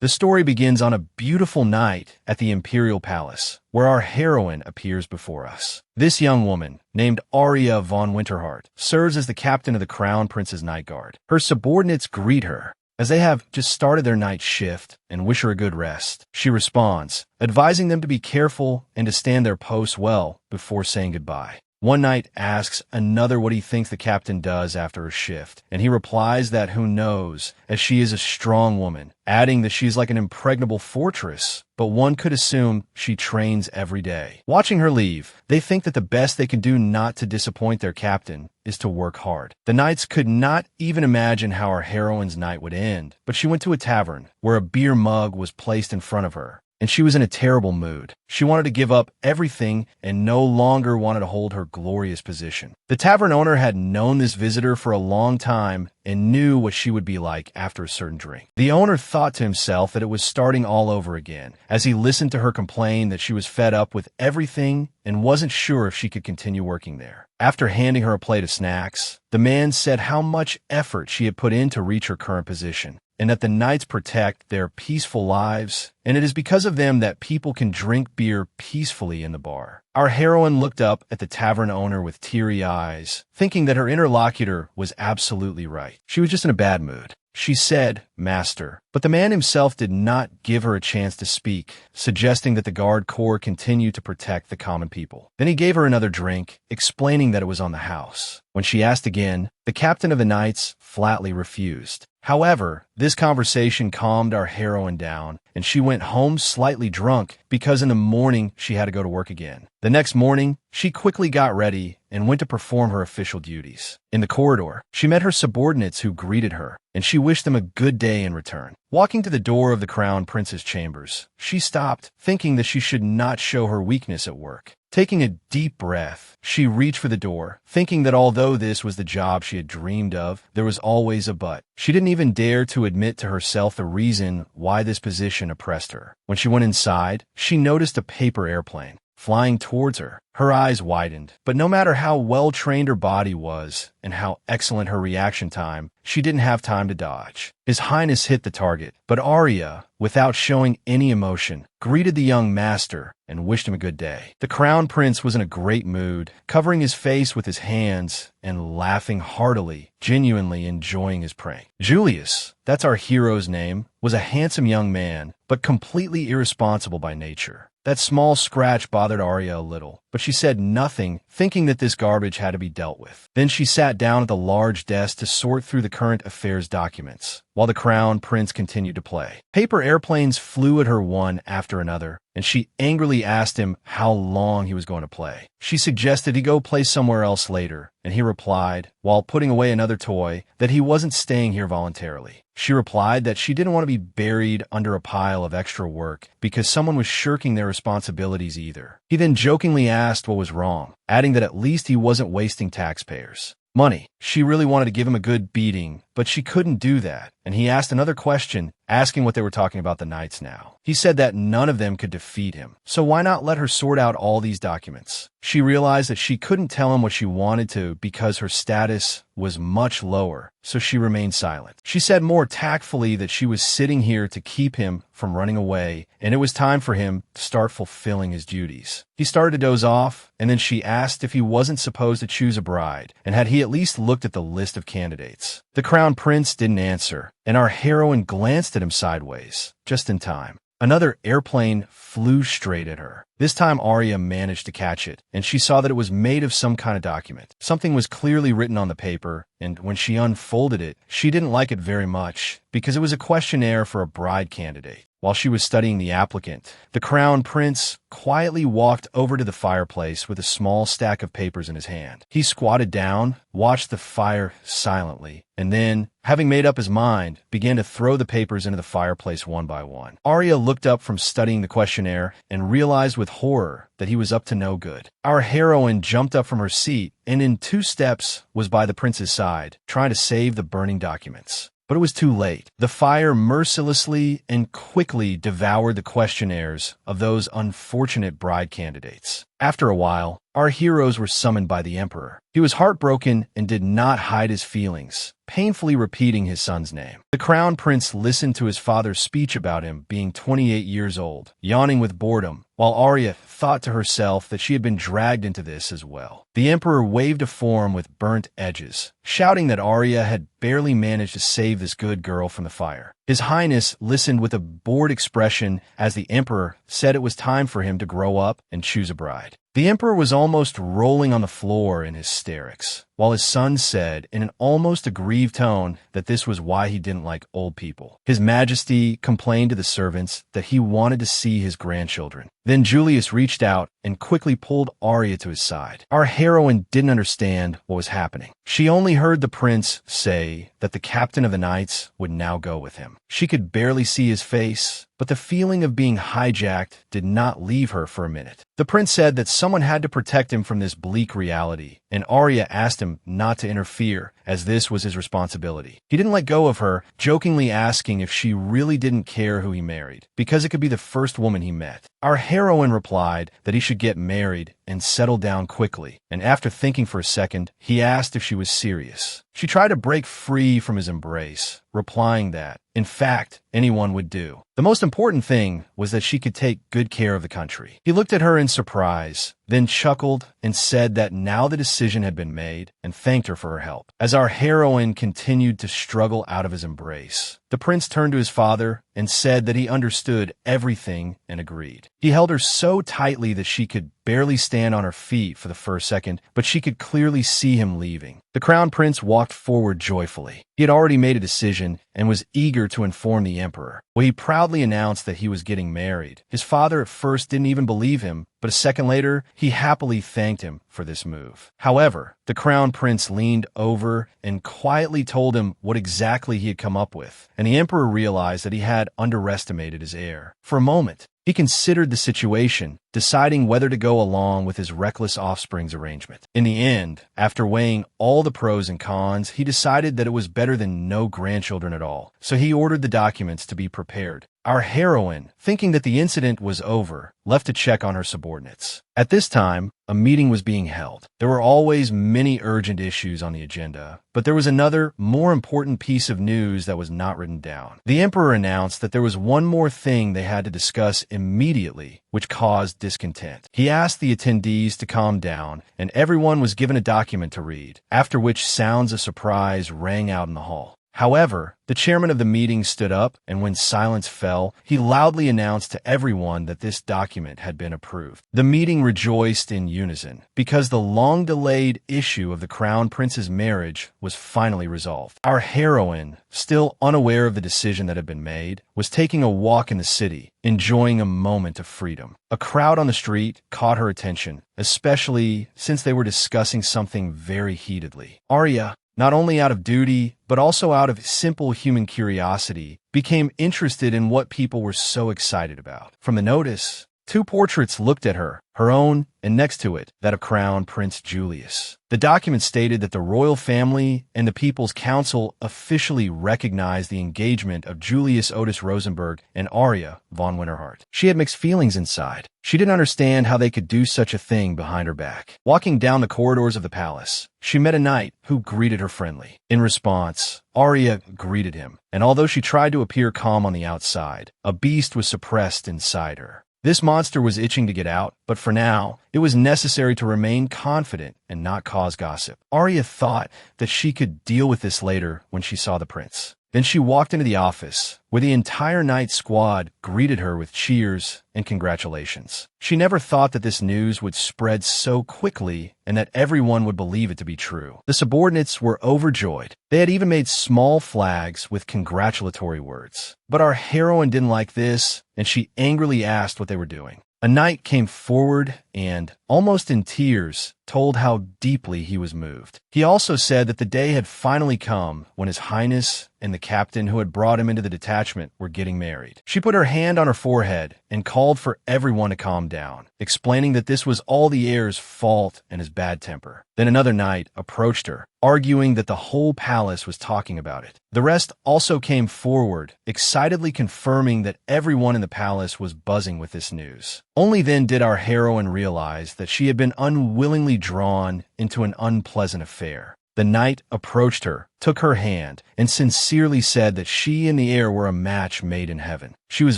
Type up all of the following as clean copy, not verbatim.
The story begins on a beautiful night at the Imperial Palace, where our heroine appears before us. This young woman, named Arya von Winterheart, serves as the captain of the Crown Prince's Night Guard. Her subordinates greet her, as they have just started their night shift, and wish her a good rest. She responds, advising them to be careful and to stand their posts well before saying goodbye. One knight asks another what he thinks the captain does after a shift, and he replies that who knows, as she is a strong woman, adding that she's like an impregnable fortress, but one could assume she trains every day. Watching her leave, they think that the best they can do not to disappoint their captain is to work hard. The knights could not even imagine how our heroine's night would end, but she went to a tavern, where a beer mug was placed in front of her, and she was in a terrible mood. She wanted to give up everything and no longer wanted to hold her glorious position. The tavern owner had known this visitor for a long time and knew what she would be like after a certain drink. The owner thought to himself that it was starting all over again, as he listened to her complain that she was fed up with everything and wasn't sure if she could continue working there. After handing her a plate of snacks, the man said how much effort she had put in to reach her current position, and that the knights protect their peaceful lives, and it is because of them that people can drink beer peacefully in the bar. Our heroine looked up at the tavern owner with teary eyes, thinking that her interlocutor was absolutely right. She was just in a bad mood. She said, "Master," but the man himself did not give her a chance to speak, suggesting that the guard corps continue to protect the common people. Then he gave her another drink, explaining that it was on the house. When she asked again, the captain of the knights flatly refused. However, this conversation calmed our heroine down, and she went home slightly drunk because in the morning she had to go to work again. The next morning, she quickly got ready and went to perform her official duties. In the corridor, she met her subordinates who greeted her, and she wished them a good day in return. Walking to the door of the Crown Prince's chambers, she stopped, thinking that she should not show her weakness at work. Taking a deep breath, she reached for the door, thinking that although this was the job she had dreamed of, there was always a but. She didn't even dare to admit to herself the reason why this position oppressed her. When she went inside, she noticed a paper airplane flying towards her. Her eyes widened, but no matter how well-trained her body was and how excellent her reaction time, she didn't have time to dodge. His Highness hit the target, but Arya, without showing any emotion, greeted the young master and wished him a good day. The Crown Prince was in a great mood, covering his face with his hands and laughing heartily, genuinely enjoying his prank. Julius, that's our hero's name, was a handsome young man, but completely irresponsible by nature. That small scratch bothered Arya a little, but she said nothing, thinking that this garbage had to be dealt with. Then she sat down at the large desk to sort through the current affairs documents, while the Crown Prince continued to play. Paper airplanes flew at her one after another, and she angrily asked him how long he was going to play. She suggested he go play somewhere else later, and he replied, while putting away another toy, that he wasn't staying here voluntarily. She replied that she didn't want to be buried under a pile of extra work because someone was shirking their responsibilities either. He then jokingly asked what was wrong, adding that at least he wasn't wasting taxpayers' money. She really wanted to give him a good beating, but she couldn't do that, and he asked another question, asking what they were talking about the knights now. He said that none of them could defeat him, so why not let her sort out all these documents? She realized that she couldn't tell him what she wanted to because her status was much lower, so she remained silent. She said more tactfully that she was sitting here to keep him from running away, and it was time for him to start fulfilling his duties. He started to doze off, and then she asked if he wasn't supposed to choose a bride, and had he at least looked at the list of candidates. The Crown Prince didn't answer, and our heroine glanced at him sideways, just in time. Another airplane flew straight at her. This time Arya managed to catch it, and she saw that it was made of some kind of document. Something was clearly written on the paper, and when she unfolded it, she didn't like it very much, because it was a questionnaire for a bride candidate. While she was studying the applicant, the Crown Prince quietly walked over to the fireplace with a small stack of papers in his hand. He squatted down, watched the fire silently, and then, having made up his mind, began to throw the papers into the fireplace one by one. Arya looked up from studying the questionnaire and realized with horror that he was up to no good. Our heroine jumped up from her seat and in 2 steps was by the prince's side, trying to save the burning documents. But it was too late. The fire mercilessly and quickly devoured the questionnaires of those unfortunate bride candidates. After a while, our heroes were summoned by the Emperor. He was heartbroken and did not hide his feelings, painfully repeating his son's name. The Crown Prince listened to his father's speech about him being 28 years old, yawning with boredom, while Arya thought to herself that she had been dragged into this as well. The Emperor waved a form with burnt edges, shouting that Arya had barely managed to save this good girl from the fire. His Highness listened with a bored expression as the Emperor said it was time for him to grow up and choose a bride. The Emperor was almost rolling on the floor in hysterics, while his son said in an almost aggrieved tone that this was why he didn't like old people. His Majesty complained to the servants that he wanted to see his grandchildren. Then Julius reached out and quickly pulled Arya to his side. Our heroine didn't understand what was happening. She only heard the prince say that the captain of the knights would now go with him. She could barely see his face, but the feeling of being hijacked did not leave her for a minute. The prince said that someone had to protect him from this bleak reality, and Arya asked him not to interfere, as this was his responsibility. He didn't let go of her, jokingly asking if she really didn't care who he married, because it could be the first woman he met. Our heroine replied that he should get married and settle down quickly, and after thinking for a second, he asked if she was serious. She tried to break free from his embrace, replying that, in fact, anyone would do. The most important thing was that she could take good care of the country. He looked at her in surprise, then chuckled and said that now the decision had been made, and thanked her for her help. As our heroine continued to struggle out of his embrace, the prince turned to his father and said that he understood everything and agreed. He held her so tightly that she could barely stand on her feet for the first second, but she could clearly see him leaving. The crown prince walked forward joyfully. He had already made a decision and was eager to inform the emperor. When he proudly announced that he was getting married, his father at first didn't even believe him, but a second later, he happily thanked him for this move. However, the crown prince leaned over and quietly told him what exactly he had come up with, and the emperor realized that he had underestimated his heir. For a moment, he considered the situation, deciding whether to go along with his reckless offspring's arrangement. In the end, after weighing all the pros and cons, he decided that it was better than no grandchildren at all, so he ordered the documents to be prepared. Our heroine, thinking that the incident was over, left to check on her subordinates. At this time, a meeting was being held. There were always many urgent issues on the agenda, but there was another, more important piece of news that was not written down. The emperor announced that there was one more thing they had to discuss immediately, which caused discontent. He asked the attendees to calm down, and everyone was given a document to read, after which sounds of surprise rang out in the hall. However, the chairman of the meeting stood up, and when silence fell, he loudly announced to everyone that this document had been approved. The meeting rejoiced in unison, because the long-delayed issue of the crown prince's marriage was finally resolved. Our heroine, still unaware of the decision that had been made, was taking a walk in the city, enjoying a moment of freedom. A crowd on the street caught her attention, especially since they were discussing something very heatedly. Arya, not only out of duty, but also out of simple human curiosity, became interested in what people were so excited about. From the notice, two portraits looked at her, her own, and next to it, that of Crown Prince Julius. The document stated that the royal family and the People's Council officially recognized the engagement of Julius Otis Rosenberg and Arya von Winterheart. She had mixed feelings inside. She didn't understand how they could do such a thing behind her back. Walking down the corridors of the palace, she met a knight who greeted her friendly. In response, Arya greeted him, and although she tried to appear calm on the outside, a beast was suppressed inside her. This monster was itching to get out, but for now, it was necessary to remain confident and not cause gossip. Arya thought that she could deal with this later when she saw the prince. Then she walked into the office, where the entire night squad greeted her with cheers and congratulations. She never thought that this news would spread so quickly and that everyone would believe it to be true. The subordinates were overjoyed. They had even made small flags with congratulatory words. But our heroine didn't like this, and she angrily asked what they were doing. A knight came forward and, almost in tears, told how deeply he was moved. He also said that the day had finally come when His Highness and the captain who had brought him into the detachment were getting married. She put her hand on her forehead and called for everyone to calm down, explaining that this was all the heir's fault and his bad temper. Then another knight approached her, arguing that the whole palace was talking about it. The rest also came forward, excitedly confirming that everyone in the palace was buzzing with this news. Only then did our heroine realized that she had been unwillingly drawn into an unpleasant affair. The knight approached her, took her hand, and sincerely said that she and the heir were a match made in heaven. She was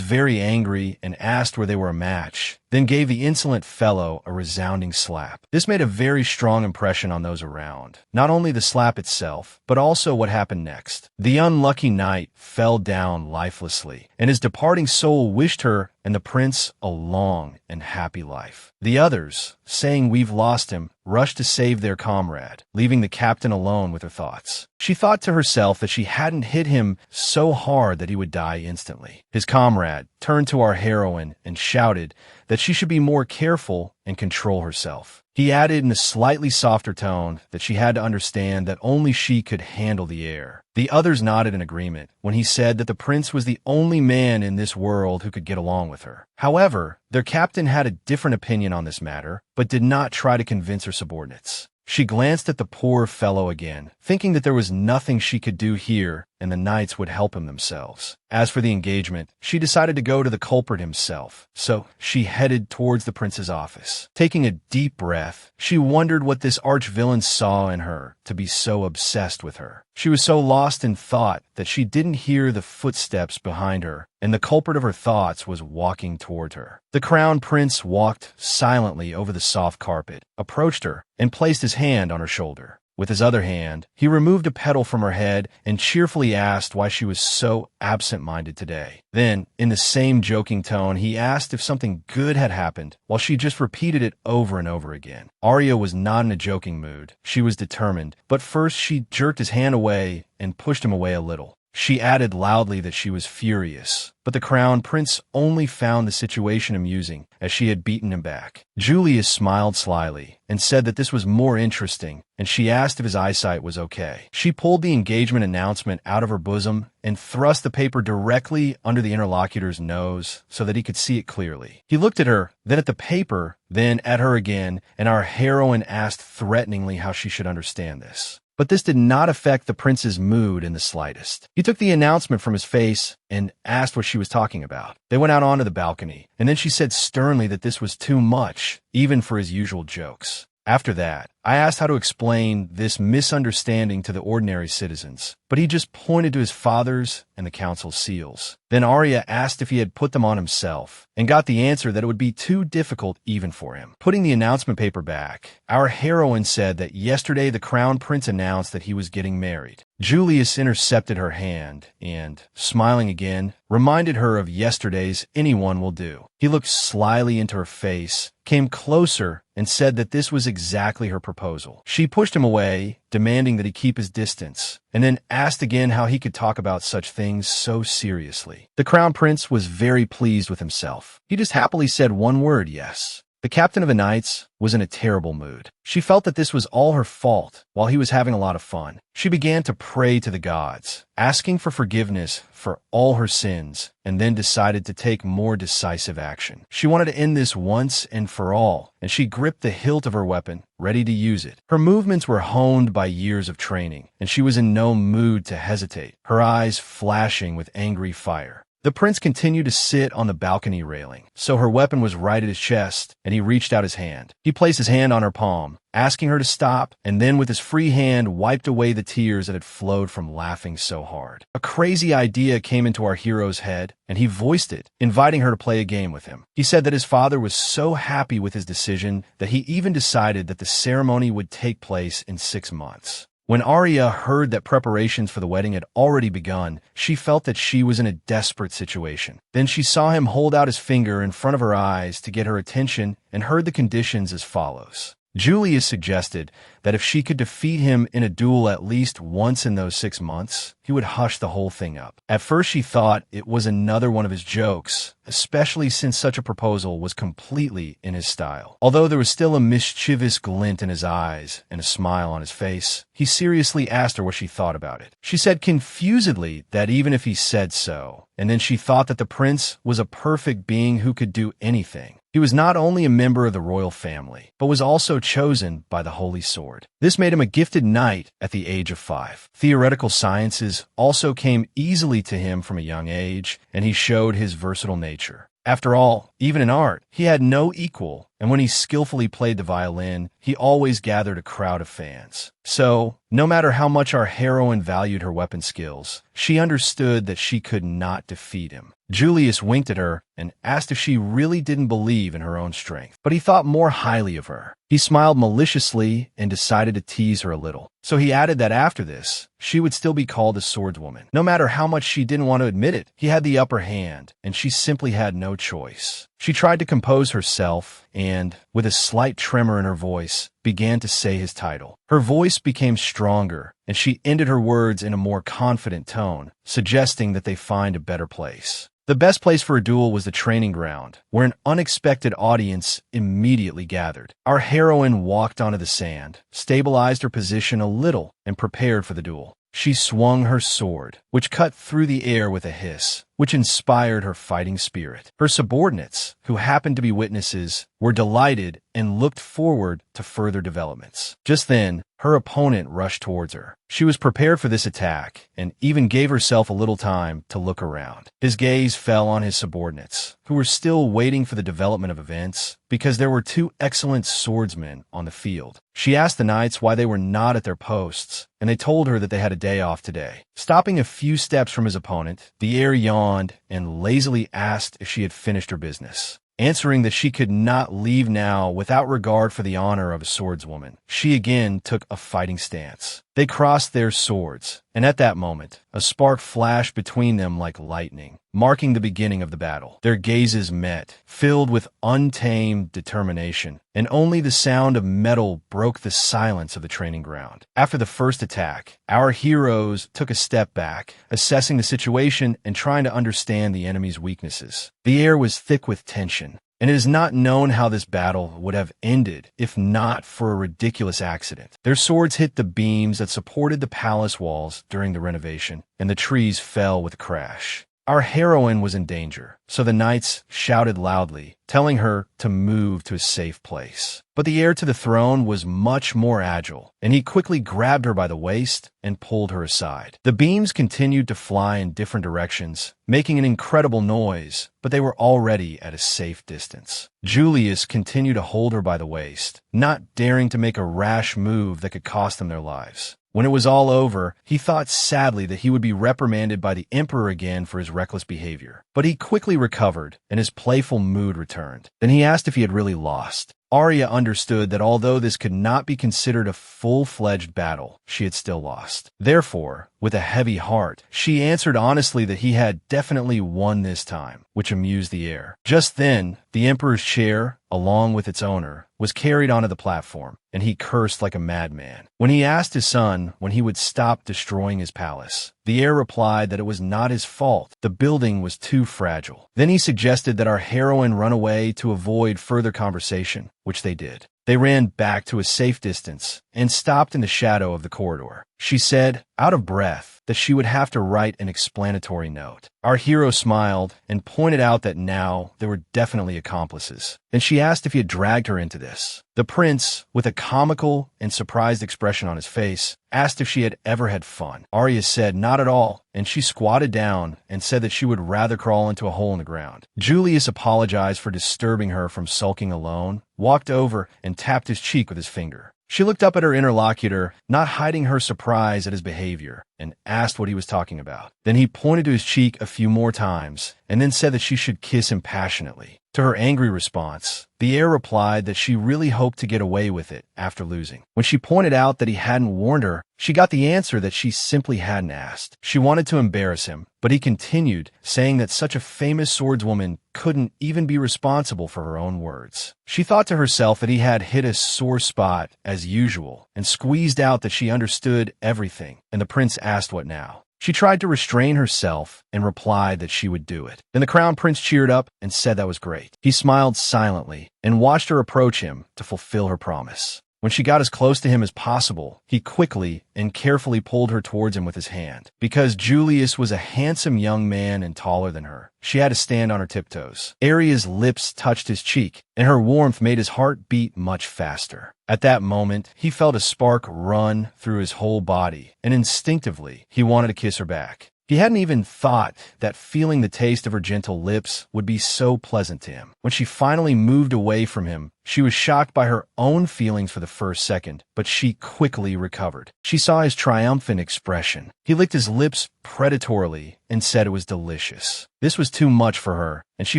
very angry and asked where they were a match, then gave the insolent fellow a resounding slap. This made a very strong impression on those around. Not only the slap itself, but also what happened next. The unlucky knight fell down lifelessly, and his departing soul wished her and the prince a long and happy life. The others, saying we've lost him, rushed to save their comrade, leaving the captain alone with her thoughts. She thought to herself that she hadn't hit him so hard that he would die instantly. His comrade turned to our heroine and shouted that she should be more careful and control herself. He added in a slightly softer tone that she had to understand that only she could handle the air. The others nodded in agreement when he said that the prince was the only man in this world who could get along with her. However, their captain had a different opinion on this matter, but did not try to convince her subordinates. She glanced at the poor fellow again, thinking that there was nothing she could do here and the knights would help him themselves. As for the engagement, she decided to go to the culprit himself, so she headed towards the prince's office. Taking a deep breath, she wondered what this arch-villain saw in her to be so obsessed with her. She was so lost in thought that she didn't hear the footsteps behind her, and the culprit of her thoughts was walking toward her. The crown prince walked silently over the soft carpet, approached her, and placed his hand on her shoulder. With his other hand, he removed a petal from her head and cheerfully asked why she was so absent-minded today. Then, in the same joking tone, he asked if something good had happened, while she just repeated it over and over again. Arya was not in a joking mood. She was determined, but first she jerked his hand away and pushed him away a little. She added loudly that she was furious, but the crown prince only found the situation amusing, as she had beaten him back. Julius smiled slyly and said that this was more interesting, and she asked if his eyesight was okay. She pulled the engagement announcement out of her bosom and thrust the paper directly under the interlocutor's nose so that he could see it clearly. He looked at her, then at the paper, then at her again, and our heroine asked threateningly how she should understand this. But this did not affect the prince's mood in the slightest. He took the announcement from his face and asked what she was talking about. They went out onto the balcony, and then she said sternly that this was too much, even for his usual jokes. After that, I asked how to explain this misunderstanding to the ordinary citizens, but he just pointed to his father's and the council's seals. Then Arya asked if he had put them on himself, and got the answer that it would be too difficult even for him. Putting the announcement paper back, our heroine said that yesterday the crown prince announced that he was getting married. Julius intercepted her hand and, smiling again, reminded her of yesterday's "anyone will do." He looked slyly into her face, came closer, and said that this was exactly her proposal. She pushed him away, demanding that he keep his distance, and then asked again how he could talk about such things so seriously. The crown prince was very pleased with himself. He just happily said one word, yes. The captain of the knights was in a terrible mood. She felt that this was all her fault while he was having a lot of fun. She began to pray to the gods, asking for forgiveness for all her sins, and then decided to take more decisive action. She wanted to end this once and for all, and she gripped the hilt of her weapon, ready to use it. Her movements were honed by years of training, and she was in no mood to hesitate, her eyes flashing with angry fire. The prince continued to sit on the balcony railing, so her weapon was right at his chest, and he reached out his hand. He placed his hand on her palm, asking her to stop, and then with his free hand wiped away the tears that had flowed from laughing so hard. A crazy idea came into our hero's head, and he voiced it, inviting her to play a game with him. He said that his father was so happy with his decision that he even decided that the ceremony would take place in 6 months. When Arya heard that preparations for the wedding had already begun, she felt that she was in a desperate situation. Then she saw him hold out his finger in front of her eyes to get her attention and heard the conditions as follows. Julius suggested that if she could defeat him in a duel at least once in those 6 months, he would hush the whole thing up. At first she thought it was another one of his jokes, especially since such a proposal was completely in his style. Although there was still a mischievous glint in his eyes and a smile on his face, he seriously asked her what she thought about it. She said confusedly that even if he said so, and then she thought that the prince was a perfect being who could do anything. He was not only a member of the royal family, but was also chosen by the Holy Sword. This made him a gifted knight at the age of 5. Theoretical sciences also came easily to him from a young age, and he showed his versatile nature. After all, even in art, he had no equal, and when he skillfully played the violin, he always gathered a crowd of fans. So, no matter how much our heroine valued her weapon skills, she understood that she could not defeat him. Julius winked at her and asked if she really didn't believe in her own strength, but he thought more highly of her. He smiled maliciously and decided to tease her a little. So he added that after this, she would still be called a swordswoman. No matter how much she didn't want to admit it, he had the upper hand, and she simply had no choice. She tried to compose herself and, with a slight tremor in her voice, began to say his title. Her voice became stronger, and she ended her words in a more confident tone, suggesting that they find a better place. The best place for a duel was the training ground, where an unexpected audience immediately gathered. Our heroine walked onto the sand, stabilized her position a little, and prepared for the duel. She swung her sword, which cut through the air with a hiss, which inspired her fighting spirit. Her subordinates, who happened to be witnesses, were delighted and looked forward to further developments. Just then, her opponent rushed towards her. She was prepared for this attack and even gave herself a little time to look around. His gaze fell on his subordinates, who were still waiting for the development of events because there were two excellent swordsmen on the field. She asked the knights why they were not at their posts, and they told her that they had a day off today. Stopping a few steps from his opponent, the heir yawned and lazily asked if she had finished her business. Answering that she could not leave now without regard for the honor of a swordswoman, she again took a fighting stance. They crossed their swords, and at that moment, a spark flashed between them like lightning, marking the beginning of the battle. Their gazes met, filled with untamed determination, and only the sound of metal broke the silence of the training ground. After the first attack, our heroes took a step back, assessing the situation and trying to understand the enemy's weaknesses. The air was thick with tension, and it is not known how this battle would have ended if not for a ridiculous accident. Their swords hit the beams that supported the palace walls during the renovation, and the trees fell with a crash. Our heroine was in danger, so the knights shouted loudly, telling her to move to a safe place. But the heir to the throne was much more agile, and he quickly grabbed her by the waist and pulled her aside. The beams continued to fly in different directions, making an incredible noise, but they were already at a safe distance. Julius continued to hold her by the waist, not daring to make a rash move that could cost them their lives. When it was all over, he thought sadly that he would be reprimanded by the emperor again for his reckless behavior. But he quickly recovered, and his playful mood returned. Then he asked if he had really lost. Arya understood that although this could not be considered a full-fledged battle, she had still lost. Therefore, with a heavy heart, she answered honestly that he had definitely won this time, which amused the heir. Just then, the emperor's chair, along with its owner, was carried onto the platform, and he cursed like a madman. When he asked his son when he would stop destroying his palace, the heir replied that it was not his fault. The building was too fragile. Then he suggested that our heroine run away to avoid further conversation, which they did. They ran back to a safe distance and stopped in the shadow of the corridor. She said, out of breath, that she would have to write an explanatory note. Our hero smiled and pointed out that now they were definitely accomplices. Then she asked if he had dragged her into this. The prince, with a comical and surprised expression on his face, asked if she had ever had fun. Arya said not at all, and she squatted down and said that she would rather crawl into a hole in the ground. Julius apologized for disturbing her from sulking alone, walked over, and tapped his cheek with his finger. She looked up at her interlocutor, not hiding her surprise at his behavior, and asked what he was talking about. Then he pointed to his cheek a few more times, and then said that she should kiss him passionately. To her angry response, the heir replied that she really hoped to get away with it after losing. When she pointed out that he hadn't warned her, she got the answer that she simply hadn't asked. She wanted to embarrass him, but he continued, saying that such a famous swordswoman couldn't even be responsible for her own words. She thought to herself that he had hit a sore spot, as usual, and squeezed out that she understood everything, and the prince asked what now. She tried to restrain herself and replied that she would do it. Then the crown prince cheered up and said that was great. He smiled silently and watched her approach him to fulfill her promise. When she got as close to him as possible, he quickly and carefully pulled her towards him with his hand. Because Julius was a handsome young man and taller than her, she had to stand on her tiptoes. Arya's lips touched his cheek, and her warmth made his heart beat much faster. At that moment, he felt a spark run through his whole body, and instinctively, he wanted to kiss her back. He hadn't even thought that feeling the taste of her gentle lips would be so pleasant to him. When she finally moved away from him, she was shocked by her own feelings for the first second, but she quickly recovered. She saw his triumphant expression. He licked his lips predatorily and said it was delicious. This was too much for her, and she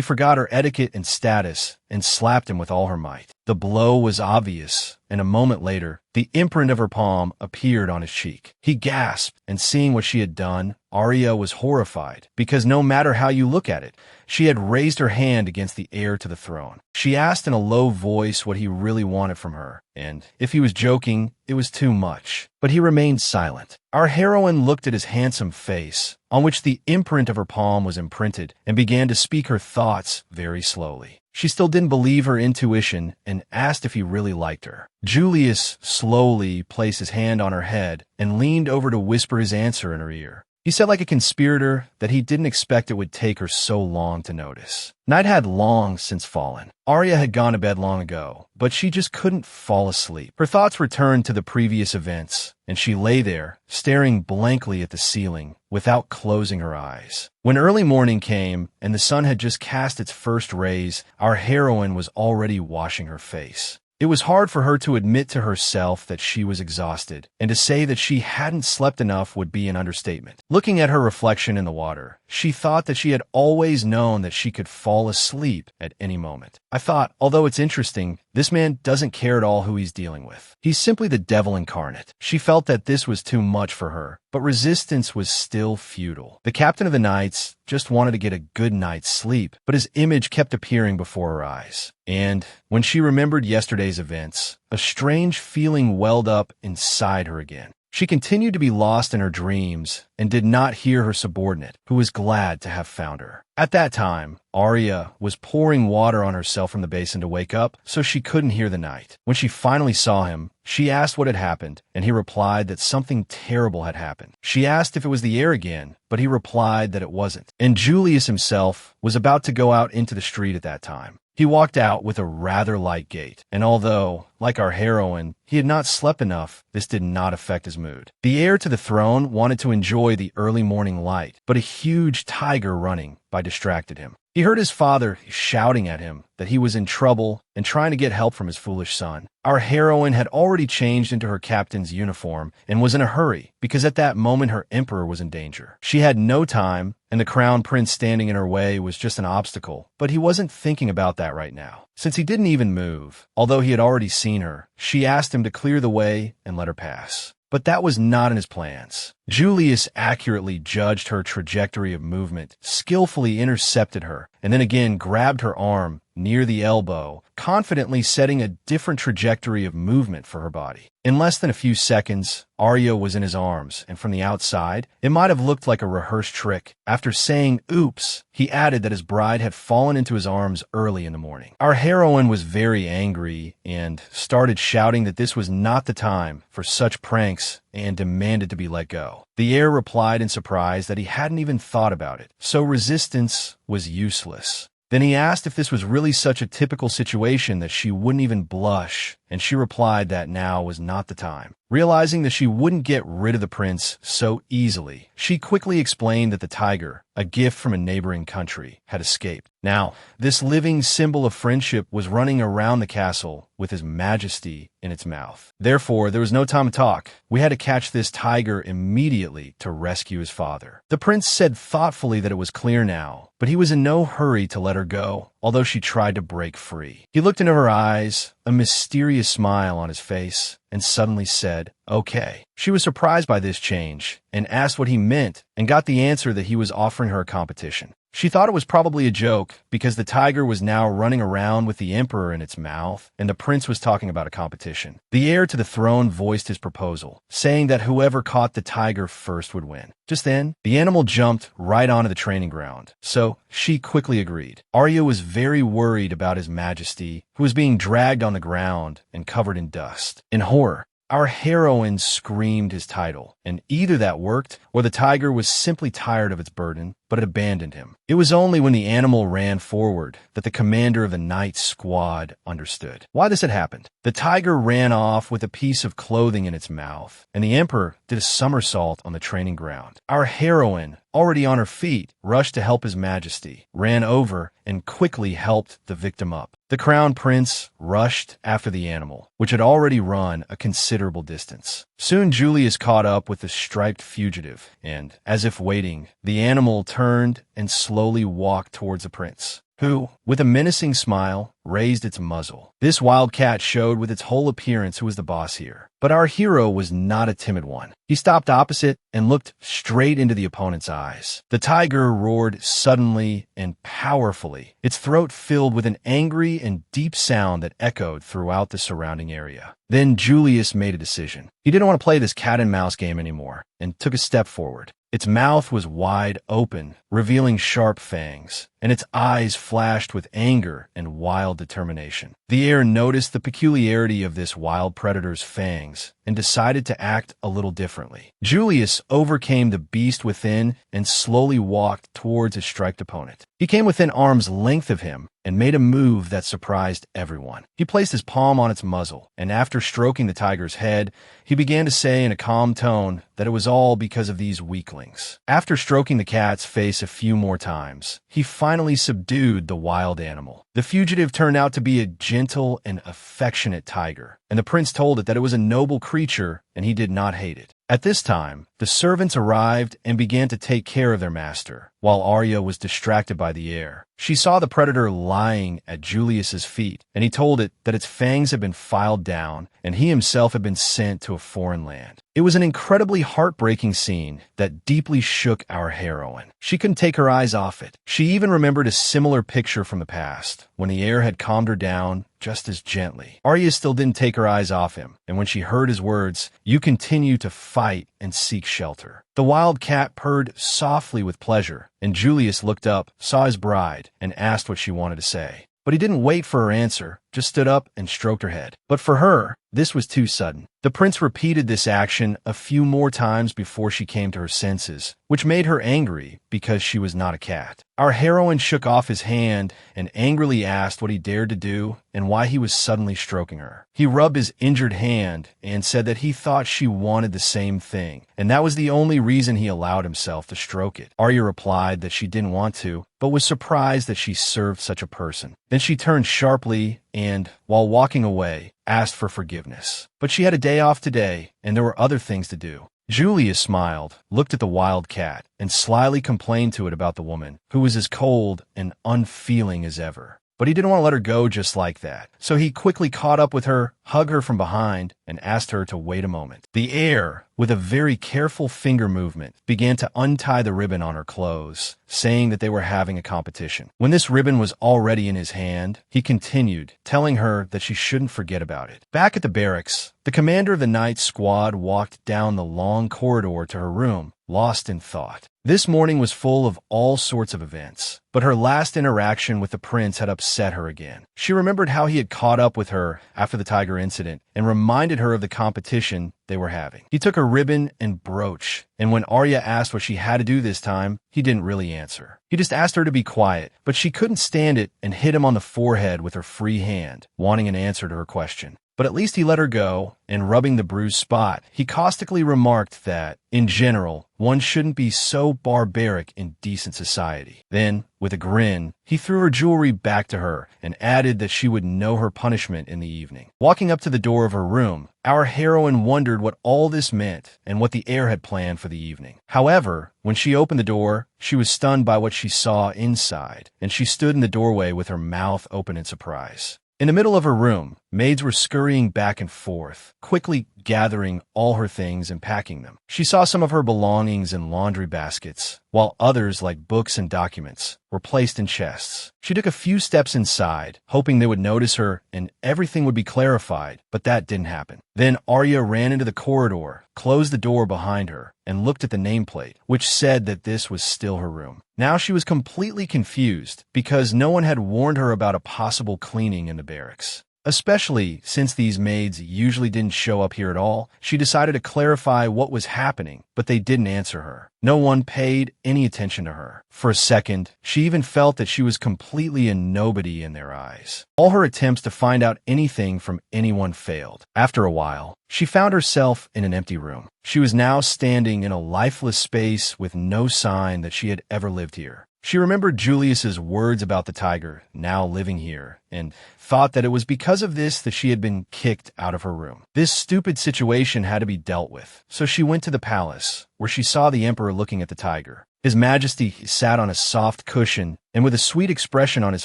forgot her etiquette and status and slapped him with all her might. The blow was obvious, and a moment later, the imprint of her palm appeared on his cheek. He gasped, and seeing what she had done, Arya was horrified, because no matter how you look at it, she had raised her hand against the heir to the throne. She asked in a low voice what he really wanted from her, and if he was joking, it was too much. But he remained silent. Our heroine looked at his handsome face, on which the imprint of her palm was imprinted, and began to speak her thoughts very slowly. She still didn't believe her intuition and asked if he really liked her. Julius slowly placed his hand on her head and leaned over to whisper his answer in her ear. He said like a conspirator that he didn't expect it would take her so long to notice. Night had long since fallen. Arya had gone to bed long ago, but she just couldn't fall asleep. Her thoughts returned to the previous events, and she lay there, staring blankly at the ceiling, without closing her eyes. When early morning came, and the sun had just cast its first rays, our heroine was already washing her face. It was hard for her to admit to herself that she was exhausted, and to say that she hadn't slept enough would be an understatement. Looking at her reflection in the water, she thought that she had always known that she could fall asleep at any moment. I thought, although it's interesting, this man doesn't care at all who he's dealing with. He's simply the devil incarnate. She felt that this was too much for her, but resistance was still futile. The captain of the knights just wanted to get a good night's sleep, but his image kept appearing before her eyes. And when she remembered yesterday's events, a strange feeling welled up inside her again. She continued to be lost in her dreams and did not hear her subordinate, who was glad to have found her. At that time, Arya was pouring water on herself from the basin to wake up, so she couldn't hear the knight. When she finally saw him, she asked what had happened, and he replied that something terrible had happened. She asked if it was the heir again, but he replied that it wasn't. And Julius himself was about to go out into the street at that time. He walked out with a rather light gait, and although, like our heroine, he had not slept enough, this did not affect his mood. The heir to the throne wanted to enjoy the early morning light, but a huge tiger running by distracted him. He heard his father shouting at him that he was in trouble and trying to get help from his foolish son. Our heroine had already changed into her captain's uniform and was in a hurry because at that moment her emperor was in danger. She had no time, and the crown prince standing in her way was just an obstacle, but he wasn't thinking about that right now. Since he didn't even move, although he had already seen her, she asked him to clear the way and let her pass. But that was not in his plans. Julius accurately judged her trajectory of movement, skillfully intercepted her, and then again grabbed her arm near the elbow, confidently setting a different trajectory of movement for her body. In less than a few seconds, Arya was in his arms, and from the outside, it might have looked like a rehearsed trick. After saying, "Oops," he added that his bride had fallen into his arms early in the morning. Our heroine was very angry and started shouting that this was not the time for such pranks and demanded to be let go. The heir replied in surprise that he hadn't even thought about it, so resistance was useless. Then he asked if this was really such a typical situation that she wouldn't even blush, and she replied that now was not the time. Realizing that she wouldn't get rid of the prince so easily, she quickly explained that the tiger, a gift from a neighboring country, had escaped. Now, this living symbol of friendship was running around the castle with his majesty in its mouth. Therefore, there was no time to talk. We had to catch this tiger immediately to rescue his father. The prince said thoughtfully that it was clear now, but he was in no hurry to let her go, although she tried to break free. He looked into her eyes, a mysterious smile on his face, and suddenly said, "Okay." She was surprised by this change and asked what he meant and got the answer that he was offering her a competition. She thought it was probably a joke because the tiger was now running around with the emperor in its mouth and the prince was talking about a competition. The heir to the throne voiced his proposal, saying that whoever caught the tiger first would win. Just then, the animal jumped right onto the training ground, so she quickly agreed. Arya was very worried about his majesty, who was being dragged on the ground and covered in dust. In horror, our heroine screamed his title, and either that worked, or the tiger was simply tired of its burden, but it abandoned him. It was only when the animal ran forward that the commander of the knight squad understood why this had happened. The tiger ran off with a piece of clothing in its mouth, and the emperor did a somersault on the training ground. Our heroine, already on her feet, rushed to help His Majesty, ran over, and quickly helped the victim up. The crown prince rushed after the animal, which had already run a considerable distance. Soon Julius caught up with the striped fugitive, and, as if waiting, the animal turned and slowly walked towards the prince, who, with a menacing smile, raised its muzzle. This wild cat showed with its whole appearance who was the boss here. But our hero was not a timid one. He stopped opposite and looked straight into the opponent's eyes. The tiger roared suddenly and powerfully, its throat filled with an angry and deep sound that echoed throughout the surrounding area. Then Julius made a decision. He didn't want to play this cat and mouse game anymore and took a step forward. Its mouth was wide open, revealing sharp fangs, and its eyes flashed with anger and wild determination. The heir noticed the peculiarity of this wild predator's fangs and decided to act a little differently. Julius overcame the beast within and slowly walked towards his striped opponent. He came within arm's length of him and made a move that surprised everyone. He placed his palm on its muzzle, and after stroking the tiger's head, he began to say in a calm tone that it was all because of these weaklings. After stroking the cat's face a few more times, he finally subdued the wild animal. The fugitive turned out to be a gentle and affectionate tiger, and the prince told it that it was a noble creature and he did not hate it. At this time, the servants arrived and began to take care of their master, while Arya was distracted by the heir. She saw the predator lying at Julius's feet, and he told it that its fangs had been filed down and he himself had been sent to a foreign land. It was an incredibly heartbreaking scene that deeply shook our heroine. She couldn't take her eyes off it. She even remembered a similar picture from the past, when the heir had calmed her down just as gently. Arya still didn't take her eyes off him, and when she heard his words, "You continue to fight and seek shelter." The wild cat purred softly with pleasure, and Julius looked up, saw his bride, and asked what she wanted to say. But he didn't wait for her answer, just stood up and stroked her head. But for her, this was too sudden. The prince repeated this action a few more times before she came to her senses, which made her angry because she was not a cat. Our heroine shook off his hand and angrily asked what he dared to do and why he was suddenly stroking her. He rubbed his injured hand and said that he thought she wanted the same thing, and that was the only reason he allowed himself to stroke it. Arya replied that she didn't want to, but was surprised that she served such a person. Then she turned sharply and, while walking away, asked for forgiveness. But she had a day off today, and there were other things to do. Julius smiled, looked at the wild cat, and slyly complained to it about the woman, who was as cold and unfeeling as ever. But he didn't want to let her go just like that, so he quickly caught up with her, hugged her from behind, and asked her to wait a moment. The heir, with a very careful finger movement, began to untie the ribbon on her clothes, saying that they were having a competition. When this ribbon was already in his hand, he continued, telling her that she shouldn't forget about it. Back at the barracks, the commander of the night squad walked down the long corridor to her room, lost in thought. This morning was full of all sorts of events, but her last interaction with the prince had upset her again. She remembered how he had caught up with her after the tiger incident and reminded her of the competition they were having. He took her ribbon and brooch, and when Arya asked what she had to do this time, he didn't really answer. He just asked her to be quiet, but she couldn't stand it and hit him on the forehead with her free hand, wanting an answer to her question. But at least he let her go, and rubbing the bruised spot, he caustically remarked that, in general, one shouldn't be so barbaric in decent society. Then, with a grin, he threw her jewelry back to her and added that she would know her punishment in the evening. Walking up to the door of her room, our heroine wondered what all this meant and what the heir had planned for the evening. However, when she opened the door, she was stunned by what she saw inside, and she stood in the doorway with her mouth open in surprise. In the middle of her room, maids were scurrying back and forth, quickly gathering all her things and packing them. She saw some of her belongings in laundry baskets, while others, like books and documents, were placed in chests. She took a few steps inside, hoping they would notice her and everything would be clarified, but that didn't happen. Then Arya ran into the corridor, closed the door behind her, and looked at the nameplate, which said that this was still her room. Now she was completely confused because no one had warned her about a possible cleaning in the barracks. Especially since these maids usually didn't show up here at all, she decided to clarify what was happening, but they didn't answer her. No one paid any attention to her. For a second, she even felt that she was completely a nobody in their eyes. All her attempts to find out anything from anyone failed. After a while, she found herself in an empty room. She was now standing in a lifeless space with no sign that she had ever lived here. She remembered Julius's words about the tiger now living here and thought that it was because of this that she had been kicked out of her room. This stupid situation had to be dealt with, so she went to the palace, where she saw the emperor looking at the tiger. His Majesty sat on a soft cushion and with a sweet expression on his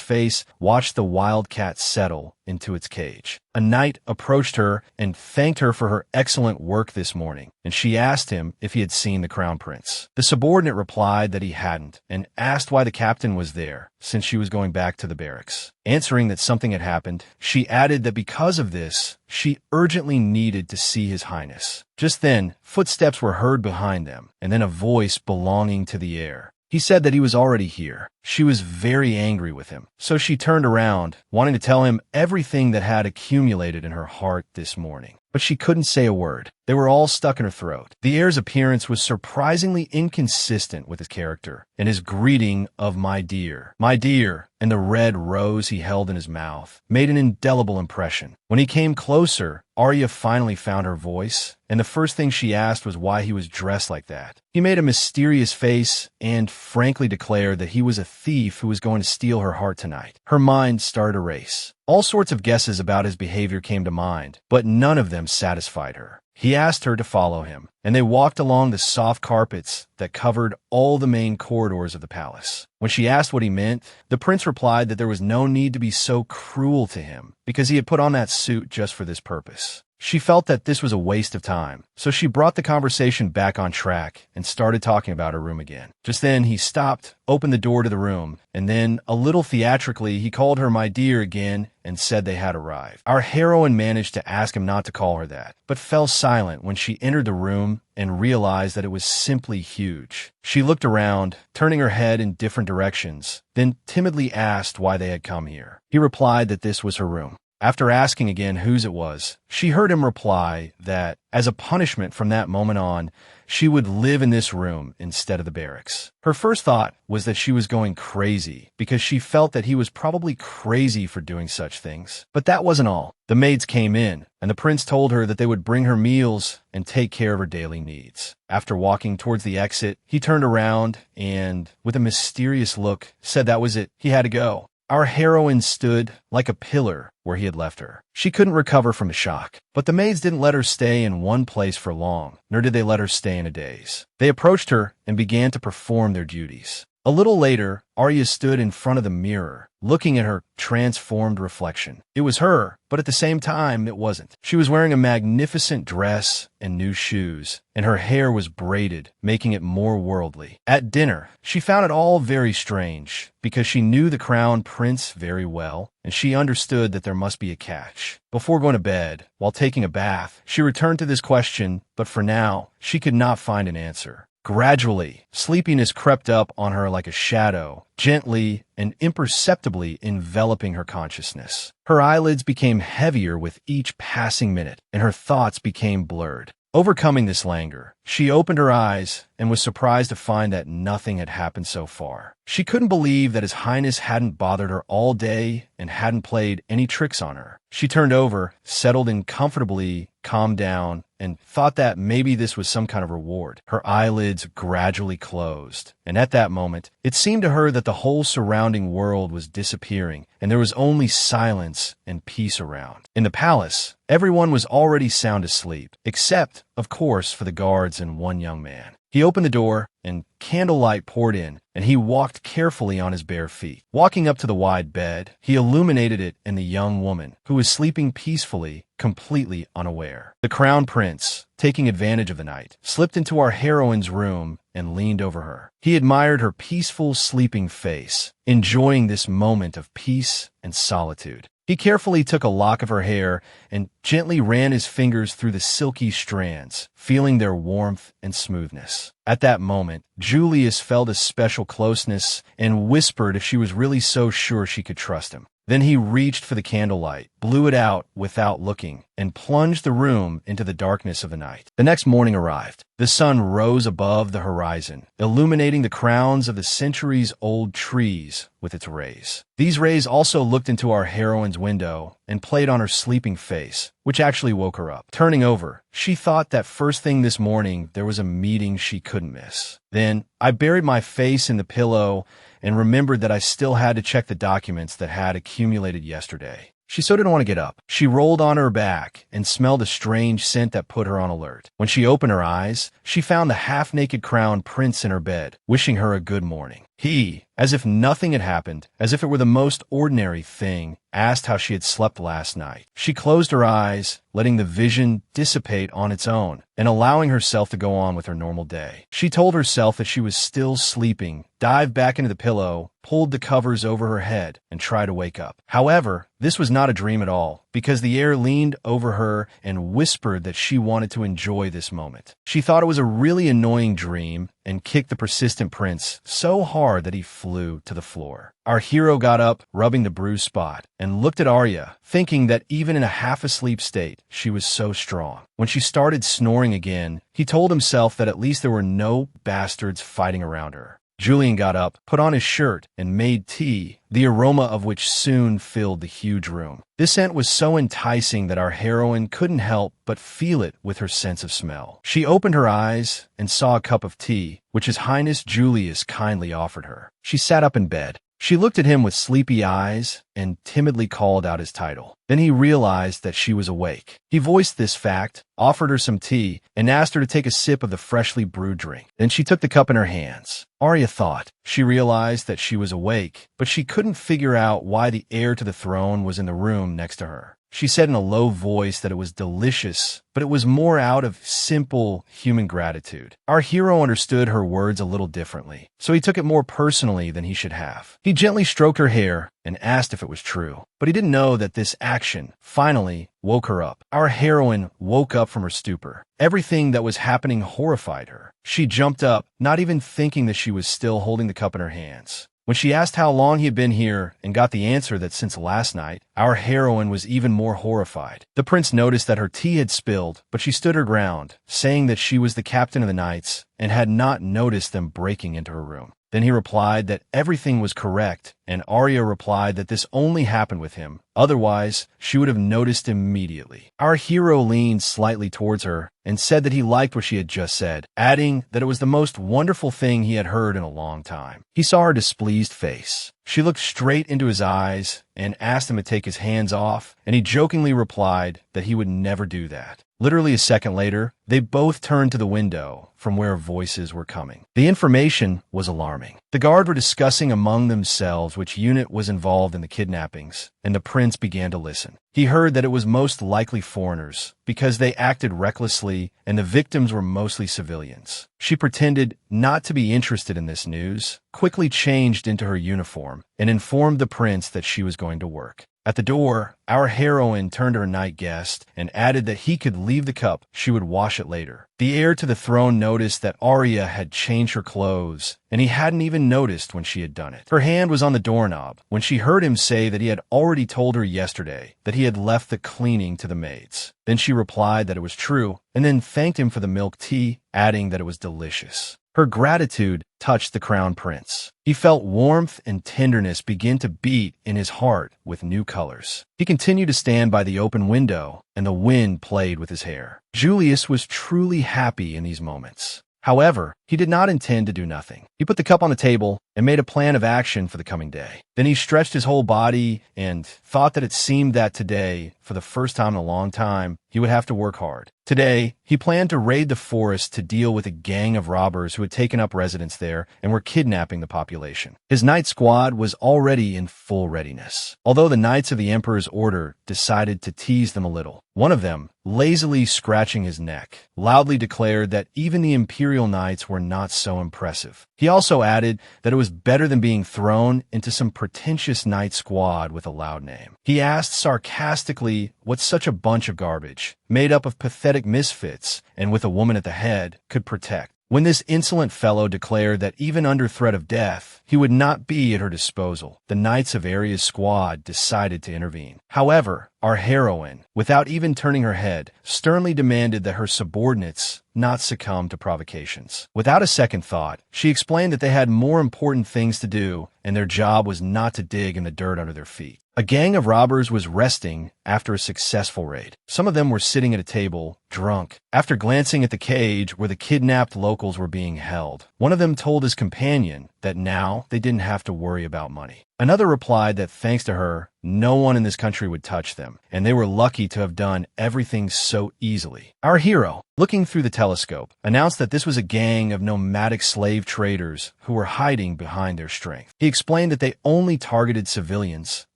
face watched the wild cat settle into its cage. A knight approached her and thanked her for her excellent work this morning, and she asked him if he had seen the crown prince. The subordinate replied that he hadn't and asked why the captain was there, since she was going back to the barracks. Answering that something had happened, she added that because of this, she urgently needed to see His Highness. Just then, footsteps were heard behind them, and then a voice belonging to the air. He said that he was already here. She was very angry with him, so she turned around, wanting to tell him everything that had accumulated in her heart this morning. But she couldn't say a word. They were all stuck in her throat. The heir's appearance was surprisingly inconsistent with his character, and his greeting of my dear, and the red rose he held in his mouth made an indelible impression. When he came closer, Arya finally found her voice, and the first thing she asked was why he was dressed like that. He made a mysterious face and frankly declared that he was a thief who was going to steal her heart tonight. Her mind started a race. All sorts of guesses about his behavior came to mind, but none of them satisfied her. He asked her to follow him, and they walked along the soft carpets that covered all the main corridors of the palace. When she asked what he meant, the prince replied that there was no need to be so cruel to him, because he had put on that suit just for this purpose. She felt that this was a waste of time, so she brought the conversation back on track and started talking about her room again. Just then, he stopped, opened the door to the room, and then, a little theatrically, he called her my dear again and said they had arrived. Our heroine managed to ask him not to call her that, but fell silent when she entered the room and realized that it was simply huge. She looked around, turning her head in different directions, then timidly asked why they had come here. He replied that this was her room. After asking again whose it was, she heard him reply that, as a punishment from that moment on, she would live in this room instead of the barracks. Her first thought was that she was going crazy, because she felt that he was probably crazy for doing such things. But that wasn't all. The maids came in, and the prince told her that they would bring her meals and take care of her daily needs. After walking towards the exit, he turned around and, with a mysterious look, said that was it. He had to go. Our heroine stood like a pillar where he had left her. She couldn't recover from the shock, but the maids didn't let her stay in one place for long, nor did they let her stay in a daze. They approached her and began to perform their duties. A little later, Arya stood in front of the mirror, looking at her transformed reflection. It was her, but at the same time, it wasn't. She was wearing a magnificent dress and new shoes, and her hair was braided, making it more worldly. At dinner, she found it all very strange, because she knew the crown prince very well, and she understood that there must be a catch. Before going to bed, while taking a bath, she returned to this question, but for now, she could not find an answer. Gradually, sleepiness crept up on her like a shadow, gently and imperceptibly enveloping her consciousness. Her eyelids became heavier with each passing minute, and her thoughts became blurred. Overcoming this languor, she opened her eyes and was surprised to find that nothing had happened so far. She couldn't believe that His Highness hadn't bothered her all day and hadn't played any tricks on her. She turned over, settled in comfortably, calmed down, and thought that maybe this was some kind of reward. Her eyelids gradually closed, and at that moment, it seemed to her that the whole surrounding world was disappearing, and there was only silence and peace around. In the palace, everyone was already sound asleep, except, of course, for the guards and one young man. He opened the door, and candlelight poured in, and he walked carefully on his bare feet. Walking up to the wide bed, he illuminated it in the young woman, who was sleeping peacefully, completely unaware. The crown prince, taking advantage of the night, slipped into our heroine's room and leaned over her. He admired her peaceful, sleeping face, enjoying this moment of peace and solitude. He carefully took a lock of her hair and gently ran his fingers through the silky strands, feeling their warmth and smoothness. At that moment, Julius felt a special closeness and whispered if she was really so sure she could trust him. Then he reached for the candlelight, blew it out without looking, and plunged the room into the darkness of the night. The next morning arrived. The sun rose above the horizon, illuminating the crowns of the centuries-old trees with its rays. These rays also looked into our heroine's window and played on her sleeping face, which actually woke her up. Turning over, she thought that first thing this morning there was a meeting she couldn't miss. Then, I buried my face in the pillow and remembered that I still had to check the documents that had accumulated yesterday. She so didn't want to get up. She rolled on her back and smelled a strange scent that put her on alert. When she opened her eyes, she found the half-naked crown prince in her bed, wishing her a good morning. He, as if nothing had happened, as if it were the most ordinary thing, asked how she had slept last night. She closed her eyes, letting the vision dissipate on its own, and allowing herself to go on with her normal day. She told herself that she was still sleeping, dived back into the pillow, pulled the covers over her head, and tried to wake up. However, this was not a dream at all, because the air leaned over her and whispered that she wanted to enjoy this moment. She thought it was a really annoying dream and kicked the persistent prince so hard that he flew to the floor. Our hero got up, rubbing the bruised spot, and looked at Arya, thinking that even in a half-asleep state, she was so strong. When she started snoring again, he told himself that at least there were no bastards fighting around her. Julian got up, put on his shirt, and made tea, the aroma of which soon filled the huge room. This scent was so enticing that our heroine couldn't help but feel it with her sense of smell. She opened her eyes and saw a cup of tea, which His Highness Julius kindly offered her. She sat up in bed. She looked at him with sleepy eyes and timidly called out his title. Then he realized that she was awake. He voiced this fact, offered her some tea, and asked her to take a sip of the freshly brewed drink. Then she took the cup in her hands. Arya thought. She realized that she was awake, but she couldn't figure out why the heir to the throne was in the room next to her. She said in a low voice that it was delicious, but it was more out of simple human gratitude. Our hero understood her words a little differently, so he took it more personally than he should have. He gently stroked her hair and asked if it was true, but he didn't know that this action, finally, woke her up. Our heroine woke up from her stupor. Everything that was happening horrified her. She jumped up, not even thinking that she was still holding the cup in her hands. When she asked how long he had been here and got the answer that since last night, our heroine was even more horrified. The prince noticed that her tea had spilled, but she stood her ground, saying that she was the captain of the knights and had not noticed them breaking into her room. Then he replied that everything was correct, and Arya replied that this only happened with him. Otherwise, she would have noticed immediately. Our hero leaned slightly towards her and said that he liked what she had just said, adding that it was the most wonderful thing he had heard in a long time. He saw her displeased face. She looked straight into his eyes and asked him to take his hands off, and he jokingly replied that he would never do that. Literally a second later, they both turned to the window from where voices were coming. The information was alarming. The guard were discussing among themselves which unit was involved in the kidnappings, and the prince began to listen. He heard that it was most likely foreigners, because they acted recklessly and the victims were mostly civilians. She pretended not to be interested in this news, quickly changed into her uniform, and informed the prince that she was going to work. At the door, our heroine turned to her night guest and added that he could leave the cup, she would wash it later. The heir to the throne noticed that Arya had changed her clothes, and he hadn't even noticed when she had done it. Her hand was on the doorknob when she heard him say that he had already told her yesterday that he had left the cleaning to the maids. Then she replied that it was true, and then thanked him for the milk tea, adding that it was delicious. Her gratitude touched the crown prince. He felt warmth and tenderness begin to beat in his heart with new colors. He continued to stand by the open window, and the wind played with his hair. Julius was truly happy in these moments. However, he did not intend to do nothing. He put the cup on the table and made a plan of action for the coming day. Then he stretched his whole body and thought that it seemed that today, for the first time in a long time, he would have to work hard. Today, he planned to raid the forest to deal with a gang of robbers who had taken up residence there and were kidnapping the population. His night squad was already in full readiness, although the Knights of the Emperor's Order decided to tease them a little. One of them, lazily scratching his neck, loudly declared that even the Imperial Knights were not so impressive. He also added that it was better than being thrown into some pretentious knight squad with a loud name. He asked sarcastically what such a bunch of garbage, made up of pathetic misfits and with a woman at the head, could protect. when this insolent fellow declared that even under threat of death, he would not be at her disposal, the knights of Arya's squad decided to intervene. However, our heroine, without even turning her head, sternly demanded that her subordinates not succumb to provocations. Without a second thought, she explained that they had more important things to do, and their job was not to dig in the dirt under their feet. A gang of robbers was resting after a successful raid. Some of them were sitting at a table, drunk, after glancing at the cage where the kidnapped locals were being held. One of them told his companion that now they didn't have to worry about money. Another replied that thanks to her, no one in this country would touch them, and they were lucky to have done everything so easily. Our hero, looking through the telescope, announced that this was a gang of nomadic slave traders who were hiding behind their strength. He explained that they only targeted civilians,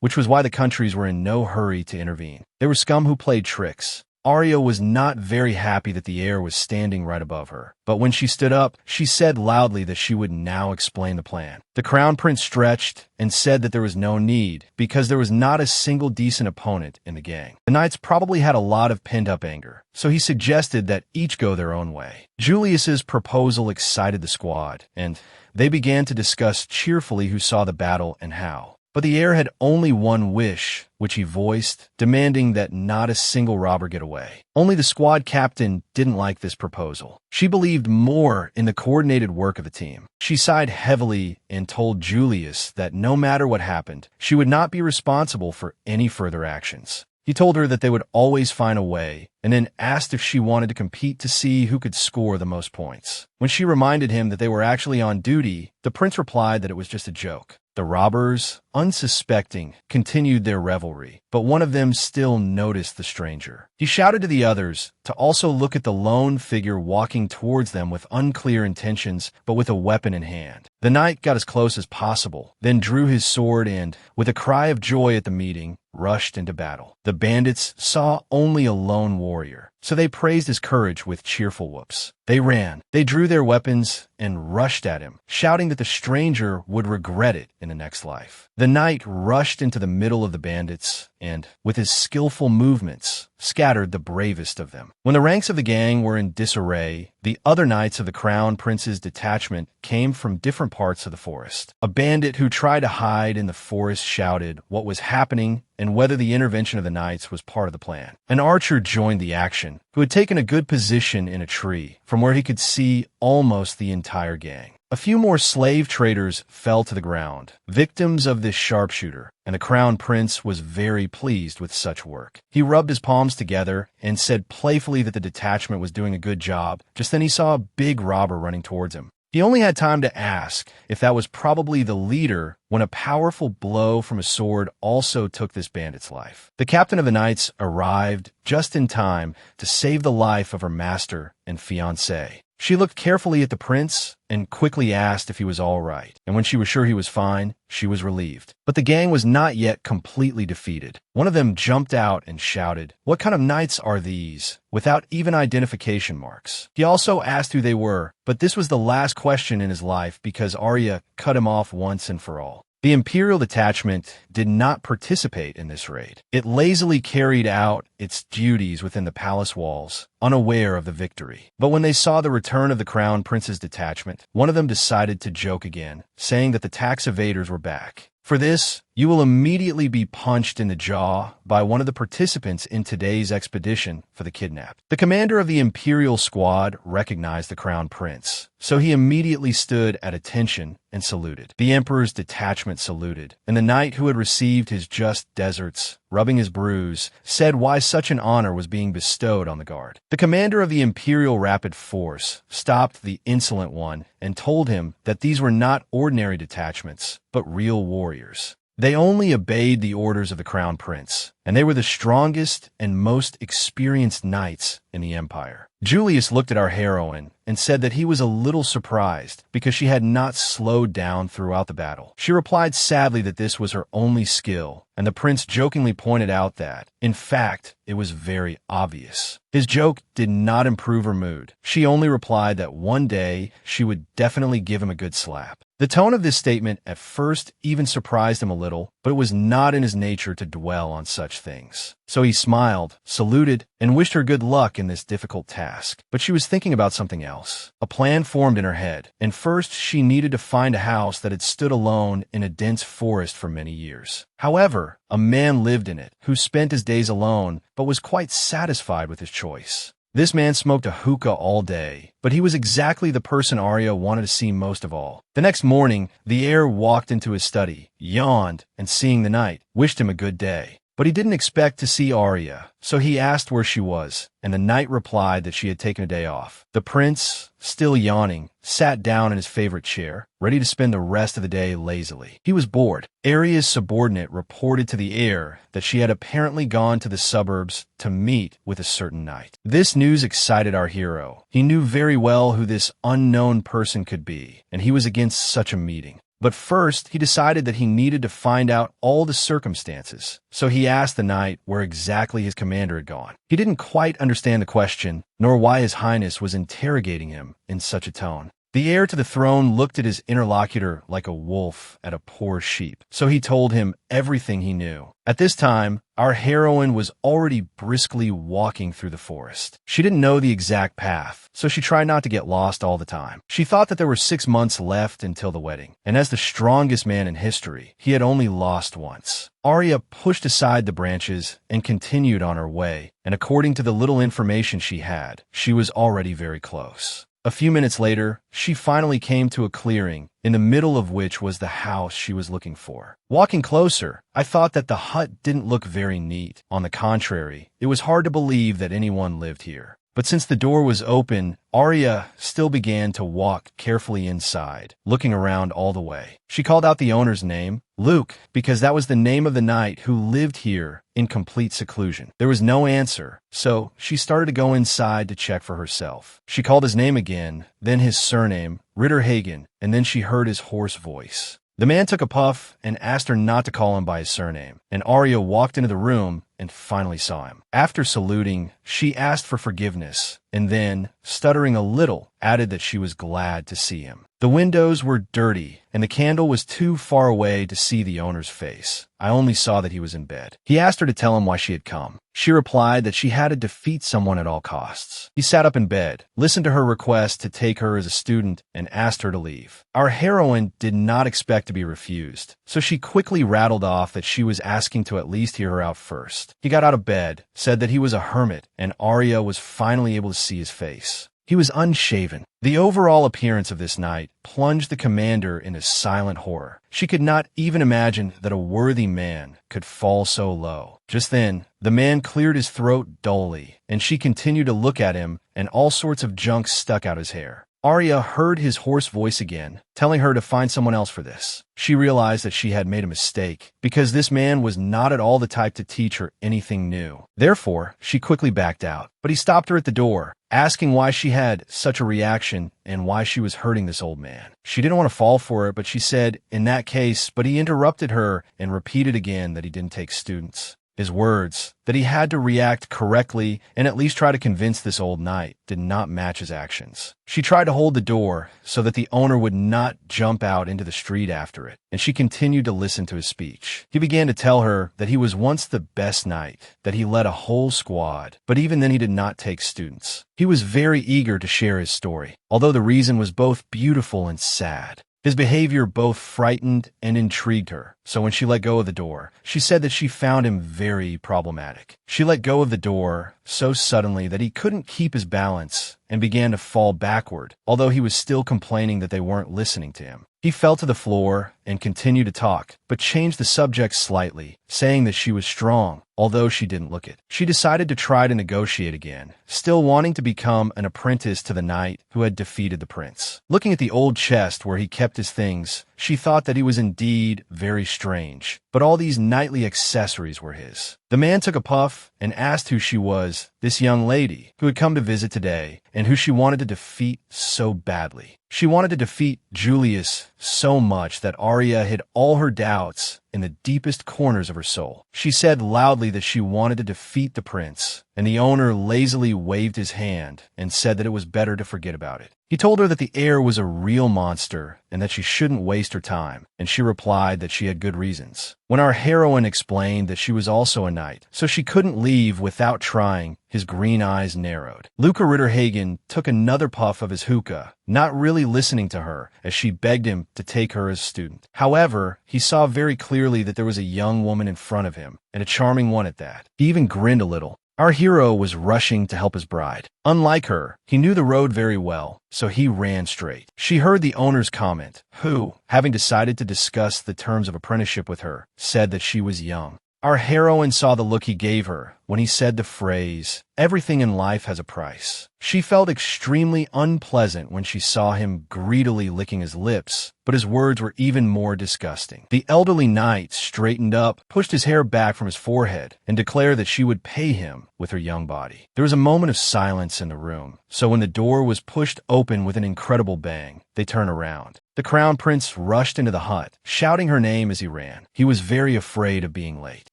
which was why the countries were in no hurry to intervene. They were scum who played tricks. Arya was not very happy that the heir was standing right above her, but when she stood up, she said loudly that she would now explain the plan. The Crown Prince stretched and said that there was no need, because there was not a single decent opponent in the gang. The knights probably had a lot of pent-up anger, so he suggested that each go their own way. Julius's proposal excited the squad, and they began to discuss cheerfully who saw the battle and how. But the heir had only one wish, which he voiced, demanding that not a single robber get away. Only the squad captain didn't like this proposal. She believed more in the coordinated work of the team. She sighed heavily and told Julius that no matter what happened, she would not be responsible for any further actions. He told her that they would always find a way, and then asked if she wanted to compete to see who could score the most points. When she reminded him that they were actually on duty, the prince replied that it was just a joke. The robbers, unsuspecting, continued their revelry, but one of them still noticed the stranger. He shouted to the others to also look at the lone figure walking towards them with unclear intentions, but with a weapon in hand. The knight got as close as possible, then drew his sword and, with a cry of joy at the meeting, rushed into battle. The bandits saw only a lone warrior, so they praised his courage with cheerful whoops. They ran, they drew their weapons, and rushed at him, shouting that the stranger would regret it in the next life. The knight rushed into the middle of the bandits and, with his skillful movements, scattered the bravest of them. When the ranks of the gang were in disarray, the other knights of the Crown Prince's detachment came from different parts of the forest. A bandit who tried to hide in the forest shouted what was happening and whether the intervention of the knights was part of the plan. An archer joined the action, who had taken a good position in a tree, from where he could see almost the entire gang. A few more slave traders fell to the ground, victims of this sharpshooter, and the Crown Prince was very pleased with such work. He rubbed his palms together and said playfully that the detachment was doing a good job. Just then he saw a big robber running towards him. He only had time to ask if that was probably the leader when a powerful blow from a sword also took this bandit's life. The captain of the knights arrived just in time to save the life of her master and fiancé. She looked carefully at the prince and quickly asked if he was all right, and when she was sure he was fine, she was relieved. But the gang was not yet completely defeated. One of them jumped out and shouted, "What kind of knights are these?" without even identification marks. He also asked who they were, but this was the last question in his life because Arya cut him off once and for all. The Imperial detachment did not participate in this raid. It lazily carried out its duties within the palace walls, unaware of the victory. But when they saw the return of the Crown Prince's detachment, one of them decided to joke again, saying that the tax evaders were back. For this, you will immediately be punched in the jaw by one of the participants in today's expedition for the kidnapped. The commander of the Imperial squad recognized the Crown Prince, so he immediately stood at attention and saluted. The Emperor's detachment saluted, and the knight who had received his just deserts, rubbing his bruise, said why such an honor was being bestowed on the guard. The commander of the Imperial Rapid Force stopped the insolent one and told him that these were not ordinary detachments, but real warriors. They only obeyed the orders of the Crown Prince, and they were the strongest and most experienced knights in the Empire. Julius looked at our heroine and said that he was a little surprised because she had not slowed down throughout the battle. She replied sadly that this was her only skill, and the prince jokingly pointed out that, in fact, it was very obvious. His joke did not improve her mood. She only replied that one day she would definitely give him a good slap. The tone of this statement at first even surprised him a little, but it was not in his nature to dwell on such things. So he smiled, saluted, and wished her good luck in this difficult task. But she was thinking about something else. A plan formed in her head, and first she needed to find a house that had stood alone in a dense forest for many years. However, a man lived in it, who spent his days alone, but was quite satisfied with his choice. This man smoked a hookah all day, but he was exactly the person Arya wanted to see most of all. The next morning, the heir walked into his study, yawned, and seeing the knight, wished him a good day. But he didn't expect to see Arya, so he asked where she was, and the knight replied that she had taken a day off. The prince, still yawning, sat down in his favorite chair, ready to spend the rest of the day lazily. He was bored. Arya's subordinate reported to the heir that she had apparently gone to the suburbs to meet with a certain knight. This news excited our hero. He knew very well who this unknown person could be, and he was against such a meeting. But first, he decided that he needed to find out all the circumstances, so he asked the knight where exactly his commander had gone. He didn't quite understand the question, nor why his highness was interrogating him in such a tone. The heir to the throne looked at his interlocutor like a wolf at a poor sheep, so he told him everything he knew. At this time, our heroine was already briskly walking through the forest. She didn't know the exact path, so she tried not to get lost all the time. She thought that there were 6 months left until the wedding, and as the strongest man in history, he had only lost once. Arya pushed aside the branches and continued on her way, and according to the little information she had, she was already very close. A few minutes later, she finally came to a clearing, in the middle of which was the house she was looking for. Walking closer, I thought that the hut didn't look very neat. On the contrary, it was hard to believe that anyone lived here. But since the door was open, Arya still began to walk carefully inside, looking around all the way. She called out the owner's name, Luke, because that was the name of the knight who lived here in complete seclusion. There was no answer, so she started to go inside to check for herself. She called his name again, then his surname, Ritterhagen, and then she heard his hoarse voice. The man took a puff and asked her not to call him by his surname, and Arya walked into the room and finally saw him. After saluting, she asked for forgiveness, and then, stuttering a little, added that she was glad to see him. The windows were dirty, and the candle was too far away to see the owner's face. I only saw that he was in bed. He asked her to tell him why she had come. She replied that she had to defeat someone at all costs. He sat up in bed, listened to her request to take her as a student, and asked her to leave. Our heroine did not expect to be refused, so she quickly rattled off that she was asking to at least hear her out first. He got out of bed, said that he was a hermit, and Arya was finally able to see his face. He was unshaven. The overall appearance of this knight plunged the commander into silent horror. She could not even imagine that a worthy man could fall so low. Just then, the man cleared his throat dully, and she continued to look at him, and all sorts of junk stuck out his hair. Arya heard his hoarse voice again, telling her to find someone else for this. She realized that she had made a mistake, because this man was not at all the type to teach her anything new. Therefore, she quickly backed out. But he stopped her at the door, asking why she had such a reaction and why she was hurting this old man. She didn't want to fall for it, but she said, in that case, but he interrupted her and repeated again that he didn't take students. His words, that he had to react correctly and at least try to convince this old knight, did not match his actions. She tried to hold the door so that the owner would not jump out into the street after it, and she continued to listen to his speech. He began to tell her that he was once the best knight, that he led a whole squad, but even then he did not take students. He was very eager to share his story, although the reason was both beautiful and sad. His behavior both frightened and intrigued her, so when she let go of the door, she said that she found him very problematic. She let go of the door so suddenly that he couldn't keep his balance and began to fall backward, although he was still complaining that they weren't listening to him. He fell to the floor and continued to talk, but changed the subject slightly, saying that she was strong, although she didn't look it. She decided to try to negotiate again, still wanting to become an apprentice to the knight who had defeated the prince. Looking at the old chest where he kept his things, she thought that he was indeed very strange, but all these knightly accessories were his. The man took a puff and asked who she was, this young lady who had come to visit today, and who she wanted to defeat so badly. She wanted to defeat Julius so much that Arya hid all her doubts in the deepest corners of her soul. She said loudly that she wanted to defeat the prince, and the owner lazily waved his hand and said that it was better to forget about it. He told her that the heir was a real monster and that she shouldn't waste her time, and she replied that she had good reasons. When our heroine explained that she was also a knight, so she couldn't leave without trying, his green eyes narrowed. Luca Ritterhagen took another puff of his hookah, not really listening to her as she begged him to take her as a student. However, he saw very clearly that there was a young woman in front of him, and a charming one at that. He even grinned a little. Our hero was rushing to help his bride. Unlike her, he knew the road very well, so he ran straight. She heard the owner's comment, who, having decided to discuss the terms of apprenticeship with her, said that she was young. Our heroine saw the look he gave her when he said the phrase, "Everything in life has a price." She felt extremely unpleasant when she saw him greedily licking his lips, but his words were even more disgusting. The elderly knight straightened up, pushed his hair back from his forehead, and declared that she would pay him with her young body. There was a moment of silence in the room, so when the door was pushed open with an incredible bang, they turned around. The crown prince rushed into the hut, shouting her name as he ran. He was very afraid of being late.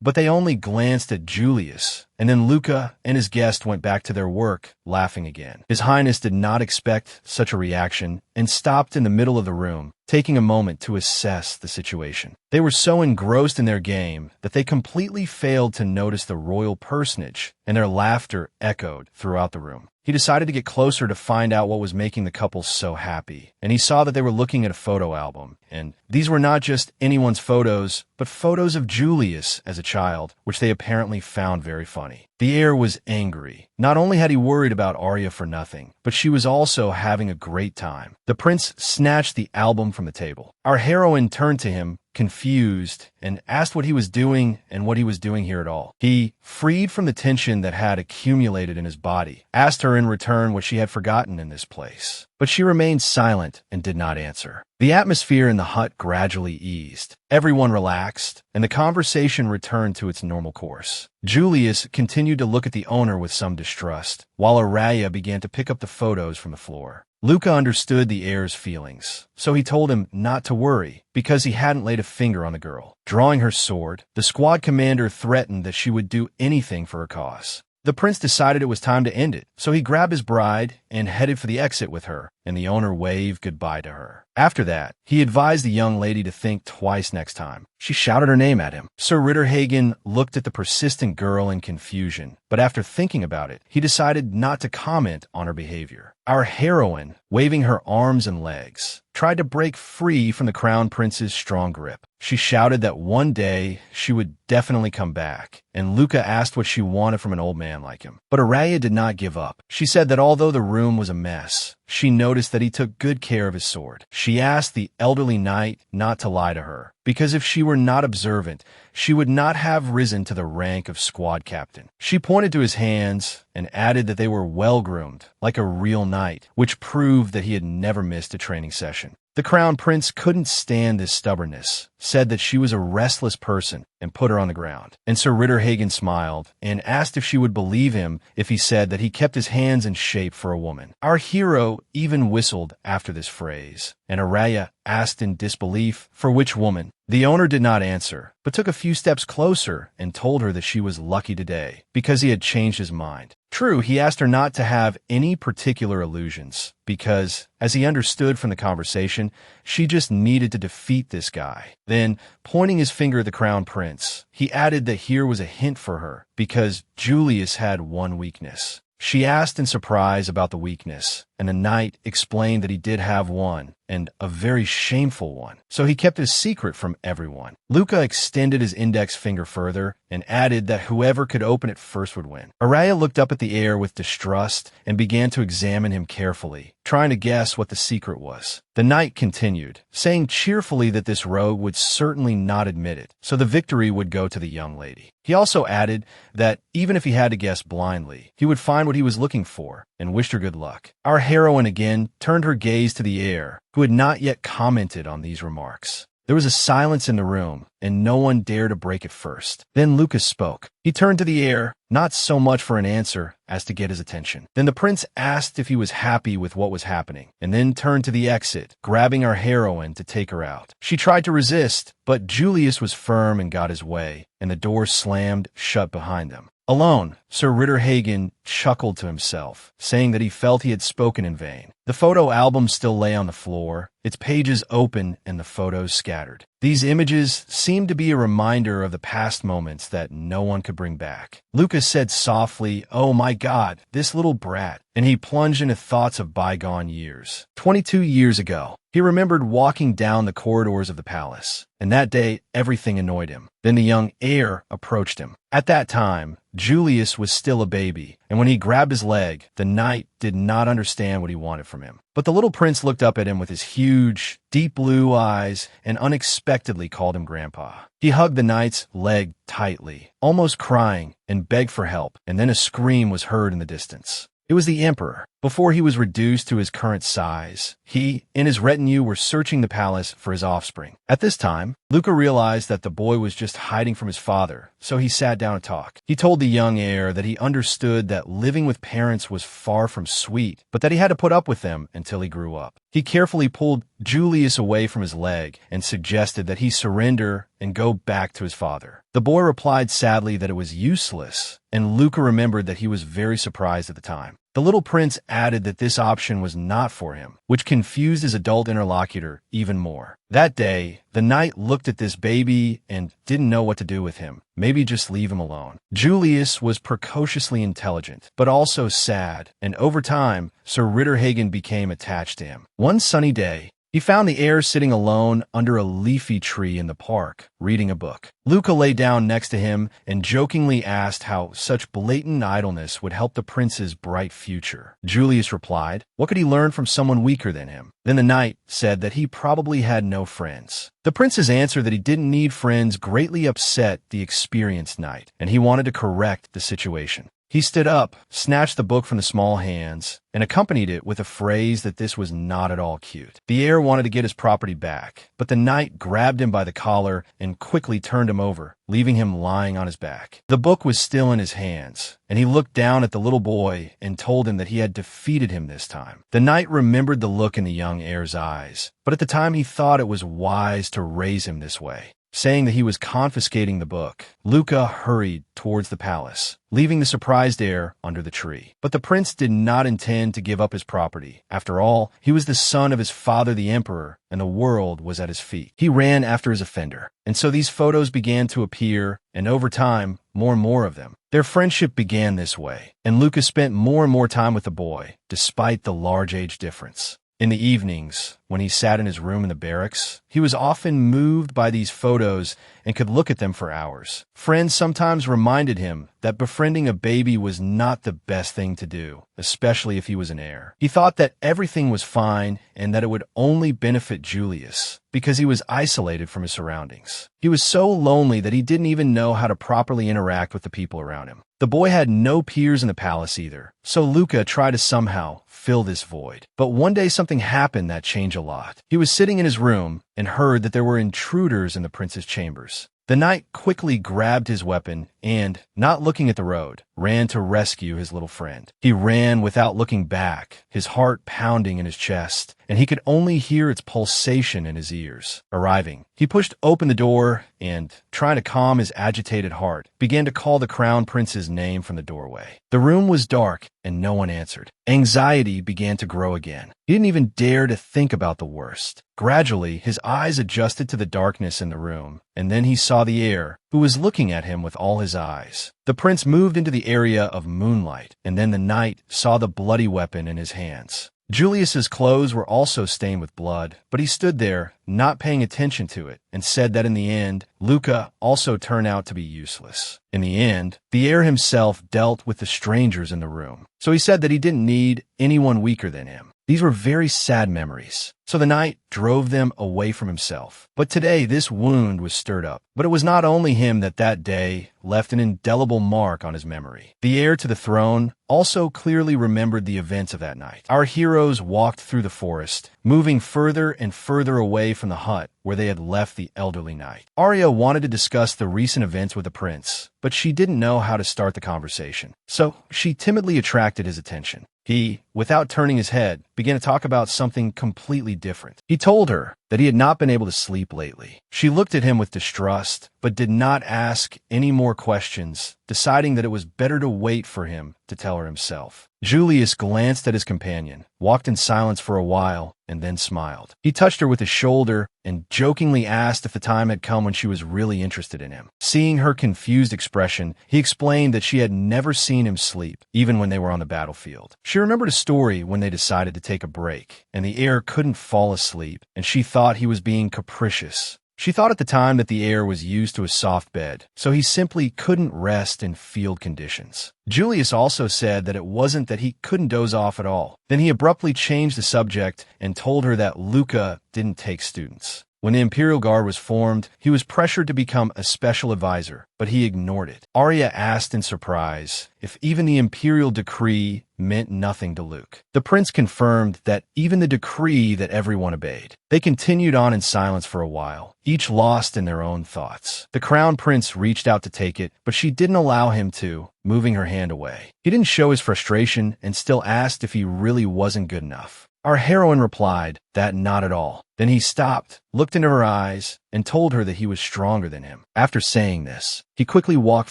But they only glanced at Julius, and then Luca and his guest went back to their work, laughing again. His Highness did not expect such a reaction and stopped in the middle of the room, taking a moment to assess the situation. They were so engrossed in their game that they completely failed to notice the royal personage, and their laughter echoed throughout the room. He decided to get closer to find out what was making the couple so happy, and he saw that they were looking at a photo album, and these were not just anyone's photos, but photos of Julius as a child, which they apparently found very funny. The heir was angry. Not only had he worried about Arya for nothing, but she was also having a great time. The prince snatched the album from the table. Our heroine turned to him, confused, and asked what he was doing and what he was doing here at all. He, freed from the tension that had accumulated in his body, asked her in return what she had forgotten in this place. But she remained silent and did not answer. The atmosphere in the hut gradually eased. Everyone relaxed, and the conversation returned to its normal course. Julius continued to look at the owner with some distrust, while Arya began to pick up the photos from the floor. Luca understood the heir's feelings, so he told him not to worry, because he hadn't laid a finger on the girl. Drawing her sword, the squad commander threatened that she would do anything for her cause. The prince decided it was time to end it, so he grabbed his bride and headed for the exit with her, and the owner waved goodbye to her. After that, he advised the young lady to think twice next time. She shouted her name at him. Sir Ritterhagen looked at the persistent girl in confusion, but after thinking about it, he decided not to comment on her behavior. Our heroine, waving her arms and legs, tried to break free from the crown prince's strong grip. She shouted that one day she would definitely come back, and Luca asked what she wanted from an old man like him. But Arya did not give up. She said that although the room was a mess, she noticed that he took good care of his sword. She asked the elderly knight not to lie to her, because if she were not observant, she would not have risen to the rank of squad captain. She pointed to his hands and added that they were well-groomed, like a real knight, which proved that he had never missed a training session. The crown prince couldn't stand this stubbornness, said that she was a restless person, and put her on the ground. And Sir Ritterhagen smiled and asked if she would believe him if he said that he kept his hands in shape for a woman. Our hero even whistled after this phrase, and Arya asked in disbelief for which woman. The owner did not answer, but took a few steps closer and told her that she was lucky today, because he had changed his mind. True, he asked her not to have any particular illusions, because, as he understood from the conversation, she just needed to defeat this guy. Then, pointing his finger at the crown prince, he added that here was a hint for her, because Julius had one weakness. She asked in surprise about the weakness, and the knight explained that he did have one, and a very shameful one, so he kept his secret from everyone. Luca extended his index finger further and added that whoever could open it first would win. Arya looked up at the heir with distrust and began to examine him carefully, trying to guess what the secret was. The knight continued, saying cheerfully that this rogue would certainly not admit it, so the victory would go to the young lady. He also added that even if he had to guess blindly, he would find what he was looking for, and wished her good luck. Our heroine again turned her gaze to the heir, who had not yet commented on these remarks. There was a silence in the room, and no one dared to break it first. Then Luca spoke. He turned to the heir, not so much for an answer as to get his attention. Then the prince asked if he was happy with what was happening, and then turned to the exit, grabbing our heroine to take her out. She tried to resist, but Julius was firm and got his way, and the door slammed shut behind them. Alone, Sir Ritterhagen chuckled to himself, saying that he felt he had spoken in vain. The photo album still lay on the floor, its pages open and the photos scattered. These images seemed to be a reminder of the past moments that no one could bring back. Luca said softly, "Oh my God, this little brat," and he plunged into thoughts of bygone years. 22 years ago, he remembered walking down the corridors of the palace, and that day everything annoyed him. Then the young heir approached him. At that time, Julius was still a baby, and when he grabbed his leg, the knight did not understand what he wanted from him. But the little prince looked up at him with his huge, deep blue eyes and unexpectedly called him Grandpa. He hugged the knight's leg tightly, almost crying, and begged for help, and then a scream was heard in the distance. It was the emperor. Before he was reduced to his current size, he and his retinue were searching the palace for his offspring. At this time, Luca realized that the boy was just hiding from his father, so he sat down to talk. He told the young heir that he understood that living with parents was far from sweet, but that he had to put up with them until he grew up. He carefully pulled Julius away from his leg and suggested that he surrender and go back to his father. The boy replied sadly that it was useless, and Luca remembered that he was very surprised at the time. The little prince added that this option was not for him, which confused his adult interlocutor even more. That day, the knight looked at this baby and didn't know what to do with him. Maybe just leave him alone. Julius was precociously intelligent, but also sad, and over time, Sir Ritterhagen became attached to him. One sunny day, he found the heir sitting alone under a leafy tree in the park, reading a book. Luca lay down next to him and jokingly asked how such blatant idleness would help the prince's bright future. Julius replied, what could he learn from someone weaker than him? Then the knight said that he probably had no friends. The prince's answer that he didn't need friends greatly upset the experienced knight, and he wanted to correct the situation. He stood up, snatched the book from the small hands, and accompanied it with a phrase that this was not at all cute. The heir wanted to get his property back, but the knight grabbed him by the collar and quickly turned him over, leaving him lying on his back. The book was still in his hands, and he looked down at the little boy and told him that he had defeated him this time. The knight remembered the look in the young heir's eyes, but at the time he thought it was wise to raise him this way. Saying that he was confiscating the book, Luca hurried towards the palace, leaving the surprised heir under the tree. But the prince did not intend to give up his property. After all, he was the son of his father the emperor, and the world was at his feet. He ran after his offender, and so these photos began to appear, and over time, more and more of them. Their friendship began this way, and Luca spent more and more time with the boy, despite the large age difference. In the evenings, when he sat in his room in the barracks, he was often moved by these photos and could look at them for hours. Friends sometimes reminded him that befriending a baby was not the best thing to do, especially if he was an heir. He thought that everything was fine and that it would only benefit Julius because he was isolated from his surroundings. He was so lonely that he didn't even know how to properly interact with the people around him. The boy had no peers in the palace either, so Luca tried to somehow fill this void. But one day something happened that changed a lot. He was sitting in his room and heard that there were intruders in the prince's chambers. The knight quickly grabbed his weapon and, not looking at the road, ran to rescue his little friend. He ran without looking back, his heart pounding in his chest, and he could only hear its pulsation in his ears. Arriving, he pushed open the door and, trying to calm his agitated heart, began to call the crown prince's name from the doorway. The room was dark and no one answered. Anxiety began to grow again. He didn't even dare to think about the worst. Gradually, his eyes adjusted to the darkness in the room, and then he saw the heir, who was looking at him with all his eyes. The prince moved into the area of moonlight, and then the knight saw the bloody weapon in his hands. Julius's clothes were also stained with blood, but he stood there, not paying attention to it, and said that in the end, Luca also turned out to be useless. In the end, the heir himself dealt with the strangers in the room, so he said that he didn't need anyone weaker than him. These were very sad memories. So the knight drove them away from himself. But today this wound was stirred up. But it was not only him that day left an indelible mark on his memory. The heir to the throne also clearly remembered the events of that night. Our heroes walked through the forest, moving further and further away from the hut where they had left the elderly knight. Arya wanted to discuss the recent events with the prince, but she didn't know how to start the conversation. So she timidly attracted his attention. He, without turning his head, began to talk about something completely different. He told her that he had not been able to sleep lately. She looked at him with distrust, but did not ask any more questions, deciding that it was better to wait for him to tell her himself. Julius glanced at his companion, walked in silence for a while, and then smiled. He touched her with his shoulder and jokingly asked if the time had come when she was really interested in him. Seeing her confused expression, he explained that she had never seen him sleep, even when they were on the battlefield. She remembered a story when they decided to take a break, and the heir couldn't fall asleep, and she thought he was being capricious. She thought at the time that the heir was used to a soft bed, so he simply couldn't rest in field conditions. Julius also said that it wasn't that he couldn't doze off at all. Then he abruptly changed the subject and told her that Luca didn't take students. When the Imperial Guard was formed, he was pressured to become a special advisor, but he ignored it. Arya asked in surprise if even the Imperial decree meant nothing to Luke. The prince confirmed that even the decree that everyone obeyed. They continued on in silence for a while, each lost in their own thoughts. The crown prince reached out to take it, but she didn't allow him to, moving her hand away. He didn't show his frustration and still asked if he really wasn't good enough. Our heroine replied that not at all. Then he stopped, looked into her eyes, and told her that he was stronger than him. After saying this, he quickly walked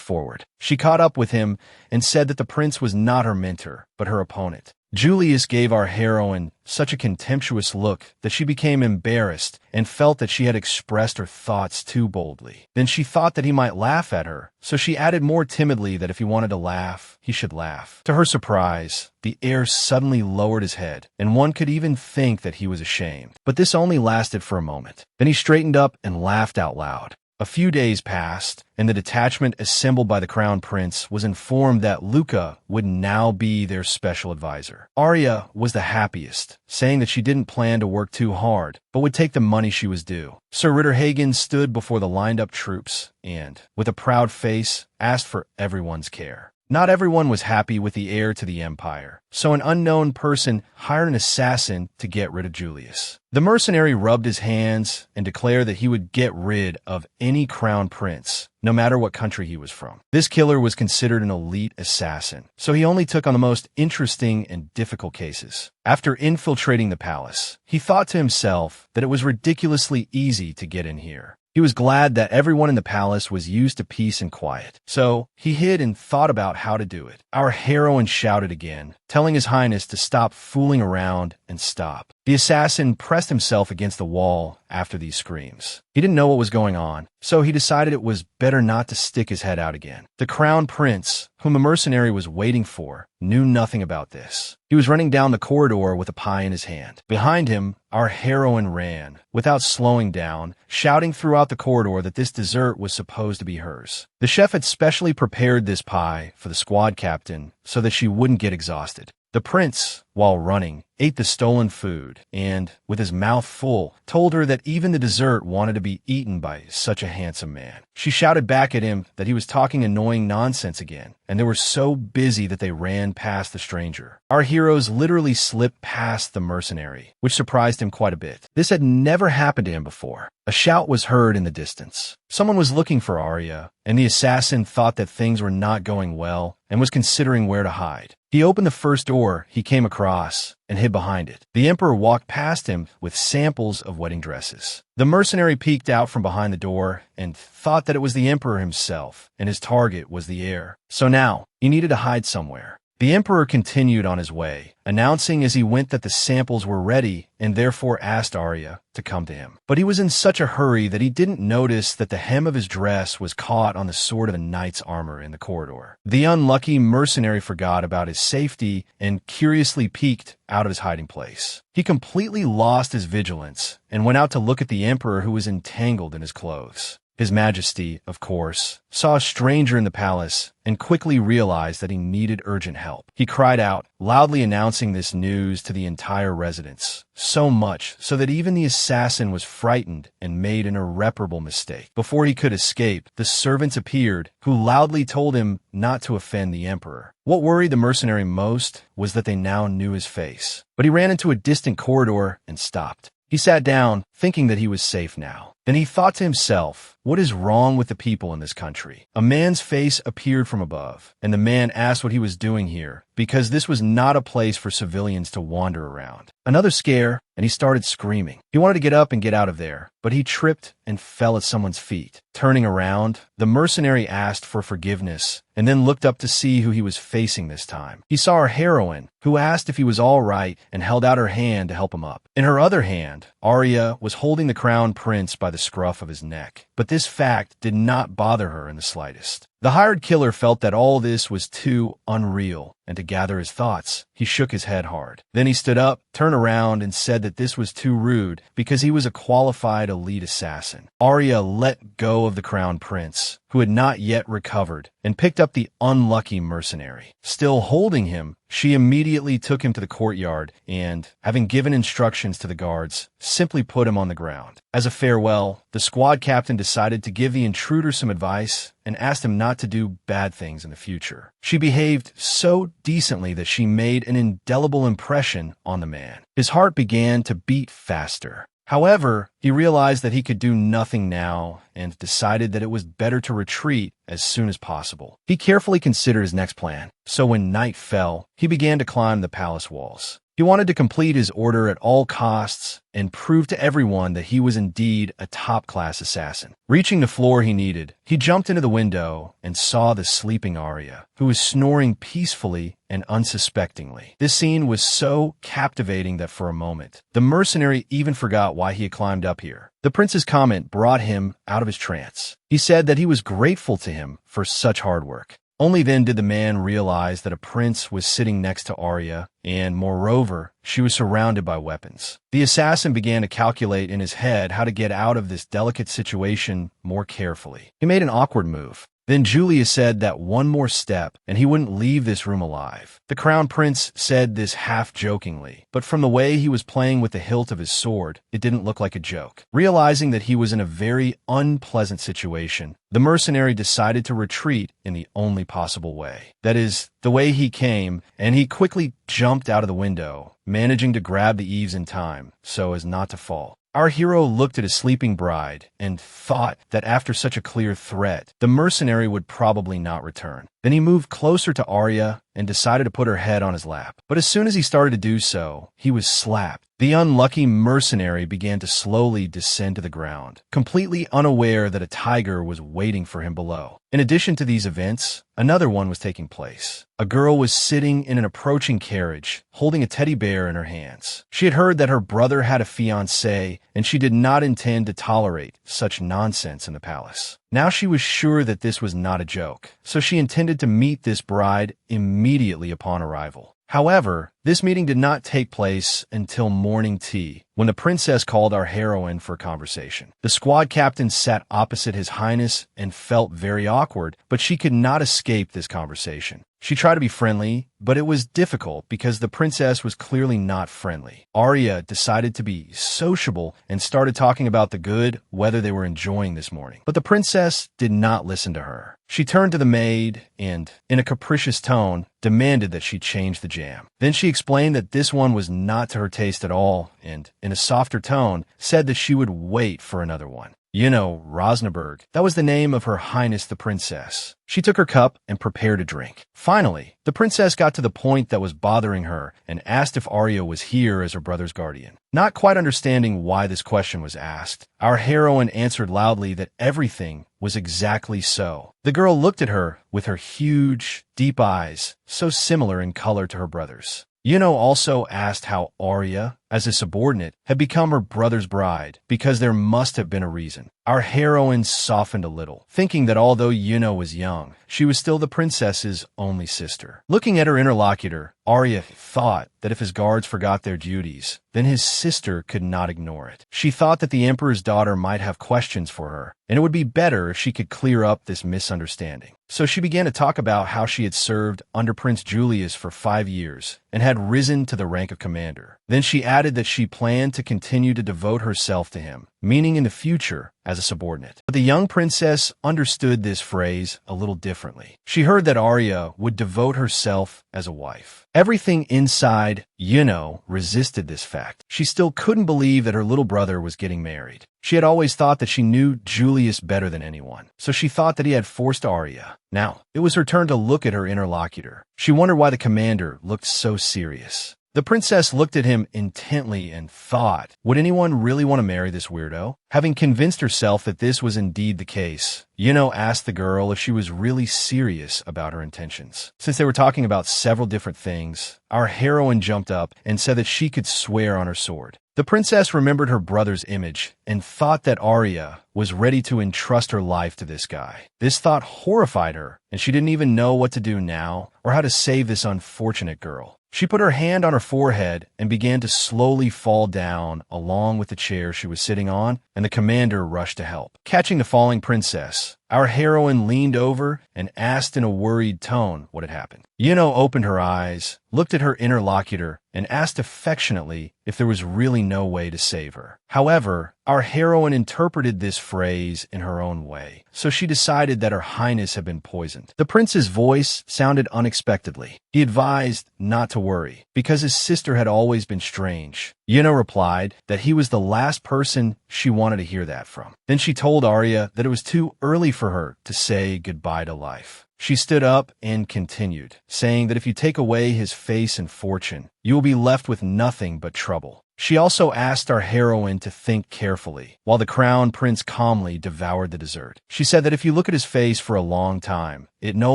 forward. She caught up with him and said that the prince was not her mentor, but her opponent. Julius gave our heroine such a contemptuous look that she became embarrassed and felt that she had expressed her thoughts too boldly. Then she thought that he might laugh at her, so she added more timidly that if he wanted to laugh, he should laugh. To her surprise, the heir suddenly lowered his head, and one could even think that he was ashamed. But this only lasted for a moment. Then he straightened up and laughed out loud. A few days passed, and the detachment assembled by the crown prince was informed that Luca would now be their special advisor. Arya was the happiest, saying that she didn't plan to work too hard, but would take the money she was due. Sir Ritterhagen stood before the lined-up troops and, with a proud face, asked for everyone's care. Not everyone was happy with the heir to the empire, so an unknown person hired an assassin to get rid of Julius. The mercenary rubbed his hands and declared that he would get rid of any crown prince, no matter what country he was from. This killer was considered an elite assassin, so he only took on the most interesting and difficult cases. After infiltrating the palace, he thought to himself that it was ridiculously easy to get in here. He was glad that everyone in the palace was used to peace and quiet, so he hid and thought about how to do it. Our heroine shouted again, telling His Highness to stop fooling around and stop. The assassin pressed himself against the wall after these screams. He didn't know what was going on, so he decided it was better not to stick his head out again. The crown prince, whom the mercenary was waiting for, knew nothing about this. He was running down the corridor with a pie in his hand. Behind him, our heroine ran, without slowing down, shouting throughout the corridor that this dessert was supposed to be hers. The chef had specially prepared this pie for the squad captain so that she wouldn't get exhausted. The prince, while running, ate the stolen food and, with his mouth full, told her that even the dessert wanted to be eaten by such a handsome man. She shouted back at him that he was talking annoying nonsense again, and they were so busy that they ran past the stranger. Our heroes literally slipped past the mercenary, which surprised him quite a bit. This had never happened to him before. A shout was heard in the distance. Someone was looking for Arya, and the assassin thought that things were not going well and was considering where to hide. He opened the first door he came across and hid behind it. The emperor walked past him with samples of wedding dresses. The mercenary peeked out from behind the door and thought that it was the emperor himself, and his target was the heir. So now, he needed to hide somewhere. The emperor continued on his way, announcing as he went that the samples were ready and therefore asked Arya to come to him. But he was in such a hurry that he didn't notice that the hem of his dress was caught on the sword of a knight's armor in the corridor. The unlucky mercenary forgot about his safety and curiously peeked out of his hiding place. He completely lost his vigilance and went out to look at the emperor, who was entangled in his clothes. His Majesty, of course, saw a stranger in the palace and quickly realized that he needed urgent help. He cried out, loudly announcing this news to the entire residence, so much so that even the assassin was frightened and made an irreparable mistake. Before he could escape, the servants appeared, who loudly told him not to offend the emperor. What worried the mercenary most was that they now knew his face. But he ran into a distant corridor and stopped. He sat down, thinking that he was safe now. Then he thought to himself, what is wrong with the people in this country? A man's face appeared from above, and the man asked what he was doing here, because this was not a place for civilians to wander around. Another scare, and he started screaming. He wanted to get up and get out of there, but he tripped and fell at someone's feet. Turning around, the mercenary asked for forgiveness, and then looked up to see who he was facing this time. He saw our heroine, who asked if he was all right and held out her hand to help him up. In her other hand, Arya was holding the crown prince by the scruff of his neck, but this fact did not bother her in the slightest. The hired killer felt that all this was too unreal, and to gather his thoughts, he shook his head hard. Then he stood up, turned around, and said that this was too rude because he was a qualified elite assassin. Arya let go of the crown prince, who had not yet recovered, and picked up the unlucky mercenary. Still holding him, she immediately took him to the courtyard and, having given instructions to the guards, simply put him on the ground. As a farewell, the squad captain decided to give the intruder some advice and asked him not to do bad things in the future. She behaved so decently that she made an indelible impression on the man. His heart began to beat faster. However, he realized that he could do nothing now and decided that it was better to retreat as soon as possible. He carefully considered his next plan, so when night fell, he began to climb the palace walls. He wanted to complete his order at all costs and prove to everyone that he was indeed a top-class assassin. Reaching the floor he needed, he jumped into the window and saw the sleeping Arya, who was snoring peacefully and unsuspectingly. This scene was so captivating that for a moment, the mercenary even forgot why he had climbed up here. The prince's comment brought him out of his trance. He said that he was grateful to him for such hard work. Only then did the man realize that a prince was sitting next to Arya, and moreover, she was surrounded by weapons. The assassin began to calculate in his head how to get out of this delicate situation more carefully. He made an awkward move. Then Julius said that one more step, and he wouldn't leave this room alive. The crown prince said this half-jokingly, but from the way he was playing with the hilt of his sword, it didn't look like a joke. Realizing that he was in a very unpleasant situation, the mercenary decided to retreat in the only possible way. That is, the way he came, and he quickly jumped out of the window, managing to grab the eaves in time so as not to fall. Our hero looked at his sleeping bride and thought that after such a clear threat, the mercenary would probably not return. Then he moved closer to Arya and decided to put her head on his lap. But as soon as he started to do so, he was slapped. The unlucky mercenary began to slowly descend to the ground, completely unaware that a tiger was waiting for him below. In addition to these events, another one was taking place. A girl was sitting in an approaching carriage, holding a teddy bear in her hands. She had heard that her brother had a fiancé, and she did not intend to tolerate such nonsense in the palace. Now she was sure that this was not a joke, so she intended to meet this bride immediately upon arrival. However, this meeting did not take place until morning tea, when the princess called our heroine for a conversation. The squad captain sat opposite His Highness and felt very awkward, but she could not escape this conversation. She tried to be friendly, but it was difficult because the princess was clearly not friendly. Arya decided to be sociable and started talking about the good weather they were enjoying this morning. But the princess did not listen to her. She turned to the maid and, in a capricious tone, demanded that she change the jam. Then she explained that this one was not to her taste at all and, in a softer tone, said that she would wait for another one. Yuno, Rosnaburg, that was the name of Her Highness the Princess. She took her cup and prepared a drink. Finally, the princess got to the point that was bothering her and asked if Arya was here as her brother's guardian. Not quite understanding why this question was asked, our heroine answered loudly that everything was exactly so. The girl looked at her with her huge, deep eyes, so similar in color to her brother's. Yuno also asked how Arya as a subordinate, had become her brother's bride, because there must have been a reason. Our heroine softened a little, thinking that although Yuno was young, she was still the princess's only sister. Looking at her interlocutor, Arya thought that if his guards forgot their duties, then his sister could not ignore it. She thought that the emperor's daughter might have questions for her, and it would be better if she could clear up this misunderstanding. So she began to talk about how she had served under Prince Julius for 5 years and had risen to the rank of commander. Then she added that she planned to continue to devote herself to him, meaning in the future as a subordinate. But the young princess understood this phrase a little differently. She heard that Arya would devote herself as a wife. Everything inside Yuno resisted this fact. She still couldn't believe that her little brother was getting married. She had always thought that she knew Julius better than anyone, so she thought that he had forced Arya. Now, it was her turn to look at her interlocutor. She wondered why the commander looked so serious. The princess looked at him intently and thought, would anyone really want to marry this weirdo? Having convinced herself that this was indeed the case, Yuno asked the girl if she was really serious about her intentions. Since they were talking about several different things, our heroine jumped up and said that she could swear on her sword. The princess remembered her brother's image and thought that Arya was ready to entrust her life to this guy. This thought horrified her, and she didn't even know what to do now or how to save this unfortunate girl. She put her hand on her forehead and began to slowly fall down along with the chair she was sitting on, and the commander rushed to help. Catching the falling princess, our heroine leaned over and asked in a worried tone what had happened. Yuno opened her eyes, looked at her interlocutor, and asked affectionately if there was really no way to save her. However, our heroine interpreted this phrase in her own way, so she decided that her highness had been poisoned. The prince's voice sounded unexpectedly. He advised not to worry, because his sister had always been strange. Yuno replied that he was the last person she wanted to hear that from. Then she told Arya that it was too early for her to say goodbye to life. She stood up and continued, saying that if you take away his face and fortune, you will be left with nothing but trouble. She also asked our heroine to think carefully, while the crown prince calmly devoured the dessert. She said that if you look at his face for a long time, it no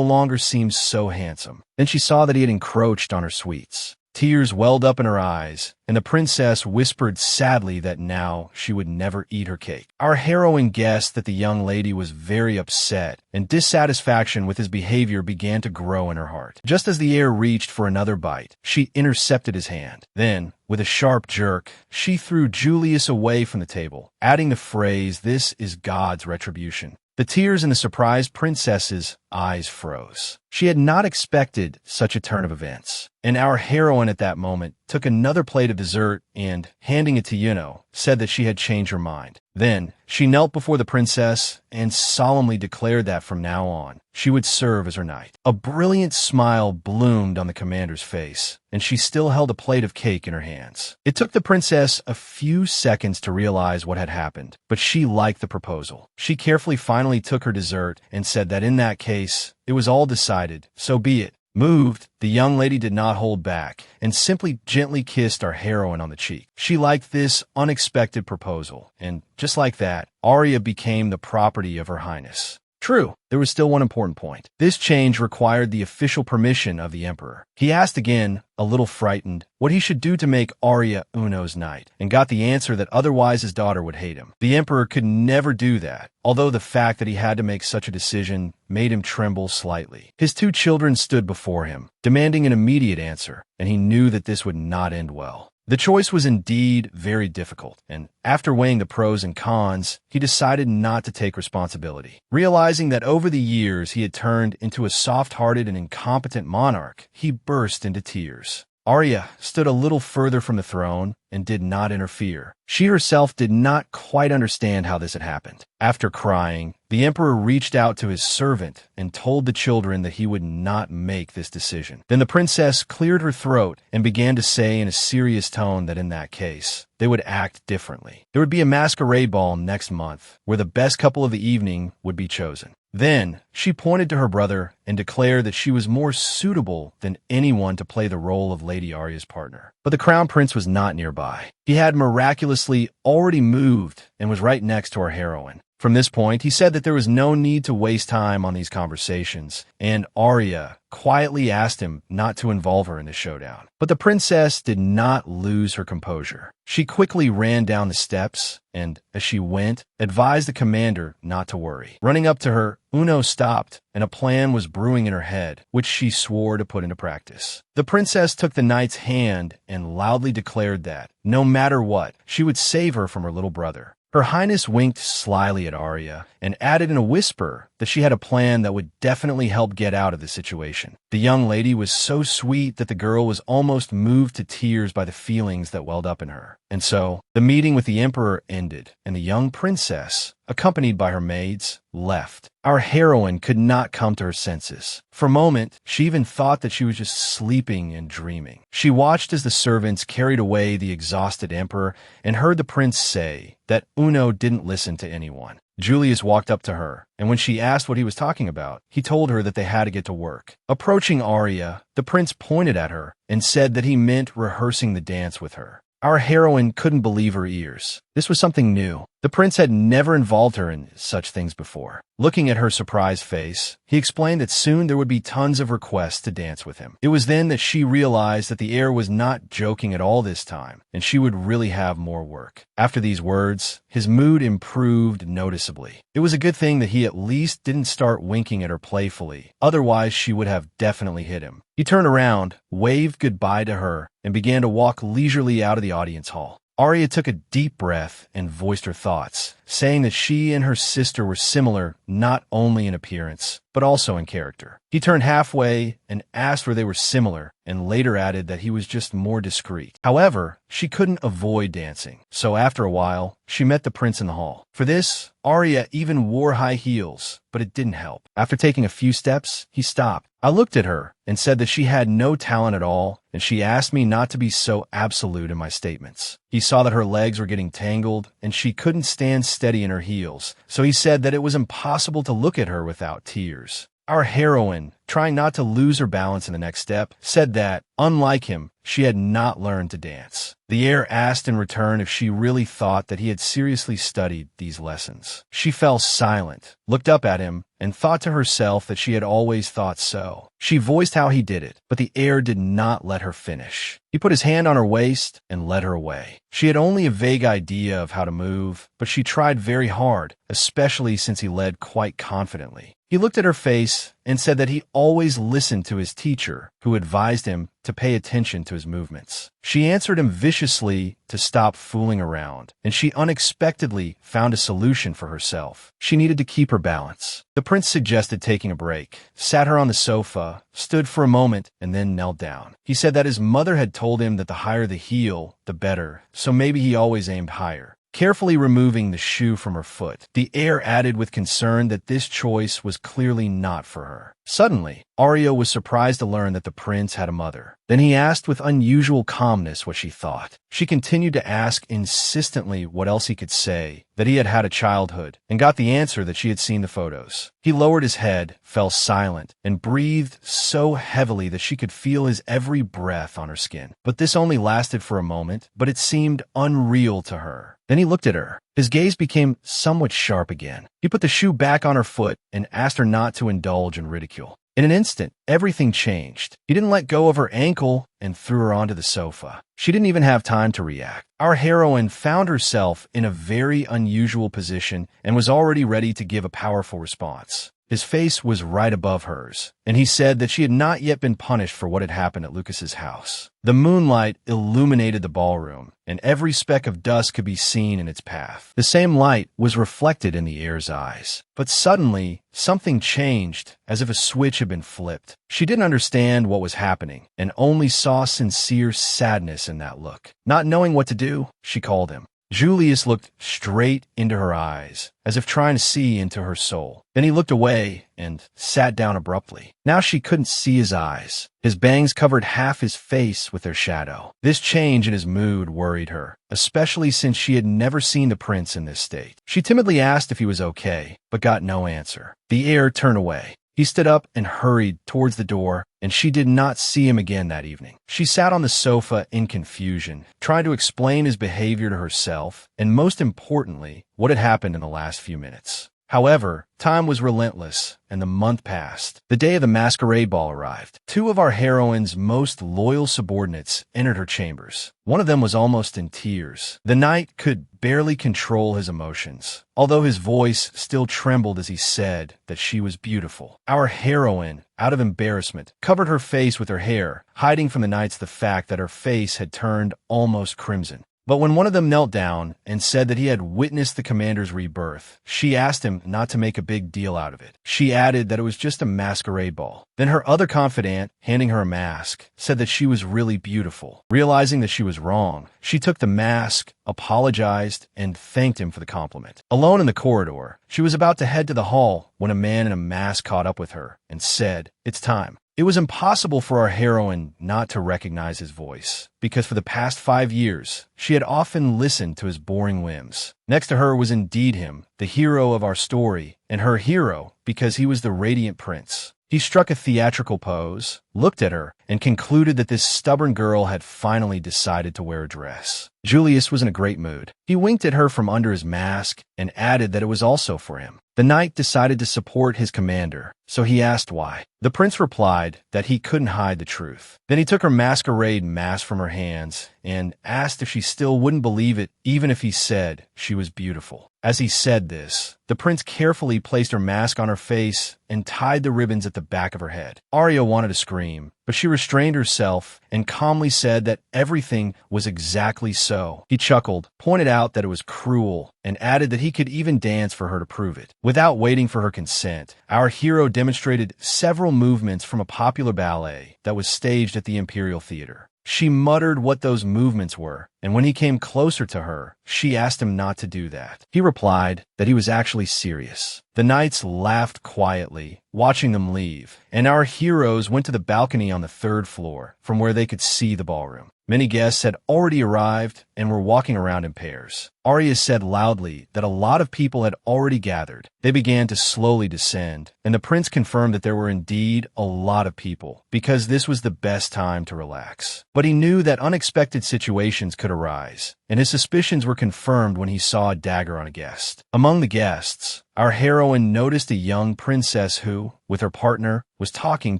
longer seems so handsome. Then she saw that he had encroached on her sweets. Tears welled up in her eyes, and the princess whispered sadly that now she would never eat her cake. Our heroine guessed that the young lady was very upset, and dissatisfaction with his behavior began to grow in her heart. Just as the heir reached for another bite, she intercepted his hand. Then, with a sharp jerk, she threw Julius away from the table, adding the phrase, "This is God's retribution." The tears in the surprised princess's eyes froze. She had not expected such a turn of events, and our heroine at that moment took another plate of dessert and, handing it to Yuno, said that she had changed her mind. Then, she knelt before the princess and solemnly declared that from now on, she would serve as her knight. A brilliant smile bloomed on the commander's face, and she still held a plate of cake in her hands. It took the princess a few seconds to realize what had happened, but she liked the proposal. She carefully finally took her dessert and said that in that case, it was all decided, so be it. Moved, the young lady did not hold back and simply gently kissed our heroine on the cheek. She liked this unexpected proposal, and just like that, Arya became the property of her highness. True, there was still one important point. This change required the official permission of the emperor. He asked again, a little frightened, what he should do to make Arya Uno's knight, and got the answer that otherwise his daughter would hate him. The emperor could never do that, although the fact that he had to make such a decision made him tremble slightly. His 2 children stood before him, demanding an immediate answer, and he knew that this would not end well. The choice was indeed very difficult, and after weighing the pros and cons, he decided not to take responsibility. Realizing that over the years he had turned into a soft-hearted and incompetent monarch, he burst into tears. Arya stood a little further from the throne and did not interfere. She herself did not quite understand how this had happened. After crying, the emperor reached out to his servant and told the children that he would not make this decision. Then the princess cleared her throat and began to say in a serious tone that in that case, they would act differently. There would be a masquerade ball next month, where the best couple of the evening would be chosen. Then, she pointed to her brother and declared that she was more suitable than anyone to play the role of Lady Arya's partner. But the crown prince was not nearby. He had miraculously already moved and was right next to our heroine. From this point, he said that there was no need to waste time on these conversations, and Arya quietly asked him not to involve her in the showdown. But the princess did not lose her composure. She quickly ran down the steps and, as she went, advised the commander not to worry. Running up to her, Yuno stopped, and a plan was brewing in her head, which she swore to put into practice. The princess took the knight's hand and loudly declared that, no matter what, she would save her from her little brother. Her Highness winked slyly at Arya and added in a whisper that she had a plan that would definitely help get out of the situation. The young lady was so sweet that the girl was almost moved to tears by the feelings that welled up in her. And so, the meeting with the Emperor ended, and the young princess, accompanied by her maids, left. Our heroine could not come to her senses. For a moment, she even thought that she was just sleeping and dreaming. She watched as the servants carried away the exhausted emperor and heard the prince say that Yuno didn't listen to anyone. Julius walked up to her, and when she asked what he was talking about, he told her that they had to get to work. Approaching Arya, the prince pointed at her and said that he meant rehearsing the dance with her. Our heroine couldn't believe her ears. This was something new. The prince had never involved her in such things before. Looking at her surprised face, he explained that soon there would be tons of requests to dance with him. It was then that she realized that the heir was not joking at all this time, and she would really have more work. After these words, his mood improved noticeably. It was a good thing that he at least didn't start winking at her playfully, otherwise she would have definitely hit him. He turned around, waved goodbye to her, and began to walk leisurely out of the audience hall. Arya took a deep breath and voiced her thoughts, saying that she and her sister were similar not only in appearance, but also in character. He turned halfway and asked where they were similar, and later added that he was just more discreet. However, she couldn't avoid dancing, so after a while, she met the prince in the hall. For this, Arya even wore high heels, but it didn't help. After taking a few steps, he stopped. I looked at her and said that she had no talent at all, and she asked me not to be so absolute in my statements. He saw that her legs were getting tangled, and she couldn't stand steady in her heels, so he said that it was impossible to look at her without tears. Our heroine, trying not to lose her balance in the next step, said that, unlike him, she had not learned to dance. The heir asked in return if she really thought that he had seriously studied these lessons. She fell silent, looked up at him, and thought to herself that she had always thought so. She voiced how he did it, but the heir did not let her finish. He put his hand on her waist and led her away. She had only a vague idea of how to move, but she tried very hard, especially since he led quite confidently. He looked at her face and said that he always listened to his teacher, who advised him to pay attention to his movements. She answered him viciously to stop fooling around, and she unexpectedly found a solution for herself. She needed to keep her balance. The prince suggested taking a break, sat her on the sofa, stood for a moment, and then knelt down. He said that his mother had told him that the higher the heel, the better, so maybe he always aimed higher. Carefully removing the shoe from her foot, the heir added with concern that this choice was clearly not for her. Suddenly, Arya was surprised to learn that the prince had a mother. Then he asked with unusual calmness what she thought. She continued to ask insistently what else he could say, that he had had a childhood, and got the answer that she had seen the photos. He lowered his head, fell silent, and breathed so heavily that she could feel his every breath on her skin. But this only lasted for a moment, but it seemed unreal to her. Then he looked at her. His gaze became somewhat sharp again. He put the shoe back on her foot and asked her not to indulge in ridicule. In an instant, everything changed. He didn't let go of her ankle and threw her onto the sofa. She didn't even have time to react. Our heroine found herself in a very unusual position and was already ready to give a powerful response. His face was right above hers, and he said that she had not yet been punished for what had happened at Lucas's house. The moonlight illuminated the ballroom, and every speck of dust could be seen in its path. The same light was reflected in the heir's eyes. But suddenly, something changed, as if a switch had been flipped. She didn't understand what was happening, and only saw sincere sadness in that look. Not knowing what to do, she called him. Julius looked straight into her eyes, as if trying to see into her soul. Then he looked away and sat down abruptly. Now she couldn't see his eyes. His bangs covered half his face with their shadow. This change in his mood worried her, especially since she had never seen the prince in this state. She timidly asked if he was okay, but got no answer. The heir turned away. He stood up and hurried towards the door, and she did not see him again that evening. She sat on the sofa in confusion, trying to explain his behavior to herself, and most importantly, what had happened in the last few minutes. However, time was relentless, and the month passed. The day of the masquerade ball arrived. Two of our heroine's most loyal subordinates entered her chambers. One of them was almost in tears. The knight could barely control his emotions, although his voice still trembled as he said that she was beautiful. Our heroine, out of embarrassment, covered her face with her hair, hiding from the knights the fact that her face had turned almost crimson. But when one of them knelt down and said that he had witnessed the commander's rebirth, she asked him not to make a big deal out of it. She added that it was just a masquerade ball. Then her other confidant, handing her a mask, said that she was really beautiful. Realizing that she was wrong, she took the mask, apologized, and thanked him for the compliment. Alone in the corridor, she was about to head to the hall when a man in a mask caught up with her and said, "It's time." It was impossible for our heroine not to recognize his voice, because for the past 5 years, she had often listened to his boring whims. Next to her was indeed him, the hero of our story, and her hero because he was the radiant prince. He struck a theatrical pose, looked at her, and concluded that this stubborn girl had finally decided to wear a dress. Julius was in a great mood. He winked at her from under his mask and added that it was also for him. The knight decided to support his commander, so he asked why. The prince replied that he couldn't hide the truth. Then he took her masquerade mask from her hands and asked if she still wouldn't believe it even if he said she was beautiful. As he said this, the prince carefully placed her mask on her face and tied the ribbons at the back of her head. Arya wanted to scream, but she restrained herself and calmly said that everything was exactly so. He chuckled, pointed out that it was cruel, and added that he could even dance for her to prove it. Without waiting for her consent, our hero demonstrated several movements from a popular ballet that was staged at the Imperial Theater. She muttered what those movements were, and when he came closer to her, she asked him not to do that. He replied that he was actually serious. The knights laughed quietly, watching them leave, and our heroes went to the balcony on the 3rd floor, from where they could see the ballroom. Many guests had already arrived and were walking around in pairs. Arya said loudly that a lot of people had already gathered. They began to slowly descend, and the prince confirmed that there were indeed a lot of people, because this was the best time to relax. But he knew that unexpected situations could arise, and his suspicions were confirmed when he saw a dagger on a guest. Among the guests, our heroine noticed a young princess who, with her partner, was talking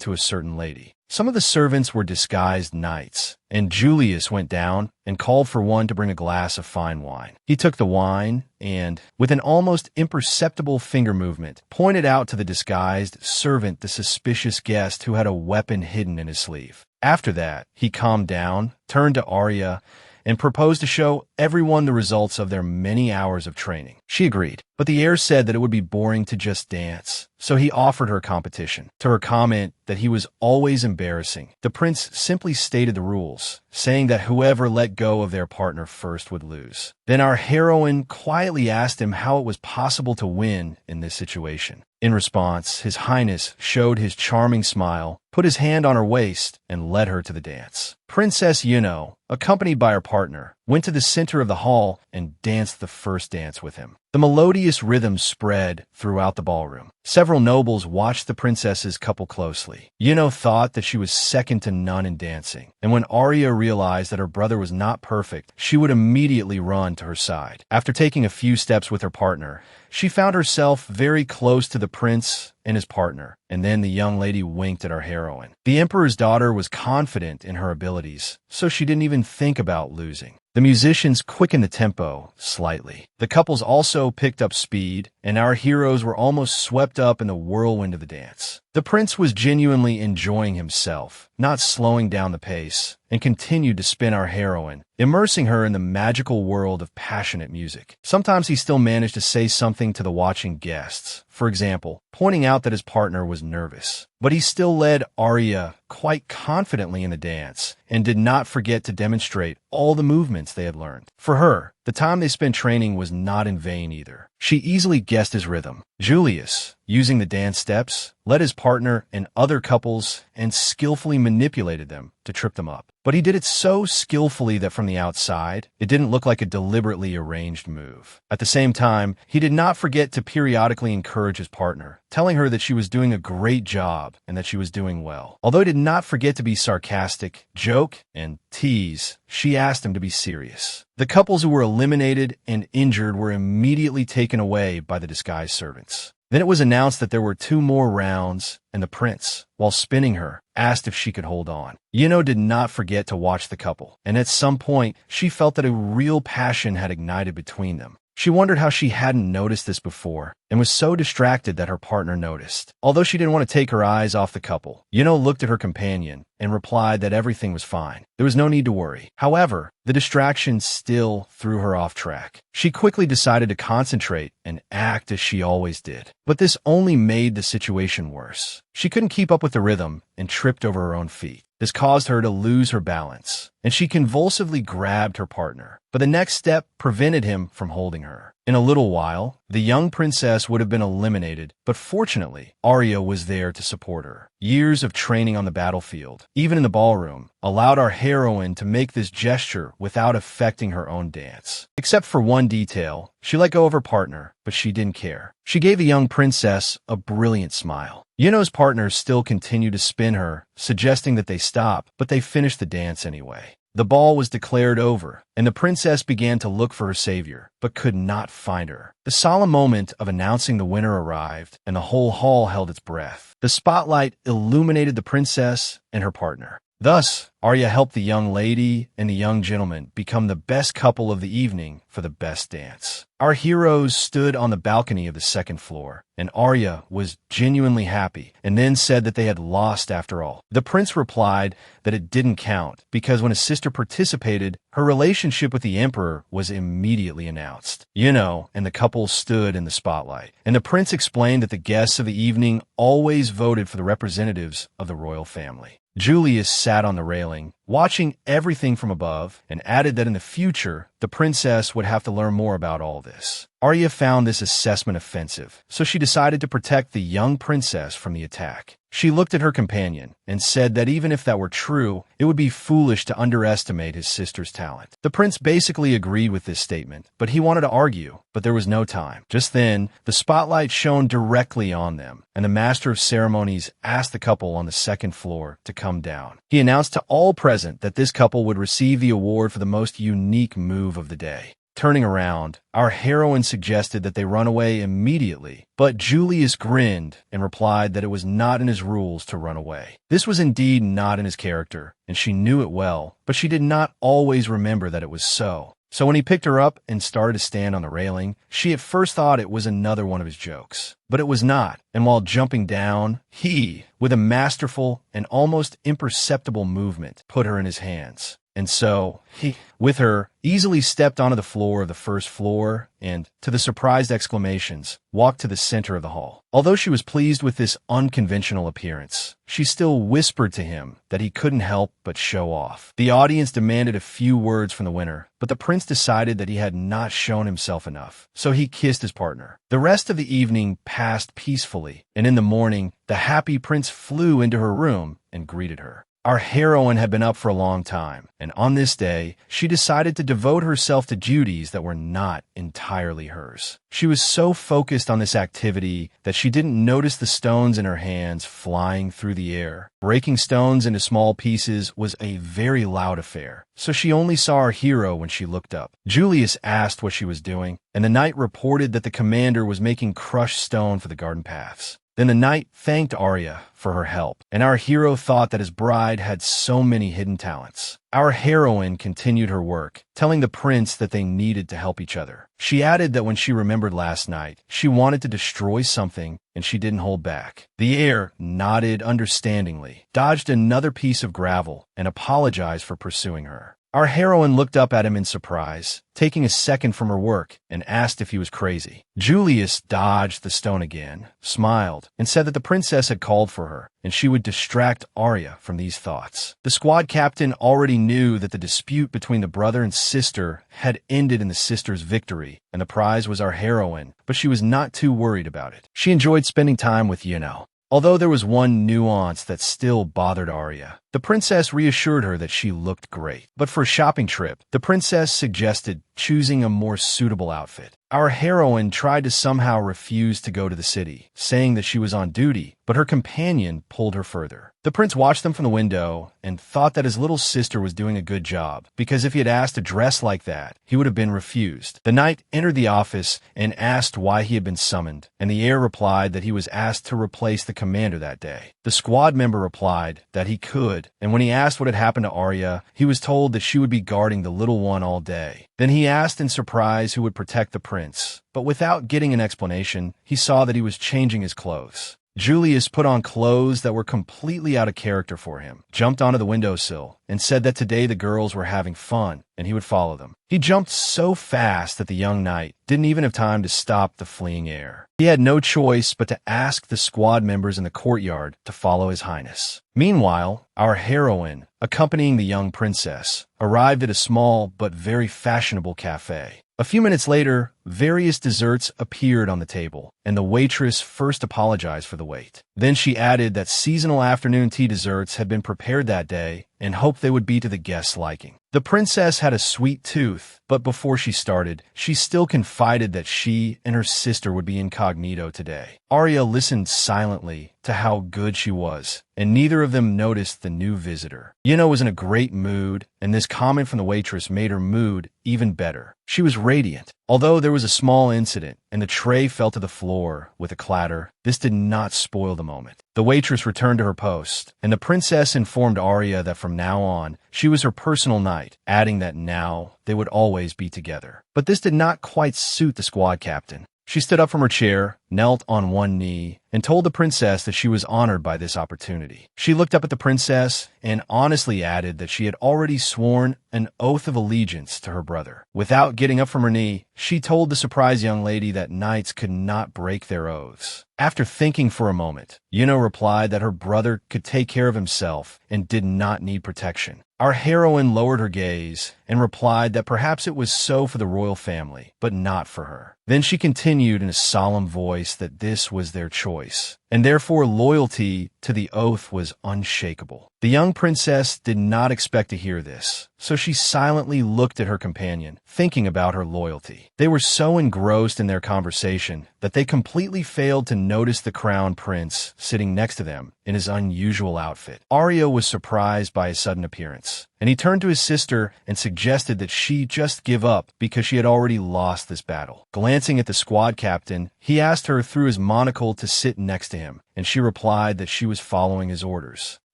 to a certain lady. Some of the servants were disguised knights, and Julius went down and called for one to bring a glass of fine wine. He took the wine and, with an almost imperceptible finger movement, pointed out to the disguised servant the suspicious guest who had a weapon hidden in his sleeve. After that, he calmed down, turned to Arya, and proposed to show everyone the results of their many hours of training. She agreed, but the heir said that it would be boring to just dance, so he offered her competition. To her comment that he was always embarrassing, the prince simply stated the rules, saying that whoever let go of their partner first would lose. Then our heroine quietly asked him how it was possible to win in this situation. In response, His Highness showed his charming smile, put his hand on her waist, and led her to the dance. Princess Yuno, accompanied by her partner, went to the center of the hall and danced the first dance with him. The melodious rhythm spread throughout the ballroom. Several nobles watched the princess's couple closely. Yuno thought that she was second to none in dancing, and when Arya realized that her brother was not perfect, she would immediately run to her side. After taking a few steps with her partner, she found herself very close to the prince and his partner, and then the young lady winked at our heroine. The emperor's daughter was confident in her abilities, so she didn't even think about losing. The musicians quickened the tempo slightly. The couples also picked up speed, and our heroes were almost swept up in the whirlwind of the dance. The prince was genuinely enjoying himself, not slowing down the pace, and continued to spin our heroine, immersing her in the magical world of passionate music. Sometimes he still managed to say something to the watching guests, for example, pointing out that his partner was nervous. But he still led Arya quite confidently in the dance, and did not forget to demonstrate all the movements they had learned. For her, the time they spent training was not in vain either. She easily guessed his rhythm. Julius, using the dance steps, led his partner and other couples and skillfully manipulated them to trip them up. But he did it so skillfully that from the outside, it didn't look like a deliberately arranged move. At the same time, he did not forget to periodically encourage his partner, telling her that she was doing a great job and that she was doing well. Although he did not forget to be sarcastic, joke, and tease, she asked him to be serious. The couples who were eliminated and injured were immediately taken away by the disguised servants. Then it was announced that there were 2 more rounds, and the prince, while spinning her, asked if she could hold on. Yuno did not forget to watch the couple, and at some point, she felt that a real passion had ignited between them. She wondered how she hadn't noticed this before, and was so distracted that her partner noticed. Although she didn't want to take her eyes off the couple, Yuno looked at her companion and replied that everything was fine. There was no need to worry. However, the distraction still threw her off track. She quickly decided to concentrate and act as she always did. But this only made the situation worse. She couldn't keep up with the rhythm and tripped over her own feet. This caused her to lose her balance, and she convulsively grabbed her partner. But the next step prevented him from holding her. In a little while, the young princess would have been eliminated, but fortunately, Arya was there to support her. Years of training on the battlefield, even in the ballroom, allowed our heroine to make this gesture without affecting her own dance. Except for one detail, she let go of her partner, but she didn't care. She gave the young princess a brilliant smile. Yuno's partners still continued to spin her, suggesting that they stop, but they finished the dance anyway. The ball was declared over, and the princess began to look for her savior, but could not find her. The solemn moment of announcing the winner arrived, and the whole hall held its breath. The spotlight illuminated the princess and her partner. Thus, Arya helped the young lady and the young gentleman become the best couple of the evening for the best dance. Our heroes stood on the balcony of the 2nd floor, and Arya was genuinely happy and then said that they had lost after all. The prince replied that it didn't count because when his sister participated, her relationship with the emperor was immediately announced. Yuno and the couple stood in the spotlight, and the prince explained that the guests of the evening always voted for the representatives of the royal family. Julius sat on the railing, watching everything from above, and added that in the future, the princess would have to learn more about all this. Arya found this assessment offensive, so she decided to protect the young princess from the attack. She looked at her companion and said that even if that were true, it would be foolish to underestimate his sister's talent. The prince basically agreed with this statement, but he wanted to argue, but there was no time. Just then, the spotlight shone directly on them, and the master of ceremonies asked the couple on the 2nd floor to come down. He announced to all present that this couple would receive the award for the most unique move of the day. Turning around, our heroine suggested that they run away immediately, but Julius grinned and replied that it was not in his rules to run away. This was indeed not in his character, and she knew it well, but she did not always remember that it was so. So when he picked her up and started to stand on the railing, she at first thought it was another one of his jokes. But it was not, and while jumping down, he, with a masterful and almost imperceptible movement, put her in his hands. And so, he, with her, easily stepped onto the floor of the 1st floor and, to the surprised exclamations, walked to the center of the hall. Although she was pleased with this unconventional appearance, she still whispered to him that he couldn't help but show off. The audience demanded a few words from the winner, but the prince decided that he had not shown himself enough, so he kissed his partner. The rest of the evening passed peacefully, and in the morning, the happy prince flew into her room and greeted her. Our heroine had been up for a long time, and on this day, she decided to devote herself to duties that were not entirely hers. She was so focused on this activity that she didn't notice the stones in her hands flying through the air. Breaking stones into small pieces was a very loud affair, so she only saw our hero when she looked up. Julius asked what she was doing, and the knight reported that the commander was making crushed stone for the garden paths. Then the knight thanked Arya for her help, and our hero thought that his bride had so many hidden talents. Our heroine continued her work, telling the prince that they needed to help each other. She added that when she remembered last night, she wanted to destroy something, and she didn't hold back. The heir nodded understandingly, dodged another piece of gravel, and apologized for pursuing her. Our heroine looked up at him in surprise, taking a second from her work, and asked if he was crazy. Julius dodged the stone again, smiled, and said that the princess had called for her, and she would distract Arya from these thoughts. The squad captain already knew that the dispute between the brother and sister had ended in the sister's victory, and the prize was our heroine, but she was not too worried about it. She enjoyed spending time with Yuno. Although there was one nuance that still bothered Arya. The princess reassured her that she looked great. But for a shopping trip, the princess suggested choosing a more suitable outfit. Our heroine tried to somehow refuse to go to the city, saying that she was on duty, but her companion pulled her further. The prince watched them from the window and thought that his little sister was doing a good job, because if he had asked to dress like that, he would have been refused. The knight entered the office and asked why he had been summoned, and the heir replied that he was asked to replace the commander that day. The squad member replied that he could, and when he asked what had happened to Arya, he was told that she would be guarding the little one all day. Then he asked in surprise who would protect the prince, but without getting an explanation, he saw that he was changing his clothes. Julius put on clothes that were completely out of character for him, jumped onto the windowsill, and said that today the girls were having fun, and he would follow them. He jumped so fast that the young knight didn't even have time to stop the fleeing heir. He had no choice but to ask the squad members in the courtyard to follow his highness. Meanwhile, our heroine, accompanying the young princess, arrived at a small but very fashionable cafe. A few minutes later, various desserts appeared on the table, and the waitress first apologized for the wait. Then she added that seasonal afternoon tea desserts had been prepared that day and hoped they would be to the guests' liking. The princess had a sweet tooth, but before she started, she still confided that she and her sister would be incognito today. Arya listened silently to how good she was, and neither of them noticed the new visitor. Yuno was in a great mood, and this comment from the waitress made her mood even better. She was radiant. Although there was a small incident, and the tray fell to the floor with a clatter, this did not spoil the moment. The waitress returned to her post, and the princess informed Arya that from now on, she was her personal knight, adding that now they would always be together. But this did not quite suit the squad captain. She stood up from her chair, knelt on one knee, and told the princess that she was honored by this opportunity. She looked up at the princess and honestly added that she had already sworn an oath of allegiance to her brother. Without getting up from her knee, she told the surprised young lady that knights could not break their oaths. After thinking for a moment, Yuno replied that her brother could take care of himself and did not need protection. Our heroine lowered her gaze and replied that perhaps it was so for the royal family, but not for her. Then she continued in a solemn voice that this was their choice, and therefore loyalty to the oath was unshakable. The young princess did not expect to hear this, so she silently looked at her companion, thinking about her loyalty. They were so engrossed in their conversation that they completely failed to notice the crown prince sitting next to them in his unusual outfit. Arya was surprised by his sudden appearance, and he turned to his sister and suggested that she just give up because she had already lost this battle. Glancing at the squad captain, he asked her through his monocle to sit next to him, and she replied that she was following his orders.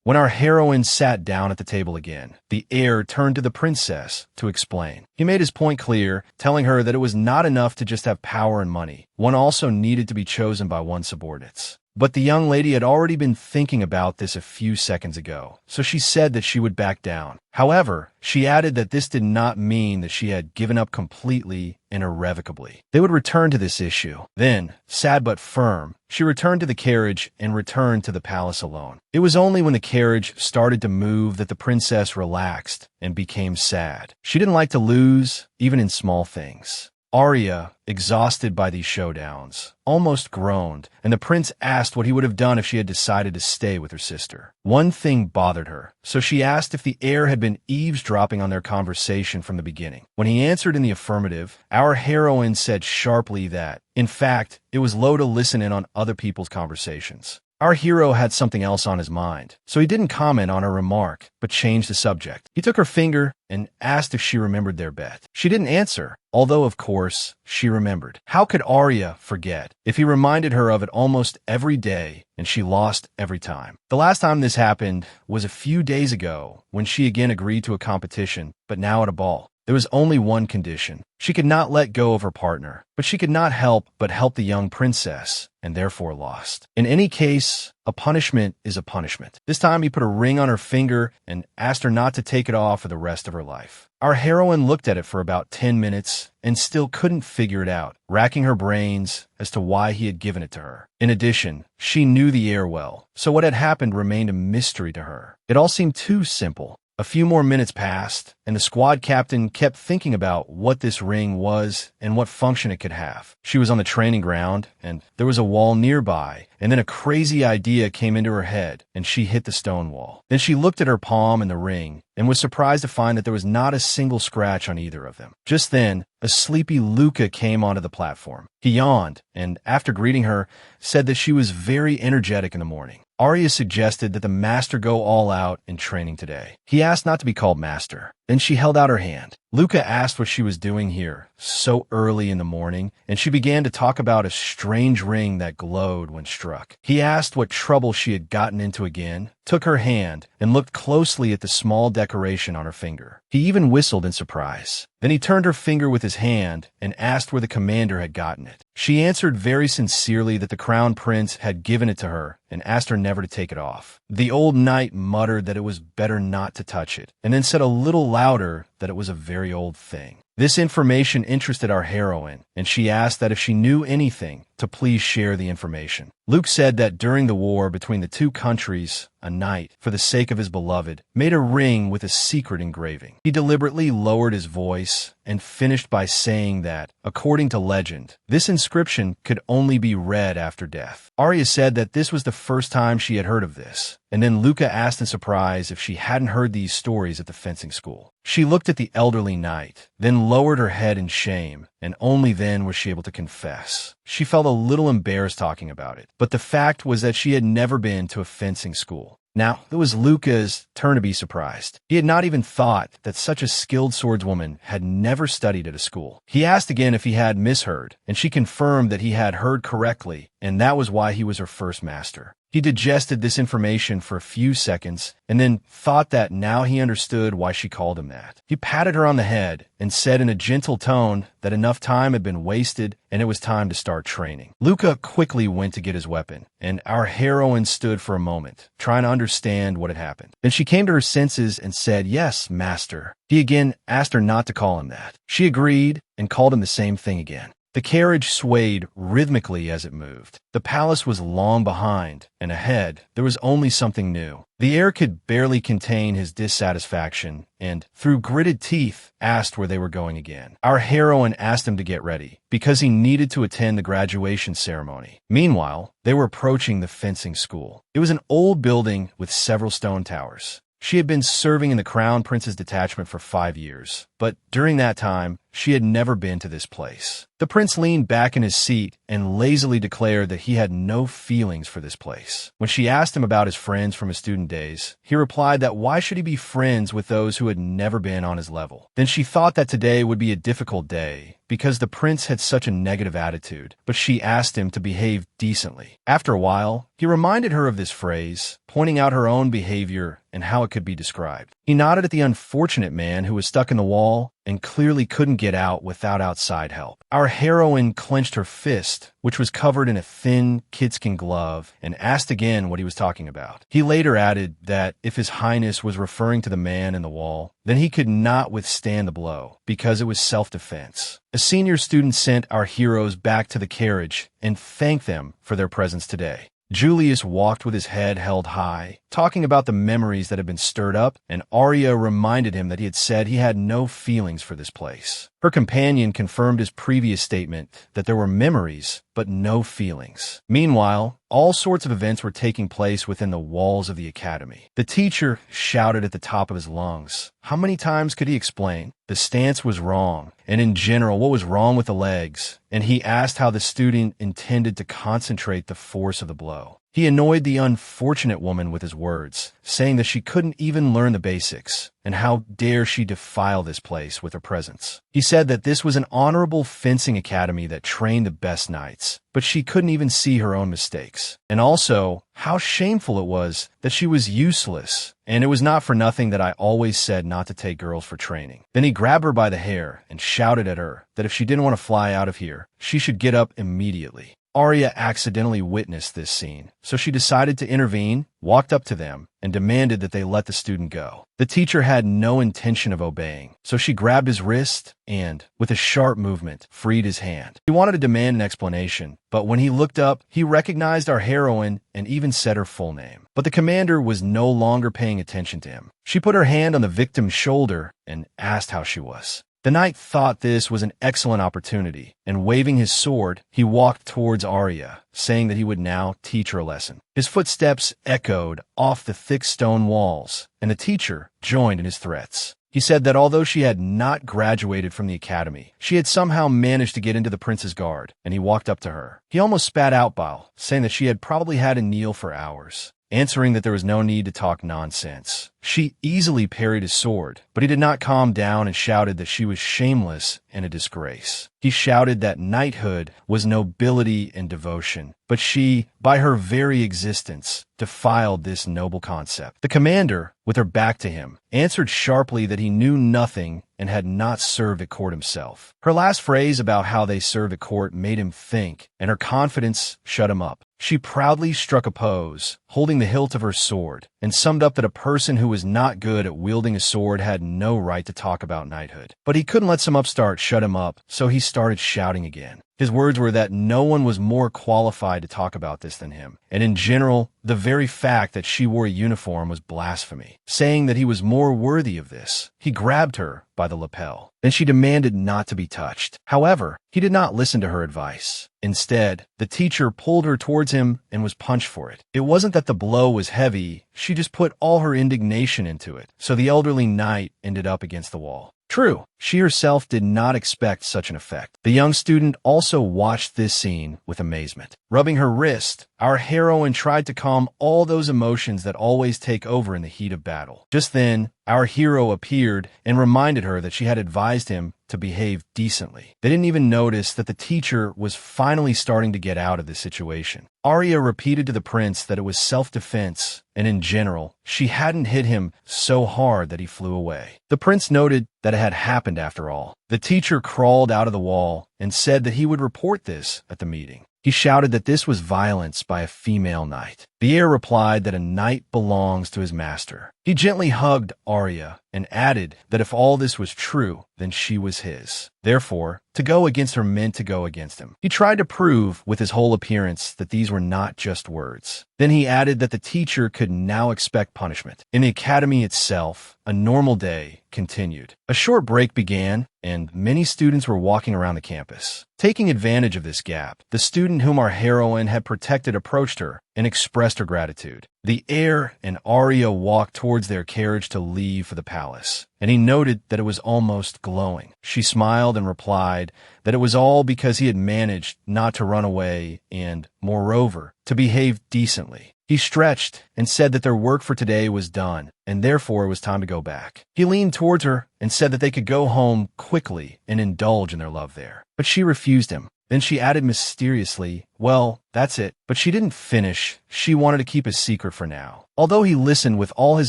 When our heroine sat down at the table again, the heir turned to the princess to explain. He made his point clear, telling her that it was not enough to just have power and money. One also needed to be chosen by one's subordinates. But the young lady had already been thinking about this a few seconds ago, so she said that she would back down. However, she added that this did not mean that she had given up completely and irrevocably. They would return to this issue. Then, sad but firm, she returned to the carriage and returned to the palace alone. It was only when the carriage started to move that the princess relaxed and became sad. She didn't like to lose, even in small things. Arya, exhausted by these showdowns, almost groaned, and the prince asked what he would have done if she had decided to stay with her sister. One thing bothered her, so she asked if the heir had been eavesdropping on their conversation from the beginning. When he answered in the affirmative, our heroine said sharply that, in fact, it was low to listen in on other people's conversations. Our hero had something else on his mind, so he didn't comment on her remark, but changed the subject. He took her finger and asked if she remembered their bet. She didn't answer, although, of course, she remembered. How could Arya forget if he reminded her of it almost every day and she lost every time? The last time this happened was a few days ago when she again agreed to a competition, but now at a ball. There was only one condition. She could not let go of her partner, but she could not help but help the young princess, and therefore lost. In any case, a punishment is a punishment. This time he put a ring on her finger and asked her not to take it off for the rest of her life. Our heroine looked at it for about 10 minutes and still couldn't figure it out, racking her brains as to why he had given it to her. In addition, she knew the heir well, so what had happened remained a mystery to her. It all seemed too simple. A few more minutes passed, and the squad captain kept thinking about what this ring was and what function it could have. She was on the training ground, and there was a wall nearby, and then a crazy idea came into her head, and she hit the stone wall. Then she looked at her palm and the ring, and was surprised to find that there was not a single scratch on either of them. Just then, a sleepy Luca came onto the platform. He yawned, and after greeting her, said that she was very energetic in the morning. Arya suggested that the master go all out in training today. He asked not to be called master. Then she held out her hand. Luca asked what she was doing here so early in the morning, and she began to talk about a strange ring that glowed when struck. He asked what trouble she had gotten into again, took her hand, and looked closely at the small decoration on her finger. He even whistled in surprise. Then he turned her finger with his hand and asked where the commander had gotten it. She answered very sincerely that the crown prince had given it to her and asked her never to take it off. The old knight muttered that it was better not to touch it, and then said a little louder that it was a very old thing. This information interested our heroine, and she asked that if she knew anything, to please share the information. Luke said that during the war between the two countries, a knight, for the sake of his beloved, made a ring with a secret engraving. He deliberately lowered his voice and finished by saying that, according to legend, this inscription could only be read after death. Arya said that this was the first time she had heard of this, and then Luca asked in surprise if she hadn't heard these stories at the fencing school. She looked at the elderly knight, then lowered her head in shame, and only then was she able to confess. She felt a little embarrassed talking about it, but the fact was that she had never been to a fencing school. Now, it was Luca's turn to be surprised. He had not even thought that such a skilled swordswoman had never studied at a school. He asked again if he had misheard, and she confirmed that he had heard correctly, and that was why he was her first master. He digested this information for a few seconds and then thought that now he understood why she called him that. He patted her on the head and said in a gentle tone that enough time had been wasted and it was time to start training. Luca quickly went to get his weapon, and our heroine stood for a moment, trying to understand what had happened. Then she came to her senses and said, "Yes, master." He again asked her not to call him that. She agreed and called him the same thing again. The carriage swayed rhythmically as it moved. The palace was long behind, and ahead there was only something new. The heir could barely contain his dissatisfaction, and, through gritted teeth, asked where they were going again. Our heroine asked him to get ready, because he needed to attend the graduation ceremony. Meanwhile, they were approaching the fencing school. It was an old building with several stone towers. She had been serving in the Crown Prince's detachment for 5 years, but during that time, she had never been to this place. The prince leaned back in his seat and lazily declared that he had no feelings for this place. When she asked him about his friends from his student days, he replied that why should he be friends with those who had never been on his level? Then she thought that today would be a difficult day because the prince had such a negative attitude, but she asked him to behave decently. After a while, he reminded her of this phrase, pointing out her own behavior and how it could be described. He nodded at the unfortunate man who was stuck in the wall and clearly couldn't get out without outside help. Our heroine clenched her fist, which was covered in a thin kidskin glove, and asked again what he was talking about. He later added that if His Highness was referring to the man in the wall, then he could not withstand the blow, because it was self-defense. A senior student sent our heroes back to the carriage and thanked them for their presence today. Julius walked with his head held high, talking about the memories that had been stirred up, and Arya reminded him that he had said he had no feelings for this place. Her companion confirmed his previous statement that there were memories, but no feelings. Meanwhile, all sorts of events were taking place within the walls of the academy. The teacher shouted at the top of his lungs. How many times could he explain? The stance was wrong, and in general, what was wrong with the legs, and he asked how the student intended to concentrate the force of the blow. He annoyed the unfortunate woman with his words, saying that she couldn't even learn the basics, and how dare she defile this place with her presence. He said that this was an honorable fencing academy that trained the best knights, but she couldn't even see her own mistakes. And also, how shameful it was that she was useless, and it was not for nothing that I always said not to take girls for training. Then he grabbed her by the hair and shouted at her that if she didn't want to fly out of here, she should get up immediately. Arya accidentally witnessed this scene, so she decided to intervene, walked up to them, and demanded that they let the student go. The teacher had no intention of obeying, so she grabbed his wrist and, with a sharp movement, freed his hand. He wanted to demand an explanation, but when he looked up, he recognized our heroine and even said her full name. But the commander was no longer paying attention to him. She put her hand on the victim's shoulder and asked how she was. The knight thought this was an excellent opportunity, and waving his sword, he walked towards Arya, saying that he would now teach her a lesson. His footsteps echoed off the thick stone walls, and the teacher joined in his threats. He said that although she had not graduated from the academy, she had somehow managed to get into the prince's guard, and he walked up to her. He almost spat out bile, saying that she had probably had to kneel for hours, answering that there was no need to talk nonsense. She easily parried his sword, but he did not calm down and shouted that she was shameless and a disgrace. He shouted that knighthood was nobility and devotion, but she, by her very existence, defiled this noble concept. The commander, with her back to him, answered sharply that he knew nothing and had not served at court himself. Her last phrase about how they served at court made him think, and her confidence shut him up. She proudly struck a pose, holding the hilt of her sword, and summed up that a person who was not good at wielding a sword had no right to talk about knighthood. But he couldn't let some upstart shut him up, so he started shouting again. His words were that no one was more qualified to talk about this than him, and in general, the very fact that she wore a uniform was blasphemy, saying that he was more worthy of this. He grabbed her by the lapel. Then she demanded not to be touched. However, he did not listen to her advice. Instead, the teacher pulled her towards him and was punched for it. It wasn't that the blow was heavy, she just put all her indignation into it, so the elderly knight ended up against the wall. True, she herself did not expect such an effect. The young student also watched this scene with amazement. Rubbing her wrist, our heroine tried to calm all those emotions that always take over in the heat of battle. Just then, our hero appeared and reminded her that she had advised him to behave decently. They didn't even notice that the teacher was finally starting to get out of this situation. Arya repeated to the prince that it was self-defense, and in general, she hadn't hit him so hard that he flew away. The prince noted that it had happened after all. The teacher crawled out of the wall and said that he would report this at the meeting. He shouted that this was violence by a female knight. The heir replied that a knight belongs to his master. He gently hugged Arya and added that if all this was true, then she was his. Therefore, to go against her meant to go against him. He tried to prove with his whole appearance that these were not just words. Then he added that the teacher could now expect punishment. In the academy itself, a normal day continued. A short break began, and many students were walking around the campus. Taking advantage of this gap, the student whom our heroine had protected approached her and expressed her gratitude. The heir and Arya walked towards their carriage to leave for the palace, and he noted that it was almost glowing. She smiled and replied that it was all because he had managed not to run away and, moreover, to behave decently. He stretched and said that their work for today was done, and therefore it was time to go back. He leaned towards her and said that they could go home quickly and indulge in their love there. But she refused him. Then she added mysteriously, "Well, that's it." But she didn't finish. She wanted to keep a secret for now. Although he listened with all his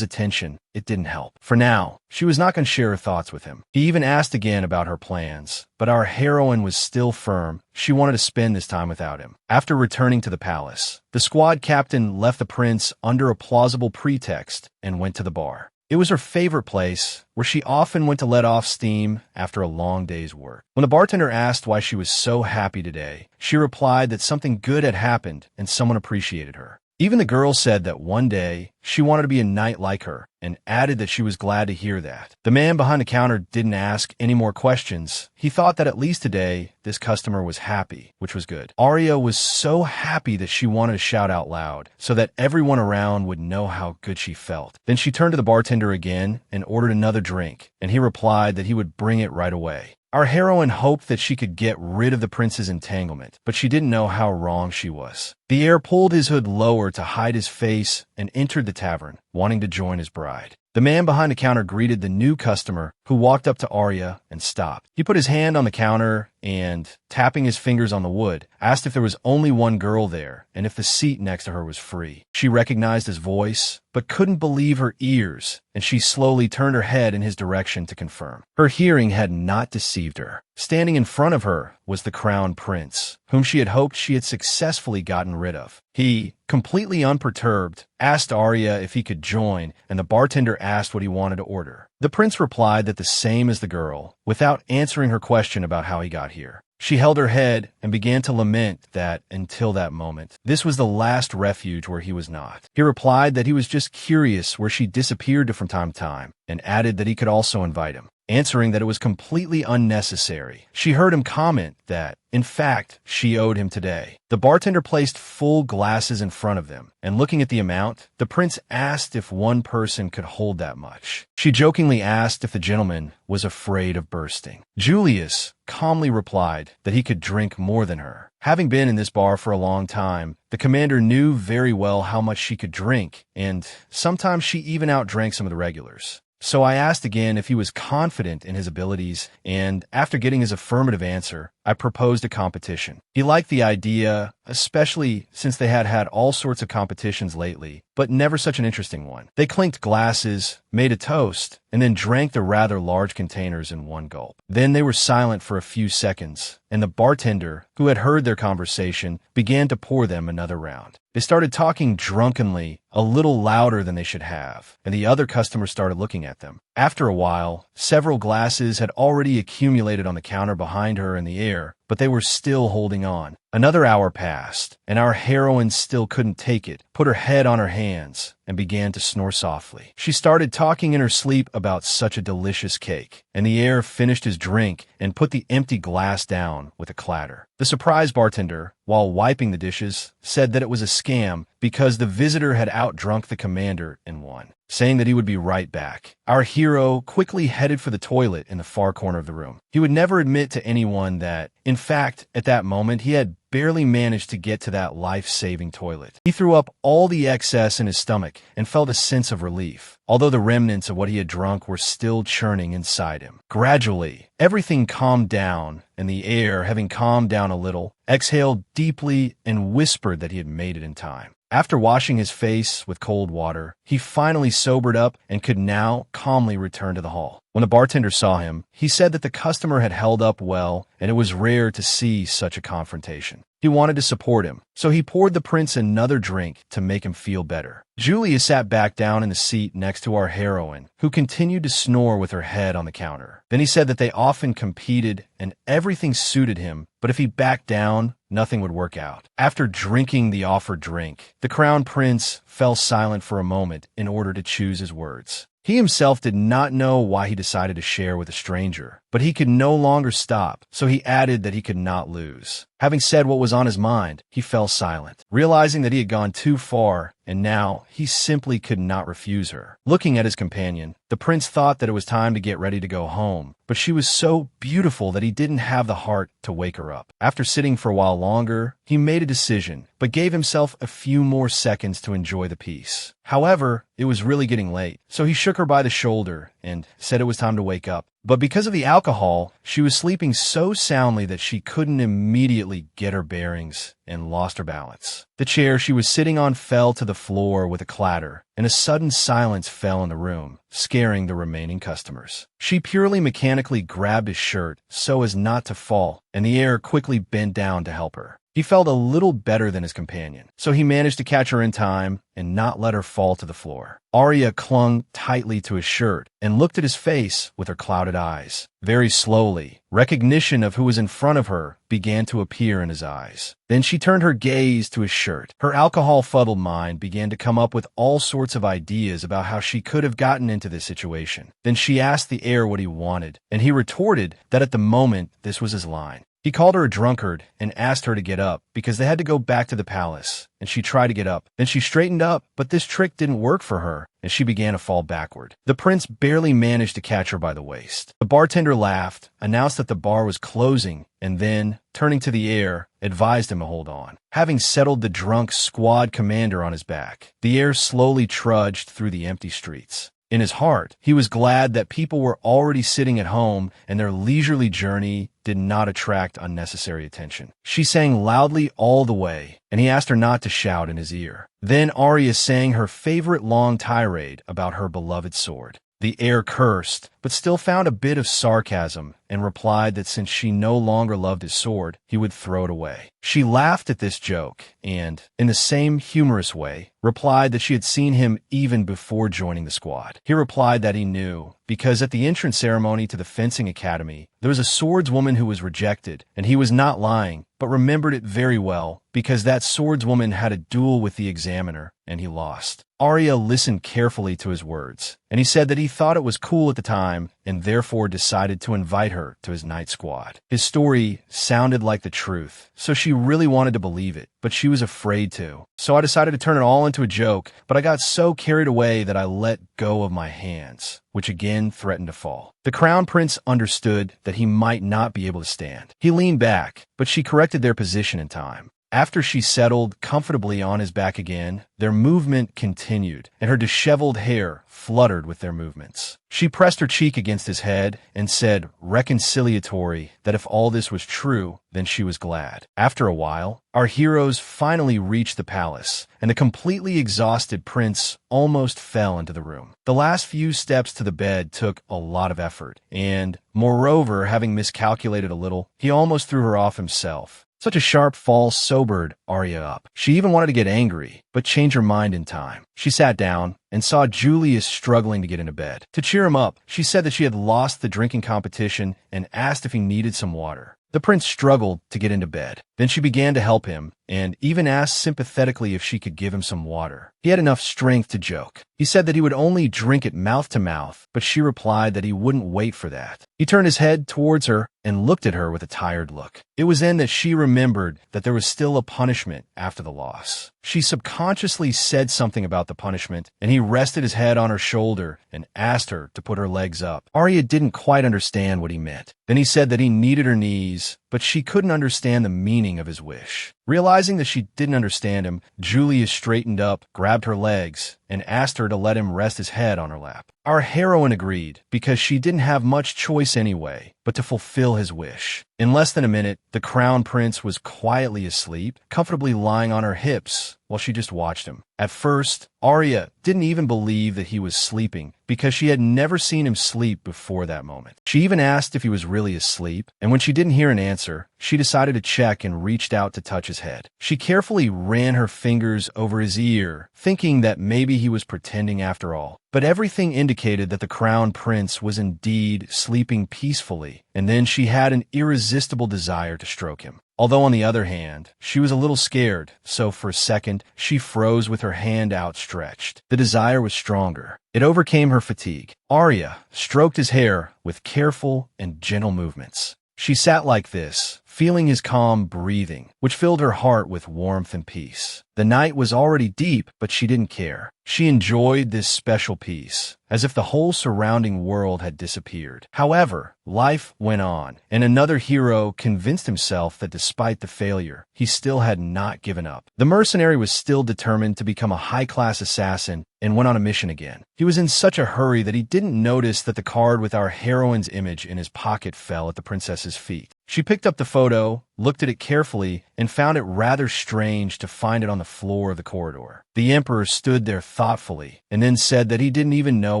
attention, it didn't help. For now, she was not going to share her thoughts with him. He even asked again about her plans, but our heroine was still firm. She wanted to spend this time without him. After returning to the palace, the squad captain left the prince under a plausible pretext and went to the bar. It was her favorite place, where she often went to let off steam after a long day's work. When the bartender asked why she was so happy today, she replied that something good had happened and someone appreciated her. Even the girl said that one day she wanted to be a knight like her, and added that she was glad to hear that. The man behind the counter didn't ask any more questions. He thought that at least today, this customer was happy, which was good. Arya was so happy that she wanted to shout out loud, so that everyone around would know how good she felt. Then she turned to the bartender again and ordered another drink, and he replied that he would bring it right away. Our heroine hoped that she could get rid of the prince's entanglement, but she didn't know how wrong she was. The heir pulled his hood lower to hide his face and entered the tavern, wanting to join his bride. The man behind the counter greeted the new customer, who walked up to Arya and stopped. He put his hand on the counter and, tapping his fingers on the wood, asked if there was only one girl there and if the seat next to her was free. She recognized his voice, but couldn't believe her ears, and she slowly turned her head in his direction to confirm. Her hearing had not deceived her. Standing in front of her was the crown prince, whom she had hoped she had successfully gotten rid of. He, completely unperturbed, asked Arya if he could join, and the bartender asked what he wanted to order. The prince replied that the same as the girl, without answering her question about how he got here. She held her head and began to lament that, until that moment, this was the last refuge where he was not. He replied that he was just curious where she disappeared from time to time, and added that he could also invite him, answering that it was completely unnecessary. She heard him comment that, in fact, she owed him today. The bartender placed full glasses in front of them, and looking at the amount, the prince asked if one person could hold that much. She jokingly asked if the gentleman was afraid of bursting. Julius calmly replied that he could drink more than her. Having been in this bar for a long time, the commander knew very well how much she could drink, and sometimes she even outdrank some of the regulars. So I asked again if he was confident in his abilities, and after getting his affirmative answer, I proposed a competition. He liked the idea, especially since they had had all sorts of competitions lately, but never such an interesting one. They clinked glasses, made a toast, and then drank the rather large containers in one gulp. Then they were silent for a few seconds, and the bartender, who had heard their conversation, began to pour them another round. They started talking drunkenly, a little louder than they should have, and the other customers started looking at them. After a while, several glasses had already accumulated on the counter behind her in the air, but they were still holding on. Another hour passed, and our heroine still couldn't take it, put her head on her hands, and began to snore softly. She started talking in her sleep about such a delicious cake, and the heir finished his drink and put the empty glass down with a clatter. The surprised bartender, while wiping the dishes, said that it was a scam because the visitor had outdrunk the commander and won, saying that he would be right back. Our hero quickly headed for the toilet in the far corner of the room. He would never admit to anyone that, in fact, at that moment, he had barely managed to get to that life-saving toilet. He threw up all the excess in his stomach and felt a sense of relief, although the remnants of what he had drunk were still churning inside him. Gradually, everything calmed down, and the heir, having calmed down a little, exhaled deeply and whispered that he had made it in time. After washing his face with cold water, he finally sobered up and could now calmly return to the hall. When the bartender saw him, he said that the customer had held up well, and it was rare to see such a confrontation. He wanted to support him, so he poured the prince another drink to make him feel better. Julius sat back down in the seat next to our heroine, who continued to snore with her head on the counter. Then he said that they often competed and everything suited him, but if he backed down, nothing would work out. After drinking the offered drink, the crown prince fell silent for a moment in order to choose his words. He himself did not know why he decided to share with a stranger, but he could no longer stop, so he added that he could not lose. Having said what was on his mind, he fell silent, realizing that he had gone too far, and now he simply could not refuse her. Looking at his companion, the prince thought that it was time to get ready to go home, but she was so beautiful that he didn't have the heart to wake her up. After sitting for a while longer, he made a decision, but gave himself a few more seconds to enjoy the peace. However, it was really getting late, so he shook her by the shoulder and said it was time to wake up. But because of the alcohol, she was sleeping so soundly that she couldn't immediately get her bearings and lost her balance. The chair she was sitting on fell to the floor with a clatter, and a sudden silence fell in the room, scaring the remaining customers. She purely mechanically grabbed his shirt so as not to fall, and the heir quickly bent down to help her. He felt a little better than his companion, so he managed to catch her in time and not let her fall to the floor. Arya clung tightly to his shirt and looked at his face with her clouded eyes. Very slowly, recognition of who was in front of her began to appear in his eyes. Then she turned her gaze to his shirt. Her alcohol-fuddled mind began to come up with all sorts of ideas about how she could have gotten into this situation. Then she asked the heir what he wanted, and he retorted that at the moment this was his line. He called her a drunkard and asked her to get up because they had to go back to the palace, and she tried to get up. Then she straightened up, but this trick didn't work for her, as she began to fall backward. The prince barely managed to catch her by the waist. The bartender laughed, announced that the bar was closing, and then, turning to the heir, advised him to hold on. Having settled the drunk squad commander on his back, the heir slowly trudged through the empty streets. In his heart, he was glad that people were already sitting at home and their leisurely journey did not attract unnecessary attention. She sang loudly all the way, and he asked her not to shout in his ear. Then Arya sang her favorite long tirade about her beloved sword. The heir cursed, but still found a bit of sarcasm and replied that since she no longer loved his sword, he would throw it away. She laughed at this joke and, in the same humorous way, replied that she had seen him even before joining the squad. He replied that he knew, because at the entrance ceremony to the fencing academy, there was a swordswoman who was rejected, and he was not lying, but remembered it very well, because that swordswoman had a duel with the examiner, and he lost. Arya listened carefully to his words, and he said that he thought it was cool at the time, and therefore decided to invite her to his night squad. His story sounded like the truth, so she really wanted to believe it, but she was afraid to. So I decided to turn it all into a joke, but I got so carried away that I let go of my hands, which again threatened to fall. The crown prince understood that he might not be able to stand. He leaned back, but she corrected their position in time. After she settled comfortably on his back again, their movement continued, and her disheveled hair fluttered with their movements. She pressed her cheek against his head and said, reconciliatory, that if all this was true, then she was glad. After a while, our heroes finally reached the palace, and the completely exhausted prince almost fell into the room. The last few steps to the bed took a lot of effort, and, moreover, having miscalculated a little, he almost threw her off himself. Such a sharp fall sobered Arya up. She even wanted to get angry, but changed her mind in time. She sat down and saw Julius struggling to get into bed. To cheer him up, she said that she had lost the drinking competition and asked if he needed some water. The prince struggled to get into bed. Then she began to help him, and even asked sympathetically if she could give him some water. He had enough strength to joke. He said that he would only drink it mouth to mouth, but she replied that he wouldn't wait for that. He turned his head towards her and looked at her with a tired look. It was then that she remembered that there was still a punishment after the loss. She subconsciously said something about the punishment, and he rested his head on her shoulder and asked her to put her legs up. Arya didn't quite understand what he meant. Then he said that he needed her knees, but she couldn't understand the meaning of his wish. Realizing that she didn't understand him, Julius straightened up, grabbed her legs, and asked her to let him rest his head on her lap. Our heroine agreed, because she didn't have much choice anyway, but to fulfill his wish. In less than a minute, the crown prince was quietly asleep, comfortably lying on her hips, while she just watched him. At first, Arya didn't even believe that he was sleeping, because she had never seen him sleep before that moment. She even asked if he was really asleep, and when she didn't hear an answer, she decided to check and reached out to touch his head. She carefully ran her fingers over his ear, thinking that maybe he was pretending after all. But everything indicated that the crown prince was indeed sleeping peacefully, and then she had an irresistible desire to stroke him. Although on the other hand, she was a little scared, so for a second, she froze with her hand outstretched. The desire was stronger. It overcame her fatigue. Arya stroked his hair with careful and gentle movements. She sat like this, feeling his calm breathing, which filled her heart with warmth and peace. The night was already deep, but she didn't care. She enjoyed this special peace, as if the whole surrounding world had disappeared. However, life went on, and another hero convinced himself that despite the failure, he still had not given up. The mercenary was still determined to become a high-class assassin and went on a mission again. He was in such a hurry that he didn't notice that the card with our heroine's image in his pocket fell at the princess's feet. She picked up the photo, looked at it carefully, and found it rather strange to find it on the floor of the corridor. The emperor stood there thoughtfully, and then said that he didn't even know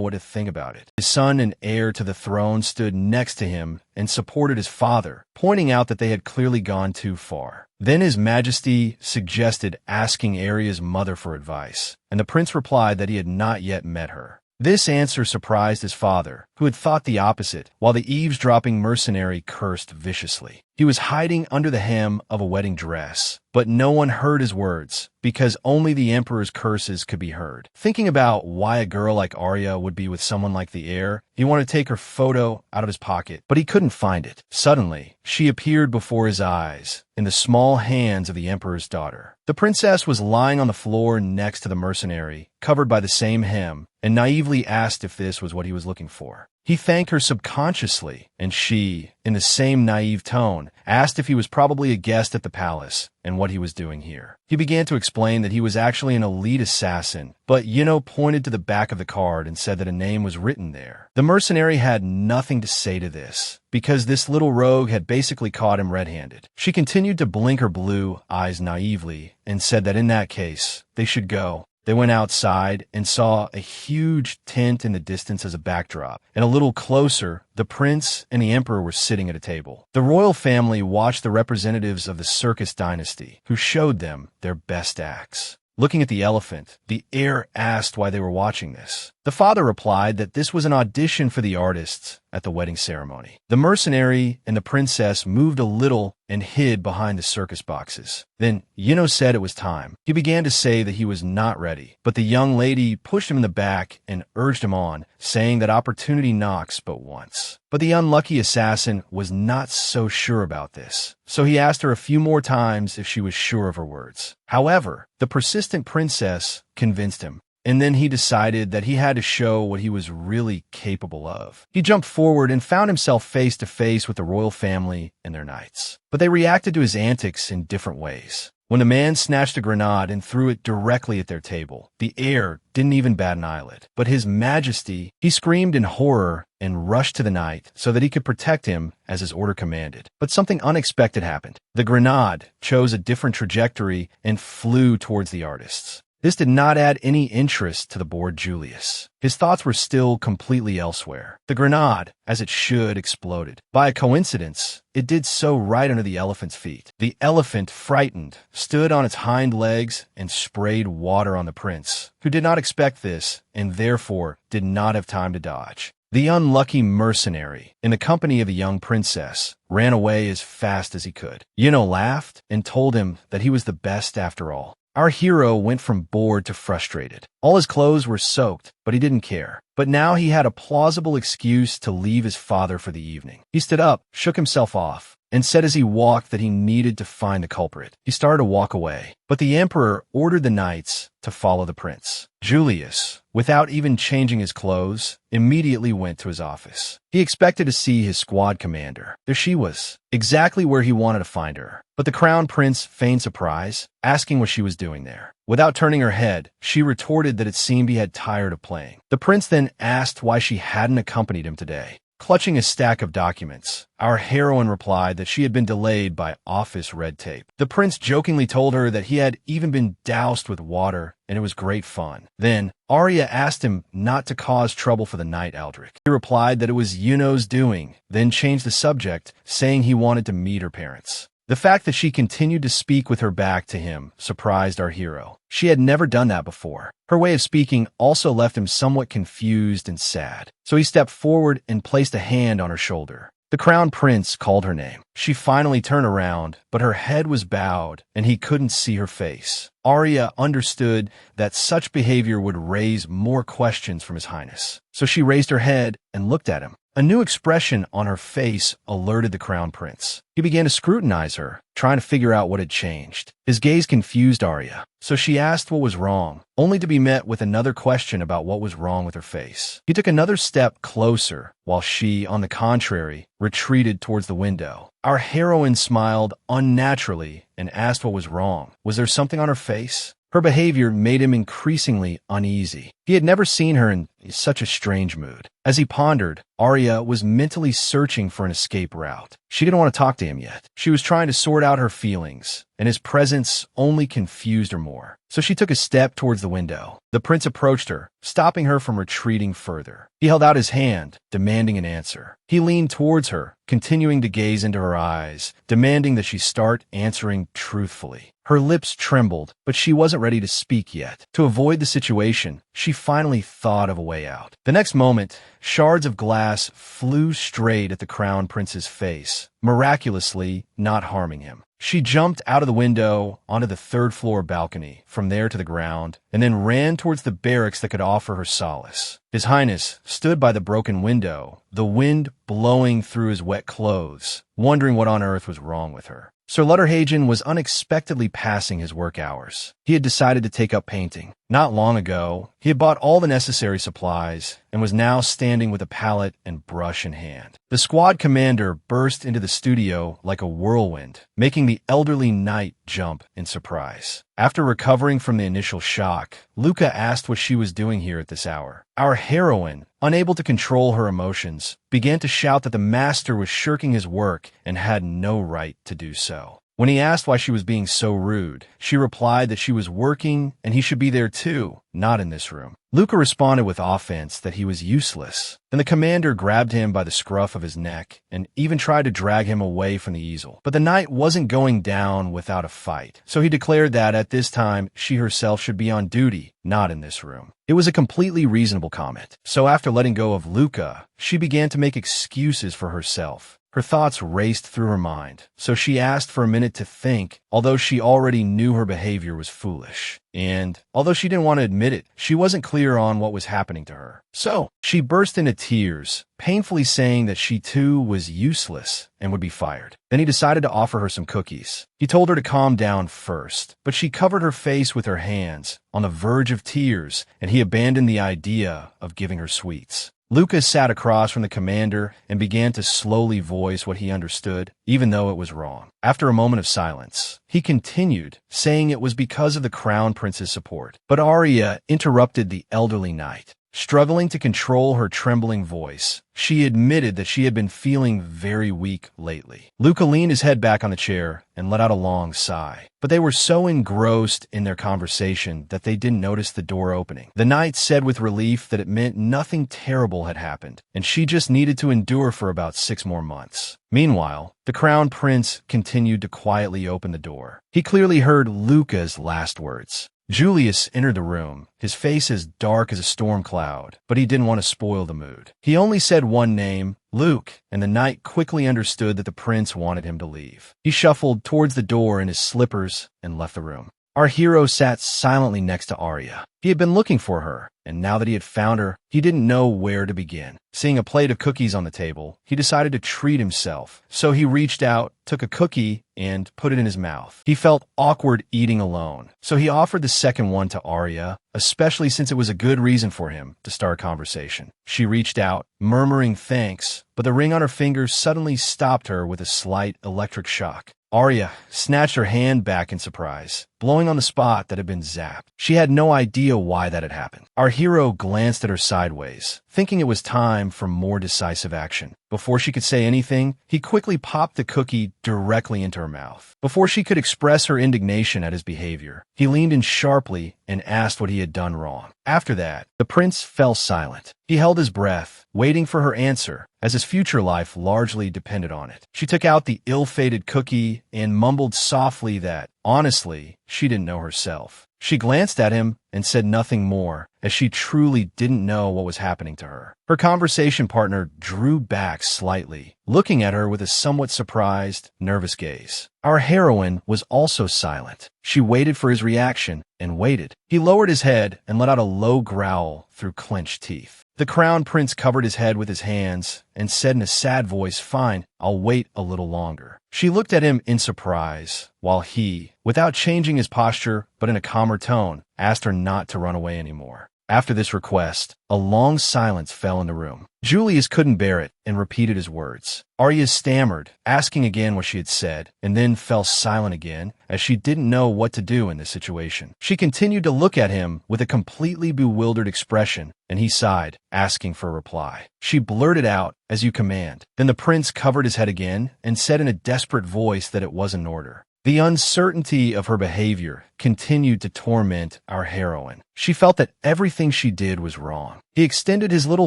what to think about it. His son and heir to the throne stood next to him and supported his father, pointing out that they had clearly gone too far. Then His Majesty suggested asking Arya's mother for advice, and the prince replied that he had not yet met her. This answer surprised his father, who had thought the opposite, while the eavesdropping mercenary cursed viciously. He was hiding under the hem of a wedding dress, but no one heard his words, because only the Emperor's curses could be heard. Thinking about why a girl like Arya would be with someone like the heir, he wanted to take her photo out of his pocket, but he couldn't find it. Suddenly, she appeared before his eyes, in the small hands of the Emperor's daughter. The princess was lying on the floor next to the mercenary, covered by the same hem, and naively asked if this was what he was looking for. He thanked her subconsciously, and she, in the same naive tone, asked if he was probably a guest at the palace and what he was doing here. He began to explain that he was actually an elite assassin, but Yuno pointed to the back of the card and said that a name was written there. The mercenary had nothing to say to this, because this little rogue had basically caught him red-handed. She continued to blink her blue eyes naively and said that in that case, they should go. They went outside and saw a huge tent in the distance as a backdrop, and a little closer, the prince and the emperor were sitting at a table. The royal family watched the representatives of the circus dynasty, who showed them their best acts. Looking at the elephant, the heir asked why they were watching this. The father replied that this was an audition for the artists at the wedding ceremony. The mercenary and the princess moved a little and hid behind the circus boxes. Then Yuno said it was time. He began to say that he was not ready, but the young lady pushed him in the back and urged him on, saying that opportunity knocks but once. But the unlucky assassin was not so sure about this, so he asked her a few more times if she was sure of her words. However, the persistent princess convinced him, and then he decided that he had to show what he was really capable of. He jumped forward and found himself face to face with the royal family and their knights. But they reacted to his antics in different ways. When the man snatched a grenade and threw it directly at their table, the heir didn't even bat an eyelid. But His Majesty, he screamed in horror and rushed to the knight so that he could protect him as his order commanded. But something unexpected happened. The grenade chose a different trajectory and flew towards the artists. This did not add any interest to the bored Julius. His thoughts were still completely elsewhere. The grenade, as it should, exploded. By a coincidence, it did so right under the elephant's feet. The elephant, frightened, stood on its hind legs and sprayed water on the prince, who did not expect this and therefore did not have time to dodge. The unlucky mercenary, in the company of the young princess, ran away as fast as he could. Yuno laughed and told him that he was the best after all. Our hero went from bored to frustrated. All his clothes were soaked, but he didn't care. But now he had a plausible excuse to leave his father for the evening. He stood up, shook himself off, and said as he walked that he needed to find the culprit. He started to walk away, but the emperor ordered the knights to follow the prince. Julius, without even changing his clothes, immediately went to his office. He expected to see his squad commander. There she was, exactly where he wanted to find her. But the crown prince feigned surprise, asking what she was doing there. Without turning her head, she retorted that it seemed he had tired of playing. The prince then asked why she hadn't accompanied him today. Clutching a stack of documents, our heroine replied that she had been delayed by office red tape. The prince jokingly told her that he had even been doused with water, and it was great fun. Then, Arya asked him not to cause trouble for the knight Aldrich. He replied that it was Yuno's doing, then changed the subject, saying he wanted to meet her parents. The fact that she continued to speak with her back to him surprised our hero. She had never done that before. Her way of speaking also left him somewhat confused and sad. So he stepped forward and placed a hand on her shoulder. The crown prince called her name. She finally turned around, but her head was bowed and he couldn't see her face. Arya understood that such behavior would raise more questions from His Highness. So she raised her head and looked at him. A new expression on her face alerted the crown prince. He began to scrutinize her, trying to figure out what had changed. His gaze confused Arya, so she asked what was wrong, only to be met with another question about what was wrong with her face. He took another step closer, while she, on the contrary, retreated towards the window. Our heroine smiled unnaturally and asked what was wrong. Was there something on her face? Her behavior made him increasingly uneasy. He had never seen her in such a strange mood. As he pondered, Arya was mentally searching for an escape route. She didn't want to talk to him yet. She was trying to sort out her feelings, and his presence only confused her more. So she took a step towards the window. The prince approached her, stopping her from retreating further. He held out his hand, demanding an answer. He leaned towards her, continuing to gaze into her eyes, demanding that she start answering truthfully. Her lips trembled, but she wasn't ready to speak yet. To avoid the situation, she finally thought of a way way out. The next moment, shards of glass flew straight at the Crown Prince's face, miraculously not harming him. She jumped out of the window onto the third-floor balcony, from there to the ground, and then ran towards the barracks that could offer her solace. His Highness stood by the broken window, the wind blowing through his wet clothes, wondering what on earth was wrong with her. Sir Lutterhagen was unexpectedly passing his work hours. He had decided to take up painting. Not long ago, he had bought all the necessary supplies and was now standing with a palette and brush in hand. The squad commander burst into the studio like a whirlwind, making the elderly knight jump in surprise. After recovering from the initial shock, Luca asked what she was doing here at this hour. Our heroine, unable to control her emotions, began to shout that the master was shirking his work and had no right to do so. When he asked why she was being so rude, she replied that she was working and he should be there too, not in this room. Luca responded with offense that he was useless. Then the commander grabbed him by the scruff of his neck and even tried to drag him away from the easel. But the knight wasn't going down without a fight, so he declared that at this time she herself should be on duty, not in this room. It was a completely reasonable comment. So after letting go of Luca, she began to make excuses for herself. Her thoughts raced through her mind, so she asked for a minute to think, although she already knew her behavior was foolish. And, although she didn't want to admit it, she wasn't clear on what was happening to her. So, she burst into tears, painfully saying that she too was useless and would be fired. Then he decided to offer her some cookies. He told her to calm down first, but she covered her face with her hands, on the verge of tears, and he abandoned the idea of giving her sweets. Luca sat across from the commander and began to slowly voice what he understood, even though it was wrong. After a moment of silence, he continued, saying it was because of the Crown Prince's support. But Arya interrupted the elderly knight. Struggling to control her trembling voice, she admitted that she had been feeling very weak lately. Luca leaned his head back on the chair and let out a long sigh. But they were so engrossed in their conversation that they didn't notice the door opening. The knight said with relief that it meant nothing terrible had happened, and she just needed to endure for about 6 more months. Meanwhile, the Crown Prince continued to quietly open the door. He clearly heard Luca's last words. Julius entered the room, his face as dark as a storm cloud, but he didn't want to spoil the mood. He only said one name, Luke, and the knight quickly understood that the prince wanted him to leave. He shuffled towards the door in his slippers and left the room. Our hero sat silently next to Arya. He had been looking for her, and now that he had found her, he didn't know where to begin. Seeing a plate of cookies on the table, he decided to treat himself. So he reached out, took a cookie, and put it in his mouth. He felt awkward eating alone, so he offered the second one to Arya, especially since it was a good reason for him to start a conversation. She reached out, murmuring thanks, but the ring on her finger suddenly stopped her with a slight electric shock. Arya snatched her hand back in surprise, blowing on the spot that had been zapped. She had no idea why that had happened. Our hero glanced at her sideways, thinking it was time for more decisive action. Before she could say anything, he quickly popped the cookie directly into her mouth. Before she could express her indignation at his behavior, he leaned in sharply and asked what he had done wrong. After that, the prince fell silent. He held his breath, waiting for her answer, as his future life largely depended on it. She took out the ill-fated cookie and mumbled softly that, honestly, she didn't know herself. She glanced at him and said nothing more, as she truly didn't know what was happening to her. Her conversation partner drew back slightly, looking at her with a somewhat surprised, nervous gaze. Our heroine was also silent. She waited for his reaction and waited. He lowered his head and let out a low growl through clenched teeth. The Crown Prince covered his head with his hands and said in a sad voice, "Fine, I'll wait a little longer." She looked at him in surprise, while he, without changing his posture but in a calmer tone, asked her not to run away anymore. After this request, a long silence fell in the room. Julius couldn't bear it and repeated his words. Arya stammered, asking again what she had said, and then fell silent again, as she didn't know what to do in this situation. She continued to look at him with a completely bewildered expression, and he sighed, asking for a reply. She blurted out, "As you command." Then the prince covered his head again and said in a desperate voice that it was an order. The uncertainty of her behavior continued to torment our heroine. She felt that everything she did was wrong. He extended his little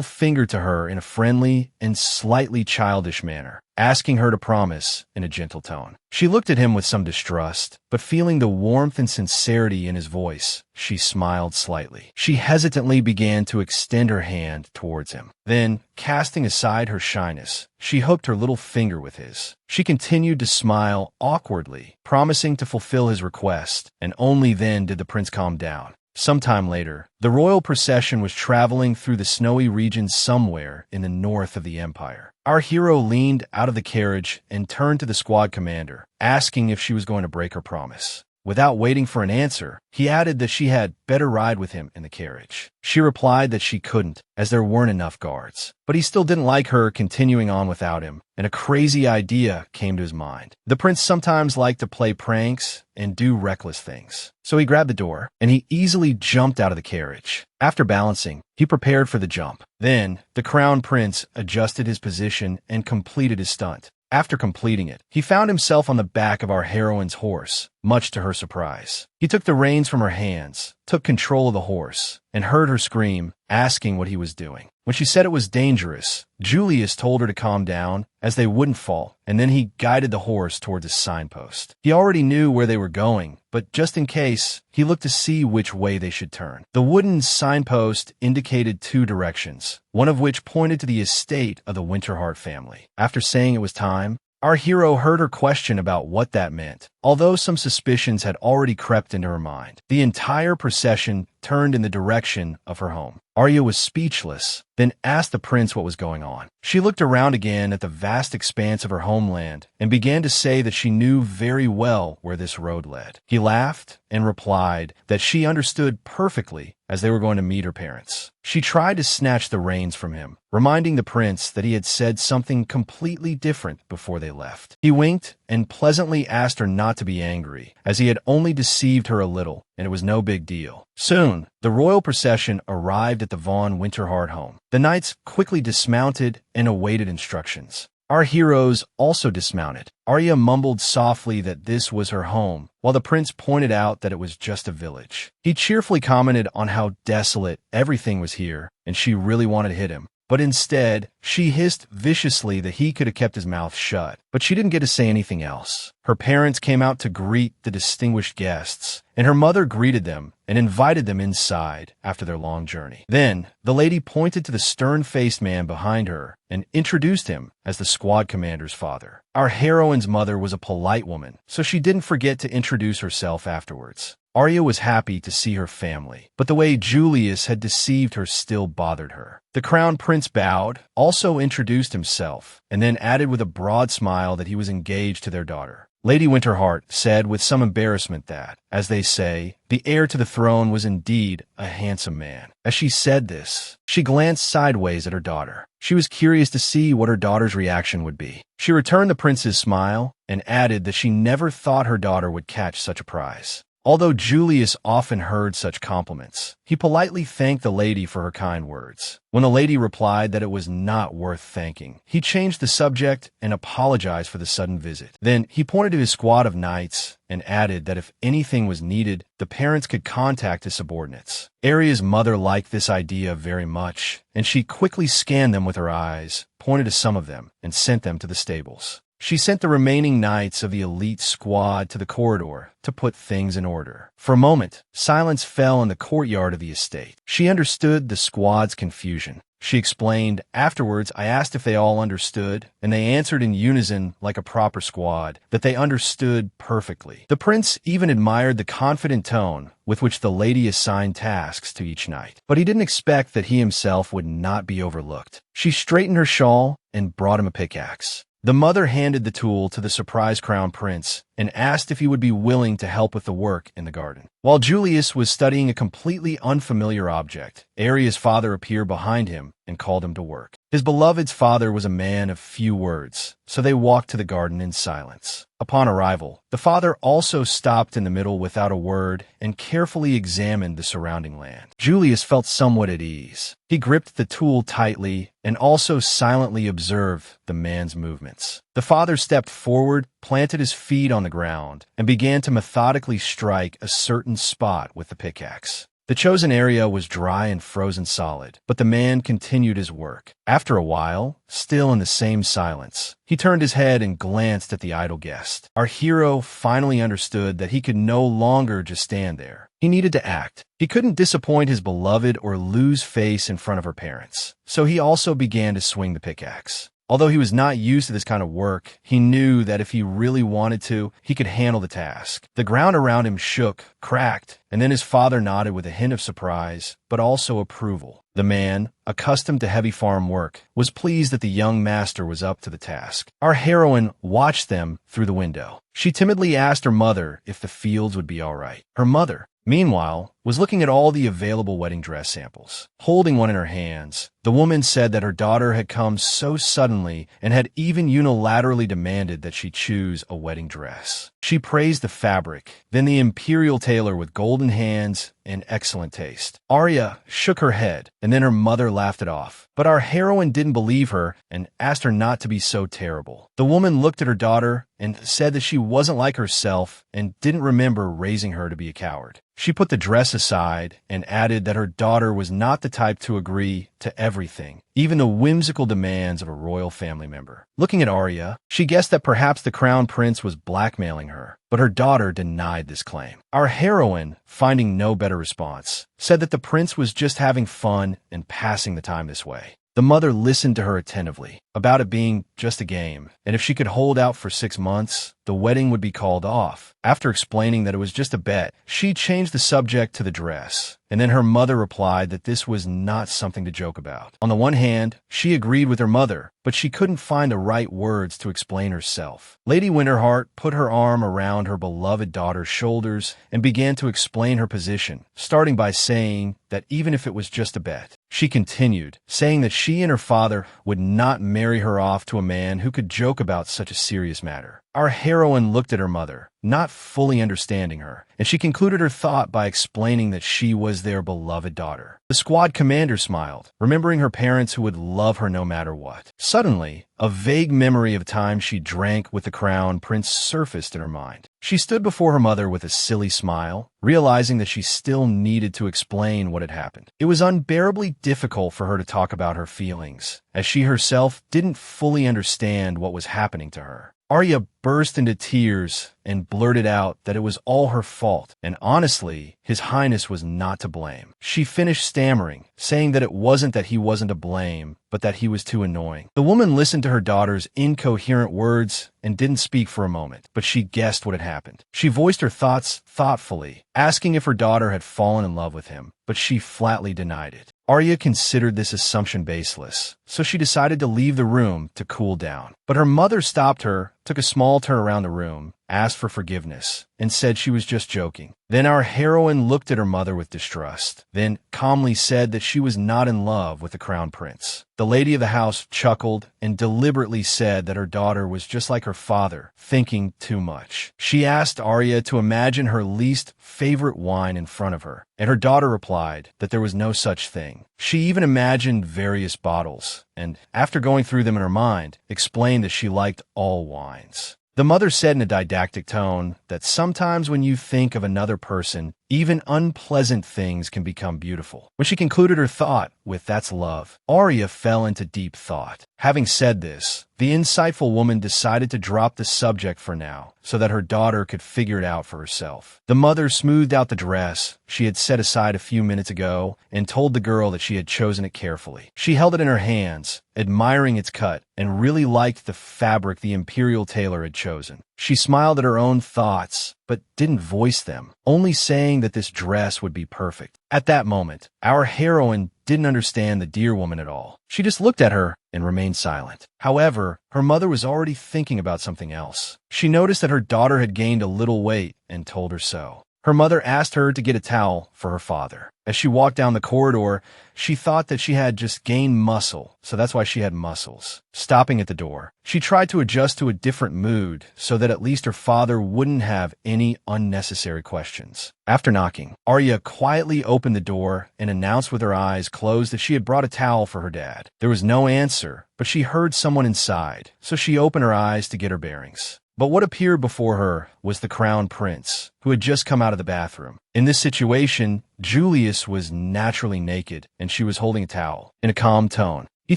finger to her in a friendly and slightly childish manner. asking her to promise in a gentle tone. She looked at him with some distrust, but feeling the warmth and sincerity in his voice, she smiled slightly. She hesitantly began to extend her hand towards him. Then, casting aside her shyness, she hooked her little finger with his. She continued to smile awkwardly, promising to fulfill his request, and only then did the prince calm down. Sometime later, the royal procession was traveling through the snowy regions somewhere in the north of the empire. Our hero leaned out of the carriage and turned to the squad commander, asking if she was going to break her promise. Without waiting for an answer, he added that she had better ride with him in the carriage. She replied that she couldn't, as there weren't enough guards. But he still didn't like her continuing on without him, and a crazy idea came to his mind. The prince sometimes liked to play pranks and do reckless things. So he grabbed the door, and he easily jumped out of the carriage. After balancing, he prepared for the jump. Then, the crown prince adjusted his position and completed his stunt. After completing it, he found himself on the back of our heroine's horse, much to her surprise. He took the reins from her hands, took control of the horse, and heard her scream, asking what he was doing. When she said it was dangerous, Julius told her to calm down, as they wouldn't fall, and then he guided the horse towards a signpost. He already knew where they were going, but just in case, he looked to see which way they should turn. The wooden signpost indicated 2 directions, one of which pointed to the estate of the Winterheart family. After saying it was time, our hero heard her question about what that meant, although some suspicions had already crept into her mind. The entire procession turned in the direction of her home. Arya was speechless, then asked the prince what was going on. She looked around again at the vast expanse of her homeland and began to say that she knew very well where this road led. He laughed and replied that she understood perfectly, as they were going to meet her parents. She tried to snatch the reins from him, reminding the prince that he had said something completely different before they left. He winked and pleasantly asked her not to be angry, as he had only deceived her a little, and it was no big deal. Soon, the royal procession arrived at the Von Winterheart home. The knights quickly dismounted and awaited instructions. Our heroes also dismounted. Arya mumbled softly that this was her home, while the prince pointed out that it was just a village. He cheerfully commented on how desolate everything was here, and she really wanted to hit him. But instead, she hissed viciously that he could have kept his mouth shut. But she didn't get to say anything else. Her parents came out to greet the distinguished guests, and her mother greeted them and invited them inside after their long journey. Then, the lady pointed to the stern-faced man behind her and introduced him as the squad commander's father. Our heroine's mother was a polite woman, so she didn't forget to introduce herself afterwards. Arya was happy to see her family, but the way Julius had deceived her still bothered her. The crown prince bowed, also introduced himself, and then added with a broad smile that he was engaged to their daughter. Lady Winterheart said with some embarrassment that, as they say, the heir to the throne was indeed a handsome man. As she said this, she glanced sideways at her daughter. She was curious to see what her daughter's reaction would be. She returned the prince's smile and added that she never thought her daughter would catch such a prize. Although Julius often heard such compliments, he politely thanked the lady for her kind words. When the lady replied that it was not worth thanking, he changed the subject and apologized for the sudden visit. Then he pointed to his squad of knights and added that if anything was needed, the parents could contact his subordinates. Arya's mother liked this idea very much, and she quickly scanned them with her eyes, pointed to some of them, and sent them to the stables. She sent the remaining knights of the elite squad to the corridor to put things in order. For a moment, silence fell in the courtyard of the estate. She understood the squad's confusion. She explained, "Afterwards, I asked if they all understood, and they answered in unison like a proper squad, that they understood perfectly." The prince even admired the confident tone with which the lady assigned tasks to each knight. But he didn't expect that he himself would not be overlooked. She straightened her shawl and brought him a pickaxe. The mother handed the tool to the surprised crown prince and asked if he would be willing to help with the work in the garden. While Julius was studying a completely unfamiliar object, Arya's father appeared behind him and called him to work. His beloved's father was a man of few words, so they walked to the garden in silence. Upon arrival, the father also stopped in the middle without a word and carefully examined the surrounding land. Julius felt somewhat at ease. He gripped the tool tightly and also silently observed the man's movements. The father stepped forward, planted his feet on the ground, and began to methodically strike a certain spot with the pickaxe. The chosen area was dry and frozen solid, but the man continued his work. After a while, still in the same silence, he turned his head and glanced at the idle guest. Our hero finally understood that he could no longer just stand there. He needed to act. He couldn't disappoint his beloved or lose face in front of her parents, so he also began to swing the pickaxe. Although he was not used to this kind of work, he knew that if he really wanted to, he could handle the task. The ground around him shook, cracked, and then his father nodded with a hint of surprise, but also approval. The man, accustomed to heavy farm work, was pleased that the young master was up to the task. Our heroine watched them through the window. She timidly asked her mother if the fields would be all right. Her mother, meanwhile, was looking at all the available wedding dress samples. Holding one in her hands, the woman said that her daughter had come so suddenly and had even unilaterally demanded that she choose a wedding dress. She praised the fabric, then the imperial tailor with golden hands and excellent taste. Arya shook her head, and then her mother laughed it off. But our heroine didn't believe her and asked her not to be so terrible. The woman looked at her daughter and said that she wasn't like herself and didn't remember raising her to be a coward. She put the dress aside and added that her daughter was not the type to agree to everything, even the whimsical demands of a royal family member. Looking at Arya, she guessed that perhaps the crown prince was blackmailing her, but her daughter denied this claim. Our heroine, finding no better response, said that the prince was just having fun and passing the time this way. The mother listened to her attentively, about it being just a game, and if she could hold out for 6 months, the wedding would be called off. After explaining that it was just a bet, she changed the subject to the dress, and then her mother replied that this was not something to joke about. On the one hand, she agreed with her mother, but she couldn't find the right words to explain herself. Lady Winterheart put her arm around her beloved daughter's shoulders and began to explain her position, starting by saying that even if it was just a bet. She continued, saying that she and her father would not marry her off to a man who could joke about such a serious matter. Our heroine looked at her mother, not fully understanding her, and she concluded her thought by explaining that she was their beloved daughter. The squad commander smiled, remembering her parents who would love her no matter what. Suddenly, a vague memory of a time she drank with the crown prince surfaced in her mind. She stood before her mother with a silly smile, realizing that she still needed to explain what had happened. It was unbearably difficult for her to talk about her feelings, as she herself didn't fully understand what was happening to her. Arya burst into tears and blurted out that it was all her fault, and honestly, His Highness was not to blame. She finished stammering, saying that it wasn't that he wasn't to blame, but that he was too annoying. The woman listened to her daughter's incoherent words and didn't speak for a moment, but she guessed what had happened. She voiced her thoughts thoughtfully, asking if her daughter had fallen in love with him, but she flatly denied it. Arya considered this assumption baseless, so she decided to leave the room to cool down. But her mother stopped her, took a small turn around the room, asked for forgiveness, and said she was just joking. Then our heroine looked at her mother with distrust, then calmly said that she was not in love with the crown prince. The lady of the house chuckled and deliberately said that her daughter was just like her father, thinking too much. She asked Arya to imagine her least favorite wine in front of her, and her daughter replied that there was no such thing. She even imagined various bottles, and after going through them in her mind, explained that she liked all wines. The mother said in a didactic tone that sometimes when you think of another person, even unpleasant things can become beautiful. When she concluded her thought with "that's love," Arya fell into deep thought. Having said this, the insightful woman decided to drop the subject for now, so that her daughter could figure it out for herself. The mother smoothed out the dress she had set aside a few minutes ago and told the girl that she had chosen it carefully. She held it in her hands, admiring its cut, and really liked the fabric the imperial tailor had chosen. She smiled at her own thoughts, but didn't voice them, only saying that this dress would be perfect. At that moment, our heroine didn't understand the dear woman at all. She just looked at her and remained silent. However, her mother was already thinking about something else. She noticed that her daughter had gained a little weight and told her so. Her mother asked her to get a towel for her father. As she walked down the corridor, she thought that she had just gained muscle, so that's why she had muscles. Stopping at the door, she tried to adjust to a different mood so that at least her father wouldn't have any unnecessary questions. After knocking, Arya quietly opened the door and announced with her eyes closed that she had brought a towel for her dad. There was no answer, but she heard someone inside, so she opened her eyes to get her bearings. But what appeared before her was the crown prince, who had just come out of the bathroom. In this situation, Julius was naturally naked, and she was holding a towel. In a calm tone, he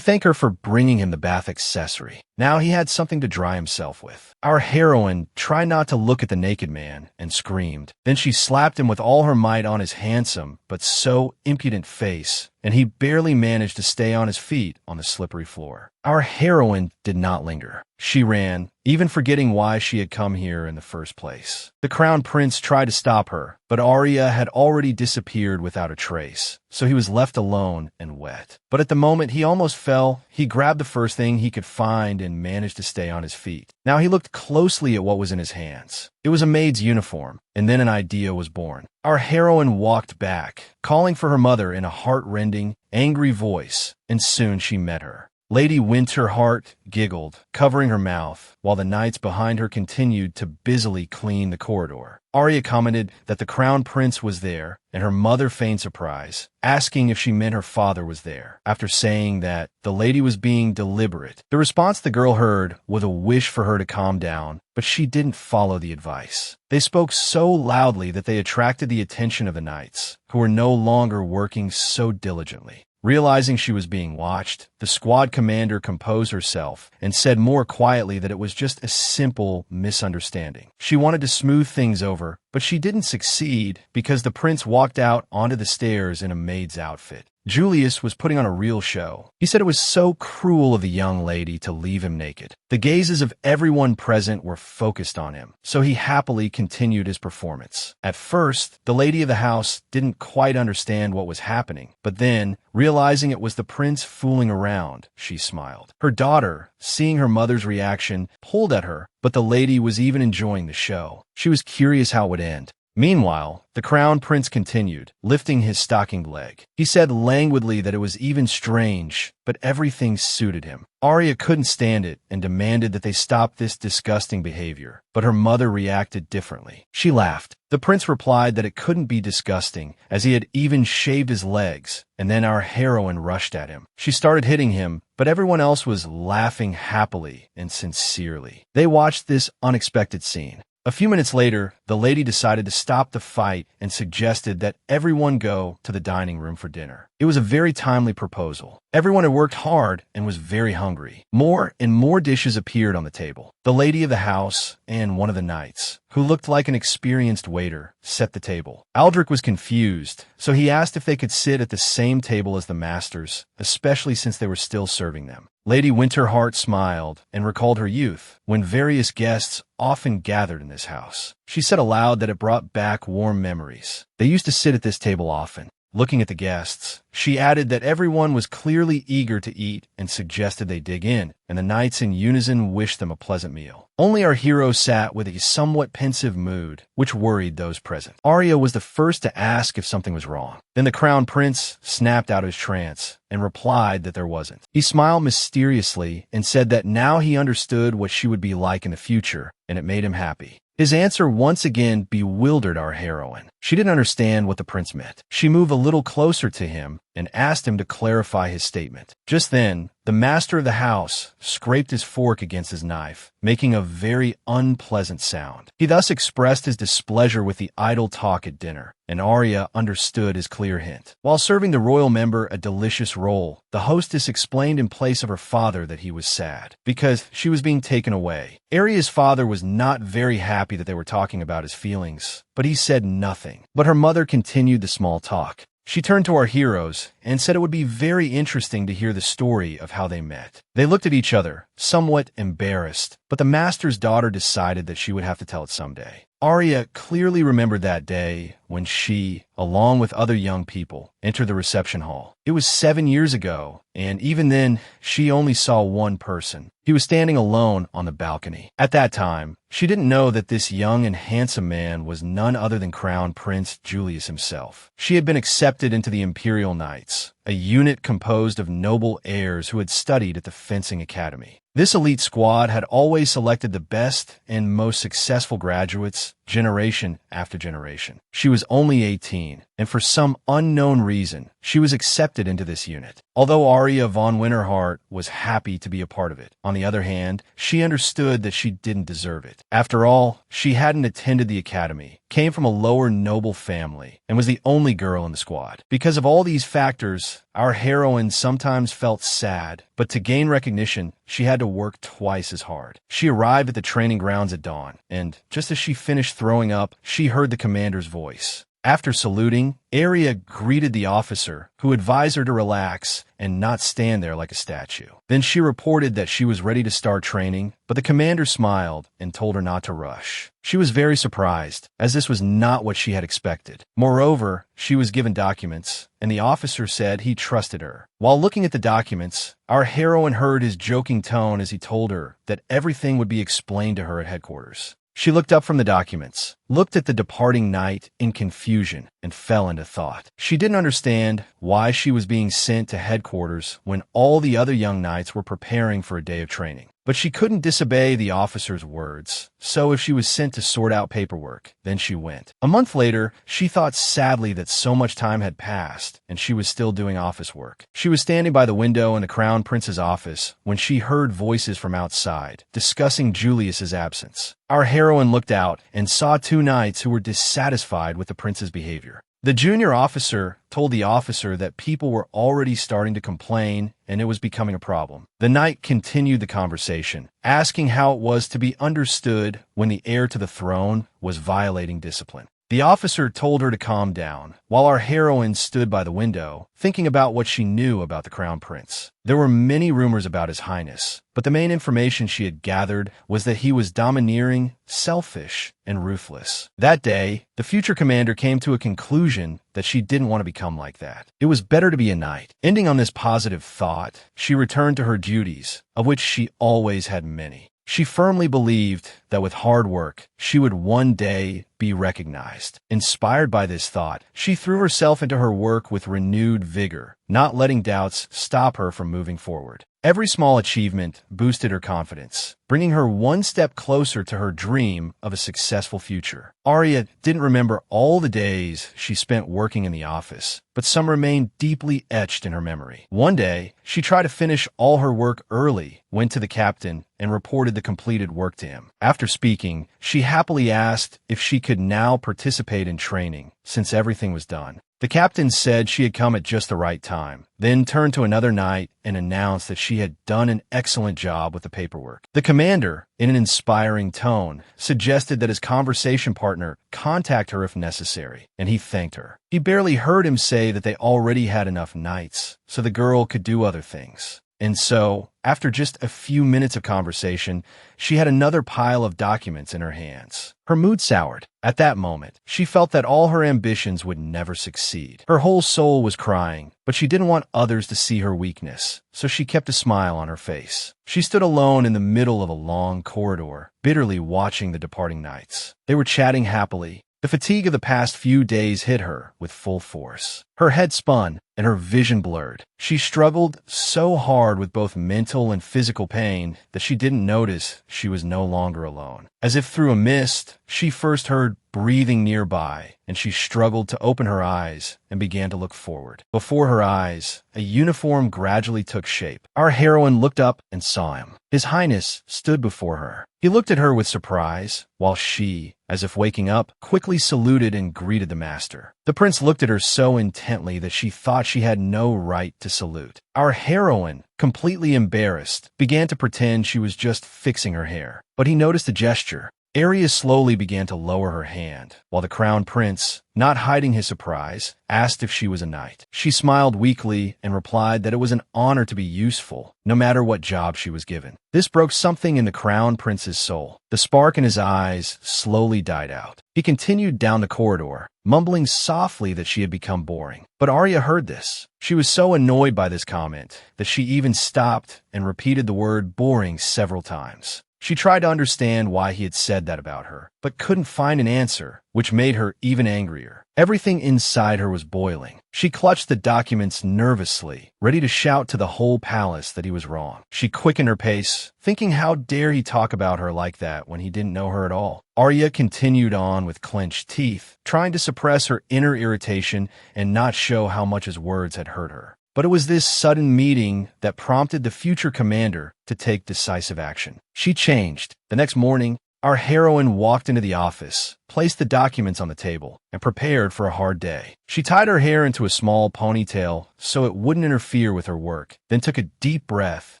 thanked her for bringing him the bath accessory. Now he had something to dry himself with. Our heroine tried not to look at the naked man and screamed. Then she slapped him with all her might on his handsome but so impudent face, and he barely managed to stay on his feet on the slippery floor. Our heroine did not linger. She ran, even forgetting why she had come here in the first place. The crown prince tried to stop her, but Arya had already disappeared without a trace, so he was left alone and wet. But at the moment he almost fell, he grabbed the first thing he could find and managed to stay on his feet. Now he looked closely at what was in his hands. It was a maid's uniform, and then an idea was born. Our heroine walked back, calling for her mother in a heart-rending, angry voice, and soon she met her. Lady Winterheart giggled, covering her mouth, while the knights behind her continued to busily clean the corridor. Arya commented that the crown prince was there, and her mother feigned surprise, asking if she meant her father was there. After saying that the lady was being deliberate, the response the girl heard was a wish for her to calm down, but she didn't follow the advice. They spoke so loudly that they attracted the attention of the knights, who were no longer working so diligently. Realizing she was being watched, the squad commander composed herself and said more quietly that it was just a simple misunderstanding. She wanted to smooth things over, but she didn't succeed because the prince walked out onto the stairs in a maid's outfit. Julius was putting on a real show. He said it was so cruel of the young lady to leave him naked. The gazes of everyone present were focused on him, so he happily continued his performance. At first, the lady of the house didn't quite understand what was happening, but then, realizing it was the prince fooling around, she smiled. Her daughter, seeing her mother's reaction, pulled at her, but the lady was even enjoying the show. She was curious how it would end. Meanwhile, the crown prince continued, lifting his stockinged leg. He said languidly that it was even strange, but everything suited him. Arya couldn't stand it and demanded that they stop this disgusting behavior, but her mother reacted differently. She laughed. The prince replied that it couldn't be disgusting, as he had even shaved his legs, and then our heroine rushed at him. She started hitting him, but everyone else was laughing happily and sincerely. They watched this unexpected scene. A few minutes later, the lady decided to stop the fight and suggested that everyone go to the dining room for dinner. It was a very timely proposal. Everyone had worked hard and was very hungry. More and more dishes appeared on the table. The lady of the house and one of the knights, who looked like an experienced waiter, set the table. Aldrich was confused, so he asked if they could sit at the same table as the masters, especially since they were still serving them. Lady Winterheart smiled and recalled her youth, when various guests often gathered in this house. She said aloud that it brought back warm memories. They used to sit at this table often. Looking at the guests, she added that everyone was clearly eager to eat and suggested they dig in, and the knights in unison wished them a pleasant meal. Only our hero sat with a somewhat pensive mood, which worried those present. Arya was the first to ask if something was wrong. Then the crown prince snapped out of his trance and replied that there wasn't. He smiled mysteriously and said that now he understood what she would be like in the future, and it made him happy. His answer once again bewildered our heroine. She didn't understand what the prince meant. She moved a little closer to him and asked him to clarify his statement. Just then, the master of the house scraped his fork against his knife, making a very unpleasant sound. He thus expressed his displeasure with the idle talk at dinner, and Arya understood his clear hint. While serving the royal member a delicious roll, the hostess explained in place of her father that he was sad, because she was being taken away. Arya's father was not very happy that they were talking about his feelings, but he said nothing. But her mother continued the small talk. She turned to our heroes and said it would be very interesting to hear the story of how they met. They looked at each other, somewhat embarrassed, but the master's daughter decided that she would have to tell it someday. Arya clearly remembered that day when she, along with other young people, entered the reception hall. It was 7 years ago, and even then, she only saw one person. He was standing alone on the balcony. At that time, she didn't know that this young and handsome man was none other than Crown Prince Julius himself. She had been accepted into the Imperial Knights, a unit composed of noble heirs who had studied at the fencing academy. This elite squad had always selected the best and most successful graduates, generation after generation. She was only 18, and for some unknown reason, she was accepted into this unit. Although Arya von Winterheart was happy to be a part of it, on the other hand, she understood that she didn't deserve it. After all, she hadn't attended the academy, came from a lower noble family, and was the only girl in the squad. Because of all these factors, our heroine sometimes felt sad, but to gain recognition, she had to work twice as hard. She arrived at the training grounds at dawn, and just as she finished throwing up, she heard the commander's voice. After saluting, Arya greeted the officer, who advised her to relax and not stand there like a statue. Then she reported that she was ready to start training, but the commander smiled and told her not to rush. She was very surprised, as this was not what she had expected. Moreover, she was given documents, and the officer said he trusted her. While looking at the documents, our heroine heard his joking tone as he told her that everything would be explained to her at headquarters. She looked up from the documents, looked at the departing knight in confusion, and fell into thought. She didn't understand why she was being sent to headquarters when all the other young knights were preparing for a day of training. But she couldn't disobey the officer's words, so if she was sent to sort out paperwork, then she went. A month later, she thought sadly that so much time had passed, and she was still doing office work. She was standing by the window in the Crown Prince's office when she heard voices from outside, discussing Julius's absence. Our heroine looked out and saw two knights who were dissatisfied with the prince's behavior. The junior officer told the officer that people were already starting to complain and it was becoming a problem. The knight continued the conversation, asking how it was to be understood when the heir to the throne was violating discipline. The officer told her to calm down, while our heroine stood by the window, thinking about what she knew about the Crown Prince. There were many rumors about His Highness, but the main information she had gathered was that he was domineering, selfish, and ruthless. That day, the future commander came to a conclusion that she didn't want to become like that. It was better to be a knight. Ending on this positive thought, she returned to her duties, of which she always had many. She firmly believed that with hard work, she would one day be recognized. Inspired by this thought, she threw herself into her work with renewed vigor, not letting doubts stop her from moving forward. Every small achievement boosted her confidence, bringing her one step closer to her dream of a successful future. Arya didn't remember all the days she spent working in the office, but some remained deeply etched in her memory. One day, she tried to finish all her work early, went to the captain, and reported the completed work to him. After speaking, she happily asked if she could now participate in training, since everything was done. The captain said she had come at just the right time, then turned to another knight and announced that she had done an excellent job with the paperwork. The commander, in an inspiring tone, suggested that his conversation partner contact her if necessary, and he thanked her. He barely heard him say that they already had enough knights, so the girl could do other things. And so, after just a few minutes of conversation, she had another pile of documents in her hands. Her mood soured. At that moment, she felt that all her ambitions would never succeed. Her whole soul was crying, but she didn't want others to see her weakness, so she kept a smile on her face. She stood alone in the middle of a long corridor, bitterly watching the departing knights. They were chatting happily. The fatigue of the past few days hit her with full force. Her head spun, and her vision blurred. She struggled so hard with both mental and physical pain that she didn't notice she was no longer alone. As if through a mist, she first heard breathing nearby, and she struggled to open her eyes and began to look forward. Before her eyes, a uniform gradually took shape. Our heroine looked up and saw him. His Highness stood before her. He looked at her with surprise, while she, as if waking up, quickly saluted and greeted the master. The prince looked at her so intently that she thought she had no right to salute. Our heroine, completely embarrassed, began to pretend she was just fixing her hair. But he noticed a gesture. Arya slowly began to lower her hand, while the crown prince, not hiding his surprise, asked if she was a knight. She smiled weakly and replied that it was an honor to be useful, no matter what job she was given. This broke something in the crown prince's soul. The spark in his eyes slowly died out. He continued down the corridor, mumbling softly that she had become boring. But Arya heard this. She was so annoyed by this comment that she even stopped and repeated the word boring several times. She tried to understand why he had said that about her, but couldn't find an answer, which made her even angrier. Everything inside her was boiling. She clutched the documents nervously, ready to shout to the whole palace that he was wrong. She quickened her pace, thinking how dare he talk about her like that when he didn't know her at all. Arya continued on with clenched teeth, trying to suppress her inner irritation and not show how much his words had hurt her. But it was this sudden meeting that prompted the future commander to take decisive action. She changed. The next morning, our heroine walked into the office, placed the documents on the table, and prepared for a hard day. She tied her hair into a small ponytail so it wouldn't interfere with her work, then took a deep breath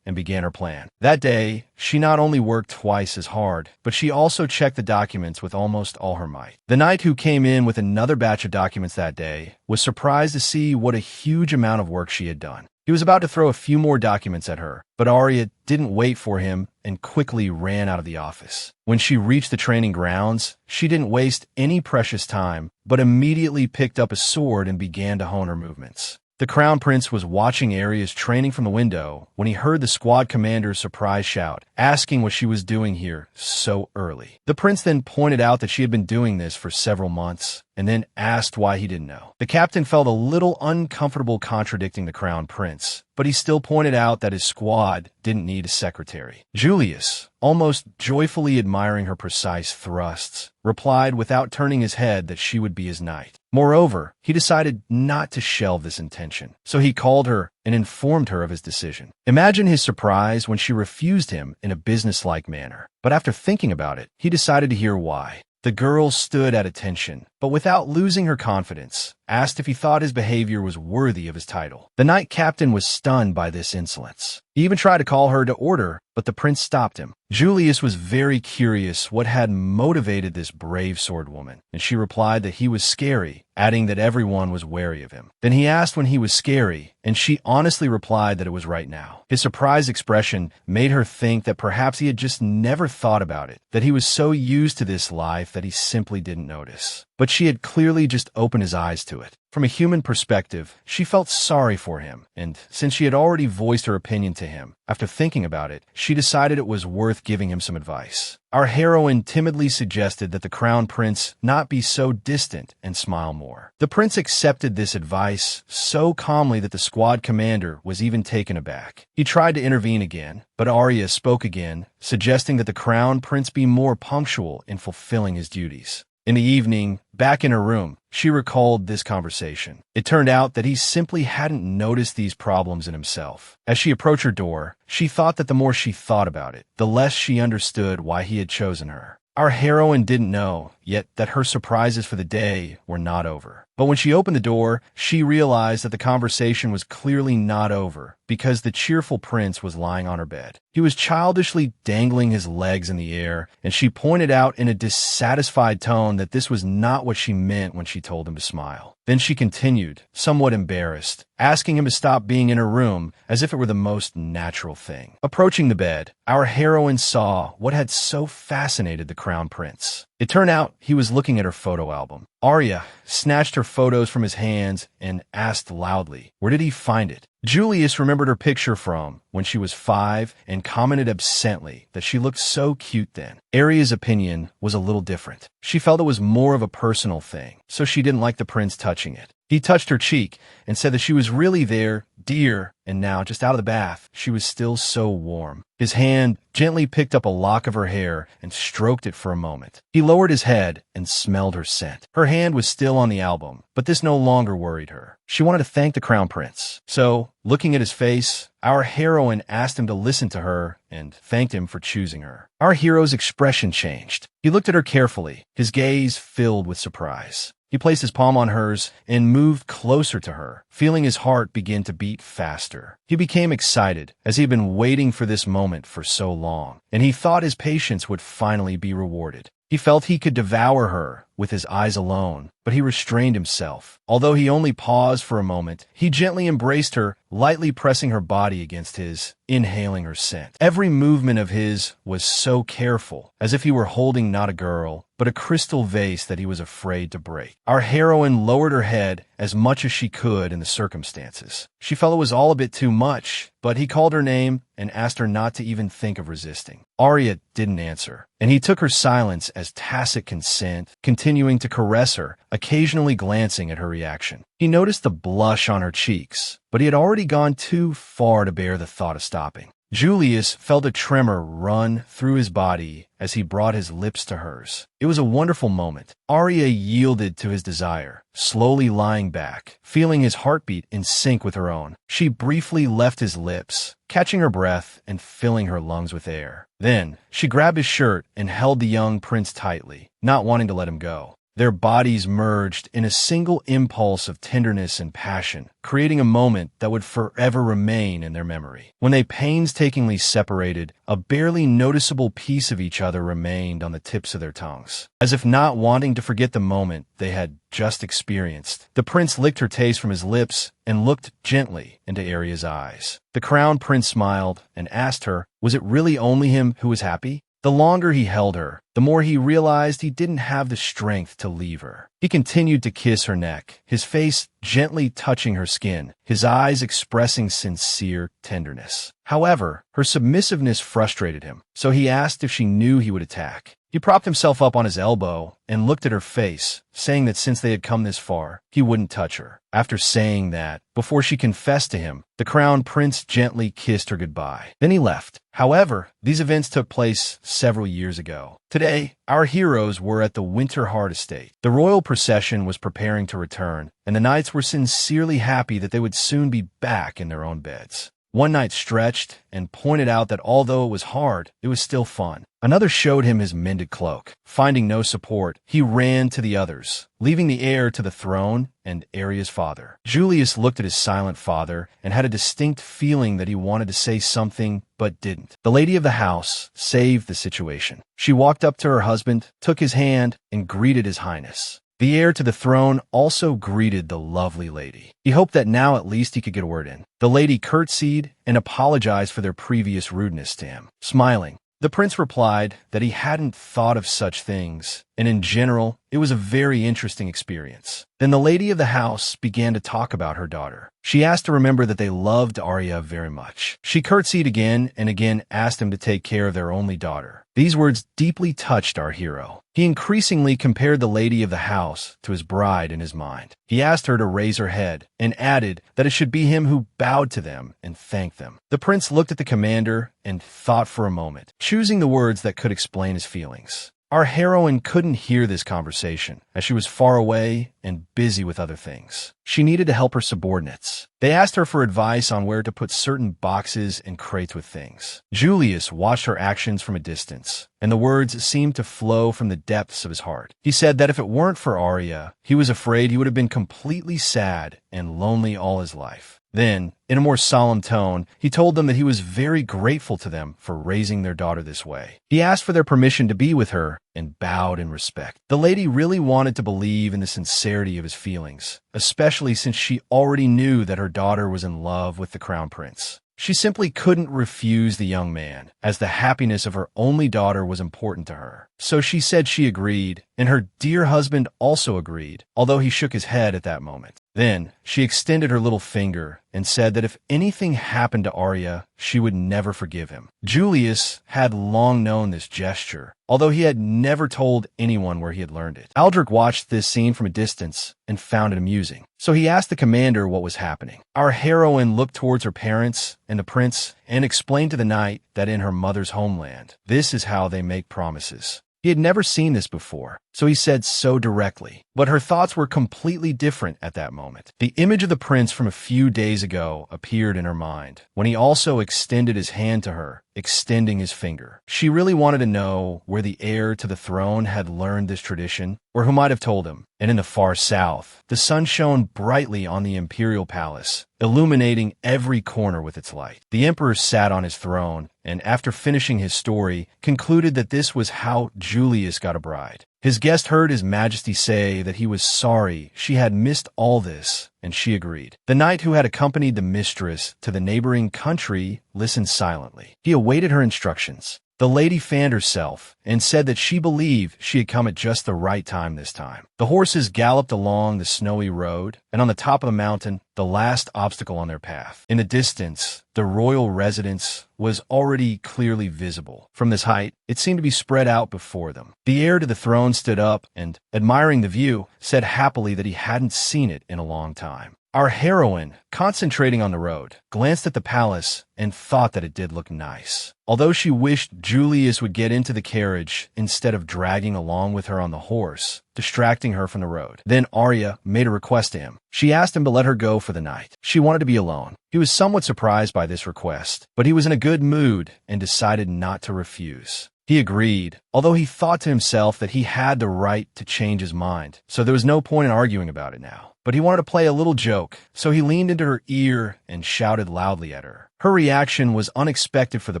and began her plan. That day, she not only worked twice as hard, but she also checked the documents with almost all her might. The knight who came in with another batch of documents that day was surprised to see what a huge amount of work she had done. He was about to throw a few more documents at her, but Arya didn't wait for him and quickly ran out of the office. When she reached the training grounds, she didn't waste any precious time, but immediately picked up a sword and began to hone her movements. The Crown Prince was watching Arya's training from the window when he heard the squad commander's surprise shout, asking what she was doing here so early. The prince then pointed out that she had been doing this for several months, and then asked why he didn't know. The captain felt a little uncomfortable contradicting the Crown Prince, but he still pointed out that his squad didn't need a secretary. Julius, almost joyfully admiring her precise thrusts, replied without turning his head that she would be his knight. Moreover, he decided not to shelve this intention, so he called her and informed her of his decision. Imagine his surprise when she refused him in a businesslike manner. But after thinking about it, he decided to hear why. The girl stood at attention, but without losing her confidence, asked if he thought his behavior was worthy of his title. The knight captain was stunned by this insolence. He even tried to call her to order, but the prince stopped him. Julius was very curious what had motivated this brave swordwoman, and she replied that he was scary, adding that everyone was wary of him. Then he asked when he was scary, and she honestly replied that it was right now. His surprised expression made her think that perhaps he had just never thought about it, that he was so used to this life that he simply didn't notice. But she had clearly just opened his eyes to it. From a human perspective, she felt sorry for him, and since she had already voiced her opinion to him, after thinking about it, she decided it was worth giving him some advice. Our heroine timidly suggested that the Crown Prince not be so distant and smile more. The prince accepted this advice so calmly that the squad commander was even taken aback. He tried to intervene again, but Arya spoke again, suggesting that the Crown Prince be more punctual in fulfilling his duties. In the evening, back in her room, she recalled this conversation. It turned out that he simply hadn't noticed these problems in himself. As she approached her door, she thought that the more she thought about it, the less she understood why he had chosen her. Our heroine didn't know yet that her surprises for the day were not over. But when she opened the door, she realized that the conversation was clearly not over because the cheerful prince was lying on her bed. He was childishly dangling his legs in the air, and she pointed out in a dissatisfied tone that this was not what she meant when she told him to smile. Then she continued, somewhat embarrassed, asking him to stop being in her room as if it were the most natural thing. Approaching the bed, our heroine saw what had so fascinated the Crown Prince. It turned out he was looking at her photo album. Arya snatched her photos from his hands and asked loudly, where did he find it? Julius remembered her picture from when she was 5 and commented absently that she looked so cute then. Arya's opinion was a little different. She felt it was more of a personal thing, so she didn't like the prince touching it. He touched her cheek and said that she was really there, dear, and now, just out of the bath, she was still so warm. His hand gently picked up a lock of her hair and stroked it for a moment. He lowered his head and smelled her scent. Her hand was still on the album, but this no longer worried her. She wanted to thank the Crown Prince. So, looking at his face, our heroine asked him to listen to her and thanked him for choosing her. Our hero's expression changed. He looked at her carefully, his gaze filled with surprise. He placed his palm on hers and moved closer to her, feeling his heart begin to beat faster. He became excited, as he had been waiting for this moment for so long, and he thought his patience would finally be rewarded. He felt he could devour her with his eyes alone, but he restrained himself. Although he only paused for a moment, he gently embraced her, lightly pressing her body against his, inhaling her scent. Every movement of his was so careful, as if he were holding not a girl, but a crystal vase that he was afraid to break. Our heroine lowered her head as much as she could in the circumstances. She felt it was all a bit too much, but he called her name and asked her not to even think of resisting. Arya didn't answer, and he took her silence as tacit consent, continuing to caress her, occasionally glancing at her reaction. He noticed the blush on her cheeks, but he had already gone too far to bear the thought of stopping. Julius felt a tremor run through his body as he brought his lips to hers. It was a wonderful moment. Arya yielded to his desire, slowly lying back, feeling his heartbeat in sync with her own. She briefly left his lips, catching her breath and filling her lungs with air. Then, she grabbed his shirt and held the young prince tightly, not wanting to let him go. Their bodies merged in a single impulse of tenderness and passion, creating a moment that would forever remain in their memory. When they painstakingly separated, a barely noticeable piece of each other remained on the tips of their tongues. As if not wanting to forget the moment they had just experienced, the prince licked her taste from his lips and looked gently into Arya's eyes. The crown prince smiled and asked her, was it really only him who was happy? The longer he held her, the more he realized he didn't have the strength to leave her. He continued to kiss her neck, his face gently touching her skin, his eyes expressing sincere tenderness. However, her submissiveness frustrated him, so he asked if she knew he would attack. He propped himself up on his elbow and looked at her face, saying that since they had come this far, he wouldn't touch her. After saying that, before she confessed to him, the crown prince gently kissed her goodbye. Then he left. However, these events took place several years ago. Today, our heroes were at the Winterhearts estate. The royal procession was preparing to return, and the knights were sincerely happy that they would soon be back in their own beds. One knight stretched and pointed out that although it was hard, it was still fun. Another showed him his mended cloak. Finding no support, he ran to the others, leaving the heir to the throne and Arya's father. Julius looked at his silent father and had a distinct feeling that he wanted to say something but didn't. The lady of the house saved the situation. She walked up to her husband, took his hand, and greeted his highness. The heir to the throne also greeted the lovely lady. He hoped that now at least he could get a word in. The lady curtsied and apologized for their previous rudeness to him. Smiling, the prince replied that he hadn't thought of such things, and in general, it was a very interesting experience. Then the lady of the house began to talk about her daughter. She asked to remember that they loved Arya very much. She curtsied again and again asked him to take care of their only daughter. These words deeply touched our hero. He increasingly compared the lady of the house to his bride in his mind. He asked her to raise her head and added that it should be him who bowed to them and thanked them. The prince looked at the commander and thought for a moment, choosing the words that could explain his feelings. Our heroine couldn't hear this conversation, as she was far away and busy with other things. She needed to help her subordinates. They asked her for advice on where to put certain boxes and crates with things. Julius watched her actions from a distance, and the words seemed to flow from the depths of his heart. He said that if it weren't for Arya, he was afraid he would have been completely sad and lonely all his life. Then, in a more solemn tone, he told them that he was very grateful to them for raising their daughter this way. He asked for their permission to be with her and bowed in respect. The lady really wanted to believe in the sincerity of his feelings, especially since she already knew that her daughter was in love with the crown prince. She simply couldn't refuse the young man, as the happiness of her only daughter was important to her. So she said she agreed, and her dear husband also agreed, although he shook his head at that moment. Then, she extended her little finger and said that if anything happened to Arya, she would never forgive him. Julius had long known this gesture, although he had never told anyone where he had learned it. Aldrich watched this scene from a distance and found it amusing. So he asked the commander what was happening. Our heroine looked towards her parents and the prince and explained to the knight that in her mother's homeland, this is how they make promises. He had never seen this before, so he said so directly. But her thoughts were completely different at that moment. The image of the prince from a few days ago appeared in her mind, when he also extended his hand to her, extending his finger. She really wanted to know where the heir to the throne had learned this tradition, or who might have told him. And in the far south, the sun shone brightly on the imperial palace, illuminating every corner with its light. The emperor sat on his throne, and after finishing his story, concluded that this was how Julius got a bride. His guest heard His Majesty say that he was sorry she had missed all this, and she agreed. The knight who had accompanied the mistress to the neighboring country listened silently. He awaited her instructions. The lady fanned herself and said that she believed she had come at just the right time this time. The horses galloped along the snowy road, and on the top of the mountain, the last obstacle on their path. In the distance, the royal residence was already clearly visible. From this height, it seemed to be spread out before them. The heir to the throne stood up and, admiring the view, said happily that he hadn't seen it in a long time. Our heroine, concentrating on the road, glanced at the palace and thought that it did look nice. Although she wished Julius would get into the carriage instead of dragging along with her on the horse, distracting her from the road. Then Arya made a request to him. She asked him to let her go for the night. She wanted to be alone. He was somewhat surprised by this request, but he was in a good mood and decided not to refuse. He agreed, although he thought to himself that he had the right to change his mind, so there was no point in arguing about it now. But he wanted to play a little joke, so he leaned into her ear and shouted loudly at her. Her reaction was unexpected for the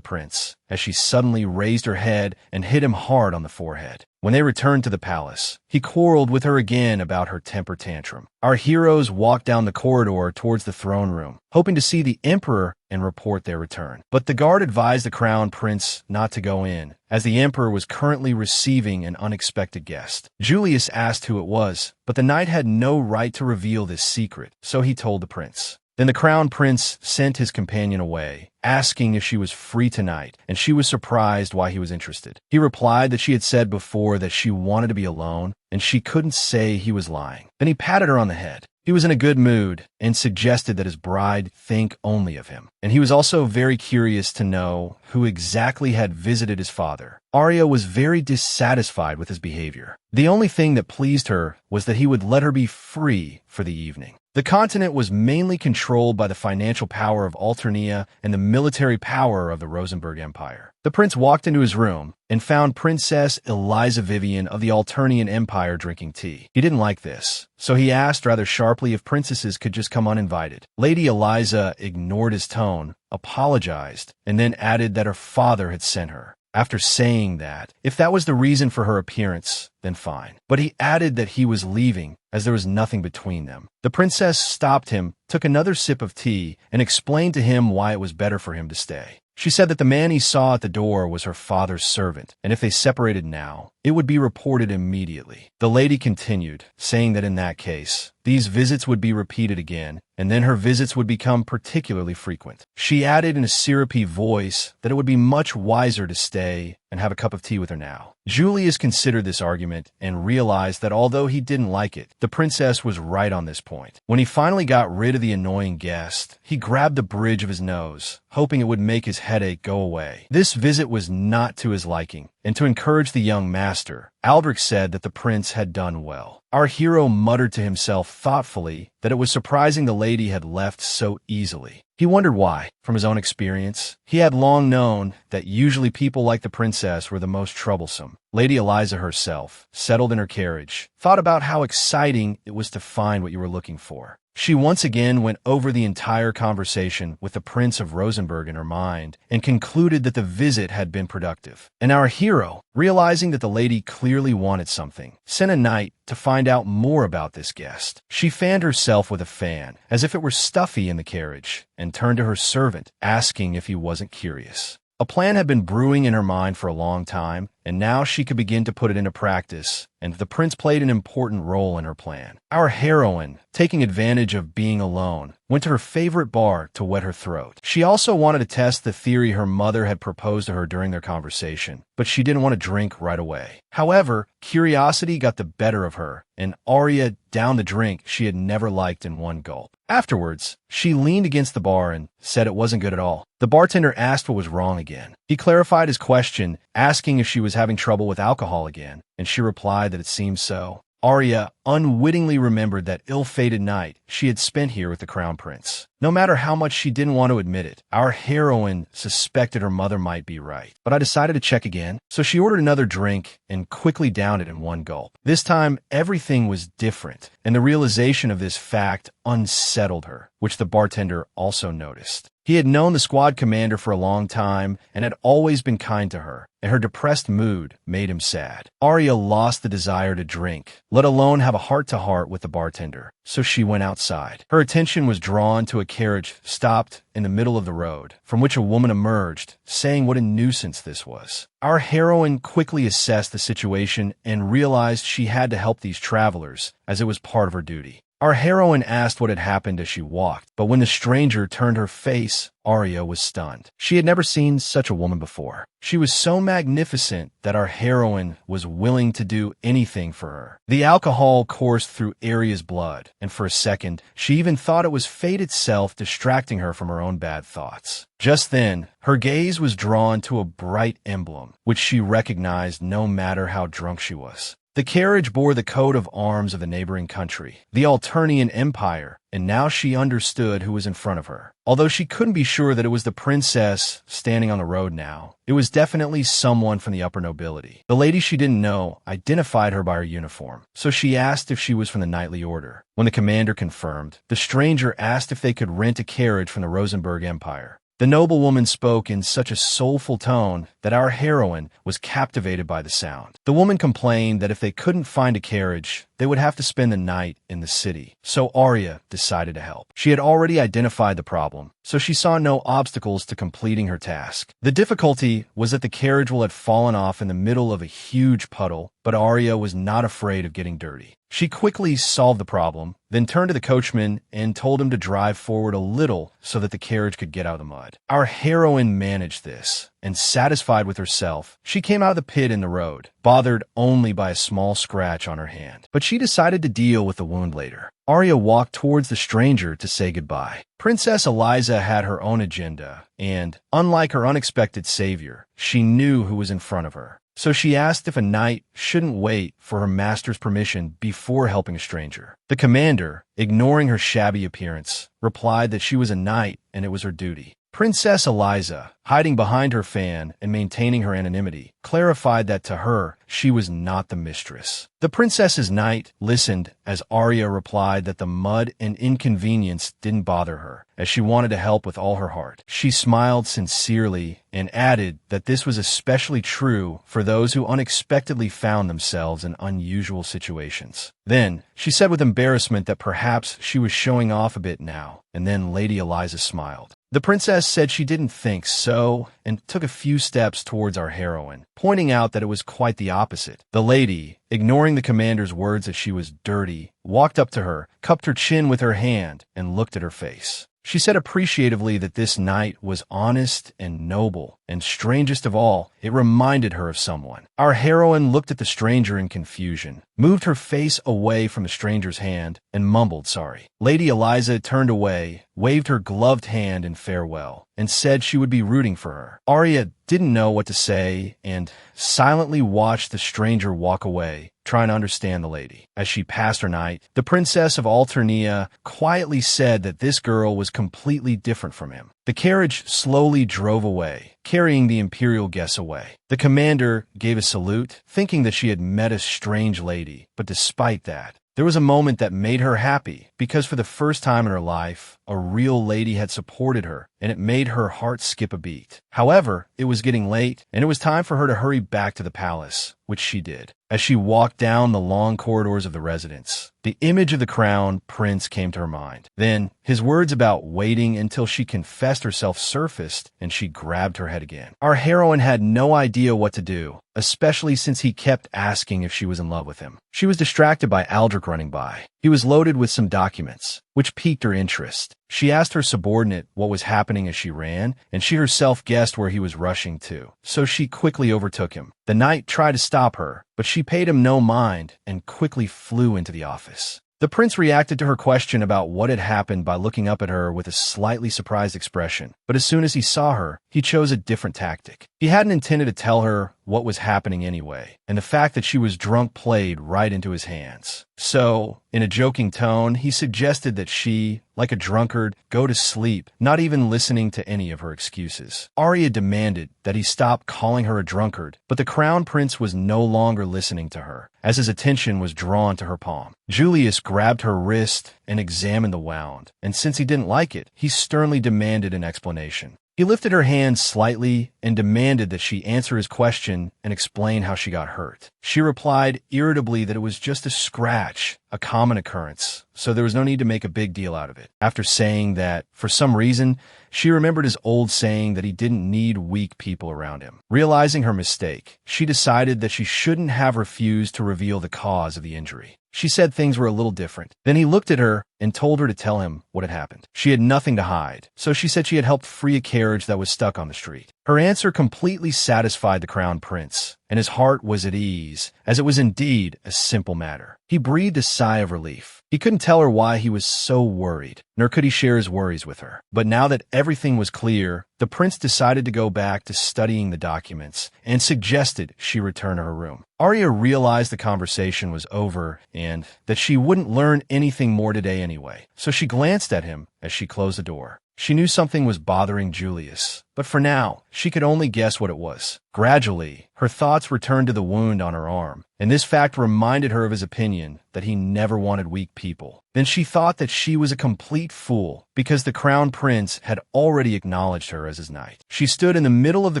prince, as she suddenly raised her head and hit him hard on the forehead. When they returned to the palace, he quarreled with her again about her temper tantrum. Our heroes walked down the corridor towards the throne room, hoping to see the emperor and report their return. But the guard advised the crown prince not to go in, as the emperor was currently receiving an unexpected guest. Julius asked who it was, but the knight had no right to reveal this secret, so he told the prince. Then the crown prince sent his companion away, asking if she was free tonight, and she was surprised why he was interested. He replied that she had said before that she wanted to be alone, and she couldn't say he was lying. Then he patted her on the head. He was in a good mood and suggested that his bride think only of him. And he was also very curious to know who exactly had visited his father. Arya was very dissatisfied with his behavior. The only thing that pleased her was that he would let her be free for the evening. The continent was mainly controlled by the financial power of Alternia and the military power of the Rosenberg Empire. The prince walked into his room and found Princess Eliza Vivian of the Alternian Empire drinking tea. He didn't like this, so he asked rather sharply if princesses could just come uninvited. Lady Eliza ignored his tone, apologized, and then added that her father had sent her. After saying that, if that was the reason for her appearance, then fine. But he added that he was leaving, as there was nothing between them. The princess stopped him, took another sip of tea, and explained to him why it was better for him to stay. She said that the man he saw at the door was her father's servant, and if they separated now, it would be reported immediately. The lady continued, saying that in that case, these visits would be repeated again, and then her visits would become particularly frequent. She added in a syrupy voice that it would be much wiser to stay and have a cup of tea with her now. Julius considered this argument and realized that although he didn't like it, the princess was right on this point. When he finally got rid of the annoying guest, he grabbed the bridge of his nose, hoping it would make his headache go away. This visit was not to his liking, and to encourage the young master, Aldrich said that the prince had done well. Our hero muttered to himself thoughtfully that it was surprising the lady had left so easily. He wondered why. From his own experience, he had long known that usually people like the princess were the most troublesome. Lady Eliza herself, settled in her carriage, thought about how exciting it was to find what you were looking for. She once again went over the entire conversation with the Prince of Rosenberg in her mind and concluded that the visit had been productive. And our hero, realizing that the lady clearly wanted something, sent a knight to find out more about this guest. She fanned herself with a fan, as if it were stuffy in the carriage, and turned to her servant, asking if he wasn't curious. A plan had been brewing in her mind for a long time, and now she could begin to put it into practice, and the prince played an important role in her plan. Our heroine, taking advantage of being alone, went to her favorite bar to wet her throat. She also wanted to test the theory her mother had proposed to her during their conversation, but she didn't want to drink right away. However, curiosity got the better of her, and Arya downed the drink she had never liked in one gulp. Afterwards, she leaned against the bar and said it wasn't good at all. The bartender asked what was wrong again. He clarified his question, asking if she was having trouble with alcohol again, and she replied that it seemed so. Arya unwittingly remembered that ill-fated night she had spent here with the crown prince. No matter how much she didn't want to admit it, our heroine suspected her mother might be right. But I decided to check again, so she ordered another drink and quickly downed it in one gulp. This time, everything was different, and the realization of this fact unsettled her, which the bartender also noticed. He had known the squad commander for a long time and had always been kind to her, and her depressed mood made him sad. Arya lost the desire to drink, let alone have a heart-to-heart with the bartender, so she went outside. Her attention was drawn to a carriage stopped in the middle of the road, from which a woman emerged, saying what a nuisance this was. Our heroine quickly assessed the situation and realized she had to help these travelers, as it was part of her duty. Our heroine asked what had happened as she walked, but when the stranger turned her face, Arya was stunned. She had never seen such a woman before. She was so magnificent that our heroine was willing to do anything for her. The alcohol coursed through Arya's blood, and for a second, she even thought it was fate itself distracting her from her own bad thoughts. Just then, her gaze was drawn to a bright emblem, which she recognized no matter how drunk she was. The carriage bore the coat of arms of the neighboring country, the Alternian Empire, and now she understood who was in front of her. Although she couldn't be sure that it was the princess standing on the road now, it was definitely someone from the upper nobility. The lady she didn't know identified her by her uniform, so she asked if she was from the knightly order. When the commander confirmed, the stranger asked if they could rent a carriage from the Rosenberg Empire. The noblewoman spoke in such a soulful tone that our heroine was captivated by the sound. The woman complained that if they couldn't find a carriage, they would have to spend the night in the city. So Arya decided to help. She had already identified the problem, so she saw no obstacles to completing her task. The difficulty was that the carriage had fallen off in the middle of a huge puddle, but Arya was not afraid of getting dirty. She quickly solved the problem, then turned to the coachman and told him to drive forward a little so that the carriage could get out of the mud. Our heroine managed this, and satisfied with herself, she came out of the pit in the road, bothered only by a small scratch on her hand. But she decided to deal with the wound later. Arya walked towards the stranger to say goodbye. Princess Eliza had her own agenda, and, unlike her unexpected savior, she knew who was in front of her. So she asked if a knight shouldn't wait for her master's permission before helping a stranger. The commander, ignoring her shabby appearance, replied that she was a knight and it was her duty. Princess Eliza, hiding behind her fan and maintaining her anonymity, clarified that to her, she was not the mistress. The princess's knight listened as Arya replied that the mud and inconvenience didn't bother her, as she wanted to help with all her heart. She smiled sincerely and added that this was especially true for those who unexpectedly found themselves in unusual situations. Then, she said with embarrassment that perhaps she was showing off a bit now, and then Lady Eliza smiled. The princess said she didn't think so and took a few steps towards our heroine, pointing out that it was quite the opposite. The lady, ignoring the commander's words that she was dirty, walked up to her, cupped her chin with her hand, and looked at her face. She said appreciatively that this knight was honest and noble, and strangest of all, it reminded her of someone. Our heroine looked at the stranger in confusion, moved her face away from the stranger's hand, and mumbled sorry. Lady Eliza turned away, waved her gloved hand in farewell, and said she would be rooting for her. Arya didn't know what to say and silently watched the stranger walk away, trying to understand the lady. As she passed her knight, the princess of Alternia quietly said that this girl was completely different from him. The carriage slowly drove away, carrying the imperial guests away. The commander gave a salute, thinking that she had met a strange lady, but despite that, there was a moment that made her happy, because for the first time in her life, a real lady had supported her, and it made her heart skip a beat. However, it was getting late, and it was time for her to hurry back to the palace, which she did. As she walked down the long corridors of the residence, the image of the crown prince came to her mind. Then, his words about waiting until she confessed herself surfaced, and she grabbed her head again. Our heroine had no idea what to do, especially since he kept asking if she was in love with him. She was distracted by Aldrich running by. He was loaded with some documents, which piqued her interest. She asked her subordinate what was happening as she ran, and she herself guessed where he was rushing to, so she quickly overtook him. The knight tried to stop her, but she paid him no mind and quickly flew into the office. The prince reacted to her question about what had happened by looking up at her with a slightly surprised expression, but as soon as he saw her, he chose a different tactic. He hadn't intended to tell her what was happening anyway, and the fact that she was drunk played right into his hands. So, in a joking tone, he suggested that she, like a drunkard, go to sleep, not even listening to any of her excuses. Arya demanded that he stop calling her a drunkard, but the crown prince was no longer listening to her, as his attention was drawn to her palm. Julius grabbed her wrist and examined the wound, and since he didn't like it, he sternly demanded an explanation. He lifted her hand slightly and demanded that she answer his question and explain how she got hurt. She replied irritably that it was just a scratch, a common occurrence, so there was no need to make a big deal out of it. After saying that, for some reason, she remembered his old saying that he didn't need weak people around him. Realizing her mistake, she decided that she shouldn't have refused to reveal the cause of the injury. She said things were a little different. Then he looked at her and told her to tell him what had happened. She had nothing to hide, so she said she had helped free a carriage that was stuck on the street. Her answer completely satisfied the crown prince, and his heart was at ease, as it was indeed a simple matter. He breathed a sigh of relief. He couldn't tell her why he was so worried, nor could he share his worries with her. But now that everything was clear, the prince decided to go back to studying the documents and suggested she return to her room. Arya realized the conversation was over and that she wouldn't learn anything more today anyway, so she glanced at him as she closed the door. She knew something was bothering Julius, but for now, she could only guess what it was. Gradually, her thoughts returned to the wound on her arm, and this fact reminded her of his opinion that he never wanted weak people. Then she thought that she was a complete fool because the crown prince had already acknowledged her as his knight. She stood in the middle of the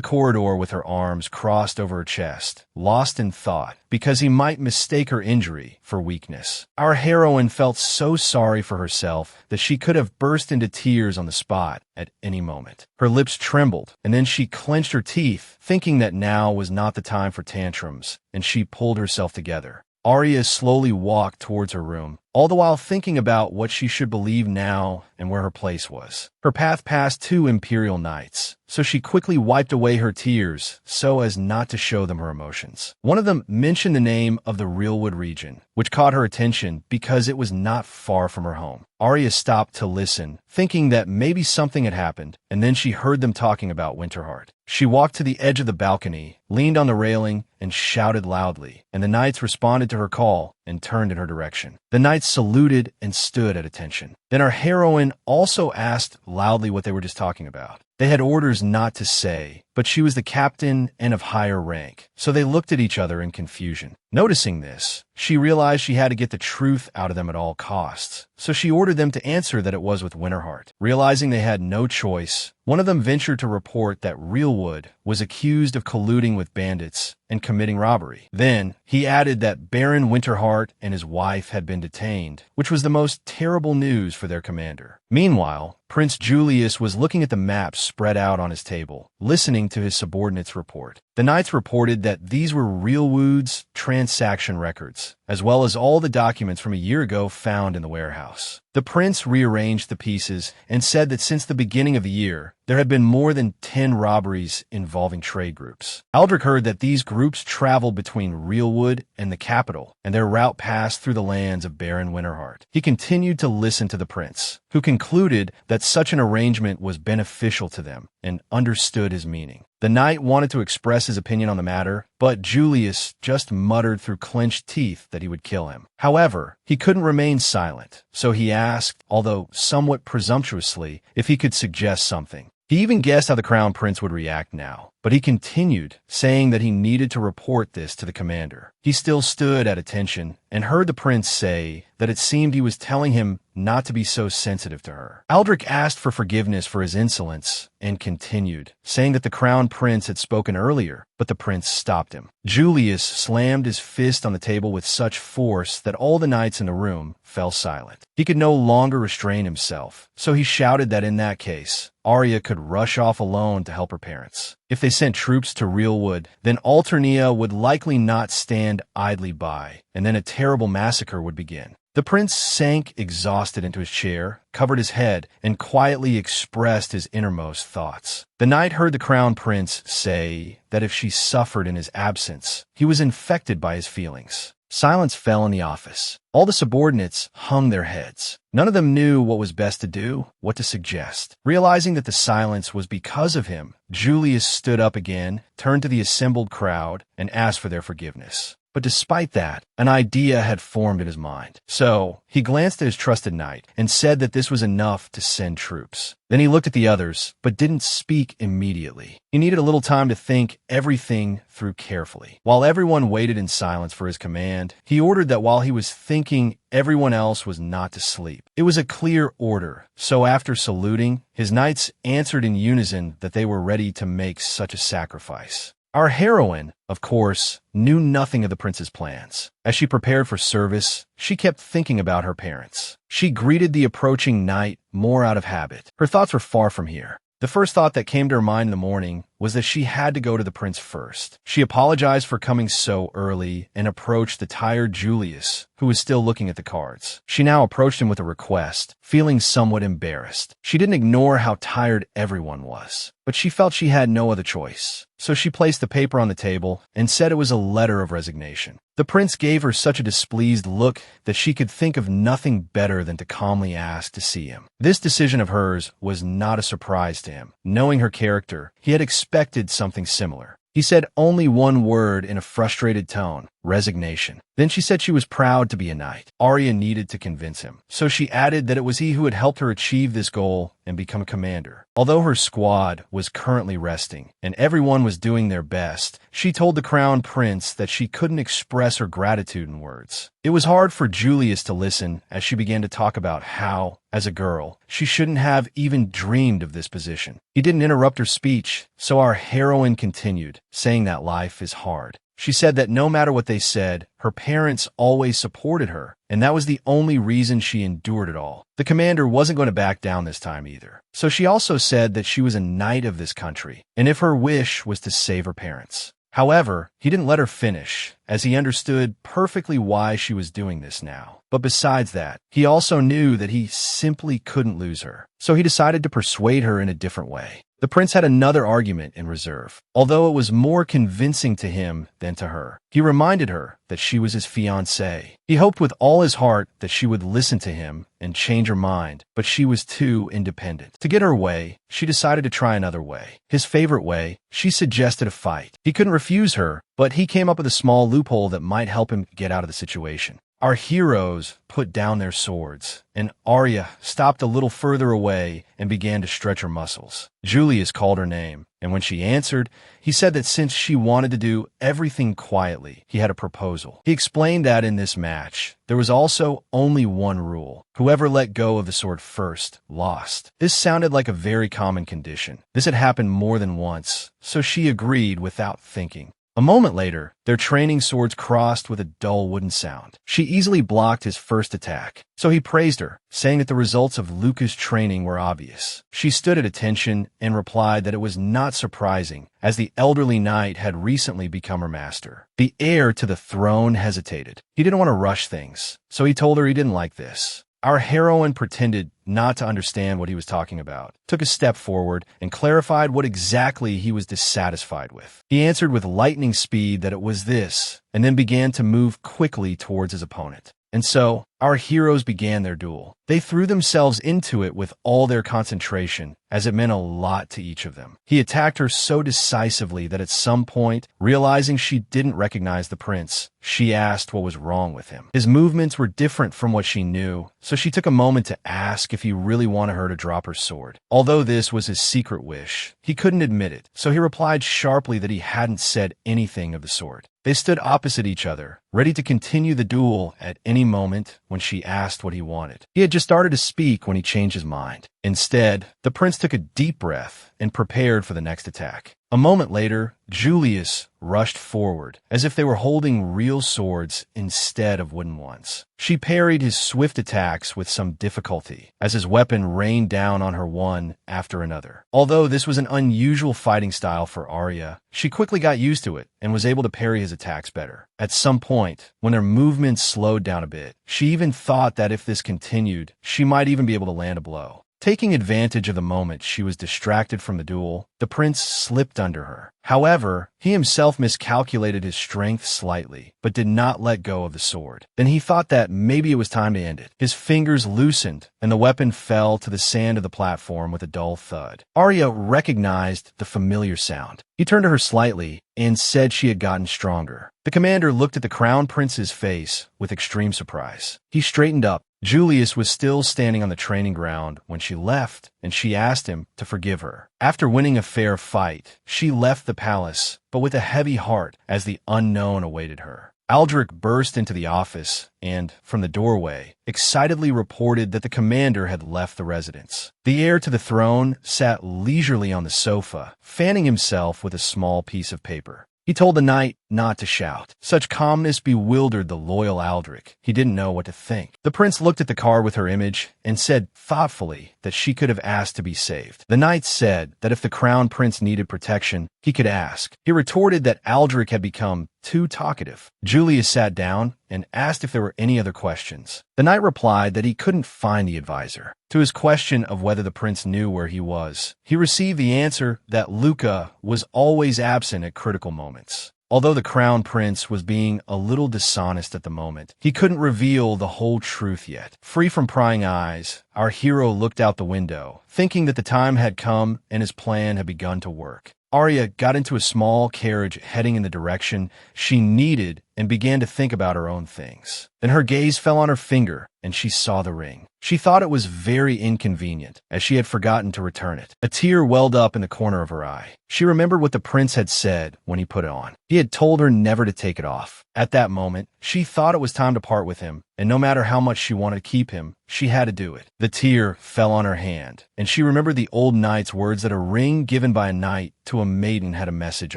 corridor with her arms crossed over her chest, lost in thought, because he might mistake her injury for weakness. Our heroine felt so sorry for herself that she could have burst into tears on the spot at any moment. Her lips trembled, and then she clenched her teeth, thinking that now was not the time for tantrums, and she pulled herself together. Arya slowly walked towards her room, all the while thinking about what she should believe now and where her place was. Her path passed 2 imperial knights, so she quickly wiped away her tears so as not to show them her emotions. One of them mentioned the name of the Realwood region, which caught her attention because it was not far from her home. Arya stopped to listen, thinking that maybe something had happened, and then she heard them talking about Winterheart. She walked to the edge of the balcony, leaned on the railing, and shouted loudly, and the knights responded to her call and turned in her direction. The knights saluted and stood at attention. Then our heroine also asked loudly what they were just talking about. They had orders not to say, but she was the captain and of higher rank, so they looked at each other in confusion. Noticing this, she realized she had to get the truth out of them at all costs, so she ordered them to answer that it was with Winterheart. Realizing they had no choice, one of them ventured to report that Realwood was accused of colluding with bandits and committing robbery. Then, he added that Baron Winterheart and his wife had been detained, which was the most terrible news for their commander. Meanwhile, Prince Julius was looking at the maps spread out on his table, listening to his subordinates report. The knights reported that these were Realwood's transaction records, as well as all the documents from a year ago found in the warehouse. The prince rearranged the pieces and said that since the beginning of the year, there had been more than 10 robberies involving trade groups. Aldrich heard that these groups traveled between Realwood and the capital, and their route passed through the lands of Baron Winterheart. He continued to listen to the prince, who concluded that such an arrangement was beneficial to them and understood his meaning. The knight wanted to express his opinion on the matter, but Julius just muttered through clenched teeth that he would kill him. However, he couldn't remain silent, so he asked, although somewhat presumptuously, if he could suggest something. He even guessed how the crown prince would react now, but he continued, saying that he needed to report this to the commander. He still stood at attention and heard the prince say that it seemed he was telling him not to be so sensitive to her. Aldrich asked for forgiveness for his insolence and continued, saying that the crown prince had spoken earlier, but the prince stopped him. Julius slammed his fist on the table with such force that all the knights in the room fell silent. He could no longer restrain himself, so he shouted that in that case, Arya could rush off alone to help her parents. If they sent troops to Realwood, then Alternia would likely not stand idly by, and then a terrible massacre would begin. The prince sank exhausted into his chair, covered his head, and quietly expressed his innermost thoughts. The knight heard the crown prince say that if she suffered in his absence, he was infected by his feelings. Silence fell in the office. All the subordinates hung their heads. None of them knew what was best to do, what to suggest. Realizing that the silence was because of him, Julius stood up again, turned to the assembled crowd, and asked for their forgiveness. But despite that, an idea had formed in his mind. So, he glanced at his trusted knight and said that this was enough to send troops. Then he looked at the others, but didn't speak immediately. He needed a little time to think everything through carefully. While everyone waited in silence for his command, he ordered that while he was thinking, everyone else was not to sleep. It was a clear order, so after saluting, his knights answered in unison that they were ready to make such a sacrifice. Our heroine, of course, knew nothing of the prince's plans. As she prepared for service, she kept thinking about her parents. She greeted the approaching night more out of habit. Her thoughts were far from here. The first thought that came to her mind in the morning was that she had to go to the prince first. She apologized for coming so early and approached the tired Julius, who was still looking at the cards. She now approached him with a request, feeling somewhat embarrassed. She didn't ignore how tired everyone was, but she felt she had no other choice. So she placed the paper on the table and said it was a letter of resignation. The prince gave her such a displeased look that she could think of nothing better than to calmly ask to see him. This decision of hers was not a surprise to him. Knowing her character, he had expected something similar. He said only one word in a frustrated tone: resignation. Then she said she was proud to be a knight. Arya needed to convince him, so she added that it was he who had helped her achieve this goal and become a commander. Although her squad was currently resting and everyone was doing their best, she told the crown prince that she couldn't express her gratitude in words. It was hard for Julius to listen as she began to talk about how, as a girl, she shouldn't have even dreamed of this position. He didn't interrupt her speech, so our heroine continued, saying that life is hard. She said that no matter what they said, her parents always supported her, and that was the only reason she endured it all. The commander wasn't going to back down this time either. So she also said that she was a knight of this country, and if her wish was to save her parents. However, he didn't let her finish, as he understood perfectly why she was doing this now. But besides that, he also knew that he simply couldn't lose her. So he decided to persuade her in a different way. The prince had another argument in reserve, although it was more convincing to him than to her. He reminded her that she was his fiancée. He hoped with all his heart that she would listen to him and change her mind, but she was too independent. To get her way, she decided to try another way. His favorite way, she suggested a fight. He couldn't refuse her, but he came up with a small loophole that might help him get out of the situation. Our heroes put down their swords, and Arya stopped a little further away and began to stretch her muscles. Julius called her name, and when she answered, he said that since she wanted to do everything quietly, he had a proposal. He explained that in this match, there was also only one rule. Whoever let go of the sword first lost. This sounded like a very common condition. This had happened more than once, so she agreed without thinking. A moment later, their training swords crossed with a dull wooden sound. She easily blocked his first attack, so he praised her, saying that the results of Luca's training were obvious. She stood at attention and replied that it was not surprising, as the elderly knight had recently become her master. The heir to the throne hesitated. He didn't want to rush things, so he told her he didn't like this. Our heroine pretended not to understand what he was talking about, took a step forward, and clarified what exactly he was dissatisfied with. He answered with lightning speed that it was this, and then began to move quickly towards his opponent. And so, our heroes began their duel. They threw themselves into it with all their concentration, as it meant a lot to each of them. He attacked her so decisively that at some point, realizing she didn't recognize the prince, she asked what was wrong with him. His movements were different from what she knew, so she took a moment to ask if he really wanted her to drop her sword. Although this was his secret wish, he couldn't admit it, so he replied sharply that he hadn't said anything of the sort. They stood opposite each other, ready to continue the duel at any moment when she asked what he wanted. He had just started to speak when he changed his mind. Instead, the prince took a deep breath and prepared for the next attack. A moment later, Julius rushed forward, as if they were holding real swords instead of wooden ones. She parried his swift attacks with some difficulty, as his weapon rained down on her one after another. Although this was an unusual fighting style for Arya, she quickly got used to it and was able to parry his attacks better. At some point, when their movements slowed down a bit, she even thought that if this continued, she might even be able to land a blow. Taking advantage of the moment she was distracted from the duel, the prince slipped under her. However, he himself miscalculated his strength slightly, but did not let go of the sword. Then he thought that maybe it was time to end it. His fingers loosened, and the weapon fell to the sand of the platform with a dull thud. Arya recognized the familiar sound. He turned to her slightly and said she had gotten stronger. The commander looked at the crown prince's face with extreme surprise. He straightened up. Julius was still standing on the training ground when she left, and she asked him to forgive her. After winning a fair fight, she left the palace, but with a heavy heart as the unknown awaited her. Aldrich burst into the office and, from the doorway, excitedly reported that the commander had left the residence. The heir to the throne sat leisurely on the sofa, fanning himself with a small piece of paper. He told the knight not to shout. Such calmness bewildered the loyal Aldrich. He didn't know what to think. The prince looked at the card with her image and said thoughtfully that she could have asked to be saved. The knight said that if the crown prince needed protection, he could ask. He retorted that Aldrich had become too talkative. Julius sat down and asked if there were any other questions. The knight replied that he couldn't find the advisor. To his question of whether the prince knew where he was, he received the answer that Luca was always absent at critical moments. Although the crown prince was being a little dishonest at the moment, he couldn't reveal the whole truth yet. Free from prying eyes, our hero looked out the window, thinking that the time had come and his plan had begun to work. Arya got into a small carriage heading in the direction she needed and began to think about her own things. Then her gaze fell on her finger, and she saw the ring. She thought it was very inconvenient, as she had forgotten to return it. A tear welled up in the corner of her eye. She remembered what the prince had said when he put it on. He had told her never to take it off. At that moment, she thought it was time to part with him, and no matter how much she wanted to keep him, she had to do it. The tear fell on her hand, and she remembered the old knight's words that a ring given by a knight to a maiden had a message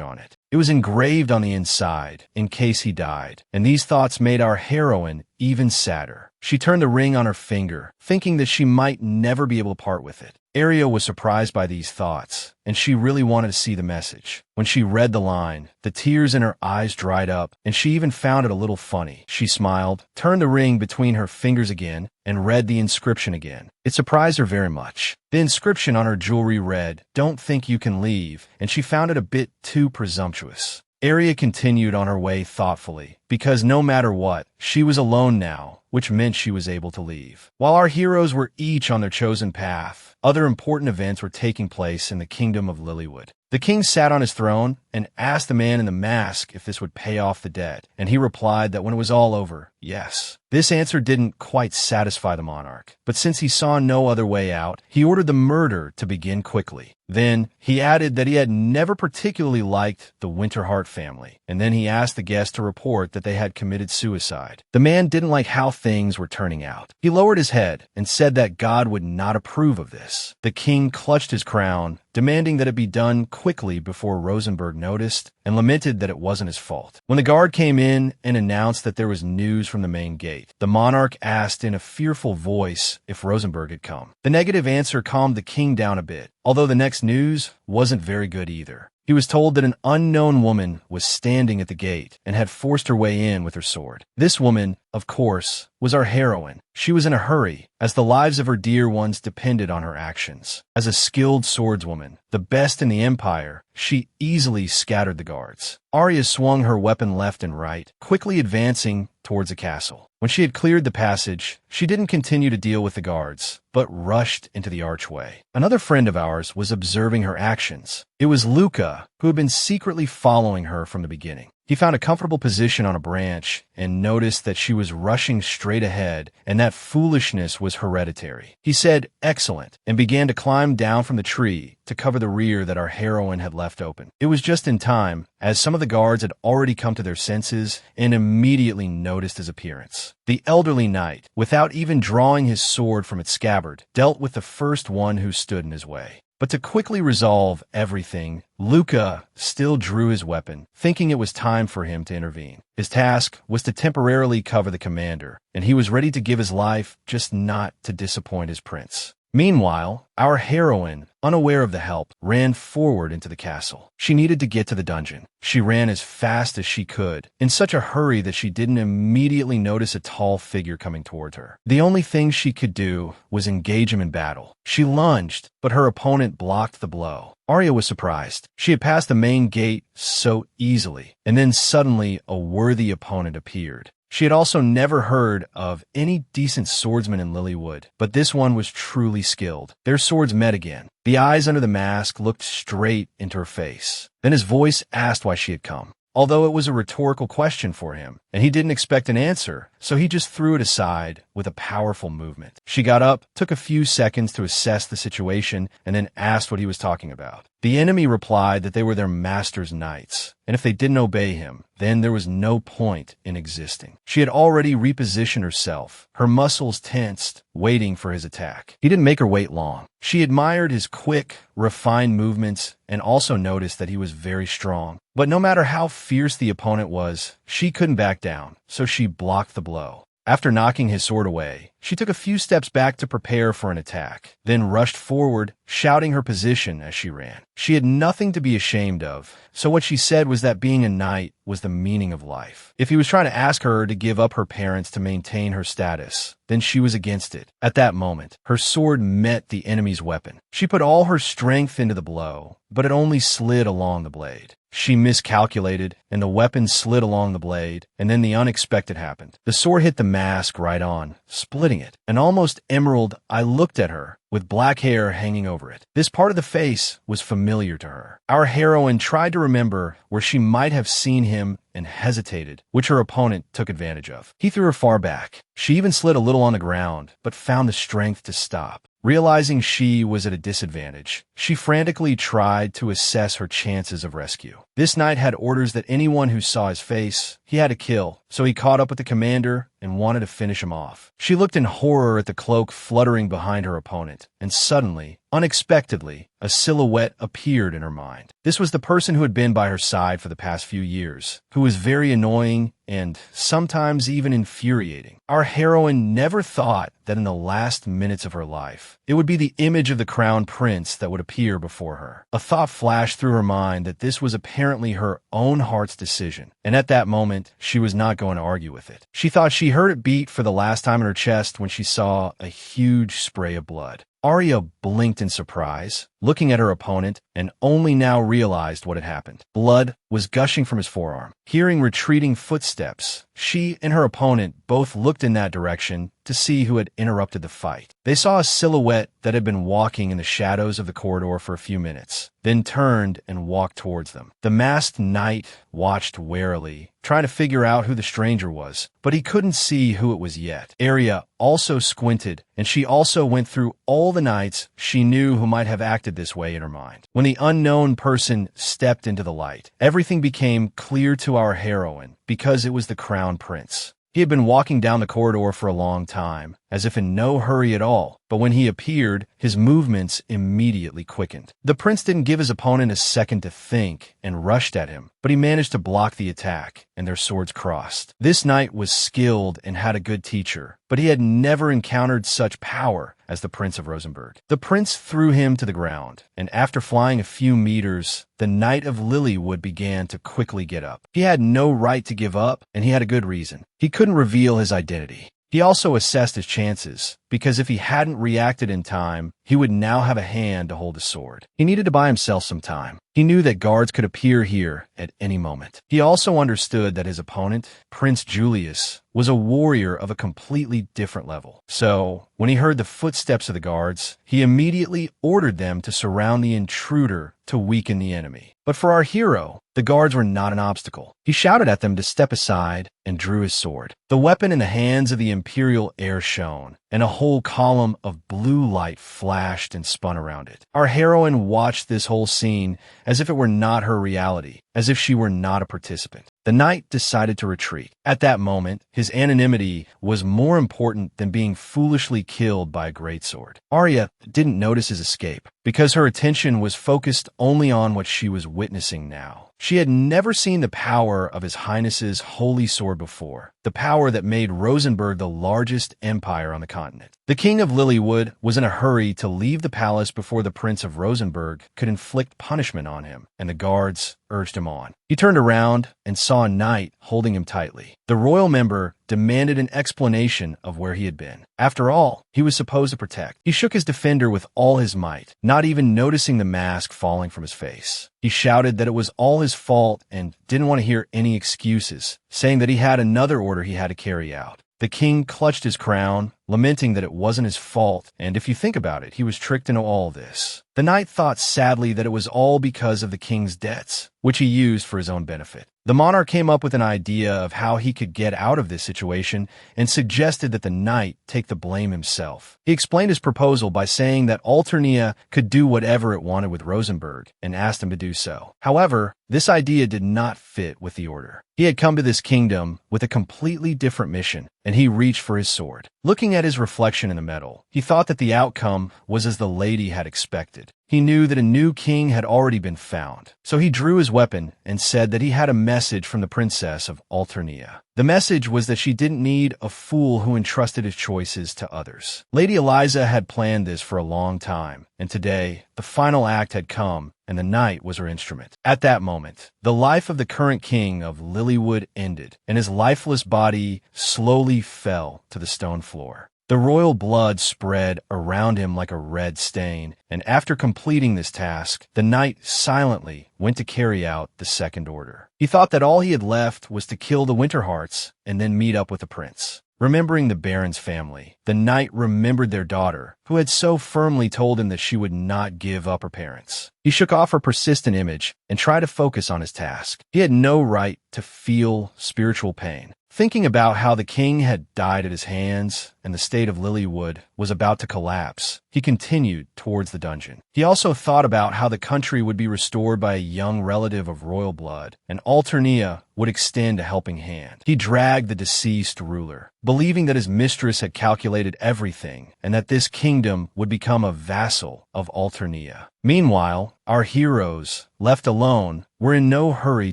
on it. It was engraved on the inside, in case he died, and these thoughts made our heroine even sadder. She turned the ring on her finger, thinking that she might never be able to part with it. Arya was surprised by these thoughts, and she really wanted to see the message. When she read the line, the tears in her eyes dried up, and she even found it a little funny. She smiled, turned the ring between her fingers again, and read the inscription again. It surprised her very much. The inscription on her jewelry read, "Don't think you can leave," and she found it a bit too presumptuous. Arya continued on her way thoughtfully, because no matter what, she was alone now, which meant she was able to leave. While our heroes were each on their chosen path, other important events were taking place in the kingdom of Lilywood. The king sat on his throne and asked the man in the mask if this would pay off the debt, and he replied that when it was all over, yes. This answer didn't quite satisfy the monarch, but since he saw no other way out, he ordered the murder to begin quickly. Then, he added that he had never particularly liked the Winterheart family, and then he asked the guest to report that they had committed suicide. The man didn't like how things were turning out. He lowered his head and said that God would not approve of this. The king clutched his crown, demanding that it be done quickly before Rosenberg noticed, and lamented that it wasn't his fault. When the guard came in and announced that there was news from the main gate, the monarch asked in a fearful voice if Rosenberg had come. The negative answer calmed the king down a bit, although the next news wasn't very good either. He was told that an unknown woman was standing at the gate and had forced her way in with her sword. This woman, of course, was our heroine. She was in a hurry, as the lives of her dear ones depended on her actions. As a skilled swordswoman, the best in the empire, she easily scattered the guards. Arya swung her weapon left and right, quickly advancing towards the castle. When she had cleared the passage, she didn't continue to deal with the guards, but rushed into the archway. Another friend of ours was observing her actions. It was Luca, who had been secretly following her from the beginning. He found a comfortable position on a branch and noticed that she was rushing straight ahead and that foolishness was hereditary. He said, "Excellent," and began to climb down from the tree to cover the rear that our heroine had left open. It was just in time, as some of the guards had already come to their senses and immediately noticed his appearance. The elderly knight, without even drawing his sword from its scabbard, dealt with the first one who stood in his way. But to quickly resolve everything, Luca still drew his weapon, thinking it was time for him to intervene. His task was to temporarily cover the commander, and he was ready to give his life, just not to disappoint his prince. Meanwhile, our heroine, unaware of the help, ran forward into the castle. She needed to get to the dungeon. She ran as fast as she could, in such a hurry that she didn't immediately notice a tall figure coming towards her. The only thing she could do was engage him in battle. She lunged, but her opponent blocked the blow. Arya was surprised. She had passed the main gate so easily, and then suddenly a worthy opponent appeared. She had also never heard of any decent swordsman in Lilywood, but this one was truly skilled. Their swords met again. The eyes under the mask looked straight into her face. Then his voice asked why she had come. Although it was a rhetorical question for him, and he didn't expect an answer, so he just threw it aside with a powerful movement. She got up, took a few seconds to assess the situation, and then asked what he was talking about. The enemy replied that they were their master's knights, and if they didn't obey him, then there was no point in existing. She had already repositioned herself, her muscles tensed, waiting for his attack. He didn't make her wait long. She admired his quick, refined movements and also noticed that he was very strong. But no matter how fierce the opponent was, she couldn't back down, so she blocked the blow. After knocking his sword away, she took a few steps back to prepare for an attack, then rushed forward, shouting her position as she ran. She had nothing to be ashamed of, so what she said was that being a knight was the meaning of life. If he was trying to ask her to give up her parents to maintain her status, then she was against it. At that moment, her sword met the enemy's weapon. She put all her strength into the blow, but it only slid along the blade. She miscalculated, and the weapon slid along the blade, and then the unexpected happened. The sword hit the mask right on, splitting it. An almost emerald eye looked at her, with black hair hanging over it. This part of the face was familiar to her. Our heroine tried to remember where she might have seen him and hesitated, which her opponent took advantage of. He threw her far back. She even slid a little on the ground, but found the strength to stop. Realizing she was at a disadvantage, she frantically tried to assess her chances of rescue. This knight had orders that anyone who saw his face, he had to kill, so he caught up with the commander and wanted to finish him off. She looked in horror at the cloak fluttering behind her opponent, and suddenly, unexpectedly, a silhouette appeared in her mind. This was the person who had been by her side for the past few years, who was very annoying and sometimes even infuriating. Our heroine never thought that in the last minutes of her life, it would be the image of the crown prince that would appear before her. A thought flashed through her mind that this was apparently her own heart's decision, and at that moment, she was not going to argue with it. She thought she heard it beat for the last time in her chest when she saw a huge spray of blood. Arya blinked in surprise, looking at her opponent, and only now realized what had happened. Blood was gushing from his forearm. Hearing retreating footsteps, she and her opponent both looked in that direction to see who had interrupted the fight. They saw a silhouette that had been walking in the shadows of the corridor for a few minutes, then turned and walked towards them. The masked knight watched warily, trying to figure out who the stranger was, but he couldn't see who it was yet. Arya also squinted, and she also went through all the knights she knew who might have acted this way in her mind. When the unknown person stepped into the light, everything became clear to our heroine because it was the crown prince. He had been walking down the corridor for a long time, as if in no hurry at all, but when he appeared, his movements immediately quickened. The prince didn't give his opponent a second to think and rushed at him, but he managed to block the attack, and their swords crossed. This knight was skilled and had a good teacher, but he had never encountered such power as the Prince of Rosenberg. The prince threw him to the ground, and after flying a few meters, the Knight of Lilywood began to quickly get up. He had no right to give up, and he had a good reason. He couldn't reveal his identity. He also assessed his chances, because if he hadn't reacted in time, he would now have a hand to hold his sword. He needed to buy himself some time. He knew that guards could appear here at any moment. He also understood that his opponent, Prince Julius, was a warrior of a completely different level. So, when he heard the footsteps of the guards, he immediately ordered them to surround the intruder to weaken the enemy. But for our hero, the guards were not an obstacle. He shouted at them to step aside and drew his sword. The weapon in the hands of the Imperial heir shone, and a whole column of blue light flashed and spun around it. Our heroine watched this whole scene as if it were not her reality, as if she were not a participant. The knight decided to retreat. At that moment, his anonymity was more important than being foolishly killed by a greatsword. Arya didn't notice his escape, because her attention was focused only on what she was witnessing now. She had never seen the power of His Highness's holy sword before, the power that made Rosenborg the largest empire on the continent. The king of Lilywood was in a hurry to leave the palace before the Prince of Rosenborg could inflict punishment on him, and the guards urged him on. He turned around and saw a knight holding him tightly. The royal member demanded an explanation of where he had been. After all, he was supposed to protect. He shook his defender with all his might, not even noticing the mask falling from his face. He shouted that it was all his fault and didn't want to hear any excuses, saying that he had another order he had to carry out. The king clutched his crown, lamenting that it wasn't his fault, and if you think about it, he was tricked into all this. The knight thought sadly that it was all because of the king's debts, which he used for his own benefit. The monarch came up with an idea of how he could get out of this situation and suggested that the knight take the blame himself. He explained his proposal by saying that Alternia could do whatever it wanted with Rosenborg and asked him to do so. However, this idea did not fit with the order. He had come to this kingdom with a completely different mission, and he reached for his sword. Looking at his reflection in the metal, he thought that the outcome was as the lady had expected. He knew that a new king had already been found, so he drew his weapon and said that he had a message from the princess of Alternia. The message was that she didn't need a fool who entrusted his choices to others. Lady Eliza had planned this for a long time, and today, the final act had come, and the knight was her instrument. At that moment, the life of the current king of Lilywood ended, and his lifeless body slowly fell to the stone floor. The royal blood spread around him like a red stain, and after completing this task, the knight silently went to carry out the second order. He thought that all he had left was to kill the Winterhearts and then meet up with the prince. Remembering the Baron's family, the knight remembered their daughter, who had so firmly told him that she would not give up her parents. He shook off her persistent image and tried to focus on his task. He had no right to feel spiritual pain. Thinking about how the king had died at his hands and the state of Lilywood was about to collapse, he continued towards the dungeon. He also thought about how the country would be restored by a young relative of royal blood, and Alternia would extend a helping hand. He dragged the deceased ruler, believing that his mistress had calculated everything and that this kingdom would become a vassal of Alternia. Meanwhile, our heroes, left alone, were in no hurry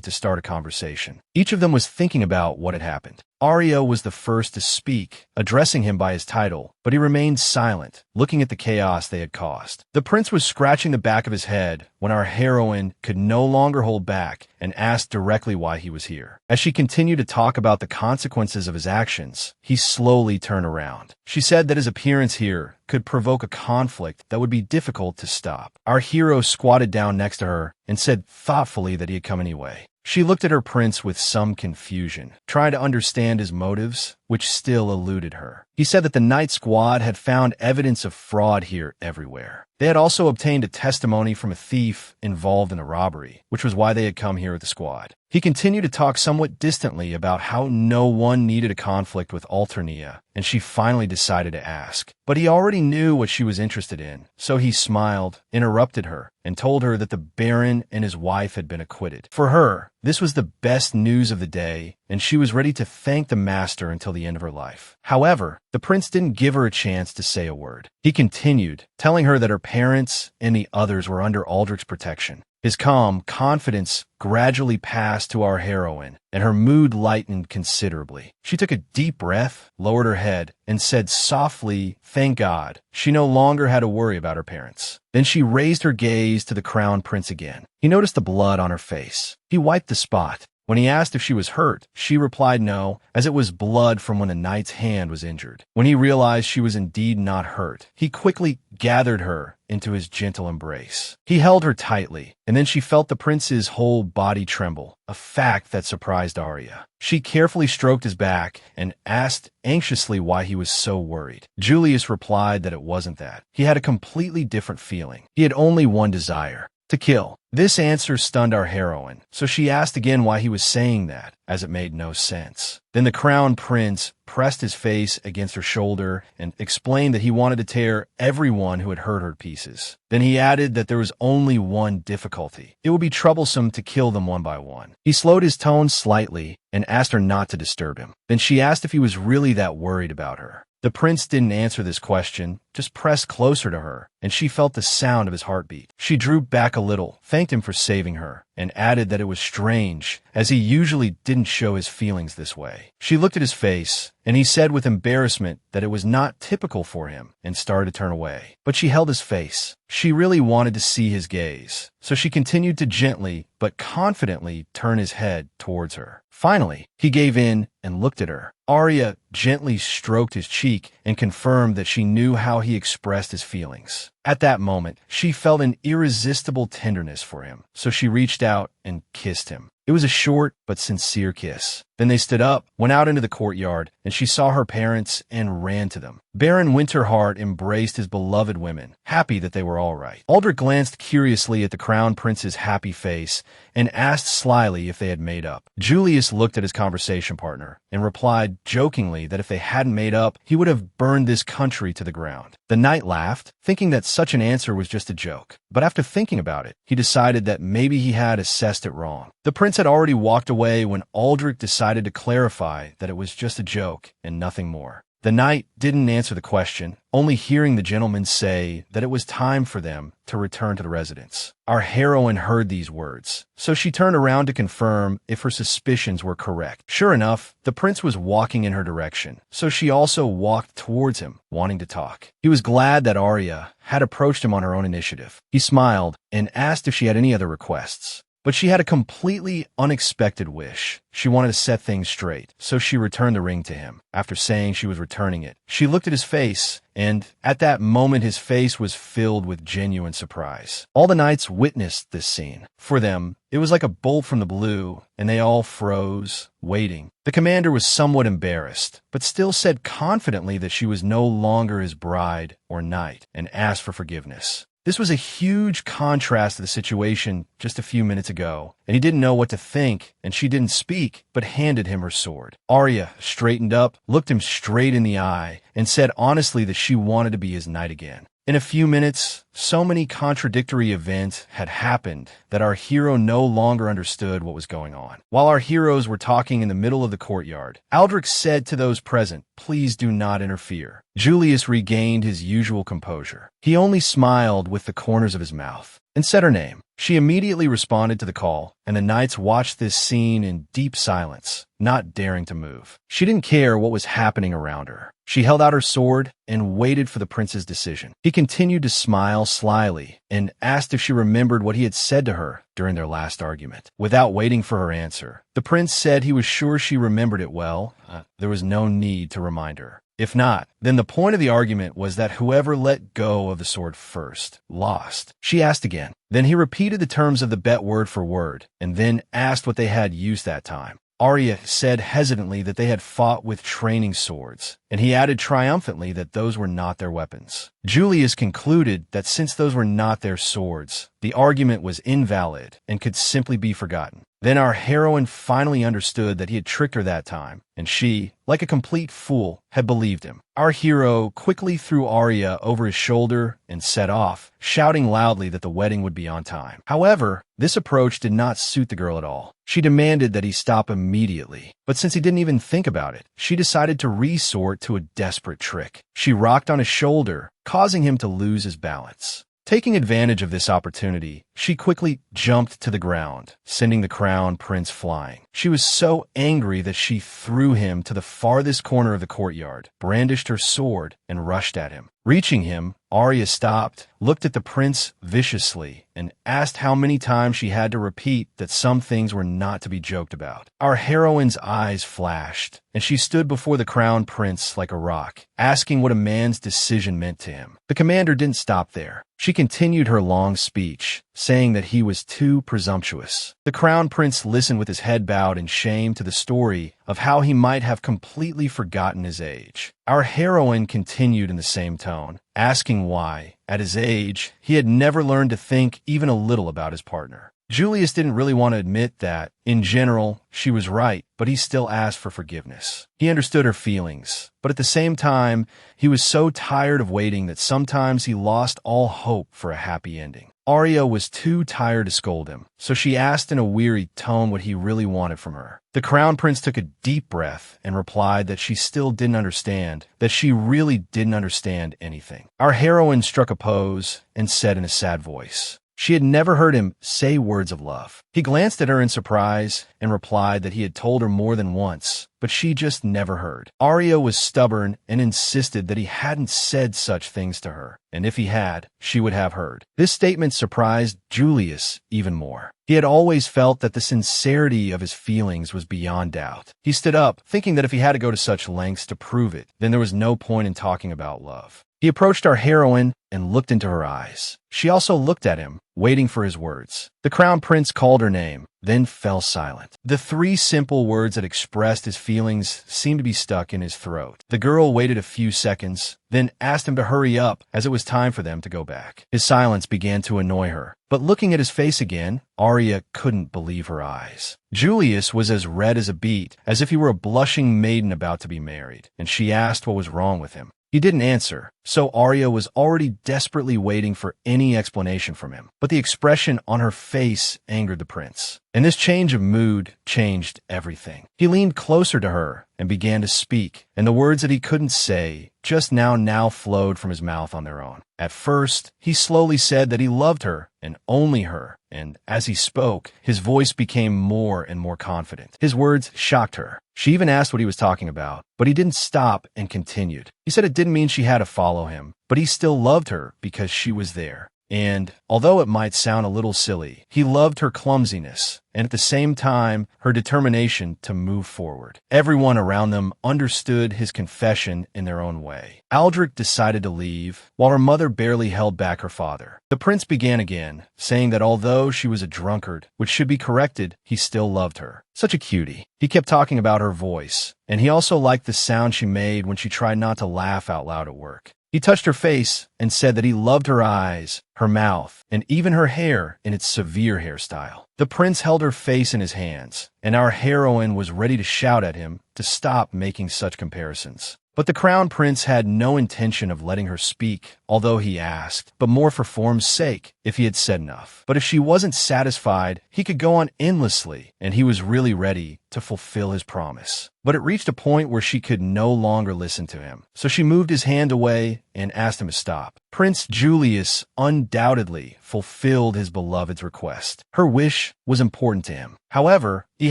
to start a conversation. Each of them was thinking about what had happened. Arya was the first to speak, addressing him by his title, but he remained silent, looking at the chaos they had caused. The prince was scratching the back of his head when our heroine could no longer hold back and asked directly why he was here. As she continued to talk about the consequences of his actions, he slowly turned around. She said that his appearance here could provoke a conflict that would be difficult to stop. Our hero squatted down next to her and said thoughtfully that he had come anyway. She looked at her prince with some confusion, trying to understand his motives, which still eluded her. He said that the night squad had found evidence of fraud here everywhere. They had also obtained a testimony from a thief involved in a robbery, which was why they had come here with the squad. He continued to talk somewhat distantly about how no one needed a conflict with Alternia, and she finally decided to ask. But he already knew what she was interested in, so he smiled, interrupted her, and told her that the Baron and his wife had been acquitted. For her, this was the best news of the day, and she was ready to thank the master until the end of her life. However, the prince didn't give her a chance to say a word. He continued, telling her that her parents and the others were under Aldrich's protection. His calm confidence gradually passed to our heroine, and her mood lightened considerably. She took a deep breath, lowered her head, and said softly, "Thank God." She no longer had to worry about her parents. Then she raised her gaze to the crown prince again. He noticed the blood on her face. He wiped the spot. When he asked if she was hurt, she replied no, as it was blood from when the knight's hand was injured. When he realized she was indeed not hurt, he quickly gathered her into his gentle embrace. He held her tightly, and then she felt the prince's whole body tremble, a fact that surprised Arya. She carefully stroked his back and asked anxiously why he was so worried. Julius replied that it wasn't that. He had a completely different feeling. He had only one desire: to kill. This answer stunned our heroine, so she asked again why he was saying that, as it made no sense. Then the crown prince pressed his face against her shoulder and explained that he wanted to tear everyone who had hurt her to pieces. Then he added that there was only one difficulty. It would be troublesome to kill them one by one. He slowed his tone slightly and asked her not to disturb him. Then she asked if he was really that worried about her. The prince didn't answer this question, just pressed closer to her, and she felt the sound of his heartbeat. She drew back a little, thanked him for saving her, and added that it was strange, as he usually didn't show his feelings this way. She looked at his face, and he said with embarrassment that it was not typical for him, and started to turn away. But she held his face. She really wanted to see his gaze, so she continued to gently but confidently turn his head towards her. Finally, he gave in and looked at her. Arya gently stroked his cheek and confirmed that she knew how he expressed his feelings. At that moment, she felt an irresistible tenderness for him, so she reached out and kissed him. It was a short but sincere kiss. Then they stood up, went out into the courtyard, and she saw her parents and ran to them. Baron Winterheart embraced his beloved women, happy that they were all right. Aldrich glanced curiously at the crown prince's happy face and asked slyly if they had made up. Julius looked at his conversation partner and replied jokingly that if they hadn't made up, he would have burned this country to the ground. The knight laughed, thinking that such an answer was just a joke. But after thinking about it, he decided that maybe he had assessed it wrong. The prince had already walked away when Aldrich decided to clarify that it was just a joke and nothing more. The knight didn't answer the question, only hearing the gentleman say that it was time for them to return to the residence. Our heroine heard these words, so she turned around to confirm if her suspicions were correct. Sure enough, the prince was walking in her direction, so she also walked towards him, wanting to talk. He was glad that Arya had approached him on her own initiative. He smiled and asked if she had any other requests. But she had a completely unexpected wish. She wanted to set things straight, so she returned the ring to him. After saying she was returning it, she looked at his face, and at that moment his face was filled with genuine surprise. All the knights witnessed this scene. For them, it was like a bolt from the blue, and they all froze, waiting. The commander was somewhat embarrassed, but still said confidently that she was no longer his bride or knight, and asked for forgiveness. This was a huge contrast to the situation just a few minutes ago, and he didn't know what to think, and she didn't speak, but handed him her sword. Arya straightened up, looked him straight in the eye, and said honestly that she wanted to be his knight again. In a few minutes, so many contradictory events had happened that our hero no longer understood what was going on. While our heroes were talking in the middle of the courtyard, Aldrich said to those present, "Please do not interfere." Julius regained his usual composure. He only smiled with the corners of his mouth and said her name. She immediately responded to the call, and the knights watched this scene in deep silence, not daring to move. She didn't care what was happening around her. She held out her sword and waited for the prince's decision. He continued to smile slyly and asked if she remembered what he had said to her during their last argument. Without waiting for her answer, the prince said he was sure she remembered it well. There was no need to remind her. If not, then the point of the argument was that whoever let go of the sword first lost. She asked again. Then he repeated the terms of the bet word for word, and then asked what they had used that time. Arya said hesitantly that they had fought with training swords, and he added triumphantly that those were not their weapons. Julius concluded that since those were not their swords, the argument was invalid and could simply be forgotten. Then our heroine finally understood that he had tricked her that time, and she, like a complete fool, had believed him. Our hero quickly threw Arya over his shoulder and set off, shouting loudly that the wedding would be on time. However, this approach did not suit the girl at all. She demanded that he stop immediately, but since he didn't even think about it, she decided to resort to a desperate trick. She rocked on his shoulder, causing him to lose his balance. Taking advantage of this opportunity, she quickly jumped to the ground, sending the crown prince flying. She was so angry that she threw him to the farthest corner of the courtyard, brandished her sword, and rushed at him. Reaching him, Arya stopped, looked at the prince viciously, and asked how many times she had to repeat that some things were not to be joked about. Our heroine's eyes flashed, and she stood before the crown prince like a rock, asking what a man's decision meant to him. The commander didn't stop there. She continued her long speech, saying that he was too presumptuous. The crown prince listened with his head bowed in shame to the story of how he might have completely forgotten his age. Our heroine continued in the same tone, asking why, at his age, he had never learned to think even a little about his partner. Julius didn't really want to admit that, in general, she was right, but he still asked for forgiveness. He understood her feelings, but at the same time, he was so tired of waiting that sometimes he lost all hope for a happy ending. Arya was too tired to scold him, so she asked in a weary tone what he really wanted from her. The Crown Prince took a deep breath and replied that she still didn't understand, that she really didn't understand anything. Our heroine struck a pose and said in a sad voice, she had never heard him say words of love. He glanced at her in surprise and replied that he had told her more than once, but she just never heard. Arya was stubborn and insisted that he hadn't said such things to her, and if he had, she would have heard. This statement surprised Julius even more. He had always felt that the sincerity of his feelings was beyond doubt. He stood up, thinking that if he had to go to such lengths to prove it, then there was no point in talking about love. He approached our heroine and looked into her eyes. She also looked at him, waiting for his words. The Crown Prince called her name, then fell silent. The three simple words that expressed his feelings seemed to be stuck in his throat. The girl waited a few seconds, then asked him to hurry up as it was time for them to go back. His silence began to annoy her, but looking at his face again, Arya couldn't believe her eyes. Julius was as red as a beet, as if he were a blushing maiden about to be married, and she asked what was wrong with him. He didn't answer, so Arya was already desperately waiting for any explanation from him. But the expression on her face angered the prince, and this change of mood changed everything. He leaned closer to her and began to speak, and the words that he couldn't say just now flowed from his mouth on their own. At first, he slowly said that he loved her, and only her, and as he spoke, his voice became more and more confident. His words shocked her. She even asked what he was talking about, but he didn't stop and continued. He said it didn't mean she had to follow him, but he still loved her because she was there. And, although it might sound a little silly, he loved her clumsiness, and at the same time, her determination to move forward. Everyone around them understood his confession in their own way. Aldrich decided to leave, while her mother barely held back her father. The prince began again, saying that although she was a drunkard, which should be corrected, he still loved her. Such a cutie. He kept talking about her voice, and he also liked the sound she made when she tried not to laugh out loud at work. He touched her face and said that he loved her eyes, her mouth, and even her hair in its severe hairstyle. The prince held her face in his hands, and our heroine was ready to shout at him to stop making such comparisons. But the Crown Prince had no intention of letting her speak, although he asked, but more for form's sake, if he had said enough. But if she wasn't satisfied, he could go on endlessly, and he was really ready to fulfill his promise. But it reached a point where she could no longer listen to him, so she moved his hand away and asked him to stop. Prince Julius undoubtedly fulfilled his beloved's request. Her wish was important to him. However, he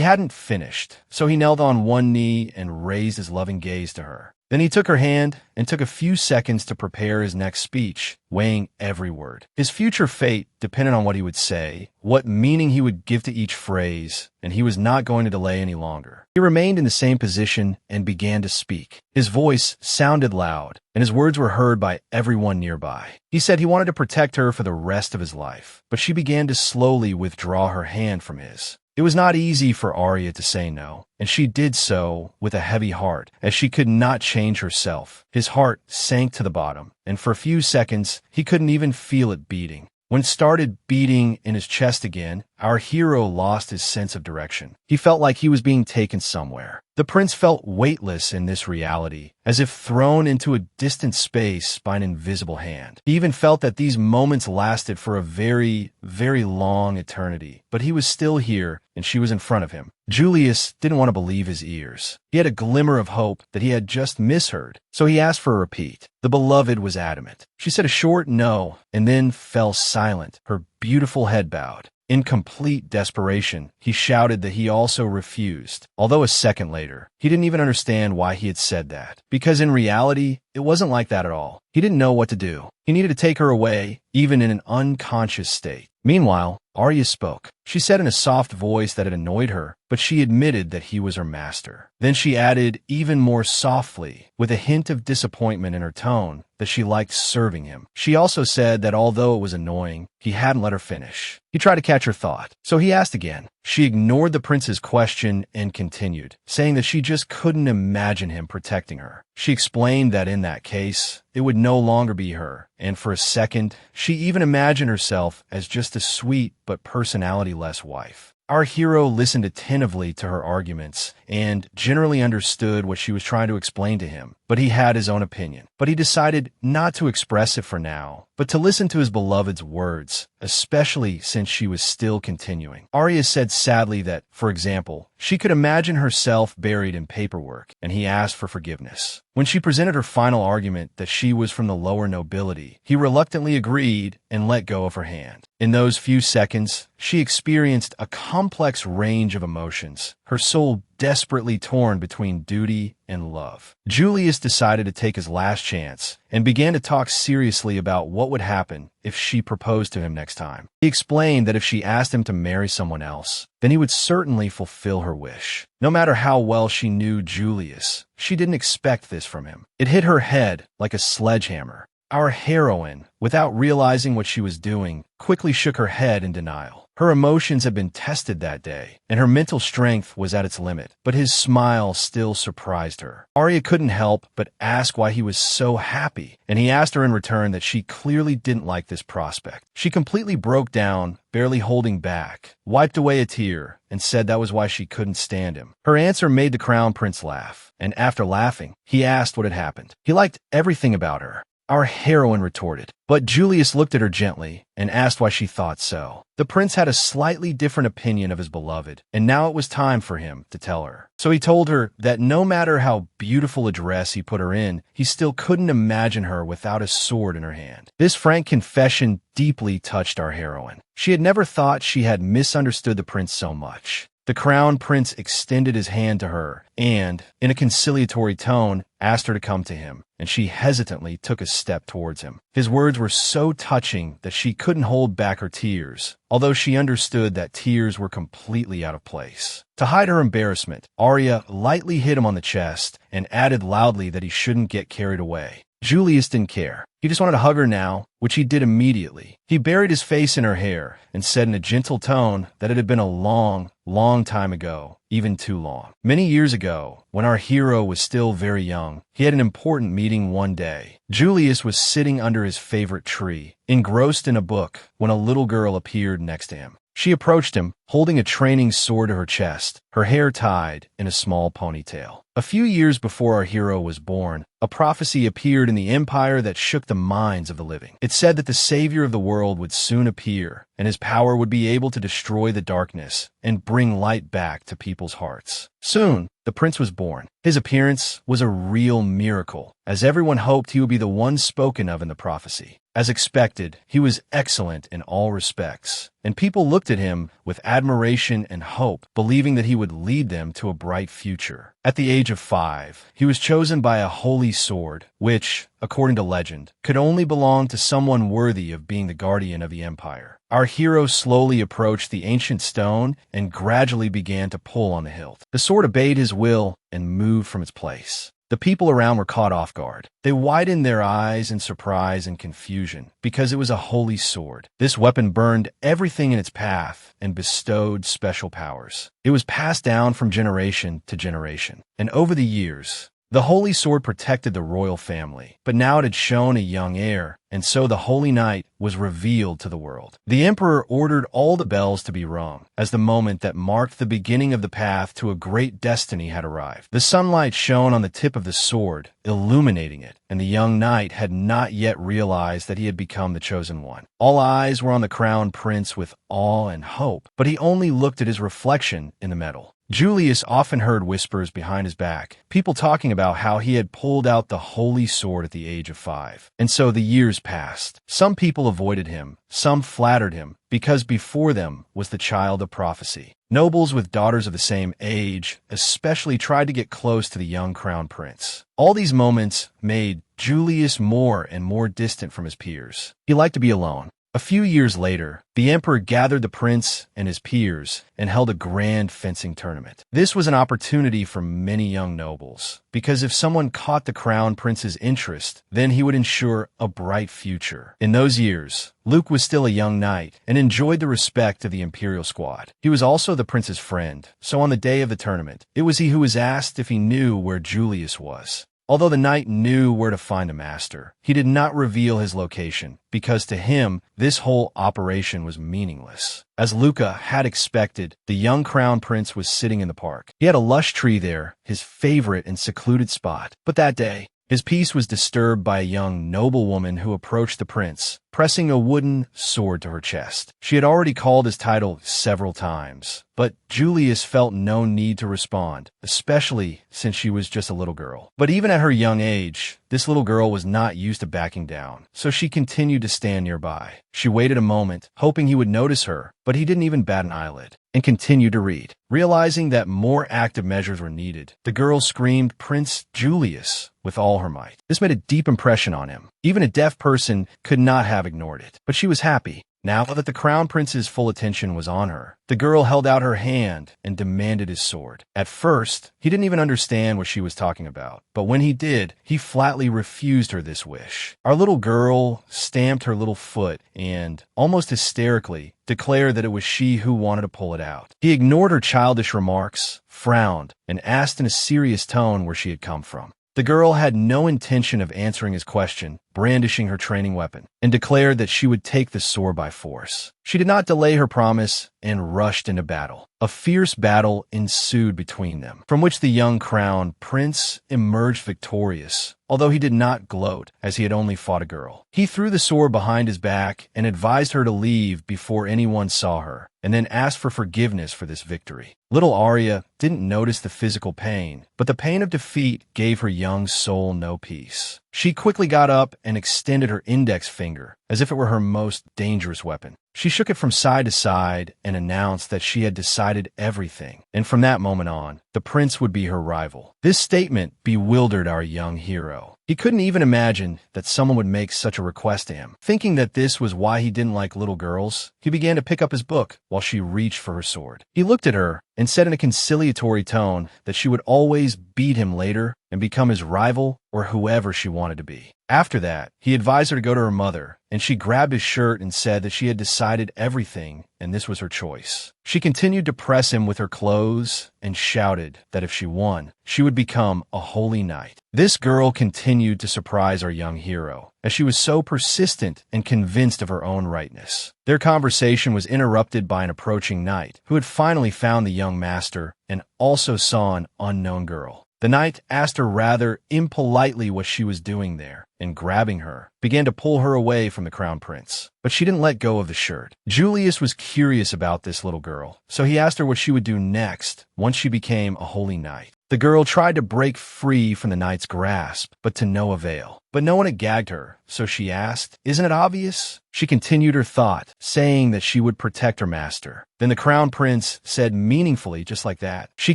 hadn't finished, so he knelt on one knee and raised his loving gaze to her. Then he took her hand and took a few seconds to prepare his next speech, weighing every word. His future fate depended on what he would say, what meaning he would give to each phrase, and he was not going to delay any longer. He remained in the same position and began to speak. His voice sounded loud, and his words were heard by everyone nearby. He said he wanted to protect her for the rest of his life, but she began to slowly withdraw her hand from his. It was not easy for Arya to say no, and she did so with a heavy heart, as she could not change herself. His heart sank to the bottom, and for a few seconds, he couldn't even feel it beating. When it started beating in his chest again, our hero lost his sense of direction. He felt like he was being taken somewhere. The prince felt weightless in this reality, as if thrown into a distant space by an invisible hand. He even felt that these moments lasted for a very, very long eternity, but he was still here, and she was in front of him. Julius didn't want to believe his ears. He had a glimmer of hope that he had just misheard, so he asked for a repeat. The beloved was adamant. She said a short no, and then fell silent, her beautiful head bowed. In complete desperation, he shouted that he also refused, although a second later, he didn't even understand why he had said that, because in reality, it wasn't like that at all. He didn't know what to do. He needed to take her away, even in an unconscious state. Meanwhile, Arya spoke. She said in a soft voice that it annoyed her, but she admitted that he was her master. Then she added even more softly, with a hint of disappointment in her tone, that she liked serving him. She also said that although it was annoying, he hadn't let her finish. He tried to catch her thought, so he asked again. She ignored the prince's question and continued, saying that she just couldn't imagine him protecting her. She explained that in that case, it would no longer be her, and for a second, she even imagined herself as just a sweet but personality-less wife. Our hero listened attentively to her arguments and generally understood what she was trying to explain to him, but he had his own opinion. But he decided not to express it for now, but to listen to his beloved's words, especially since she was still continuing. Arya said sadly that, for example, she could imagine herself buried in paperwork, and he asked for forgiveness. When she presented her final argument that she was from the lower nobility, he reluctantly agreed and let go of her hand. In those few seconds, she experienced a complex range of emotions, her soul desperately torn between duty and love. Julius decided to take his last chance and began to talk seriously about what would happen if she proposed to him next time. He explained that if she asked him to marry someone else, then he would certainly fulfill her wish. No matter how well she knew Julius, she didn't expect this from him. It hit her head like a sledgehammer. Our heroine, without realizing what she was doing, quickly shook her head in denial. Her emotions had been tested that day, and her mental strength was at its limit, but his smile still surprised her. Arya couldn't help but ask why he was so happy, and he asked her in return that she clearly didn't like this prospect. She completely broke down, barely holding back, wiped away a tear, and said that was why she couldn't stand him. Her answer made the Crown Prince laugh, and after laughing, he asked what had happened. He liked everything about her. Our heroine retorted, but Julius looked at her gently and asked why she thought so. The prince had a slightly different opinion of his beloved, and now it was time for him to tell her. So he told her that no matter how beautiful a dress he put her in, he still couldn't imagine her without a sword in her hand. This frank confession deeply touched our heroine. She had never thought she had misunderstood the prince so much. The Crown Prince extended his hand to her and, in a conciliatory tone, asked her to come to him, and she hesitantly took a step towards him. His words were so touching that she couldn't hold back her tears, although she understood that tears were completely out of place. To hide her embarrassment, Arya lightly hit him on the chest and added loudly that he shouldn't get carried away. Julius didn't care. He just wanted to hug her now, which he did immediately. He buried his face in her hair and said in a gentle tone that it had been a long, long time ago, even too long. Many years ago, when our hero was still very young, he had an important meeting one day. Julius was sitting under his favorite tree, engrossed in a book, when a little girl appeared next to him. She approached him, holding a training sword to her chest, her hair tied in a small ponytail. A few years before our hero was born, a prophecy appeared in the empire that shook the minds of the living. It said that the savior of the world would soon appear, and his power would be able to destroy the darkness and bring light back to people's hearts. Soon, the prince was born. His appearance was a real miracle, as everyone hoped he would be the one spoken of in the prophecy. As expected, he was excellent in all respects, and people looked at him with admiration and hope, believing that he would lead them to a bright future. At the age of 5, he was chosen by a holy sword, which, according to legend, could only belong to someone worthy of being the guardian of the empire. Our hero slowly approached the ancient stone and gradually began to pull on the hilt. The sword obeyed his will and moved from its place. The people around were caught off guard. They widened their eyes in surprise and confusion because it was a holy sword. This weapon burned everything in its path and bestowed special powers. It was passed down from generation to generation, and over the years, the holy sword protected the royal family, but now it had shown a young heir, and so the holy knight was revealed to the world. The emperor ordered all the bells to be rung, as the moment that marked the beginning of the path to a great destiny had arrived. The sunlight shone on the tip of the sword, illuminating it, and the young knight had not yet realized that he had become the chosen one. All eyes were on the crown prince with awe and hope, but he only looked at his reflection in the metal. Julius often heard whispers behind his back, people talking about how he had pulled out the holy sword at the age of 5. And so the years passed. Some people avoided him, some flattered him, because before them was the child of prophecy. Nobles with daughters of the same age especially tried to get close to the young crown prince. All these moments made Julius more and more distant from his peers. He liked to be alone. A few years later, the emperor gathered the prince and his peers and held a grand fencing tournament. This was an opportunity for many young nobles, because if someone caught the crown prince's interest, then he would ensure a bright future. In those years, Luca was still a young knight and enjoyed the respect of the imperial squad. He was also the prince's friend, so on the day of the tournament, it was he who was asked if he knew where Julius was. Although the knight knew where to find a master, he did not reveal his location, because to him, this whole operation was meaningless. As Luca had expected, the young crown prince was sitting in the park. He had a lush tree there, his favorite and secluded spot. But that day, His peace was disturbed by a young noblewoman who approached the prince, pressing a wooden sword to her chest. She had already called his title several times, but Julius felt no need to respond, especially since she was just a little girl. But even at her young age, this little girl was not used to backing down, so she continued to stand nearby. She waited a moment, hoping he would notice her, but he didn't even bat an eyelid, and continued to read. Realizing that more active measures were needed, the girl screamed, "Prince Julius," with all her might. This made a deep impression on him. Even a deaf person could not have ignored it. But she was happy. Now that the crown prince's full attention was on her, the girl held out her hand and demanded his sword. At first, he didn't even understand what she was talking about, but when he did, he flatly refused her this wish. Our little girl stamped her little foot and, almost hysterically, declared that it was she who wanted to pull it out. He ignored her childish remarks, frowned, and asked in a serious tone where she had come from. The girl had no intention of answering his question, brandishing her training weapon, and declared that she would take the sword by force. She did not delay her promise and rushed into battle. A fierce battle ensued between them, from which the young crown prince emerged victorious, although he did not gloat, as he had only fought a girl. He threw the sword behind his back and advised her to leave before anyone saw her, and then asked for forgiveness for this victory. Little Arya didn't notice the physical pain, but the pain of defeat gave her young soul no peace. She quickly got up and extended her index finger, as if it were her most dangerous weapon. She shook it from side to side and announced that she had decided everything, and from that moment on, the prince would be her rival. This statement bewildered our young hero. He couldn't even imagine that someone would make such a request to him. Thinking that this was why he didn't like little girls, he began to pick up his book while she reached for her sword. He looked at her and said in a conciliatory tone that she would always beat him later and become his rival or whoever she wanted to be. After that, he advised her to go to her mother, and she grabbed his shirt and said that she had decided everything and this was her choice. She continued to press him with her clothes and shouted that if she won, she would become a holy knight. This girl continued to surprise our young hero, as she was so persistent and convinced of her own rightness. Their conversation was interrupted by an approaching knight, who had finally found the young master and also saw an unknown girl. The knight asked her rather impolitely what she was doing there, and grabbing her, began to pull her away from the crown prince. But she didn't let go of the shirt. Julius was curious about this little girl, so he asked her what she would do next once she became a holy knight. The girl tried to break free from the knight's grasp, but to no avail. But no one had gagged her, so she asked, "Isn't it obvious?" She continued her thought, saying that she would protect her master. Then the crown prince said meaningfully, just like that. She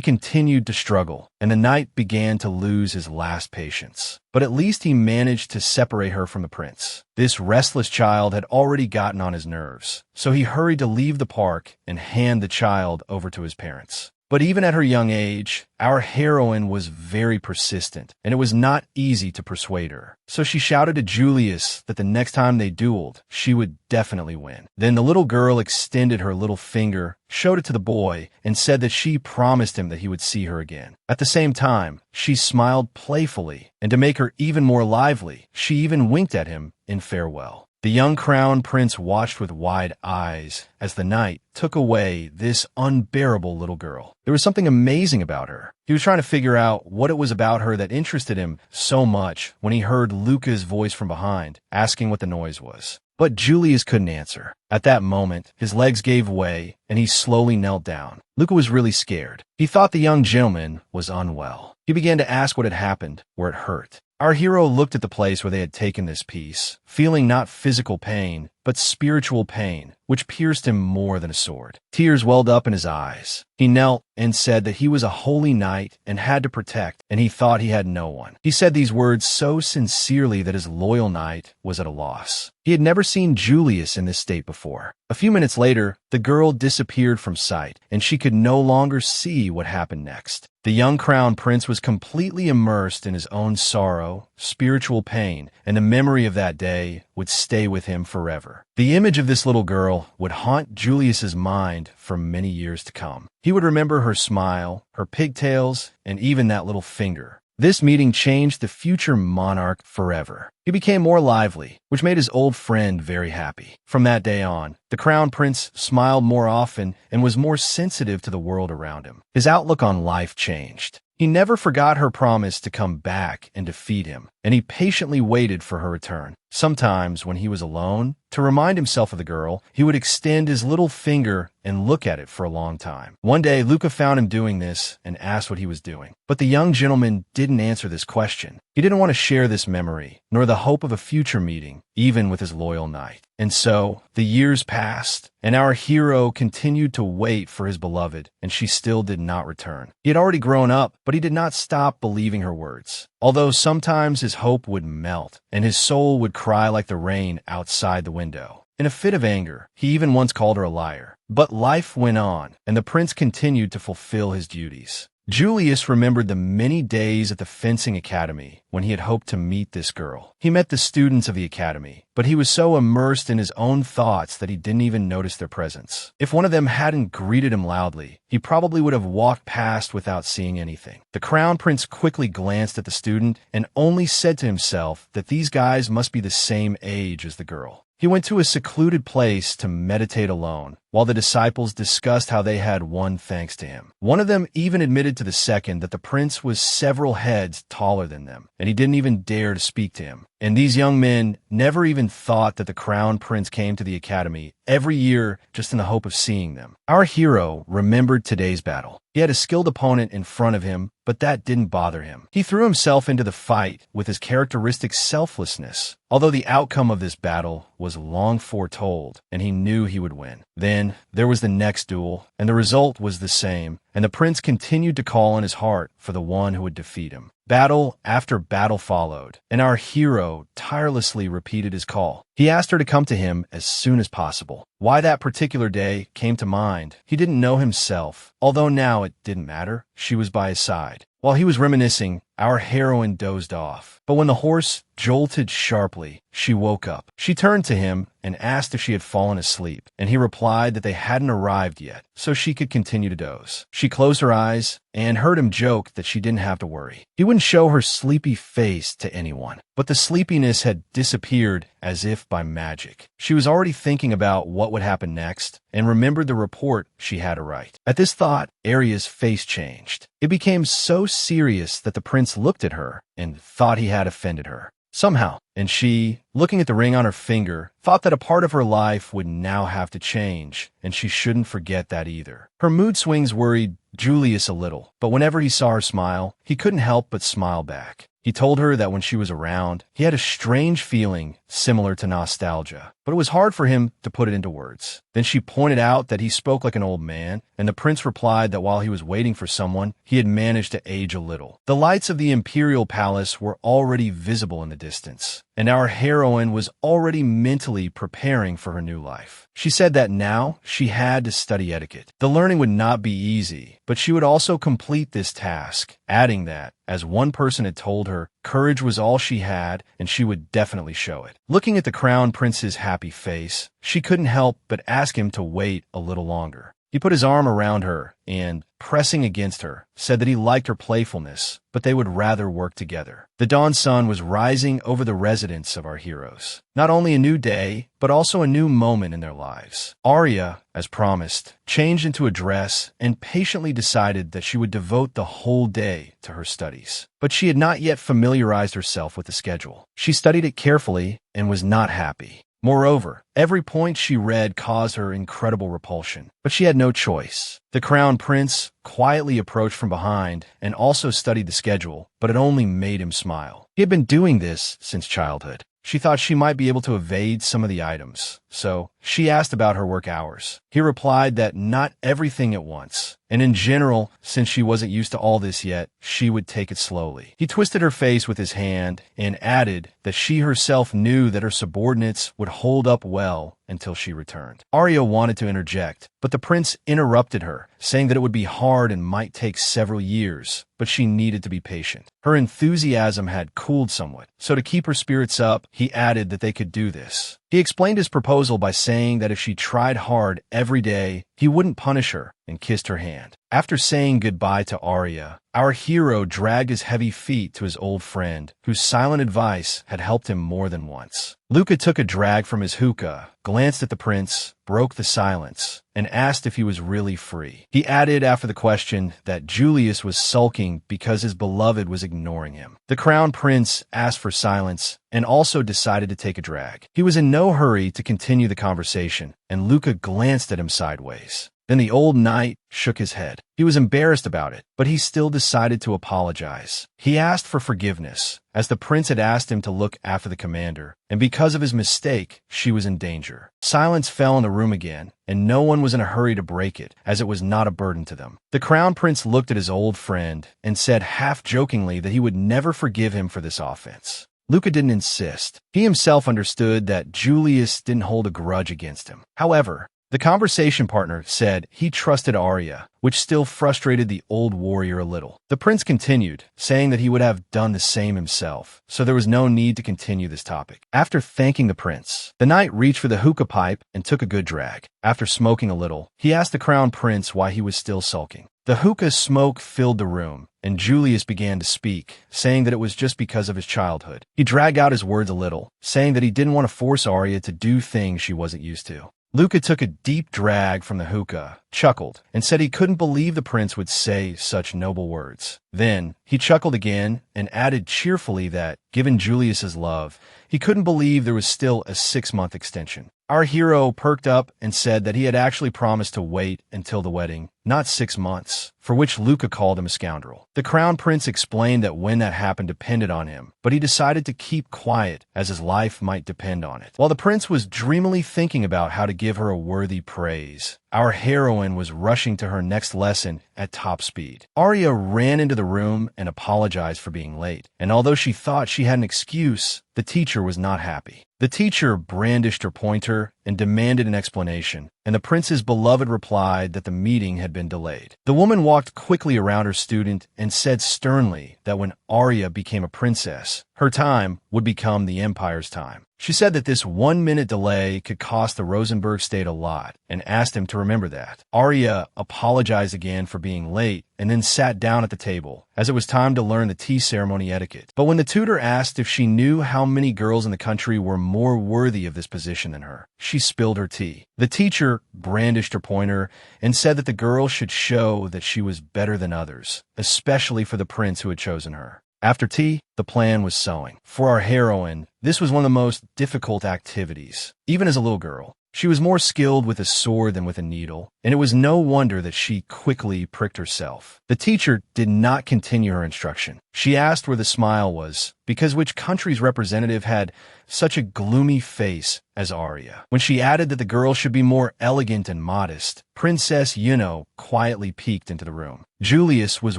continued to struggle, and the knight began to lose his last patience. But at least he managed to separate her from the prince. This restless child had already gotten on his nerves, so he hurried to leave the park and hand the child over to his parents. But even at her young age, our heroine was very persistent, and it was not easy to persuade her. So she shouted to Julius that the next time they dueled, she would definitely win. Then the little girl extended her little finger, showed it to the boy, and said that she promised him that he would see her again. At the same time, she smiled playfully, and to make her even more lively, she even winked at him in farewell. The young crown prince watched with wide eyes as the knight took away this unbearable little girl. There was something amazing about her. He was trying to figure out what it was about her that interested him so much when he heard Luca's voice from behind, asking what the noise was. But Julius couldn't answer. At that moment, his legs gave way, and he slowly knelt down. Luca was really scared. He thought the young gentleman was unwell. He began to ask what had happened, where it hurt. Our hero looked at the place where they had taken this piece, feeling not physical pain, but spiritual pain, which pierced him more than a sword. Tears welled up in his eyes. He knelt and said that he was a holy knight and had to protect, and he thought he had no one. He said these words so sincerely that his loyal knight was at a loss. He had never seen Julius in this state before. A few minutes later, the girl disappeared from sight, and she could no longer see what happened next. The young crown prince was completely immersed in his own sorrow, spiritual pain, and the memory of that day would stay with him forever. The image of this little girl would haunt Julius's mind for many years to come. He would remember her smile, her pigtails, and even that little finger. This meeting changed the future monarch forever. He became more lively, which made his old friend very happy. From that day on, the crown prince smiled more often and was more sensitive to the world around him. His outlook on life changed. He never forgot her promise to come back and defeat him, and he patiently waited for her return. Sometimes, when he was alone, to remind himself of the girl, he would extend his little finger and look at it for a long time. One day, Luca found him doing this and asked what he was doing. But the young gentleman didn't answer this question. He didn't want to share this memory, nor the hope of a future meeting, even with his loyal knight. And so, the years passed, and our hero continued to wait for his beloved, and she still did not return. He had already grown up, but he did not stop believing her words. Although sometimes his hope would melt, and his soul would cry like the rain outside the window. In a fit of anger, he even once called her a liar. But life went on, and the prince continued to fulfill his duties. Julius remembered the many days at the fencing academy when he had hoped to meet this girl. He met the students of the academy, but he was so immersed in his own thoughts that he didn't even notice their presence. If one of them hadn't greeted him loudly, he probably would have walked past without seeing anything. The crown prince quickly glanced at the student and only said to himself that these guys must be the same age as the girl. He went to a secluded place to meditate alone, while the disciples discussed how they had won thanks to him. One of them even admitted to the second that the prince was several heads taller than them, and he didn't even dare to speak to him. And these young men never even thought that the crown prince came to the academy every year just in the hope of seeing them. Our hero remembered today's battle. He had a skilled opponent in front of him, but that didn't bother him. He threw himself into the fight with his characteristic selflessness, although the outcome of this battle was long foretold, and he knew he would win. Then there was the next duel, and the result was the same, and the prince continued to call in his heart for the one who would defeat him. Battle after battle followed, and our hero tirelessly repeated his call. He asked her to come to him as soon as possible. Why that particular day came to mind, he didn't know himself, although now it didn't matter. She was by his side. While he was reminiscing, our heroine dozed off. But when the horse jolted sharply, she woke up. She turned to him and asked if she had fallen asleep, and he replied that they hadn't arrived yet, so she could continue to doze. She closed her eyes and heard him joke that she didn't have to worry. He wouldn't show her sleepy face to anyone, but the sleepiness had disappeared as if by magic. She was already thinking about what would happen next and remembered the report she had to write. At this thought, Arya's face changed. It became so serious that the prince looked at her and thought he had offended her somehow, and she, looking at the ring on her finger, thought that a part of her life would now have to change, and she shouldn't forget that either. Her mood swings worried Julius a little, but whenever he saw her smile, he couldn't help but smile back. He told her that when she was around, he had a strange feeling similar to nostalgia, but it was hard for him to put it into words. Then she pointed out that he spoke like an old man, and the prince replied that while he was waiting for someone, he had managed to age a little. The lights of the imperial palace were already visible in the distance, and our heroine was already mentally preparing for her new life. She said that now she had to study etiquette. The learning would not be easy, but she would also complete this task, adding that, as one person had told her, courage was all she had, and she would definitely show it. Looking at the crown prince's happy face, she couldn't help but ask him to wait a little longer. He put his arm around her and, pressing against her, said that he liked her playfulness, but they would rather work together. The dawn sun was rising over the residence of our heroes. Not only a new day, but also a new moment in their lives. Arya, as promised, changed into a dress and patiently decided that she would devote the whole day to her studies. But she had not yet familiarized herself with the schedule. She studied it carefully and was not happy. Moreover, every point she read caused her incredible repulsion, but she had no choice. The crown prince quietly approached from behind and also studied the schedule, but it only made him smile. He had been doing this since childhood. She thought she might be able to evade some of the items, so she asked about her work hours. He replied that not everything at once, and in general, since she wasn't used to all this yet, she would take it slowly. He twisted her face with his hand and added that she herself knew that her subordinates would hold up well until she returned. Arya wanted to interject, but the prince interrupted her, saying that it would be hard and might take several years, but she needed to be patient. Her enthusiasm had cooled somewhat, so to keep her spirits up, he added that they could do this. He explained his proposal by saying that if she tried hard every day, he wouldn't punish her, and kissed her hand. After saying goodbye to Arya, our hero dragged his heavy feet to his old friend, whose silent advice had helped him more than once. Luca took a drag from his hookah, glanced at the prince, broke the silence, and asked if he was really free. He added after the question that Julius was sulking because his beloved was ignoring him. The crown prince asked for silence and also decided to take a drag. He was in no hurry to continue the conversation, and Luca glanced at him sideways. Then the old knight shook his head. He was embarrassed about it, but he still decided to apologize. He asked for forgiveness, as the prince had asked him to look after the commander, and because of his mistake, she was in danger. Silence fell in the room again, and no one was in a hurry to break it, as it was not a burden to them. The crown prince looked at his old friend and said half-jokingly that he would never forgive him for this offense. Luca didn't insist. He himself understood that Julius didn't hold a grudge against him. However, the conversation partner said he trusted Arya, which still frustrated the old warrior a little. The prince continued, saying that he would have done the same himself, so there was no need to continue this topic. After thanking the prince, the knight reached for the hookah pipe and took a good drag. After smoking a little, he asked the crown prince why he was still sulking. The hookah smoke filled the room, and Julius began to speak, saying that it was just because of his childhood. He dragged out his words a little, saying that he didn't want to force Arya to do things she wasn't used to. Luca took a deep drag from the hookah, chuckled, and said he couldn't believe the prince would say such noble words. Then, he chuckled again and added cheerfully that, given Julius's love, he couldn't believe there was still a 6-month extension. Our hero perked up and said that he had actually promised to wait until the wedding, not 6 months, for which Luca called him a scoundrel. The crown prince explained that when that happened depended on him, but he decided to keep quiet as his life might depend on it. While the prince was dreamily thinking about how to give her a worthy praise, our heroine was rushing to her next lesson at top speed. Arya ran into the room and apologized for being late, and although she thought she had an excuse, the teacher was not happy. The teacher brandished her pointer and demanded an explanation, and the prince's beloved replied that the meeting had been delayed. The woman walked quickly around her student and said sternly that when Arya became a princess, her time would become the Empire's time. She said that this 1-minute delay could cost the Rosenberg state a lot, and asked him to remember that. Arya apologized again for being late, and then sat down at the table, as it was time to learn the tea ceremony etiquette. But when the tutor asked if she knew how many girls in the country were more worthy of this position than her, she spilled her tea. The teacher brandished her pointer and said that the girl should show that she was better than others, especially for the prince who had chosen her. After tea, the plan was sewing. For our heroine, this was one of the most difficult activities. Even as a little girl, she was more skilled with a sword than with a needle, and it was no wonder that she quickly pricked herself. The teacher did not continue her instruction. She asked where the smile was, because which country's representative had such a gloomy face as Arya. When she added that the girl should be more elegant and modest, Princess Yuno quietly peeked into the room. Julius was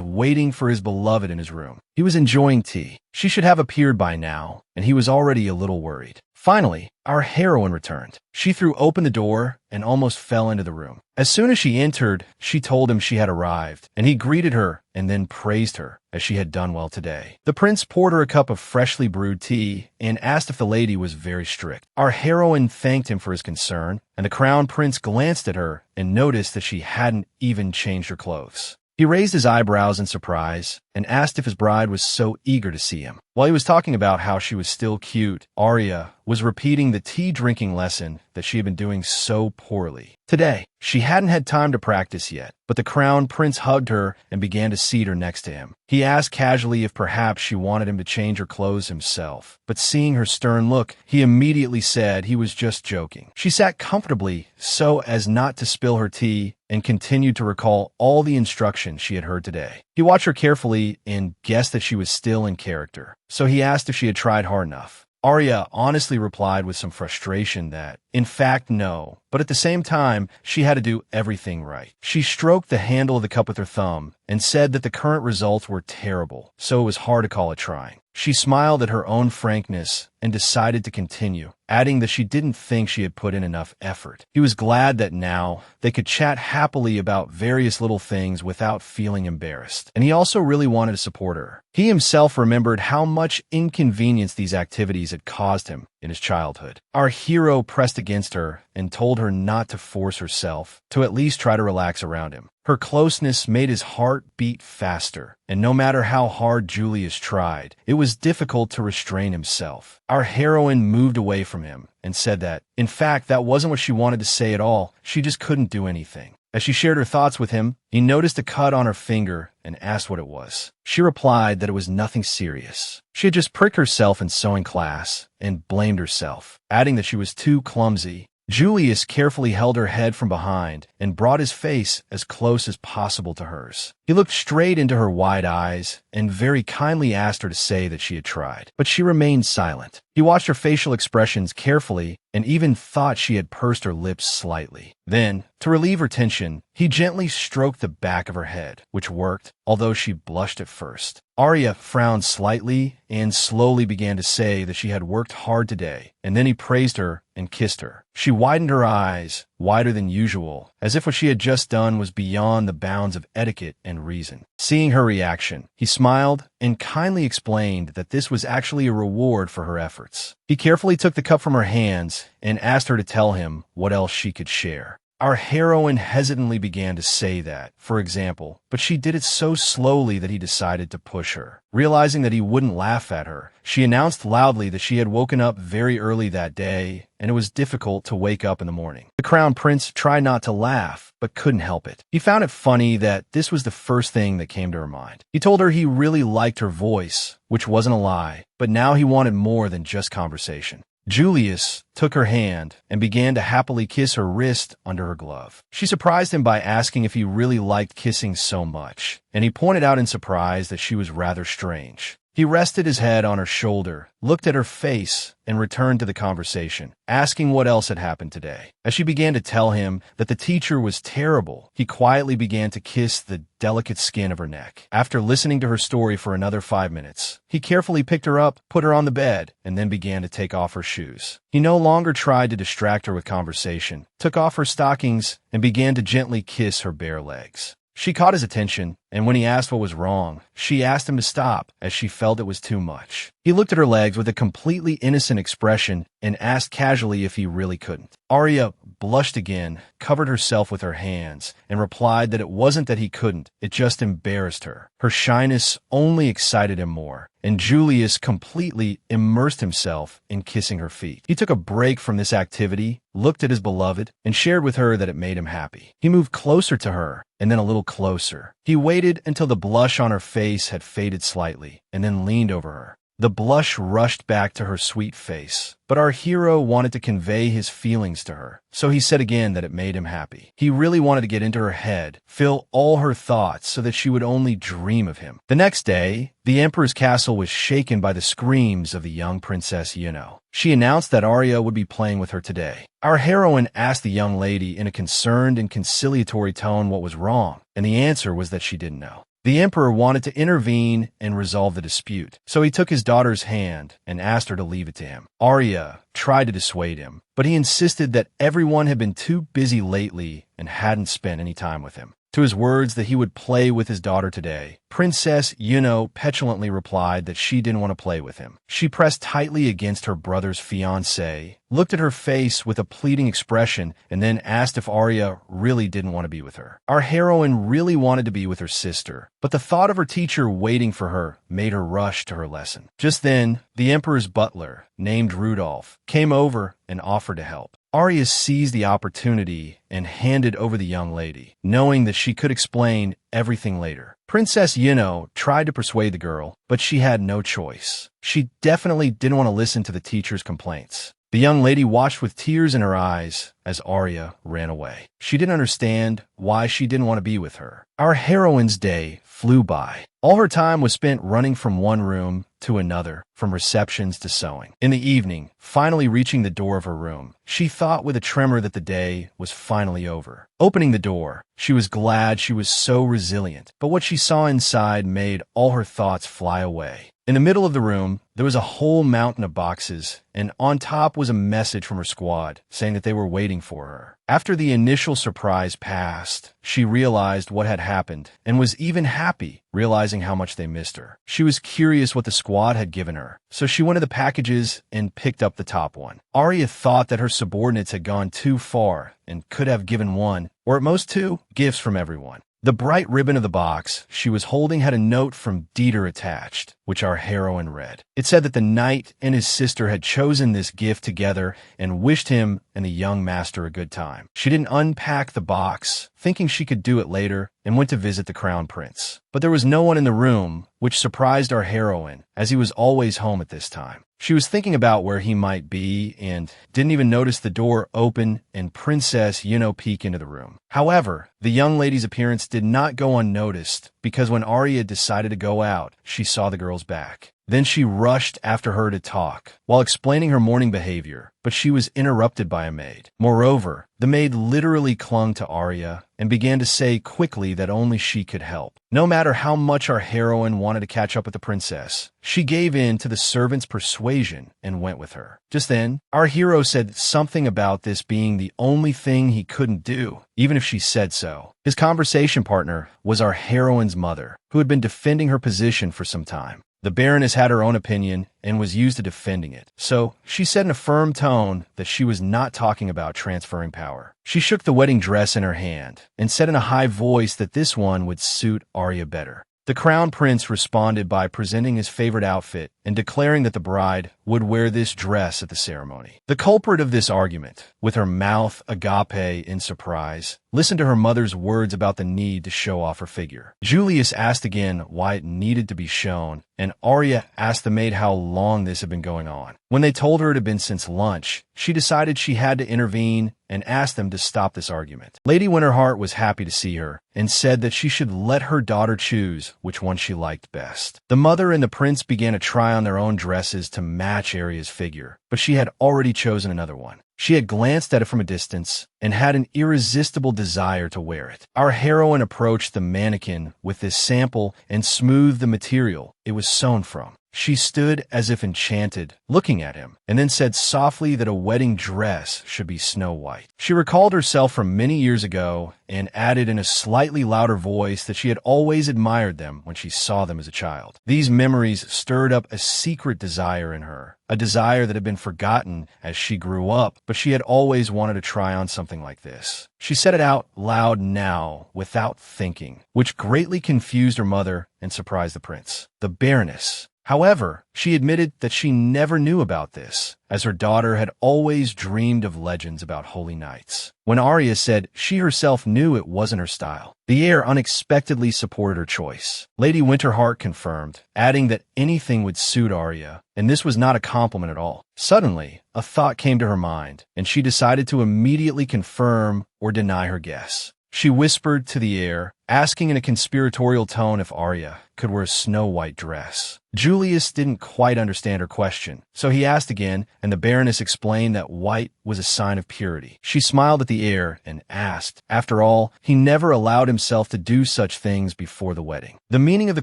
waiting for his beloved in his room. He was enjoying tea. She should have appeared by now, and he was already a little worried. Finally, our heroine returned. She threw open the door and almost fell into the room. As soon as she entered, she told him she had arrived, and he greeted her and then praised her, as she had done well today. The prince poured her a cup of freshly brewed tea and asked if the lady was very strict. Our heroine thanked him for his concern, and the crown prince glanced at her and noticed that she hadn't even changed her clothes. He raised his eyebrows in surprise and asked if his bride was so eager to see him. While he was talking about how she was still cute, Arya was repeating the tea-drinking lesson that she had been doing so poorly. Today, she hadn't had time to practice yet, but the crown prince hugged her and began to seat her next to him. He asked casually if perhaps she wanted him to change her clothes himself, but seeing her stern look, he immediately said he was just joking. She sat comfortably so as not to spill her tea and continued to recall all the instructions she had heard today. He watched her carefully and guessed that she was still in character, so he asked if she had tried hard enough. Arya honestly replied with some frustration that, in fact, no, but at the same time, she had to do everything right. She stroked the handle of the cup with her thumb and said that the current results were terrible, so it was hard to call it trying. She smiled at her own frankness and decided to continue, adding that she didn't think she had put in enough effort. He was glad that now they could chat happily about various little things without feeling embarrassed, and he also really wanted to support her. He himself remembered how much inconvenience these activities had caused him in his childhood. Our hero pressed against her and told her not to force herself, to at least try to relax around him. Her closeness made his heart beat faster, and no matter how hard Julius tried, it was difficult to restrain himself. Our heroine moved away from him and said that, in fact, that wasn't what she wanted to say at all. She just couldn't do anything. As she shared her thoughts with him, he noticed a cut on her finger and asked what it was. She replied that it was nothing serious. She had just pricked herself in sewing class and blamed herself, adding that she was too clumsy. Julius carefully held her head from behind and brought his face as close as possible to hers. He looked straight into her wide eyes and very kindly asked her to say that she had tried, but she remained silent. He watched her facial expressions carefully and even thought she had pursed her lips slightly. Then, to relieve her tension, he gently stroked the back of her head, which worked, although she blushed at first. Arya frowned slightly and slowly began to say that she had worked hard today, and then he praised her and kissed her. She widened her eyes, wider than usual, as if what she had just done was beyond the bounds of etiquette and reason. Seeing her reaction, he smiled and kindly explained that this was actually a reward for her efforts. He carefully took the cup from her hands and asked her to tell him what else she could share. Our heroine hesitantly began to say that, for example, but she did it so slowly that he decided to push her. Realizing that he wouldn't laugh at her, she announced loudly that she had woken up very early that day, and it was difficult to wake up in the morning. The Crown Prince tried not to laugh, but couldn't help it. He found it funny that this was the first thing that came to her mind. He told her he really liked her voice, which wasn't a lie, but now he wanted more than just conversation. Julius took her hand and began to happily kiss her wrist under her glove. She surprised him by asking if he really liked kissing so much, and he pointed out in surprise that she was rather strange. He rested his head on her shoulder, looked at her face, and returned to the conversation, asking what else had happened today. As she began to tell him that the teacher was terrible, he quietly began to kiss the delicate skin of her neck. After listening to her story for another 5 minutes, he carefully picked her up, put her on the bed, and then began to take off her shoes. He no longer tried to distract her with conversation, took off her stockings, and began to gently kiss her bare legs. She caught his attention, and when he asked what was wrong, she asked him to stop, as she felt it was too much. He looked at her legs with a completely innocent expression and asked casually if he really couldn't. Arya blushed again, covered herself with her hands, and replied that it wasn't that he couldn't, it just embarrassed her. Her shyness only excited him more, and Julius completely immersed himself in kissing her feet. He took a break from this activity, looked at his beloved, and shared with her that it made him happy. He moved closer to her, and then a little closer. He waited until the blush on her face had faded slightly, and then leaned over her. The blush rushed back to her sweet face, but our hero wanted to convey his feelings to her, so he said again that it made him happy. He really wanted to get into her head, fill all her thoughts so that she would only dream of him. The next day, the Emperor's castle was shaken by the screams of the young Princess Yuno. She announced that Arya would be playing with her today. Our heroine asked the young lady in a concerned and conciliatory tone what was wrong, and the answer was that she didn't know. The Emperor wanted to intervene and resolve the dispute, so he took his daughter's hand and asked her to leave it to him. Arya tried to dissuade him, but he insisted that everyone had been too busy lately and hadn't spent any time with him. To his words that he would play with his daughter today, Princess Yuno petulantly replied that she didn't want to play with him. She pressed tightly against her brother's fiancé, looked at her face with a pleading expression, and then asked if Arya really didn't want to be with her. Our heroine really wanted to be with her sister, but the thought of her teacher waiting for her made her rush to her lesson. Just then, the Emperor's butler, named Rudolph, came over and offered to help. Arya seized the opportunity and handed over the young lady, knowing that she could explain everything later. Princess Yuno tried to persuade the girl, but she had no choice. She definitely didn't want to listen to the teacher's complaints. The young lady watched with tears in her eyes as Arya ran away. She didn't understand why she didn't want to be with her. Our heroine's day flew by. All her time was spent running from one room to another, from receptions to sewing. In the evening, finally reaching the door of her room, she thought with a tremor that the day was finally over. Opening the door, she was glad she was so resilient, but what she saw inside made all her thoughts fly away. In the middle of the room, there was a whole mountain of boxes, and on top was a message from her squad saying that they were waiting for her. After the initial surprise passed, she realized what had happened and was even happy realizing how much they missed her. She was curious what the squad had given her, so she went to the packages and picked up the top one. Arya thought that her subordinates had gone too far and could have given one, or at most two, gifts from everyone. The bright ribbon of the box she was holding had a note from Dieter attached, which our heroine read. It said that the knight and his sister had chosen this gift together and wished him and the young master a good time. She didn't unpack the box, thinking she could do it later, and went to visit the crown prince. But there was no one in the room, which surprised our heroine, as he was always home at this time. She was thinking about where he might be and didn't even notice the door open and Princess Yuno peek into the room. However, the young lady's appearance did not go unnoticed because when Arya decided to go out, she saw the girl's back. Then she rushed after her to talk, while explaining her morning behavior, but she was interrupted by a maid. Moreover, the maid literally clung to Arya and began to say quickly that only she could help. No matter how much our heroine wanted to catch up with the princess, she gave in to the servant's persuasion and went with her. Just then, our hero said something about this being the only thing he couldn't do, even if she said so. His conversation partner was our heroine's mother, who had been defending her position for some time. The Baroness had her own opinion and was used to defending it, so she said in a firm tone that she was not talking about transferring power. She shook the wedding dress in her hand and said in a high voice that this one would suit Arya better. The crown prince responded by presenting his favorite outfit and declaring that the bride would wear this dress at the ceremony. The culprit of this argument, with her mouth agape in surprise, listened to her mother's words about the need to show off her figure. Julius asked again why it needed to be shown, and Arya asked the maid how long this had been going on. When they told her it had been since lunch, she decided she had to intervene and asked them to stop this argument. Lady Winterheart was happy to see her and said that she should let her daughter choose which one she liked best. The mother and the prince began to try on their own dresses to match Arya's figure, but she had already chosen another one. She had glanced at it from a distance and had an irresistible desire to wear it. Our heroine approached the mannequin with this sample and smoothed the material it was sewn from. She stood as if enchanted, looking at him, and then said softly that a wedding dress should be snow white. She recalled herself from many years ago and added in a slightly louder voice that she had always admired them when she saw them as a child. These memories stirred up a secret desire in her, a desire that had been forgotten as she grew up, but she had always wanted to try on something like this. She said it out loud now, without thinking, which greatly confused her mother and surprised the prince. The Baroness, however, she admitted that she never knew about this, as her daughter had always dreamed of legends about holy knights. When Arya said she herself knew it wasn't her style, the heir unexpectedly supported her choice. Lady Winterheart confirmed, adding that anything would suit Arya, and this was not a compliment at all. Suddenly, a thought came to her mind, and she decided to immediately confirm or deny her guess. She whispered to the heir, asking in a conspiratorial tone if Arya could wear a snow-white dress. Julius didn't quite understand her question, so he asked again, and the Baroness explained that white was a sign of purity. She smiled at the heir and asked, after all, he never allowed himself to do such things before the wedding. The meaning of the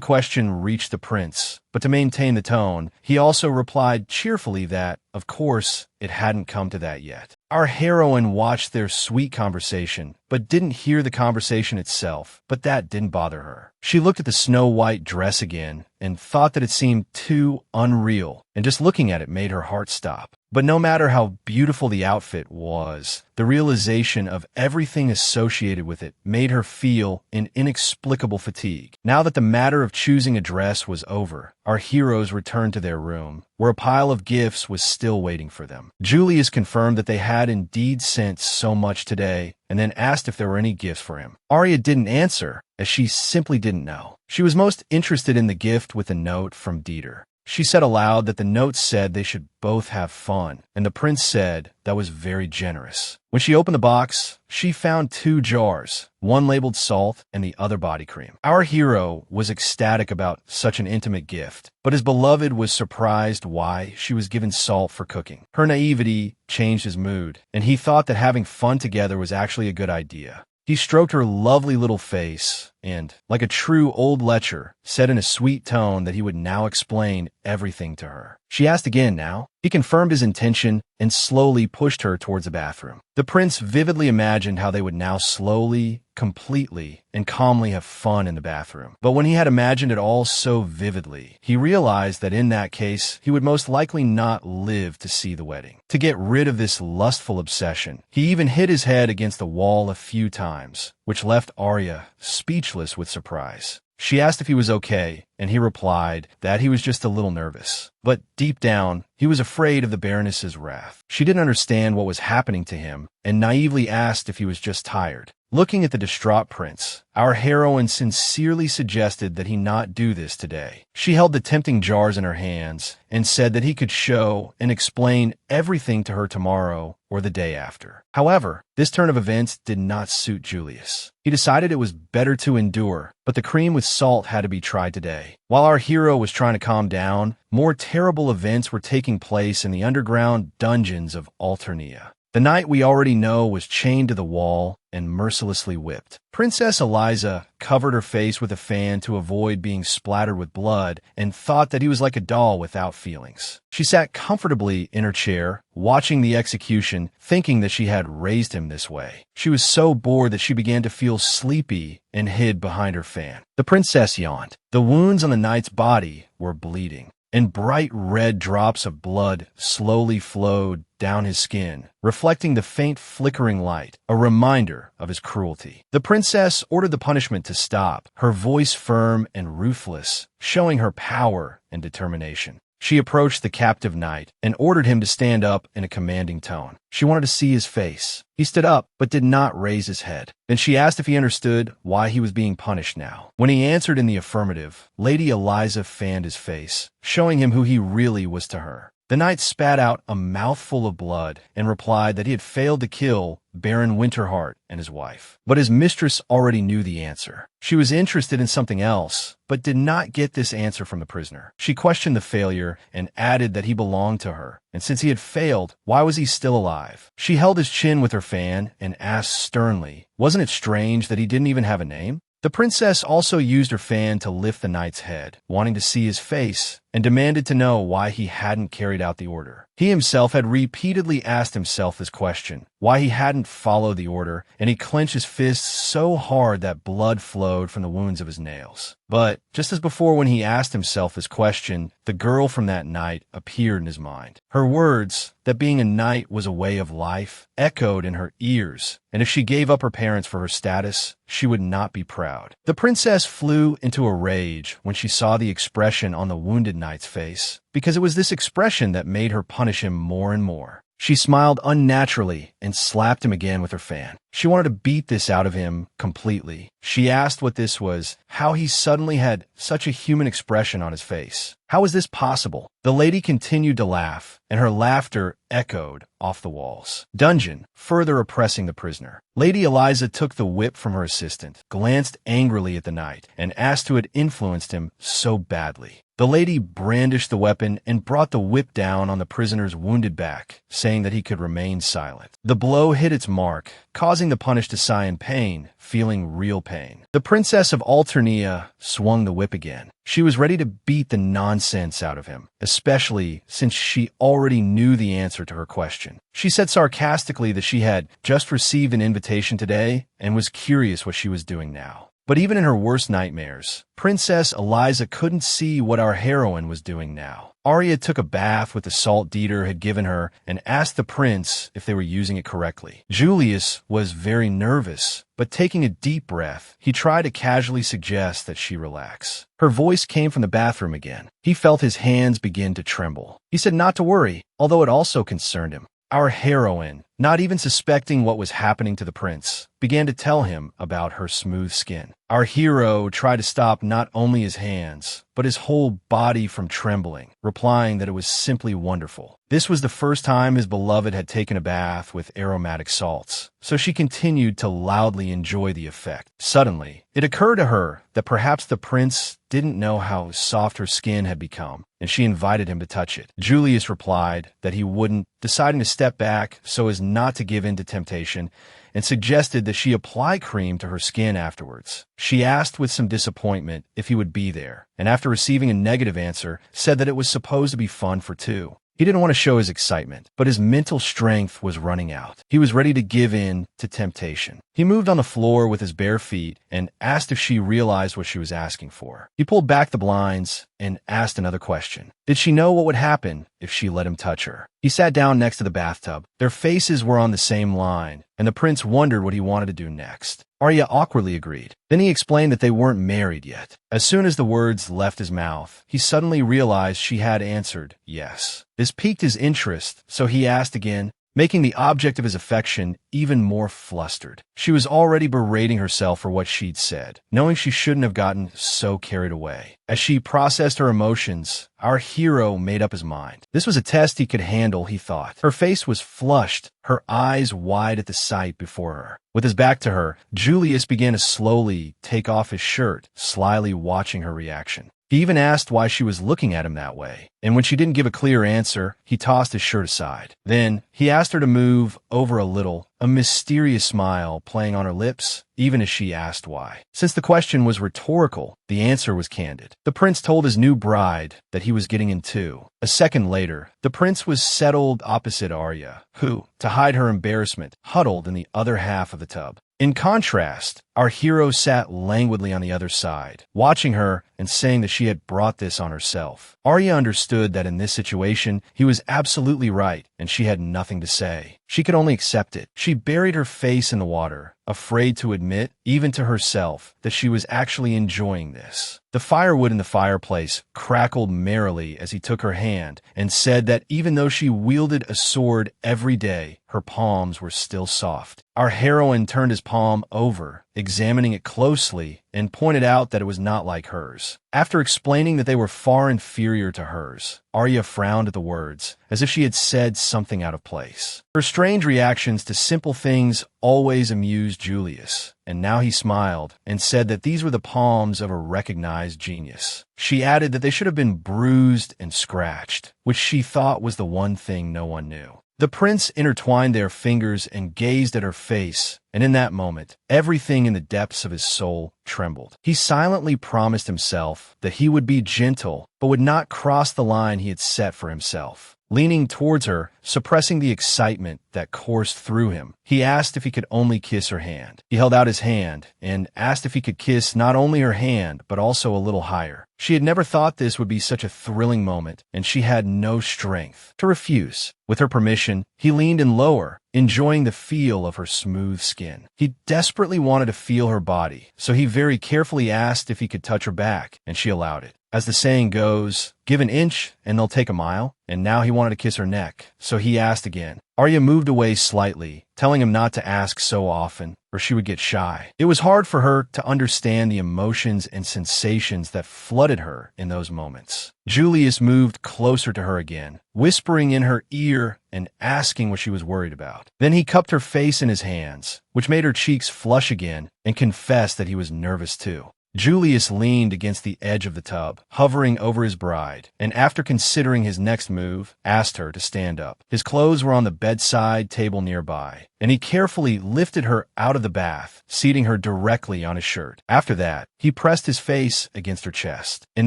question reached the prince, but to maintain the tone, he also replied cheerfully that, of course, it hadn't come to that yet. Our heroine watched their sweet conversation, but didn't hear the conversation itself, but that didn't bother her. She looked at the snow-white dress again and thought that it seemed too unreal, and just looking at it made her heart stop. But no matter how beautiful the outfit was, the realization of everything associated with it made her feel an inexplicable fatigue. Now that the matter of choosing a dress was over, our heroes returned to their room, where a pile of gifts was still waiting for them. Julius confirmed that they had indeed sent so much today, and then asked if there were any gifts for him. Arya didn't answer, as she simply didn't know. She was most interested in the gift with a note from Dieter. She said aloud that the note said they should both have fun, and the prince said that was very generous. When she opened the box, she found 2 jars, one labeled salt and the other body cream. Our hero was ecstatic about such an intimate gift, but his beloved was surprised why she was given salt for cooking. Her naivety changed his mood, and he thought that having fun together was actually a good idea. He stroked her lovely little face and, like a true old lecher, said in a sweet tone that he would now explain everything to her. She asked again now. He confirmed his intention and slowly pushed her towards the bathroom. The prince vividly imagined how they would now slowly, completely, and calmly have fun in the bathroom. But when he had imagined it all so vividly, he realized that in that case, he would most likely not live to see the wedding. To get rid of this lustful obsession, he even hit his head against the wall a few times, which left Arya speechless with surprise. She asked if he was okay, and he replied that he was just a little nervous. But deep down, he was afraid of the Baroness's wrath. She didn't understand what was happening to him, and naively asked if he was just tired. Looking at the distraught prince, our heroine sincerely suggested that he not do this today. She held the tempting jars in her hands and said that he could show and explain everything to her tomorrow or the day after. However, this turn of events did not suit Julius. He decided it was better to endure, but the cream with salt had to be tried today. While our hero was trying to calm down, more terrible events were taking place in the underground dungeons of Alternia. The knight we already know was chained to the wall and mercilessly whipped. Princess Eliza covered her face with a fan to avoid being splattered with blood and thought that he was like a doll without feelings. She sat comfortably in her chair, watching the execution, thinking that she had raised him this way. She was so bored that she began to feel sleepy and hid behind her fan. The princess yawned. The wounds on the knight's body were bleeding, and bright red drops of blood slowly flowed down his skin, reflecting the faint flickering light, a reminder of his cruelty. The princess ordered the punishment to stop, her voice firm and ruthless, showing her power and determination. She approached the captive knight and ordered him to stand up in a commanding tone. She wanted to see his face. He stood up, but did not raise his head. Then she asked if he understood why he was being punished now. When he answered in the affirmative, Lady Eliza fanned his face, showing him who he really was to her. The knight spat out a mouthful of blood and replied that he had failed to kill Baron Winterheart and his wife. But his mistress already knew the answer. She was interested in something else, but did not get this answer from the prisoner. She questioned the failure and added that he belonged to her, and since he had failed, why was he still alive? She held his chin with her fan and asked sternly, wasn't it strange that he didn't even have a name? The princess also used her fan to lift the knight's head, wanting to see his face, and demanded to know why he hadn't carried out the order. He himself had repeatedly asked himself this question, why he hadn't followed the order, and he clenched his fists so hard that blood flowed from the wounds of his nails. But, just as before when he asked himself this question, the girl from that night appeared in his mind. Her words, that being a knight was a way of life, echoed in her ears, and if she gave up her parents for her status, she would not be proud. The princess flew into a rage when she saw the expression on the wounded knight's face, because it was this expression that made her punish him more and more. She smiled unnaturally and slapped him again with her fan. She wanted to beat this out of him completely. She asked what this was, how he suddenly had such a human expression on his face. How was this possible? The lady continued to laugh, and her laughter echoed off the walls. Dungeon, further oppressing the prisoner. Lady Eliza took the whip from her assistant, glanced angrily at the knight, and asked who had influenced him so badly. The lady brandished the weapon and brought the whip down on the prisoner's wounded back, saying that he could remain silent. The blow hit its mark, causing the punished to sigh in pain, feeling real pain. The princess of Alternia swung the whip again. She was ready to beat the nonsense out of him, especially since she already knew the answer to her question. She said sarcastically that she had just received an invitation today and was curious what she was doing now. But even in her worst nightmares, Princess Eliza couldn't see what our heroine was doing now. Arya took a bath with the salt Dieter had given her and asked the prince if they were using it correctly. Julius was very nervous, but taking a deep breath, he tried to casually suggest that she relax. Her voice came from the bathroom again. He felt his hands begin to tremble. He said not to worry, although it also concerned him. Our heroine, not even suspecting what was happening to the prince, began to tell him about her smooth skin. Our hero tried to stop not only his hands, but his whole body from trembling, replying that it was simply wonderful. This was the first time his beloved had taken a bath with aromatic salts, so she continued to loudly enjoy the effect. Suddenly, it occurred to her that perhaps the prince didn't know how soft her skin had become, and she invited him to touch it. Julius replied that he wouldn't, deciding to step back so as not to give in to temptation and suggested that she apply cream to her skin afterwards. She asked with some disappointment if he would be there, and after receiving a negative answer, said that it was supposed to be fun for two. He didn't want to show his excitement, but his mental strength was running out. He was ready to give in to temptation. He moved on the floor with his bare feet and asked if she realized what she was asking for. He pulled back the blinds and asked another question. Did she know what would happen if she let him touch her? He sat down next to the bathtub. Their faces were on the same line, and the prince wondered what he wanted to do next. Arya awkwardly agreed. Then he explained that they weren't married yet. As soon as the words left his mouth, he suddenly realized she had answered yes. This piqued his interest, so he asked again, making the object of his affection even more flustered. She was already berating herself for what she'd said, knowing she shouldn't have gotten so carried away. As she processed her emotions, our hero made up his mind. This was a test he could handle, he thought. Her face was flushed, her eyes wide at the sight before her. With his back to her, Julius began to slowly take off his shirt, slyly watching her reaction. He even asked why she was looking at him that way, and when she didn't give a clear answer, he tossed his shirt aside. Then, he asked her to move over a little, a mysterious smile playing on her lips, even as she asked why. Since the question was rhetorical, the answer was candid. The prince told his new bride that he was getting in too. A second later, the prince was settled opposite Arya, who, to hide her embarrassment, huddled in the other half of the tub. In contrast, our hero sat languidly on the other side, watching her and saying that she had brought this on herself. Arya understood that in this situation, he was absolutely right, and she had nothing to say. She could only accept it. She buried her face in the water, afraid to admit, even to herself, that she was actually enjoying this. The firewood in the fireplace crackled merrily as he took her hand and said that even though she wielded a sword every day, her palms were still soft. Our heroine turned his palm over, examining it closely, and pointed out that it was not like hers. After explaining that they were far inferior to hers, Arya frowned at the words, as if she had said something out of place. Her strange reactions to simple things always amused Julius, and now he smiled and said that these were the palms of a recognized genius. She added that they should have been bruised and scratched, which she thought was the one thing no one knew. The prince intertwined their fingers and gazed at her face, and in that moment, everything in the depths of his soul trembled. He silently promised himself that he would be gentle, but would not cross the line he had set for himself. Leaning towards her, suppressing the excitement that coursed through him, he asked if he could only kiss her hand. He held out his hand and asked if he could kiss not only her hand, but also a little higher. She had never thought this would be such a thrilling moment, and she had no strength to refuse. With her permission, he leaned in lower, enjoying the feel of her smooth skin. He desperately wanted to feel her body, so he very carefully asked if he could touch her back, and she allowed it. As the saying goes, give an inch and they'll take a mile, and now he wanted to kiss her neck, so he asked again. Arya moved away slightly, telling him not to ask so often, or she would get shy. It was hard for her to understand the emotions and sensations that flooded her in those moments. Julius moved closer to her again, whispering in her ear and asking what she was worried about. Then he cupped her face in his hands, which made her cheeks flush again, and confessed that he was nervous too. Julius leaned against the edge of the tub, hovering over his bride, and after considering his next move, asked her to stand up. His clothes were on the bedside table nearby, and he carefully lifted her out of the bath, seating her directly on his shirt. After that, he pressed his face against her chest. In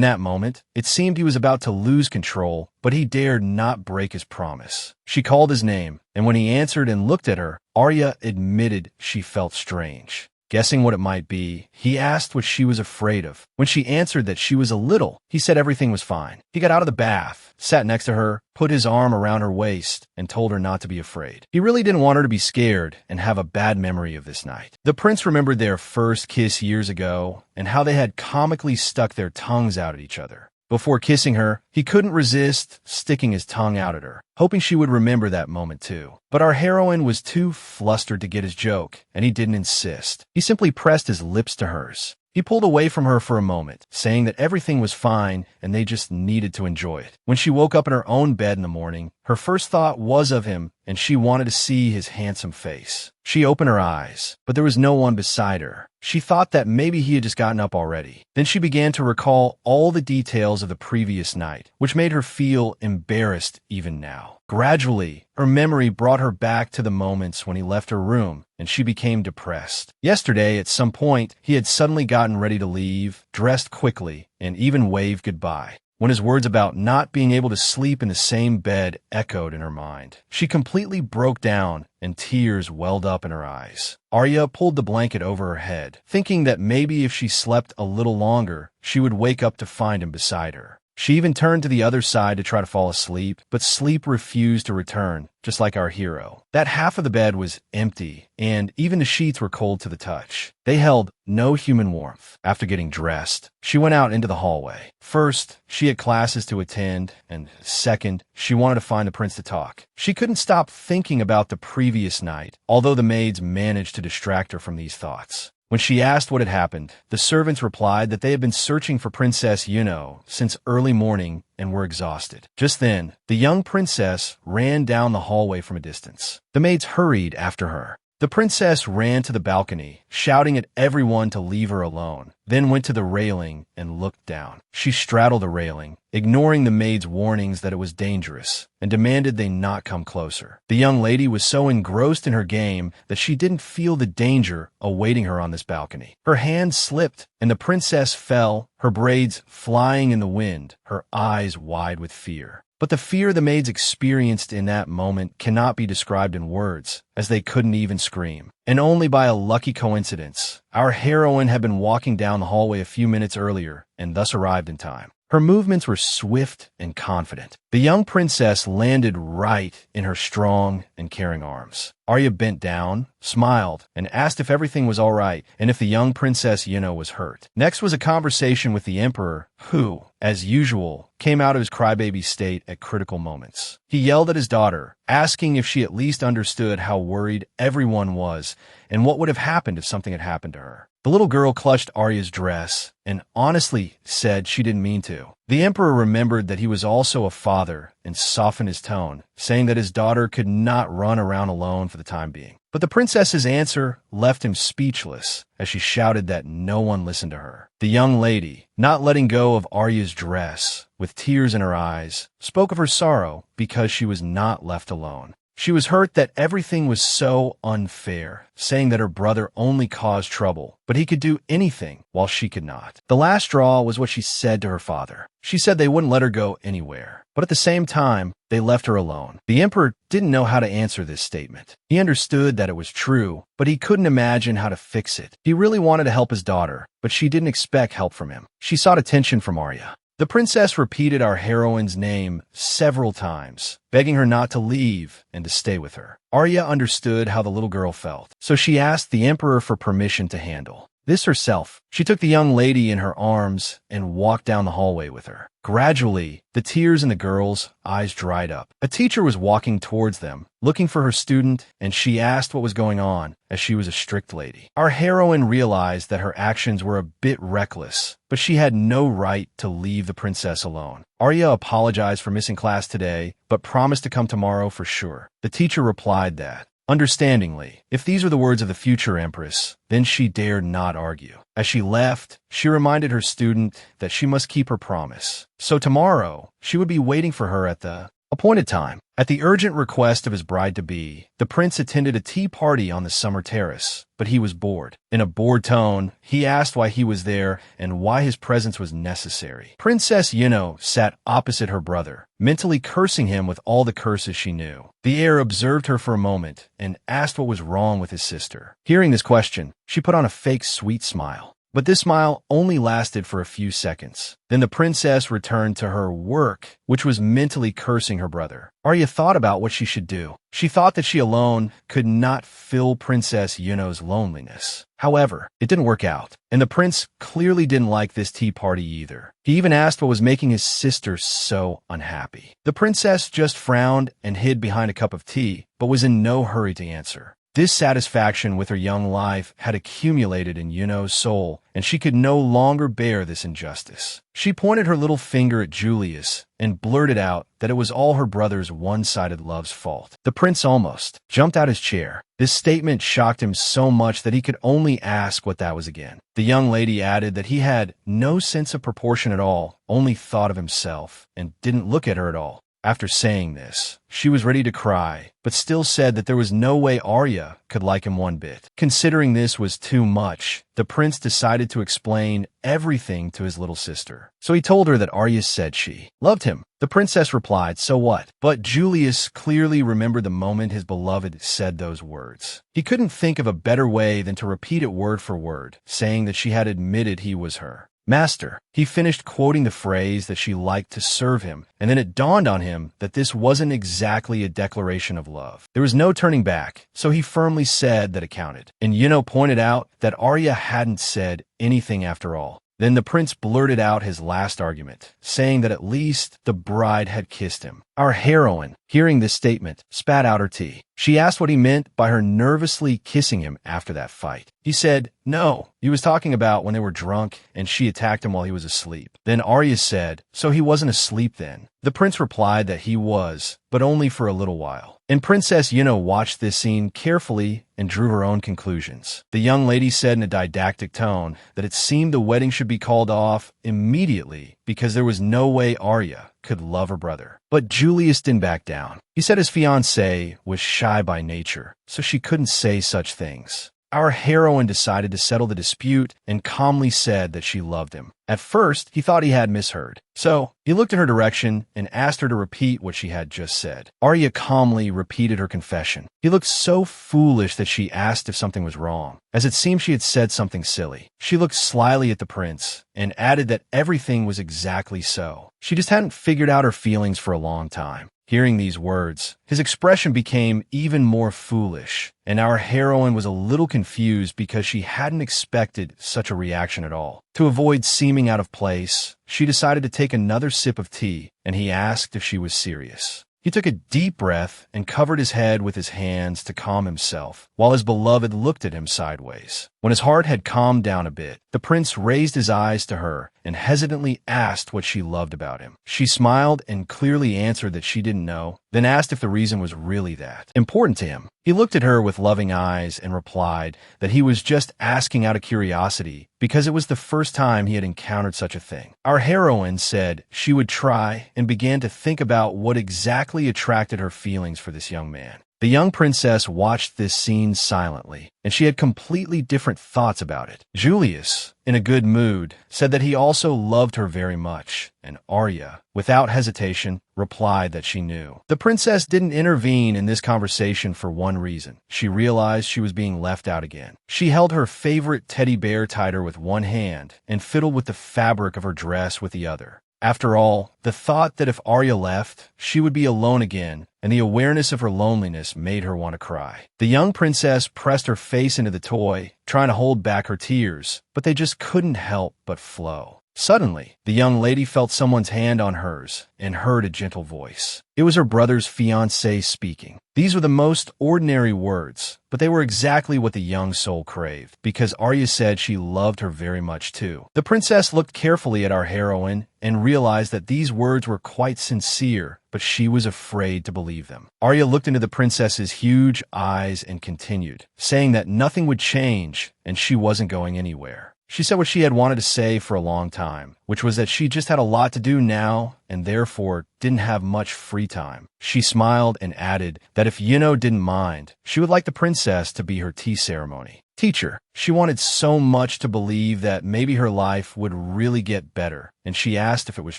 that moment, it seemed he was about to lose control, but he dared not break his promise. She called his name, and when he answered and looked at her, Arya admitted she felt strange. Guessing what it might be, he asked what she was afraid of. When she answered that she was a little, he said everything was fine. He got out of the bath, sat next to her, put his arm around her waist, and told her not to be afraid. He really didn't want her to be scared and have a bad memory of this night. The prince remembered their first kiss years ago and how they had comically stuck their tongues out at each other. Before kissing her, he couldn't resist sticking his tongue out at her, hoping she would remember that moment too. But our heroine was too flustered to get his joke, and he didn't insist. He simply pressed his lips to hers. He pulled away from her for a moment, saying that everything was fine and they just needed to enjoy it. When she woke up in her own bed in the morning, Her first thought was of him, and she wanted to see his handsome face. She opened her eyes, but there was no one beside her. She thought that maybe he had just gotten up already. Then she began to recall all the details of the previous night, which made her feel embarrassed even now. Gradually, her memory brought her back to the moments when he left her room, and she became depressed. Yesterday, at some point, he had suddenly gotten ready to leave, dressed quickly, and even waved goodbye. When his words about not being able to sleep in the same bed echoed in her mind, she completely broke down and tears welled up in her eyes. Arya pulled the blanket over her head, thinking that maybe if she slept a little longer, she would wake up to find him beside her. She even turned to the other side to try to fall asleep, but sleep refused to return, just like our hero. That half of the bed was empty, and even the sheets were cold to the touch. They held no human warmth. After getting dressed, she went out into the hallway. First, she had classes to attend, and second, she wanted to find the prince to talk. She couldn't stop thinking about the previous night, although the maids managed to distract her from these thoughts. When she asked what had happened, the servants replied that they had been searching for Princess Yuno since early morning and were exhausted. Just then, the young princess ran down the hallway from a distance. The maids hurried after her. The princess ran to the balcony, shouting at everyone to leave her alone, then went to the railing and looked down. She straddled the railing, ignoring the maid's warnings that it was dangerous, and demanded they not come closer. The young lady was so engrossed in her game that she didn't feel the danger awaiting her on this balcony. Her hand slipped, and the princess fell, her braids flying in the wind, her eyes wide with fear. But the fear the maids experienced in that moment cannot be described in words, as they couldn't even scream. And only by a lucky coincidence, our heroine had been walking down the hallway a few minutes earlier and thus arrived in time. Her movements were swift and confident. The young princess landed right in her strong and caring arms. Arya bent down, smiled, and asked if everything was all right and if the young Princess Yuno was hurt. Next was a conversation with the Emperor, who, as usual, came out of his crybaby state at critical moments. He yelled at his daughter, asking if she at least understood how worried everyone was and what would have happened if something had happened to her. The little girl clutched Arya's dress and honestly said she didn't mean to. The Emperor remembered that he was also a father and softened his tone, saying that his daughter could not run around alone for the time being. But the princess's answer left him speechless as she shouted that no one listened to her. The young lady, not letting go of Arya's dress, with tears in her eyes, spoke of her sorrow because she was not left alone. She was hurt that everything was so unfair, saying that her brother only caused trouble, but he could do anything while she could not. The last straw was what she said to her father. She said they wouldn't let her go anywhere, but at the same time, they left her alone. The Emperor didn't know how to answer this statement. He understood that it was true, but he couldn't imagine how to fix it. He really wanted to help his daughter, but she didn't expect help from him. She sought attention from Arya. The princess repeated our heroine's name several times, begging her not to leave and to stay with her. Arya understood how the little girl felt, so she asked the Emperor for permission to handle this herself. She took the young lady in her arms and walked down the hallway with her. Gradually, the tears in the girl's eyes dried up. A teacher was walking towards them, looking for her student, and she asked what was going on, as she was a strict lady. Our heroine realized that her actions were a bit reckless, but she had no right to leave the princess alone. Arya apologized for missing class today, but promised to come tomorrow for sure. The teacher replied that, understandingly, if these were the words of the future Empress, then she dared not argue. As she left, she reminded her student that she must keep her promise. So tomorrow, she would be waiting for her at the appointed time. At the urgent request of his bride-to-be, the prince attended a tea party on the summer terrace, but he was bored. In a bored tone, he asked why he was there and why his presence was necessary. Princess Yuno sat opposite her brother, mentally cursing him with all the curses she knew. The heir observed her for a moment and asked what was wrong with his sister. Hearing this question, she put on a fake sweet smile. But this smile only lasted for a few seconds. Then the princess returned to her work, which was mentally cursing her brother. Arya thought about what she should do. She thought that she alone could not fill Princess Yuno's loneliness. However, it didn't work out, and the prince clearly didn't like this tea party either. He even asked what was making his sister so unhappy. The princess just frowned and hid behind a cup of tea, but was in no hurry to answer. Dissatisfaction with her young life had accumulated in Yuno's soul, and she could no longer bear this injustice. She pointed her little finger at Julius and blurted out that it was all her brother's one-sided love's fault. The prince almost jumped out his chair. This statement shocked him so much that he could only ask what that was again. The young lady added that he had no sense of proportion at all, only thought of himself, and didn't look at her at all. After saying this, she was ready to cry, but still said that there was no way Arya could like him one bit. Considering this was too much, the prince decided to explain everything to his little sister. So he told her that Arya said she loved him. The princess replied, "So what?" But Julius clearly remembered the moment his beloved said those words. He couldn't think of a better way than to repeat it word for word, saying that she had admitted he was her master. He finished quoting the phrase that she liked to serve him, and then it dawned on him that this wasn't exactly a declaration of love. There was no turning back, so he firmly said that it counted. And Yuno pointed out that Arya hadn't said anything after all. Then the prince blurted out his last argument, saying that at least the bride had kissed him. Our heroine, hearing this statement, spat out her tea. She asked what he meant by her nervously kissing him after that fight. He said, "No, he was talking about when they were drunk and she attacked him while he was asleep." Then Arya said, "So he wasn't asleep then?" The prince replied that he was, but only for a little while. And Princess Yuno watched this scene carefully and drew her own conclusions. The young lady said in a didactic tone that it seemed the wedding should be called off immediately because there was no way Arya could love her brother. But Julius didn't back down. He said his fiancée was shy by nature, so she couldn't say such things. Our heroine decided to settle the dispute and calmly said that she loved him. At first, he thought he had misheard, so he looked in her direction and asked her to repeat what she had just said. Arya calmly repeated her confession. He looked so foolish that she asked if something was wrong, as it seemed she had said something silly. She looked slyly at the prince and added that everything was exactly so. She just hadn't figured out her feelings for a long time. Hearing these words, his expression became even more foolish, and our heroine was a little confused because she hadn't expected such a reaction at all. To avoid seeming out of place, she decided to take another sip of tea, and he asked if she was serious. He took a deep breath and covered his head with his hands to calm himself, while his beloved looked at him sideways. When his heart had calmed down a bit, the prince raised his eyes to her and hesitantly asked what she loved about him. She smiled and clearly answered that she didn't know, then asked if the reason was really that important to him. He looked at her with loving eyes and replied that he was just asking out of curiosity because it was the first time he had encountered such a thing. Our heroine said she would try and began to think about what exactly attracted her feelings for this young man. The young princess watched this scene silently, and she had completely different thoughts about it. Julius, in a good mood, said that he also loved her very much, and Arya, without hesitation, replied that she knew. The princess didn't intervene in this conversation for one reason. She realized she was being left out again. She held her favorite teddy bear tighter with one hand and fiddled with the fabric of her dress with the other. After all, the thought that if Arya left, she would be alone again, and the awareness of her loneliness made her want to cry. The young princess pressed her face into the toy, trying to hold back her tears, but they just couldn't help but flow. Suddenly, the young lady felt someone's hand on hers and heard a gentle voice. It was her brother's fiancé speaking. These were the most ordinary words, but they were exactly what the young soul craved, because Arya said she loved her very much too. The princess looked carefully at our heroine and realized that these words were quite sincere, but she was afraid to believe them. Arya looked into the princess's huge eyes and continued, saying that nothing would change and she wasn't going anywhere. She said what she had wanted to say for a long time, which was that she just had a lot to do now and therefore didn't have much free time. She smiled and added that if Yuno didn't mind, she would like the princess to be her tea ceremony teacher. She wanted so much to believe that maybe her life would really get better, and she asked if it was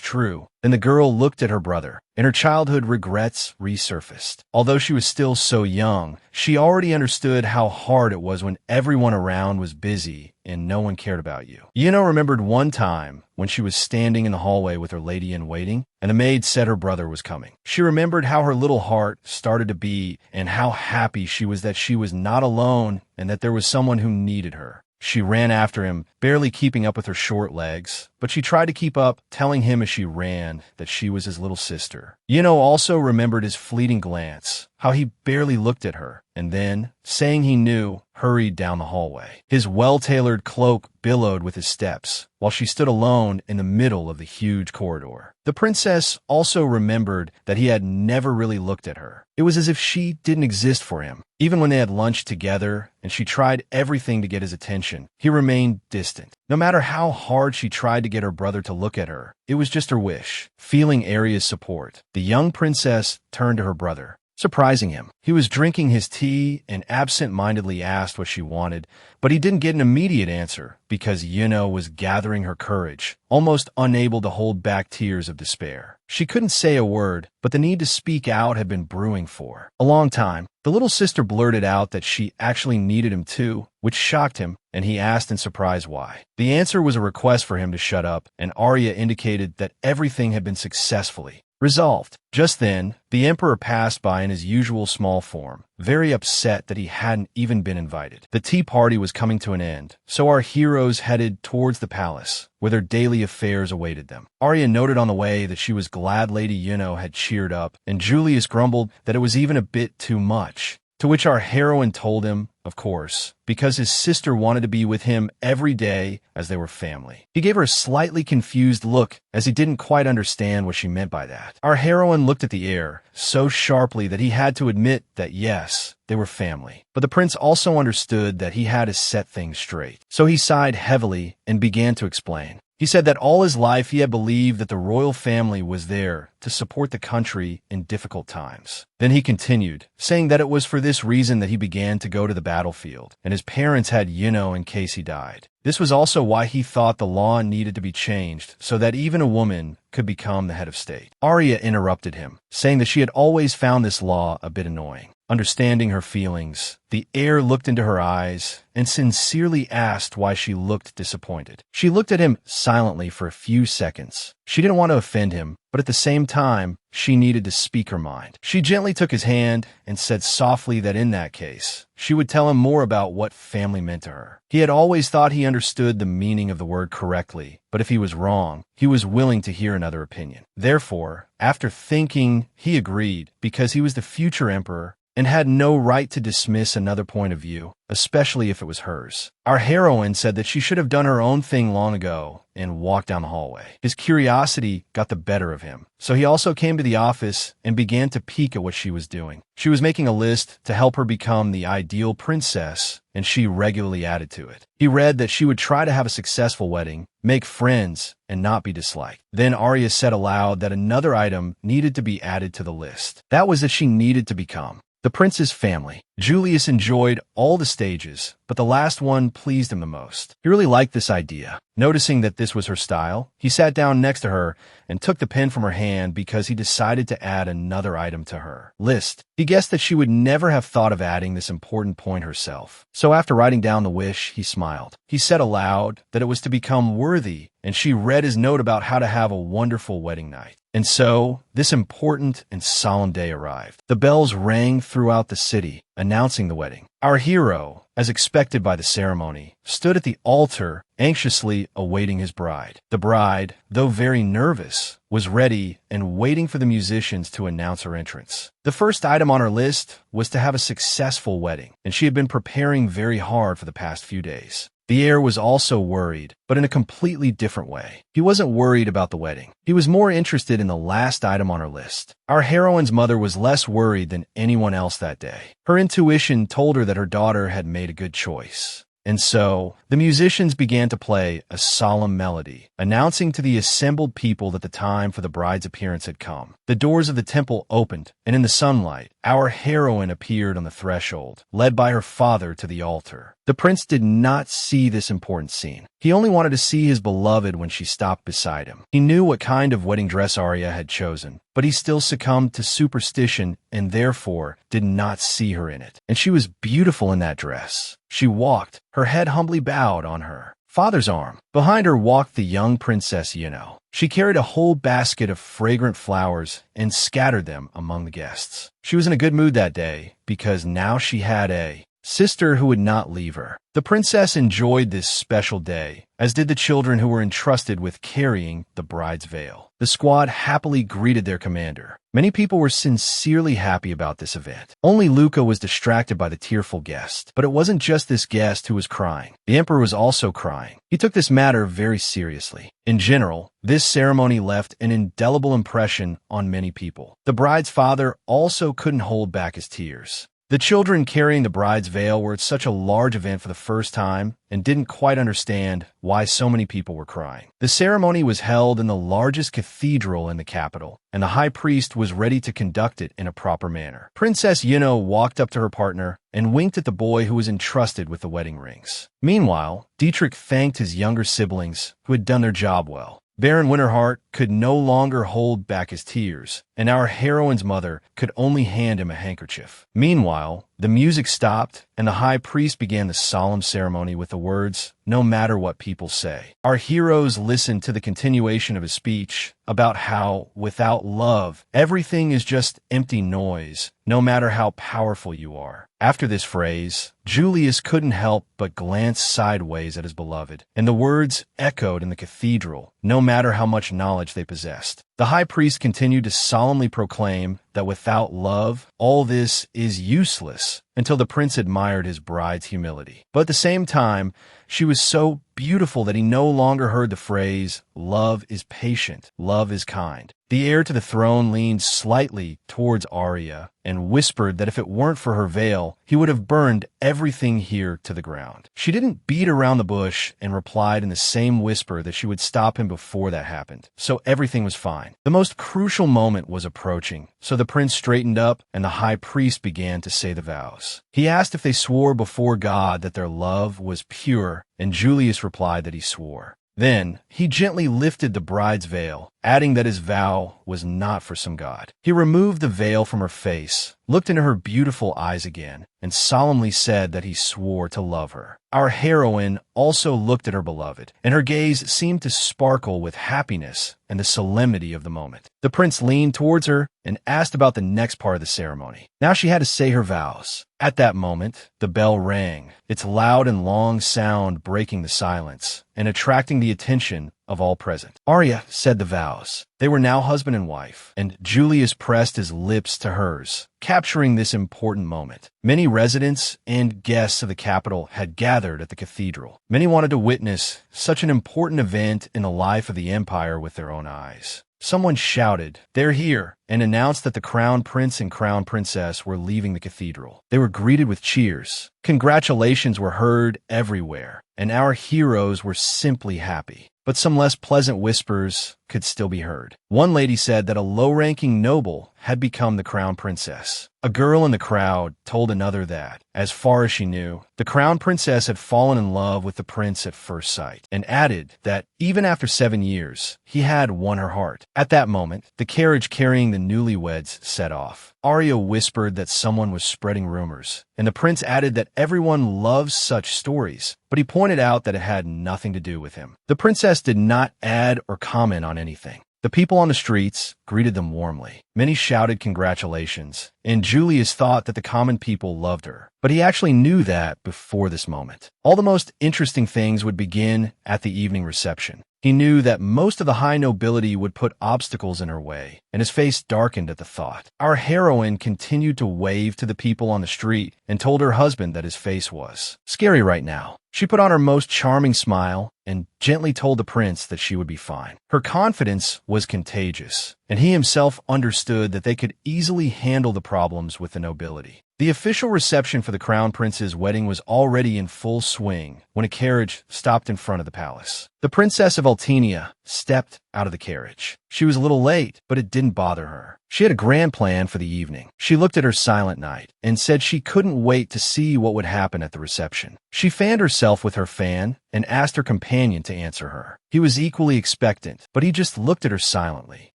true. Then the girl looked at her brother, and her childhood regrets resurfaced. Although she was still so young, she already understood how hard it was when everyone around was busy and no one cared about you. Yuno remembered one time when she was standing in the hallway with her lady-in-waiting, and the maid said her brother was coming. She remembered how her little heart started to beat and how happy she was that she was not alone and that there was someone who needed her. She ran after him, barely keeping up with her short legs, but she tried to keep up, telling him as she ran that she was his little sister. Yuno also remembered his fleeting glance, how he barely looked at her, and then, saying he knew, hurried down the hallway. His well-tailored cloak billowed with his steps, while she stood alone in the middle of the huge corridor. The princess also remembered that he had never really looked at her. It was as if she didn't exist for him. Even when they had lunch together and she tried everything to get his attention, he remained distant. No matter how hard she tried to get her brother to look at her, it was just her wish. Feeling Arya's support, the young princess turned to her brother, surprising him. He was drinking his tea and absent-mindedly asked what she wanted, but he didn't get an immediate answer because Yuno was gathering her courage, almost unable to hold back tears of despair. She couldn't say a word, but the need to speak out had been brewing for a long time. The little sister blurted out that she actually needed him too, which shocked him, and he asked in surprise why. The answer was a request for him to shut up, and Arya indicated that everything had been successfully resolved. Just then, the Emperor passed by in his usual small form, very upset that he hadn't even been invited. The tea party was coming to an end, so our heroes headed towards the palace, where their daily affairs awaited them. Arya noted on the way that she was glad Lady Yuno had cheered up, and Julius grumbled that it was even a bit too much. To which our heroine told him, of course, because his sister wanted to be with him every day as they were family. He gave her a slightly confused look as he didn't quite understand what she meant by that. Our heroine looked at the heir so sharply that he had to admit that yes, they were family. But the prince also understood that he had to set things straight. So he sighed heavily and began to explain. He said that all his life he had believed that the royal family was there to support the country in difficult times. Then he continued, saying that it was for this reason that he began to go to the battlefield, and his parents had Yuno in case he died. This was also why he thought the law needed to be changed so that even a woman could become the head of state. Arya interrupted him, saying that she had always found this law a bit annoying. Understanding her feelings, the heir looked into her eyes and sincerely asked why she looked disappointed. She looked at him silently for a few seconds. She didn't want to offend him, but at the same time, she needed to speak her mind. She gently took his hand and said softly that in that case, she would tell him more about what family meant to her. He had always thought he understood the meaning of the word correctly, but if he was wrong, he was willing to hear another opinion. Therefore, after thinking, he agreed because he was the future emperor and had no right to dismiss another point of view, especially if it was hers. Our heroine said that she should have done her own thing long ago and walked down the hallway. His curiosity got the better of him, so he also came to the office and began to peek at what she was doing. She was making a list to help her become the ideal princess, and she regularly added to it. He read that she would try to have a successful wedding, make friends, and not be disliked. Then Arya said aloud that another item needed to be added to the list. That was that she needed to become the prince's family. Julius enjoyed all the stages, but the last one pleased him the most. He really liked this idea. Noticing that this was her style, he sat down next to her and took the pen from her hand because he decided to add another item to her list. He guessed that she would never have thought of adding this important point herself. So after writing down the wish, he smiled. He said aloud that it was to become worthy, and she read his note about how to have a wonderful wedding night. And so, this important and solemn day arrived. The bells rang throughout the city, announcing the wedding. Our hero, as expected by the ceremony, stood at the altar, anxiously awaiting his bride. The bride, though very nervous, was ready and waiting for the musicians to announce her entrance. The first item on her list was to have a successful wedding, and she had been preparing very hard for the past few days. The heir was also worried, but in a completely different way. He wasn't worried about the wedding. He was more interested in the last item on her list. Our heroine's mother was less worried than anyone else that day. Her intuition told her that her daughter had made a good choice. And so, the musicians began to play a solemn melody, announcing to the assembled people that the time for the bride's appearance had come. The doors of the temple opened, and in the sunlight, our heroine appeared on the threshold, led by her father to the altar. The prince did not see this important scene. He only wanted to see his beloved when she stopped beside him. He knew what kind of wedding dress Arya had chosen, but he still succumbed to superstition and therefore did not see her in it. And she was beautiful in that dress. She walked, her head humbly bowed on her father's arm. Behind her walked the young princess Yuno. She carried a whole basket of fragrant flowers and scattered them among the guests. She was in a good mood that day because now she had a sister who would not leave her. The princess enjoyed this special day, as did the children who were entrusted with carrying the bride's veil. The squad happily greeted their commander. Many people were sincerely happy about this event. Only Luca was distracted by the tearful guest. But it wasn't just this guest who was crying. The emperor was also crying. He took this matter very seriously. In general, this ceremony left an indelible impression on many people. The bride's father also couldn't hold back his tears. The children carrying the bride's veil were at such a large event for the first time and didn't quite understand why so many people were crying. The ceremony was held in the largest cathedral in the capital, and the high priest was ready to conduct it in a proper manner. Princess Yuno walked up to her partner and winked at the boy who was entrusted with the wedding rings. Meanwhile, Dietrich thanked his younger siblings who had done their job well. Baron Winterheart could no longer hold back his tears, and our heroine's mother could only hand him a handkerchief. Meanwhile, the music stopped, and the high priest began the solemn ceremony with the words, "No matter what people say." Our heroes listened to the continuation of his speech about how, without love, everything is just empty noise, no matter how powerful you are. After this phrase, Julius couldn't help but glance sideways at his beloved, and the words echoed in the cathedral, no matter how much knowledge they possessed. The high priest continued to solemnly proclaim that without love, all this is useless, until the prince admired his bride's humility. But at the same time, she was so beautiful that he no longer heard the phrase, "Love is patient, love is kind." The heir to the throne leaned slightly towards Arya and whispered that if it weren't for her veil, he would have burned everything here to the ground. She didn't beat around the bush and replied in the same whisper that she would stop him before that happened. So everything was fine. The most crucial moment was approaching, so the prince straightened up and the high priest began to say the vows. He asked if they swore before God that their love was pure, and Julius replied that he swore. Then, he gently lifted the bride's veil, adding that his vow was not for some god. He removed the veil from her face, looked into her beautiful eyes again, and solemnly said that he swore to love her. Our heroine also looked at her beloved, and her gaze seemed to sparkle with happiness and the solemnity of the moment. The prince leaned towards her and asked about the next part of the ceremony. Now she had to say her vows. At that moment, the bell rang, its loud and long sound breaking the silence and attracting the attention of all present. Arya said the vows. They were now husband and wife, and Julius pressed his lips to hers, capturing this important moment. Many residents and guests of the capital had gathered at the cathedral. Many wanted to witness such an important event in the life of the empire with their own eyes. Someone shouted, "They're here," and announced that the crown prince and crown princess were leaving the cathedral. They were greeted with cheers. Congratulations were heard everywhere, and our heroes were simply happy. But some less pleasant whispers could still be heard. One lady said that a low-ranking noble had become the crown princess. A girl in the crowd told another that, as far as she knew, the crown princess had fallen in love with the prince at first sight, and added that, even after 7 years, he had won her heart. At that moment, the carriage carrying the newlyweds set off. Arya whispered that someone was spreading rumors, and the prince added that everyone loves such stories, but he pointed out that it had nothing to do with him. The princess did not add or comment on anything. The people on the streets greeted them warmly. Many shouted congratulations, and Julius thought that the common people loved her. But he actually knew that before this moment. All the most interesting things would begin at the evening reception. He knew that most of the high nobility would put obstacles in her way, and his face darkened at the thought. Our heroine continued to wave to the people on the street and told her husband that his face was scary right now. She put on her most charming smile and gently told the prince that she would be fine. Her confidence was contagious, and he himself understood that they could easily handle the problems with the nobility. The official reception for the crown prince's wedding was already in full swing when a carriage stopped in front of the palace. The princess of Altenia stepped out of the carriage. She was a little late, but it didn't bother her. She had a grand plan for the evening. She looked at her silent knight and said she couldn't wait to see what would happen at the reception. She fanned herself with her fan and asked her companion to answer her. He was equally expectant, but he just looked at her silently.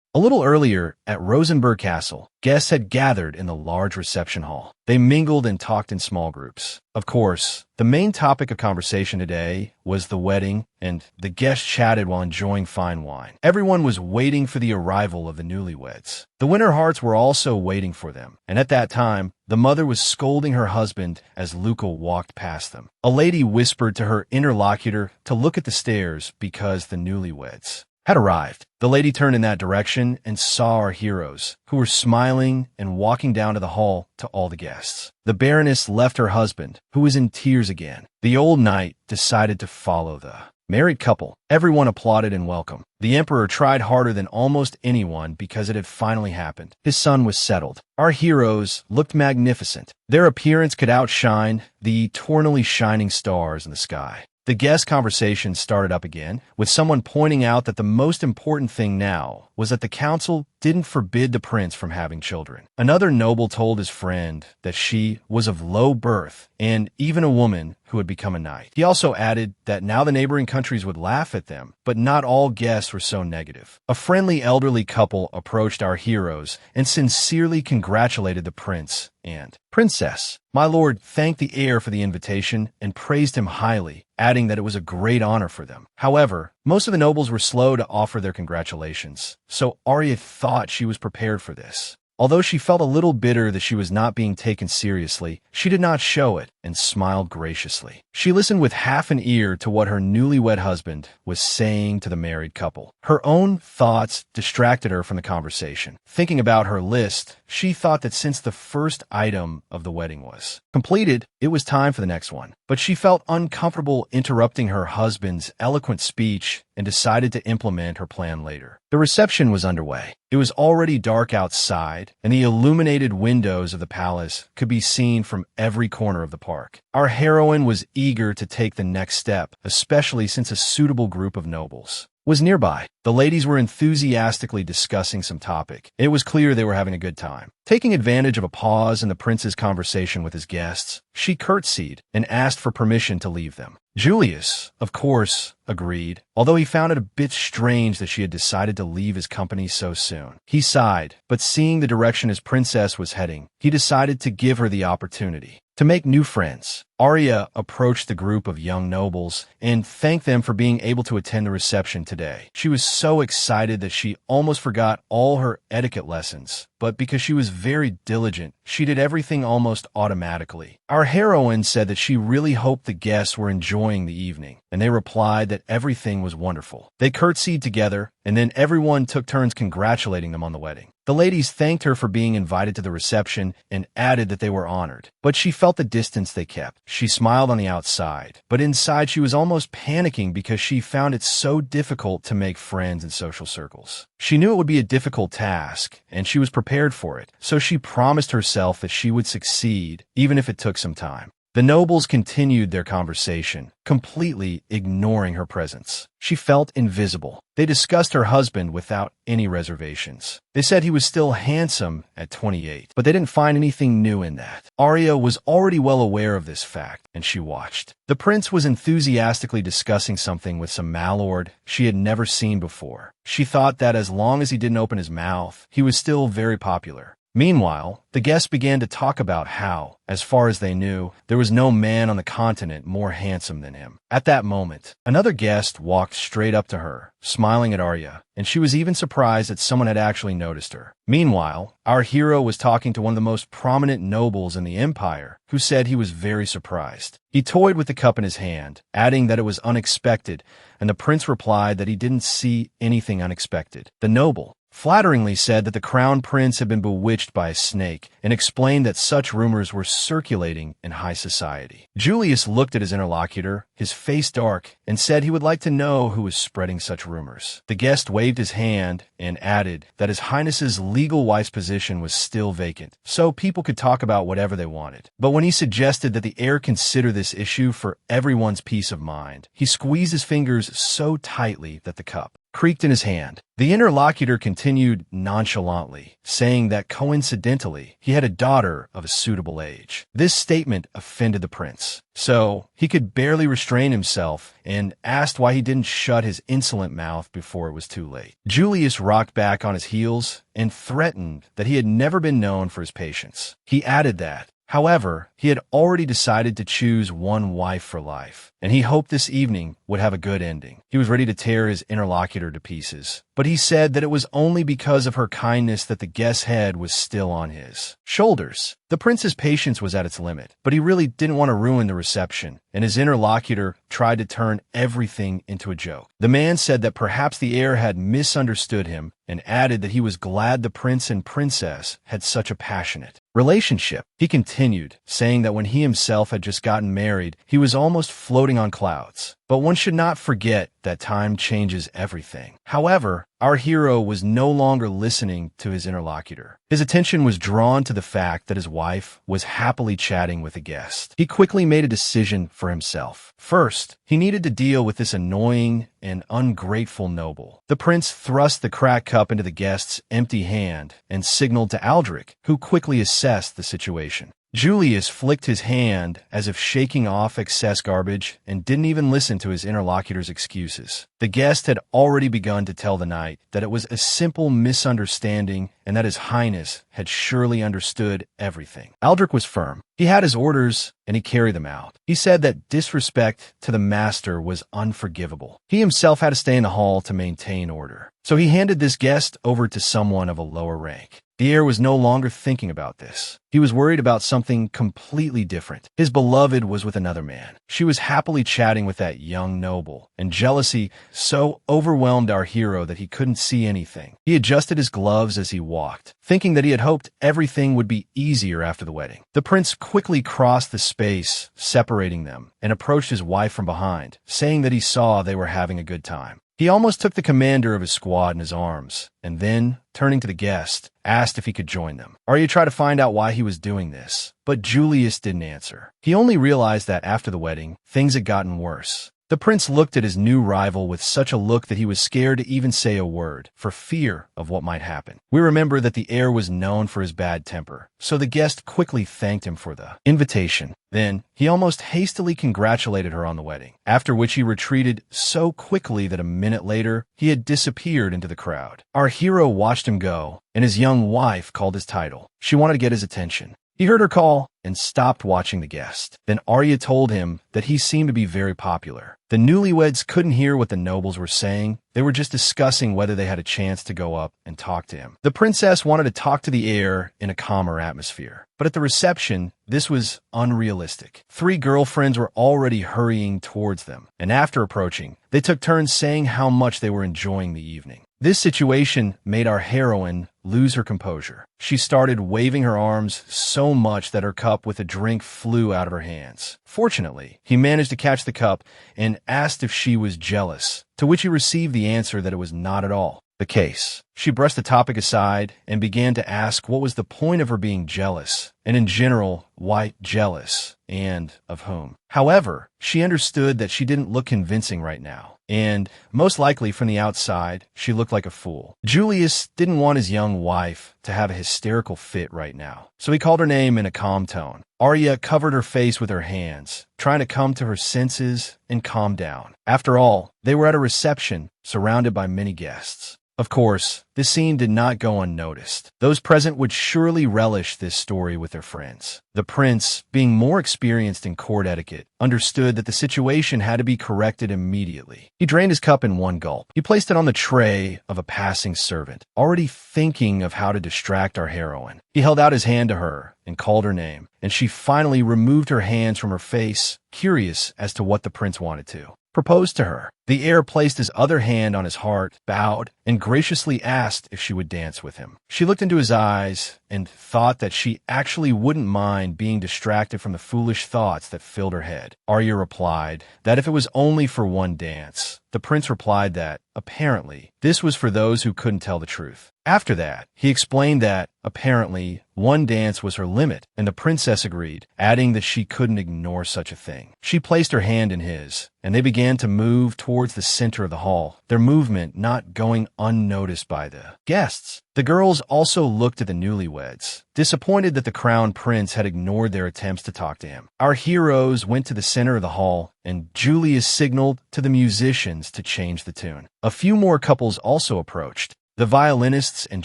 A little earlier, at Rosenberg Castle, guests had gathered in the large reception hall. They mingled and talked in small groups. Of course, the main topic of conversation today was the wedding, and the guests chatted while enjoying fine wine. Everyone was waiting for the arrival of the newlyweds. The Winterhearts were also waiting for them, and at that time, the mother was scolding her husband as Luca walked past them. A lady whispered to her interlocutor to look at the stairs because the newlyweds had arrived. The lady turned in that direction and saw our heroes, who were smiling and walking down to the hall to all the guests. The Baroness left her husband, who was in tears again. The old knight decided to follow the married couple. Everyone applauded and welcomed. The emperor tried harder than almost anyone because it had finally happened. His son was settled. Our heroes looked magnificent. Their appearance could outshine the eternally shining stars in the sky. The guest conversation started up again, with someone pointing out that the most important thing now was that the council didn't forbid the prince from having children. Another noble told his friend that she was of low birth and even a woman who had become a knight. He also added that now the neighboring countries would laugh at them, but not all guests were so negative. A friendly elderly couple approached our heroes and sincerely congratulated the prince and princess. My lord thanked the heir for the invitation and praised him highly, adding that it was a great honor for them. However, most of the nobles were slow to offer their congratulations, so Arya thought she was prepared for this. Although she felt a little bitter that she was not being taken seriously, she did not show it and smiled graciously. She listened with half an ear to what her newlywed husband was saying to the married couple. Her own thoughts distracted her from the conversation. Thinking about her list, she thought that since the first item of the wedding was completed, it was time for the next one. But she felt uncomfortable interrupting her husband's eloquent speech and decided to implement her plan later. The reception was underway. It was already dark outside, and the illuminated windows of the palace could be seen from every corner of the park. Our heroine was eager to take the next step, especially since a suitable group of nobles was nearby. The ladies were enthusiastically discussing some topic. It was clear they were having a good time. Taking advantage of a pause in the prince's conversation with his guests, she curtsied and asked for permission to leave them. Julius, of course, agreed, although he found it a bit strange that she had decided to leave his company so soon. He sighed, but seeing the direction his princess was heading, he decided to give her the opportunity to make new friends. Arya approached the group of young nobles and thanked them for being able to attend the reception today. She was so excited that she almost forgot all her etiquette lessons, but because she was very diligent, she did everything almost automatically. Our heroine said that she really hoped the guests were enjoying the evening, and they replied that everything was wonderful. They curtsied together, and then everyone took turns congratulating them on the wedding. The ladies thanked her for being invited to the reception and added that they were honored, but she felt the distance they kept. She smiled on the outside, but inside she was almost panicking because she found it so difficult to make friends in social circles. She knew it would be a difficult task, and she was prepared for it, so she promised herself that she would succeed, even if it took some time. The nobles continued their conversation, completely ignoring her presence. She felt invisible. They discussed her husband without any reservations. They said he was still handsome at 28, but they didn't find anything new in that. Arya was already well aware of this fact, and she watched. The prince was enthusiastically discussing something with some malord she had never seen before. She thought that as long as he didn't open his mouth, he was still very popular. Meanwhile, the guests began to talk about how, as far as they knew, there was no man on the continent more handsome than him. At that moment, another guest walked straight up to her, smiling at Arya, and she was even surprised that someone had actually noticed her. Meanwhile, our hero was talking to one of the most prominent nobles in the empire, who said he was very surprised. He toyed with the cup in his hand, adding that it was unexpected, and the prince replied that he didn't see anything unexpected. The noble flatteringly said that the crown prince had been bewitched by a snake and explained that such rumors were circulating in high society. Julius looked at his interlocutor, his face dark, and said he would like to know who was spreading such rumors. The guest waved his hand and added that His Highness's legal wife's position was still vacant, so people could talk about whatever they wanted. But when he suggested that the heir consider this issue for everyone's peace of mind, he squeezed his fingers so tightly that the cup creaked in his hand. The interlocutor continued nonchalantly, saying that coincidentally, he had a daughter of a suitable age. This statement offended the prince, so he could barely restrain himself and asked why he didn't shut his insolent mouth before it was too late. Julius rocked back on his heels and threatened that he had never been known for his patience. He added that, however, he had already decided to choose one wife for life, and he hoped this evening would have a good ending. He was ready to tear his interlocutor to pieces, but he said that it was only because of her kindness that the guest's head was still on his shoulders. The The prince's patience was at its limit, but he really didn't want to ruin the reception, and his interlocutor tried to turn everything into a joke. The man said that perhaps the heir had misunderstood him and added that he was glad the prince and princess had such a passionate relationship. He continued, saying that when he himself had just gotten married, he was almost floating on clouds. But one should not forget that time changes everything. However, our hero was no longer listening to his interlocutor. His attention was drawn to the fact that his wife was happily chatting with a guest. He quickly made a decision for himself. First, he needed to deal with this annoying and ungrateful noble. The prince thrust the cracked cup into the guest's empty hand and signaled to Aldrich, who quickly assessed the situation. Julius flicked his hand as if shaking off excess garbage and didn't even listen to his interlocutor's excuses. The guest had already begun to tell the knight that it was a simple misunderstanding and that his highness had surely understood everything. Aldrich was firm. He had his orders and he carried them out. He said that disrespect to the master was unforgivable. He himself had to stay in the hall to maintain order. So he handed this guest over to someone of a lower rank. The heir was no longer thinking about this. He was worried about something completely different. His beloved was with another man. She was happily chatting with that young noble, and jealousy so overwhelmed our hero that he couldn't see anything. He adjusted his gloves as he walked, thinking that he had hoped everything would be easier after the wedding. The prince quickly crossed the space separating them and approached his wife from behind, saying that he saw they were having a good time. He almost took the commander of his squad in his arms, and then, turning to the guest, asked if he could join them. Arya tried to find out why he was doing this, but Julius didn't answer. He only realized that after the wedding, things had gotten worse. The prince looked at his new rival with such a look that he was scared to even say a word, for fear of what might happen. We remember that the heir was known for his bad temper, so the guest quickly thanked him for the invitation. Then, he almost hastily congratulated her on the wedding, after which he retreated so quickly that a minute later, he had disappeared into the crowd. Our hero watched him go, and his young wife called his title. She wanted to get his attention. He heard her call and stopped watching the guest. Then Arya told him that he seemed to be very popular. The newlyweds couldn't hear what the nobles were saying. They were just discussing whether they had a chance to go up and talk to him. The princess wanted to talk to the heir in a calmer atmosphere. But at the reception, this was unrealistic. 3 girlfriends were already hurrying towards them, and after approaching, they took turns saying how much they were enjoying the evening. This situation made our heroine lose her composure. She started waving her arms so much that her cup with a drink flew out of her hands. Fortunately, he managed to catch the cup and asked if she was jealous, to which he received the answer that it was not at all the case. She brushed the topic aside and began to ask what was the point of her being jealous, and in general, why jealous, and of whom. However, she understood that she didn't look convincing right now, and most likely from the outside, she looked like a fool. Julius didn't want his young wife to have a hysterical fit right now, so he called her name in a calm tone. Arya covered her face with her hands, trying to come to her senses and calm down. After all, they were at a reception, surrounded by many guests. Of course, this scene did not go unnoticed. Those present would surely relish this story with their friends. The prince, being more experienced in court etiquette, understood that the situation had to be corrected immediately. He drained his cup in one gulp. He placed it on the tray of a passing servant, already thinking of how to distract our heroine. He held out his hand to her and called her name, and she finally removed her hands from her face, curious as to what the prince wanted to proposed to her. The heir placed his other hand on his heart, bowed, and graciously asked if she would dance with him. She looked into his eyes and thought that she actually wouldn't mind being distracted from the foolish thoughts that filled her head. Arya replied that if it was only for one dance. The prince replied that, apparently, this was for those who couldn't tell the truth. After that, he explained that, apparently, one dance was her limit, and the princess agreed, adding that she couldn't ignore such a thing. She placed her hand in his, and they began to move towards the center of the hall, their movement not going unnoticed by the guests. The girls also looked at the newlyweds, disappointed that the crown prince had ignored their attempts to talk to him. Our heroes went to the center of the hall, and Julius signaled to the musicians to change the tune. A few more couples also approached. The violinists and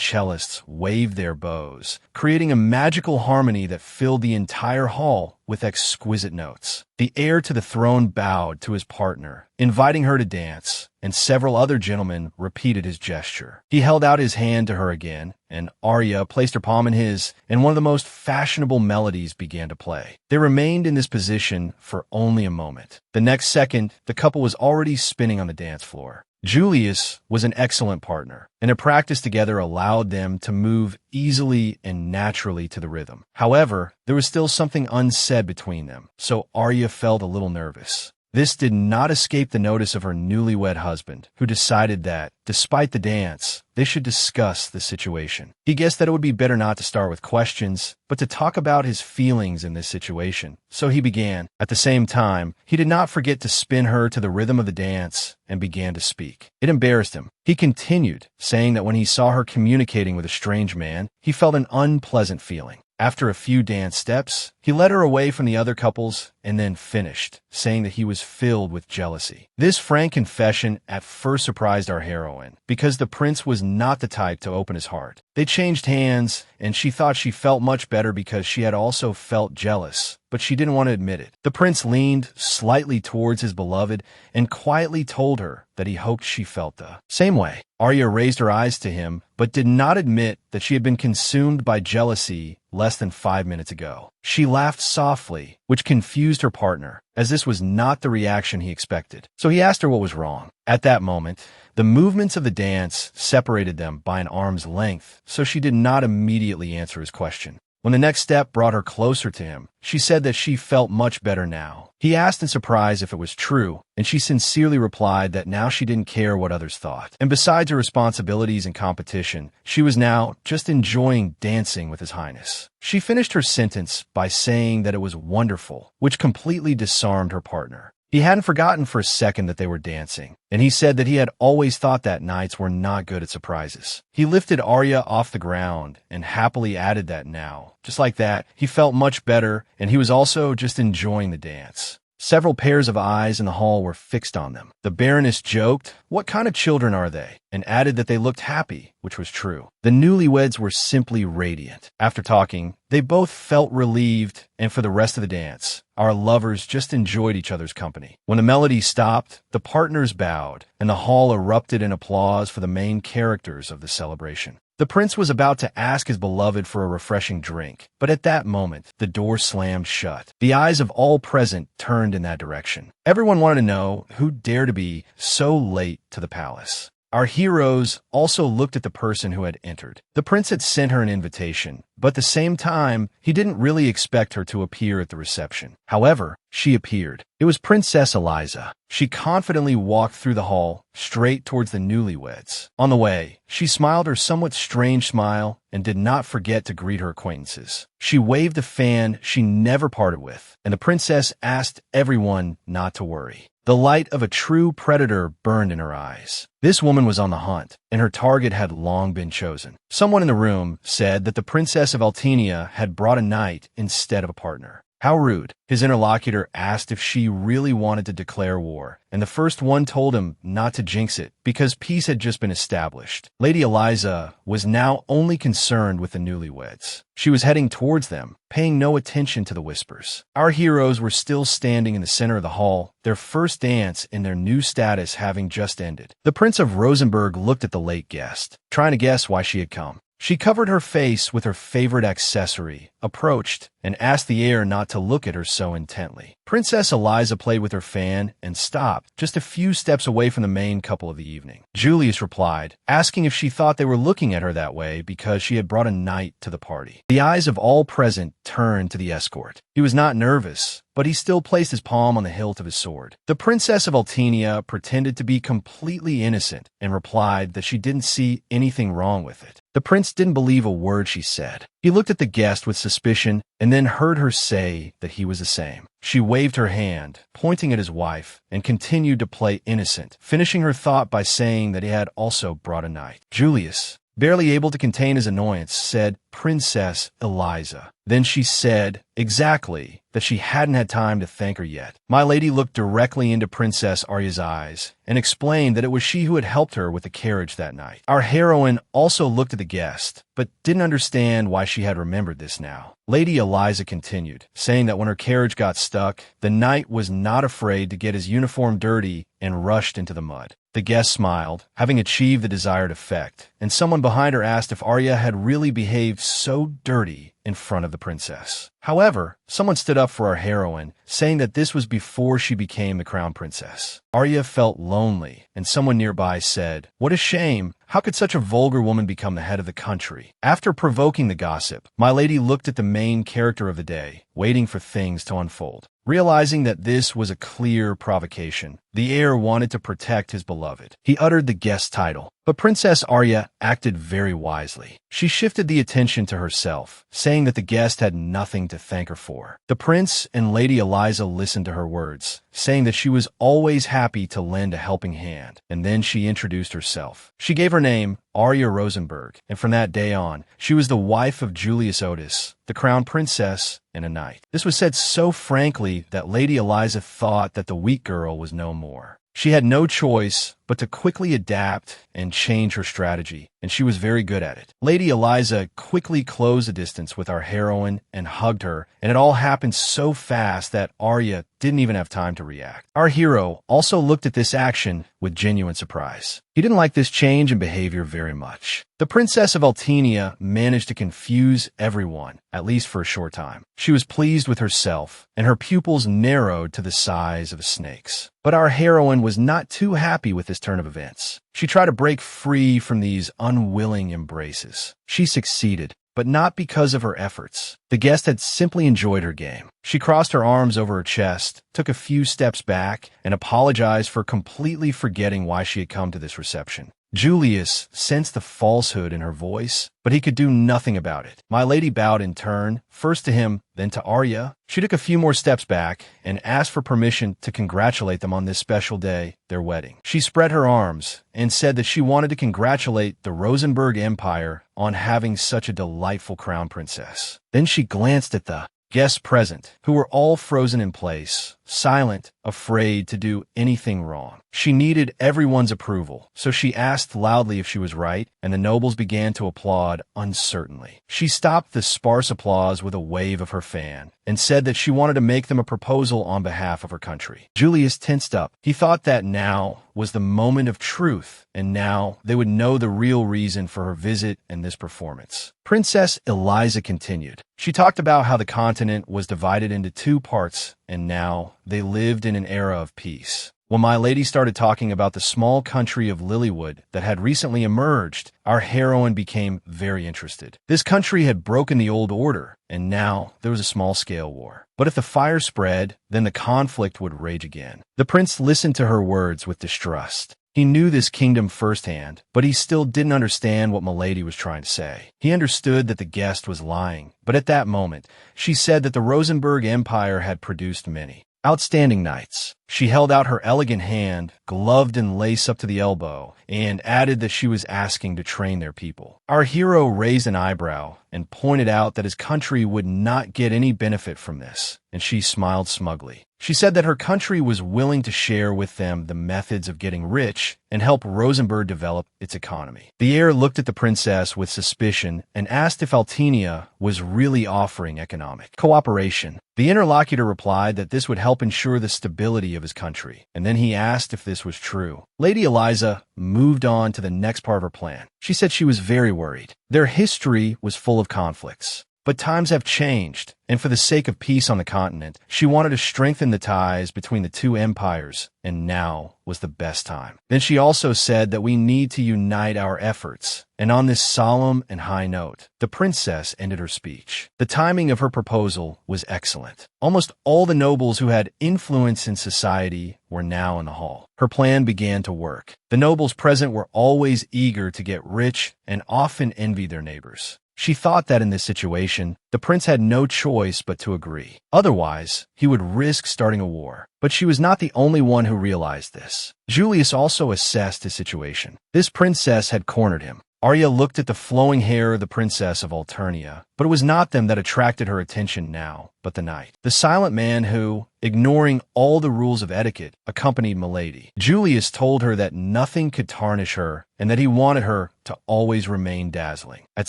cellists waved their bows, creating a magical harmony that filled the entire hall with exquisite notes. The heir to the throne bowed to his partner, inviting her to dance, and several other gentlemen repeated his gesture. He held out his hand to her again, and Arya placed her palm in his, and one of the most fashionable melodies began to play. They remained in this position for only a moment. The next second, the couple was already spinning on the dance floor. Julius was an excellent partner, and their practice together allowed them to move easily and naturally to the rhythm. However, there was still something unsaid between them, so Arya felt a little nervous. This did not escape the notice of her newlywed husband, who decided that, despite the dance, they should discuss the situation. He guessed that it would be better not to start with questions, but to talk about his feelings in this situation. So he began. At the same time, he did not forget to spin her to the rhythm of the dance and began to speak. It embarrassed him. He continued, saying that when he saw her communicating with a strange man, he felt an unpleasant feeling. After a few dance steps, he led her away from the other couples and then finished, saying that he was filled with jealousy. This frank confession at first surprised our heroine, because the prince was not the type to open his heart. They changed hands, and she thought she felt much better because she had also felt jealous, but she didn't want to admit it. The prince leaned slightly towards his beloved and quietly told her that he hoped she felt the same way. Arya raised her eyes to him, but did not admit that she had been consumed by jealousy less than 5 minutes ago. She laughed softly, which confused her partner, as this was not the reaction he expected. So he asked her what was wrong. At that moment, the movements of the dance separated them by an arm's length, so she did not immediately answer his question. When the next step brought her closer to him, she said that she felt much better now. He asked in surprise if it was true, and she sincerely replied that now she didn't care what others thought. And besides her responsibilities and competition, she was now just enjoying dancing with His Highness. She finished her sentence by saying that it was wonderful, which completely disarmed her partner. He hadn't forgotten for a second that they were dancing, and he said that he had always thought that knights were not good at surprises. He lifted Arya off the ground and happily added that now, just like that, he felt much better, and he was also just enjoying the dance. Several pairs of eyes in the hall were fixed on them. The Baroness joked, "What kind of children are they?" and added that they looked happy, which was true. The newlyweds were simply radiant. After talking, they both felt relieved, and for the rest of the dance, our lovers just enjoyed each other's company. When the melody stopped, the partners bowed, and the hall erupted in applause for the main characters of the celebration. The prince was about to ask his beloved for a refreshing drink, but at that moment, the door slammed shut. The eyes of all present turned in that direction. Everyone wanted to know who dared to be so late to the palace. Our heroes also looked at the person who had entered. The prince had sent her an invitation, but at the same time, he didn't really expect her to appear at the reception. However, she appeared. It was Princess Eliza. She confidently walked through the hall, straight towards the newlyweds. On the way, she smiled her somewhat strange smile and did not forget to greet her acquaintances. She waved a fan she never parted with, and the princess asked everyone not to worry. The light of a true predator burned in her eyes. This woman was on the hunt, and her target had long been chosen. Someone in the room said that the Princess of Altenia had brought a knight instead of a partner. How rude. His interlocutor asked if she really wanted to declare war, and the first one told him not to jinx it because peace had just been established. Lady Eliza was now only concerned with the newlyweds. She was heading towards them, paying no attention to the whispers. Our heroes were still standing in the center of the hall, their first dance in their new status having just ended. The Prince of Rosenborg looked at the late guest, trying to guess why she had come. She covered her face with her favorite accessory, approached, and asked the heir not to look at her so intently. Princess Eliza played with her fan and stopped just a few steps away from the main couple of the evening. Julius replied, asking if she thought they were looking at her that way because she had brought a knight to the party. The eyes of all present turned to the escort. He was not nervous, but he still placed his palm on the hilt of his sword. The Princess of Altenia pretended to be completely innocent and replied that she didn't see anything wrong with it. The prince didn't believe a word she said. He looked at the guest with suspicion and then heard her say that he was the same. She waved her hand, pointing at his wife, and continued to play innocent, finishing her thought by saying that he had also brought a knight. Julius, barely able to contain his annoyance, said, Princess Eliza. Then she said, exactly, that she hadn't had time to thank her yet. My lady looked directly into Princess Arya's eyes and explained that it was she who had helped her with the carriage that night. Our heroine also looked at the guest, but didn't understand why she had remembered this now. Lady Eliza continued, saying that when her carriage got stuck, the knight was not afraid to get his uniform dirty and rushed into the mud. The guest smiled, having achieved the desired effect, and someone behind her asked if Arya had really behaved so dirty in front of the princess. However, someone stood up for our heroine, saying that this was before she became the crown princess. Arya felt lonely, and someone nearby said, "What a shame! How could such a vulgar woman become the head of the country?" After provoking the gossip, my lady looked at the main character of the day, waiting for things to unfold. Realizing that this was a clear provocation, the heir wanted to protect his beloved. He uttered the guest title, but Princess Arya acted very wisely. She shifted the attention to herself, saying that the guest had nothing to thank her for. The prince and Lady Eliza listened to her words, saying that she was always happy to lend a helping hand, and then she introduced herself. She gave her name, Arya Rosenberg, and from that day on, she was the wife of Julius Otis, the crown princess and a knight. This was said so frankly that Lady Eliza thought that the weak girl was no more. She had no choice but to quickly adapt and change her strategy, and she was very good at it. Lady Eliza quickly closed the distance with our heroine and hugged her, and it all happened so fast that Arya didn't even have time to react. Our hero also looked at this action with genuine surprise. He didn't like this change in behavior very much. The Princess of Altenia managed to confuse everyone, at least for a short time. She was pleased with herself, and her pupils narrowed to the size of a snake's. But our heroine was not too happy with this turn of events. She tried to break free from these unwilling embraces. She succeeded, but not because of her efforts. The guest had simply enjoyed her game. She crossed her arms over her chest, took a few steps back, and apologized for completely forgetting why she had come to this reception. Julius sensed the falsehood in her voice, but he could do nothing about it. My lady bowed in turn, first to him, then to Arya. She took a few more steps back and asked for permission to congratulate them on this special day, their wedding. She spread her arms and said that she wanted to congratulate the Rosenberg Empire on having such a delightful crown princess. Then she glanced at the guests present, who were all frozen in place, silent, afraid to do anything wrong. She needed everyone's approval, so she asked loudly if she was right, and the nobles began to applaud uncertainly. She stopped the sparse applause with a wave of her fan, and said that she wanted to make them a proposal on behalf of her country. Julius tensed up. He thought that now was the moment of truth, and now they would know the real reason for her visit and this performance. Princess Eliza continued. She talked about how the continent was divided into two parts, and now they lived in an era of peace. When my lady started talking about the small country of Lilywood that had recently emerged, our heroine became very interested. This country had broken the old order, and now there was a small-scale war. But if the fire spread, then the conflict would rage again. The prince listened to her words with distrust. He knew this kingdom firsthand, but he still didn't understand what Milady was trying to say. He understood that the guest was lying, but at that moment, she said that the Rosenberg Empire had produced many outstanding knights. She held out her elegant hand, gloved and lace up to the elbow, and added that she was asking to train their people. Our hero raised an eyebrow and pointed out that his country would not get any benefit from this, and she smiled smugly. She said that her country was willing to share with them the methods of getting rich and help Rosenberg develop its economy. The heir looked at the princess with suspicion and asked if Altenia was really offering economic cooperation. The interlocutor replied that this would help ensure the stability of his country, and then he asked if this was true. Lady Eliza moved on to the next part of her plan. She said she was very worried. Their history was full of conflicts. But times have changed, and for the sake of peace on the continent, she wanted to strengthen the ties between the two empires, and now was the best time. Then she also said that we need to unite our efforts, and on this solemn and high note, the princess ended her speech. The timing of her proposal was excellent. Almost all the nobles who had influence in society were now in the hall. Her plan began to work. The nobles present were always eager to get rich and often envied their neighbors. She thought that in this situation, the prince had no choice but to agree. Otherwise, he would risk starting a war. But she was not the only one who realized this. Julius also assessed his situation. This princess had cornered him. Arya looked at the flowing hair of the princess of Alternia, but it was not them that attracted her attention now, but the knight. The silent man who, ignoring all the rules of etiquette, accompanied Milady. Julius told her that nothing could tarnish her and that he wanted her to always remain dazzling. At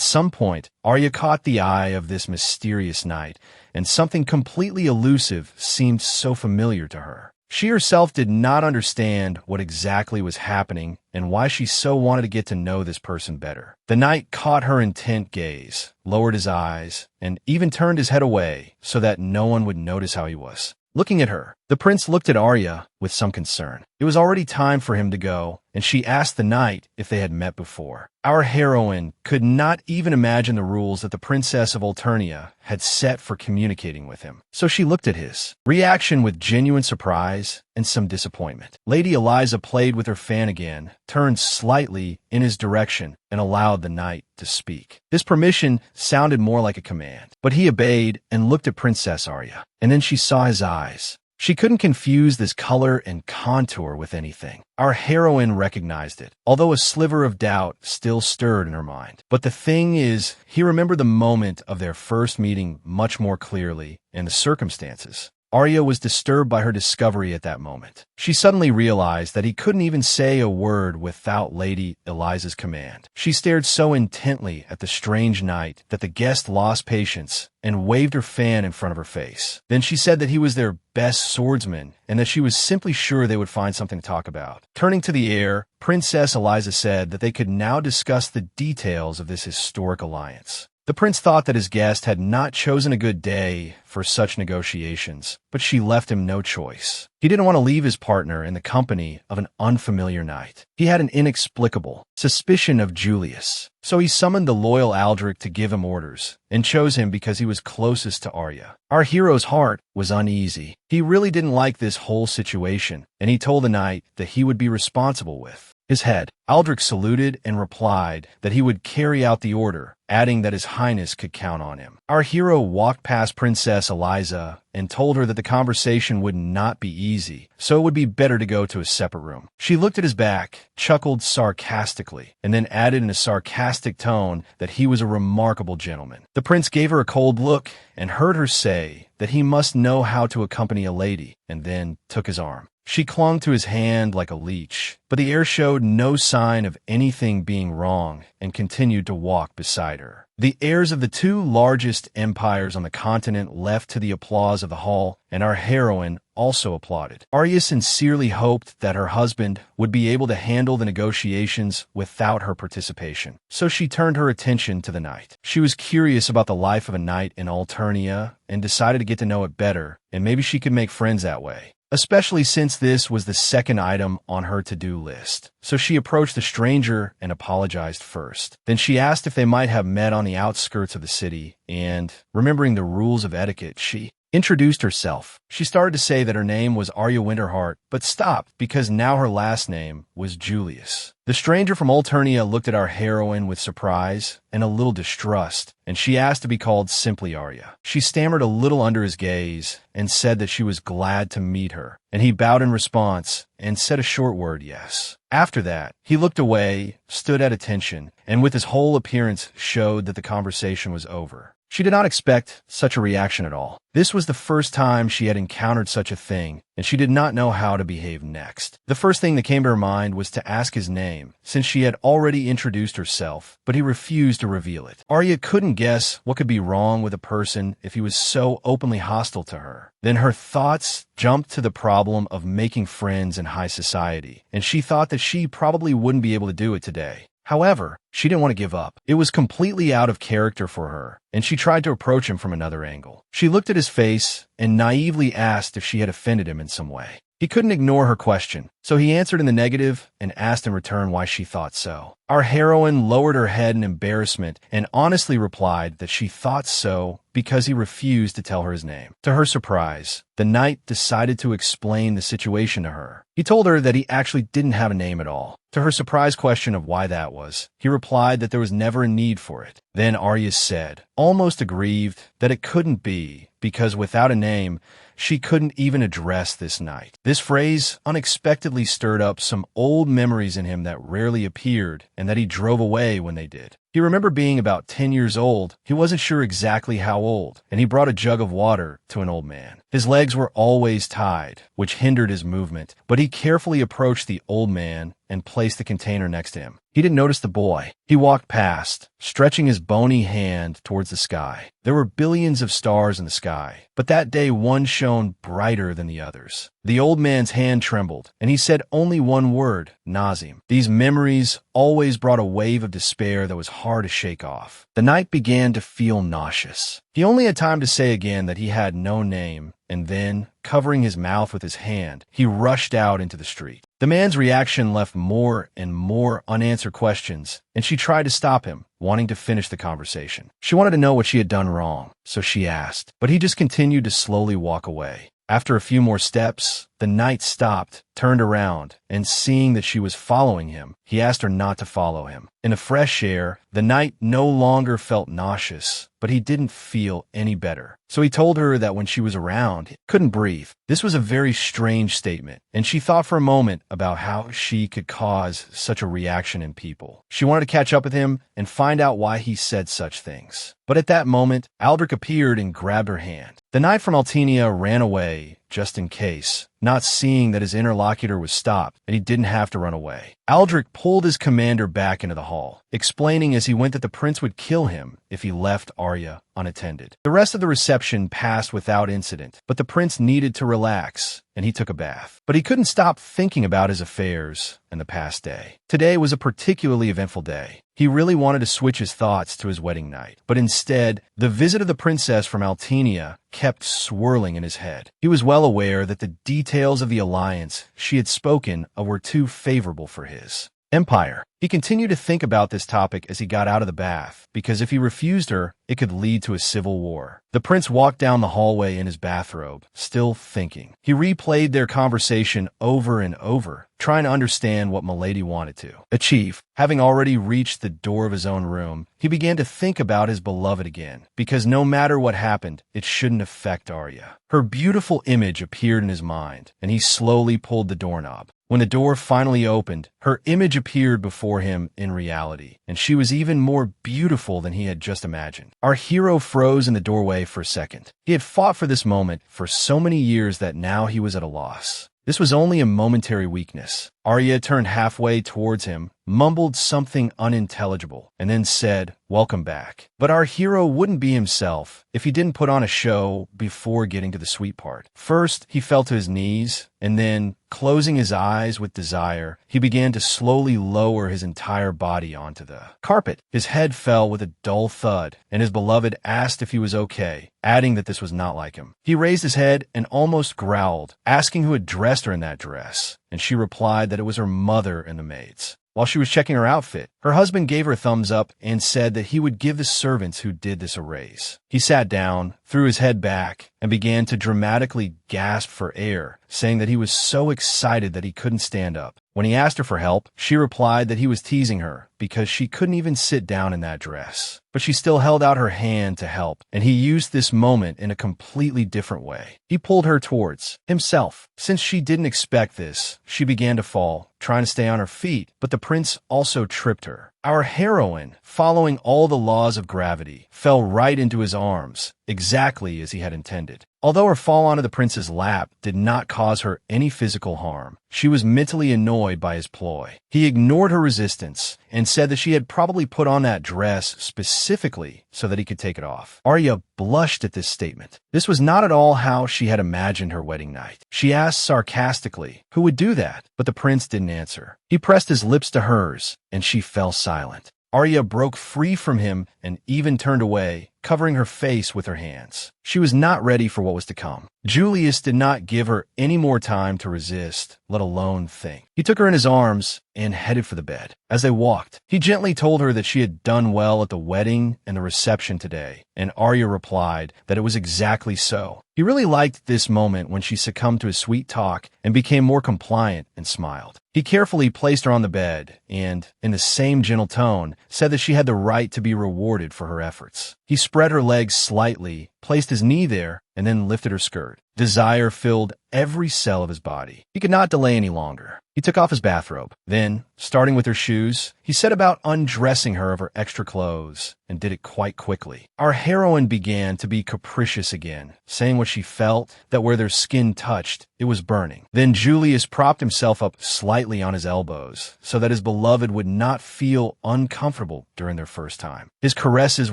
some point, Arya caught the eye of this mysterious knight, and something completely elusive seemed so familiar to her. She herself did not understand what exactly was happening and why she so wanted to get to know this person better. The knight caught her intent gaze, lowered his eyes, and even turned his head away so that no one would notice how he was. Looking at her, the prince looked at Arya with some concern. It was already time for him to go, and she asked the knight if they had met before. Our heroine could not even imagine the rules that the princess of Alternia had set for communicating with him, so she looked at his reaction with genuine surprise and some disappointment. Lady Eliza played with her fan again, turned slightly in his direction, and allowed the knight to speak. This permission sounded more like a command, but he obeyed and looked at Princess Arya, and then she saw his eyes. She couldn't confuse this color and contour with anything. Our heroine recognized it, although a sliver of doubt still stirred in her mind. But the thing is, he remembered the moment of their first meeting much more clearly, and the circumstances. Arya was disturbed by her discovery at that moment. She suddenly realized that he couldn't even say a word without Lady Eliza's command. She stared so intently at the strange knight that the guest lost patience and waved her fan in front of her face. Then she said that he was their best swordsman and that she was simply sure they would find something to talk about. Turning to the heir, Princess Eliza said that they could now discuss the details of this historic alliance. The prince thought that his guest had not chosen a good day for such negotiations, but she left him no choice. He didn't want to leave his partner in the company of an unfamiliar knight. He had an inexplicable suspicion of Julius, so he summoned the loyal Aldrich to give him orders, and chose him because he was closest to Arya. Our hero's heart was uneasy. He really didn't like this whole situation, and he told the knight that he would be responsible with his head. Aldrich saluted and replied that he would carry out the order, adding that his highness could count on him. Our hero walked past Princess Eliza and told her that the conversation would not be easy, so it would be better to go to a separate room. She looked at his back, chuckled sarcastically, and then added in a sarcastic tone that he was a remarkable gentleman. The prince gave her a cold look and heard her say that he must know how to accompany a lady, and then took his arm. She clung to his hand like a leech, but the heir showed no sign of anything being wrong and continued to walk beside her. The heirs of the two largest empires on the continent left to the applause of the hall, and our heroine also applauded. Arya sincerely hoped that her husband would be able to handle the negotiations without her participation, so she turned her attention to the knight. She was curious about the life of a knight in Alternia and decided to get to know it better, and maybe she could make friends that way, especially since this was the second item on her to-do list. So she approached the stranger and apologized first. Then she asked if they might have met on the outskirts of the city, and, remembering the rules of etiquette, she introduced herself. She started to say that her name was Arya Winterheart, but stopped because now her last name was Julius. The stranger from Alternia looked at our heroine with surprise and a little distrust, and she asked to be called simply Arya. She stammered a little under his gaze and said that she was glad to meet her, and he bowed in response and said a short word yes. After that, he looked away, stood at attention, and with his whole appearance showed that the conversation was over. She did not expect such a reaction at all. This was the first time she had encountered such a thing, and she did not know how to behave next. The first thing that came to her mind was to ask his name, since she had already introduced herself, but he refused to reveal it. Arya couldn't guess what could be wrong with a person if he was so openly hostile to her. Then her thoughts jumped to the problem of making friends in high society, and she thought that she probably wouldn't be able to do it today. However, she didn't want to give up. It was completely out of character for her, and she tried to approach him from another angle. She looked at his face and naively asked if she had offended him in some way. He couldn't ignore her question, so he answered in the negative and asked in return why she thought so. Our heroine lowered her head in embarrassment and honestly replied that she thought so because he refused to tell her his name. To her surprise, the knight decided to explain the situation to her. He told her that he actually didn't have a name at all. To her surprised question of why that was, he replied that there was never a need for it. Then Arya said, almost aggrieved, that it couldn't be, because without a name, she couldn't even address this knight. This phrase unexpectedly stirred up some old memories in him that rarely appeared and that he drove away when they did. He remembered being about 10 years old. He wasn't sure exactly how old, and he brought a jug of water to an old man. His legs were always tied, which hindered his movement, but he carefully approached the old man and placed the container next to him. He didn't notice the boy. He walked past, stretching his bony hand towards the sky. There were billions of stars in the sky, but that day one shone brighter than the others. The old man's hand trembled, and he said only one word, Nazim. These memories always brought a wave of despair that was hard to shake off. The knight began to feel nauseous. He only had time to say again that he had no name, and then, covering his mouth with his hand, he rushed out into the street. The man's reaction left more and more unanswered questions, and she tried to stop him, wanting to finish the conversation. She wanted to know what she had done wrong, so she asked, but he just continued to slowly walk away. After a few more steps, the knight stopped, turned around, and seeing that she was following him, he asked her not to follow him. In the fresh air, the knight no longer felt nauseous, but he didn't feel any better. So he told her that when she was around, he couldn't breathe. This was a very strange statement, and she thought for a moment about how she could cause such a reaction in people. She wanted to catch up with him and find out why he said such things. But at that moment, Aldrich appeared and grabbed her hand. The knight from Altenia ran away, just in case, not seeing that his interlocutor was stopped and he didn't have to run away. Aldrich pulled his commander back into the hall, explaining as he went that the prince would kill him if he left Arya unattended. The rest of the reception passed without incident, but the prince needed to relax, and he took a bath. But he couldn't stop thinking about his affairs and the past day. Today was a particularly eventful day. He really wanted to switch his thoughts to his wedding night, but instead, the visit of the princess from Altenia kept swirling in his head. He was well aware that the details of the alliance she had spoken of were too favorable for his empire. He continued to think about this topic as he got out of the bath, because if he refused her, it could lead to a civil war. The prince walked down the hallway in his bathrobe, still thinking. He replayed their conversation over and over, trying to understand what Milady wanted to achieve. Having already reached the door of his own room, he began to think about his beloved again, because no matter what happened, it shouldn't affect Arya. Her beautiful image appeared in his mind, and he slowly pulled the doorknob. When the door finally opened, her image appeared before him in reality, and she was even more beautiful than he had just imagined. Our hero froze in the doorway for a second. He had fought for this moment for so many years that now he was at a loss. This was only a momentary weakness. Arya turned halfway towards him, mumbled something unintelligible, and then said, "Welcome back." But our hero wouldn't be himself if he didn't put on a show before getting to the sweet part. First, he fell to his knees, and then, closing his eyes with desire, he began to slowly lower his entire body onto the carpet. His head fell with a dull thud, and his beloved asked if he was okay, adding that this was not like him. He raised his head and almost growled, asking who had dressed her in that dress, and she replied that it was her mother and the maids. While she was checking her outfit, her husband gave her a thumbs up and said that he would give the servants who did this a raise. He sat down, threw his head back, and began to dramatically gasp for air, saying that he was so excited that he couldn't stand up. When he asked her for help, she replied that he was teasing her because she couldn't even sit down in that dress. But she still held out her hand to help, and he used this moment in a completely different way. He pulled her towards himself. Since she didn't expect this, she began to fall, trying to stay on her feet, but the prince also tripped her. Our heroine, following all the laws of gravity, fell right into his arms, exactly as he had intended. Although her fall onto the prince's lap did not cause her any physical harm, she was mentally annoyed by his ploy. He ignored her resistance and said that she had probably put on that dress specifically so that he could take it off. Arya blushed at this statement. This was not at all how she had imagined her wedding night. She asked sarcastically, who would do that? But the prince didn't answer. He pressed his lips to hers, and she fell silent. Arya broke free from him and even turned away, covering her face with her hands. She was not ready for what was to come. Julius did not give her any more time to resist, let alone think. He took her in his arms and headed for the bed. As they walked, he gently told her that she had done well at the wedding and the reception today, and Arya replied that it was exactly so. He really liked this moment when she succumbed to his sweet talk and became more compliant and smiled. He carefully placed her on the bed and, in the same gentle tone, said that she had the right to be rewarded for her efforts. He spread her legs slightly, placed his knee there, and then lifted her skirt. Desire filled every cell of his body. He could not delay any longer. He took off his bathrobe. Then, starting with her shoes, he set about undressing her of her extra clothes, and did it quite quickly. Our heroine began to be capricious again, saying what she felt, that where their skin touched, it was burning. Then Julius propped himself up slightly on his elbows, so that his beloved would not feel uncomfortable during their first time. His caresses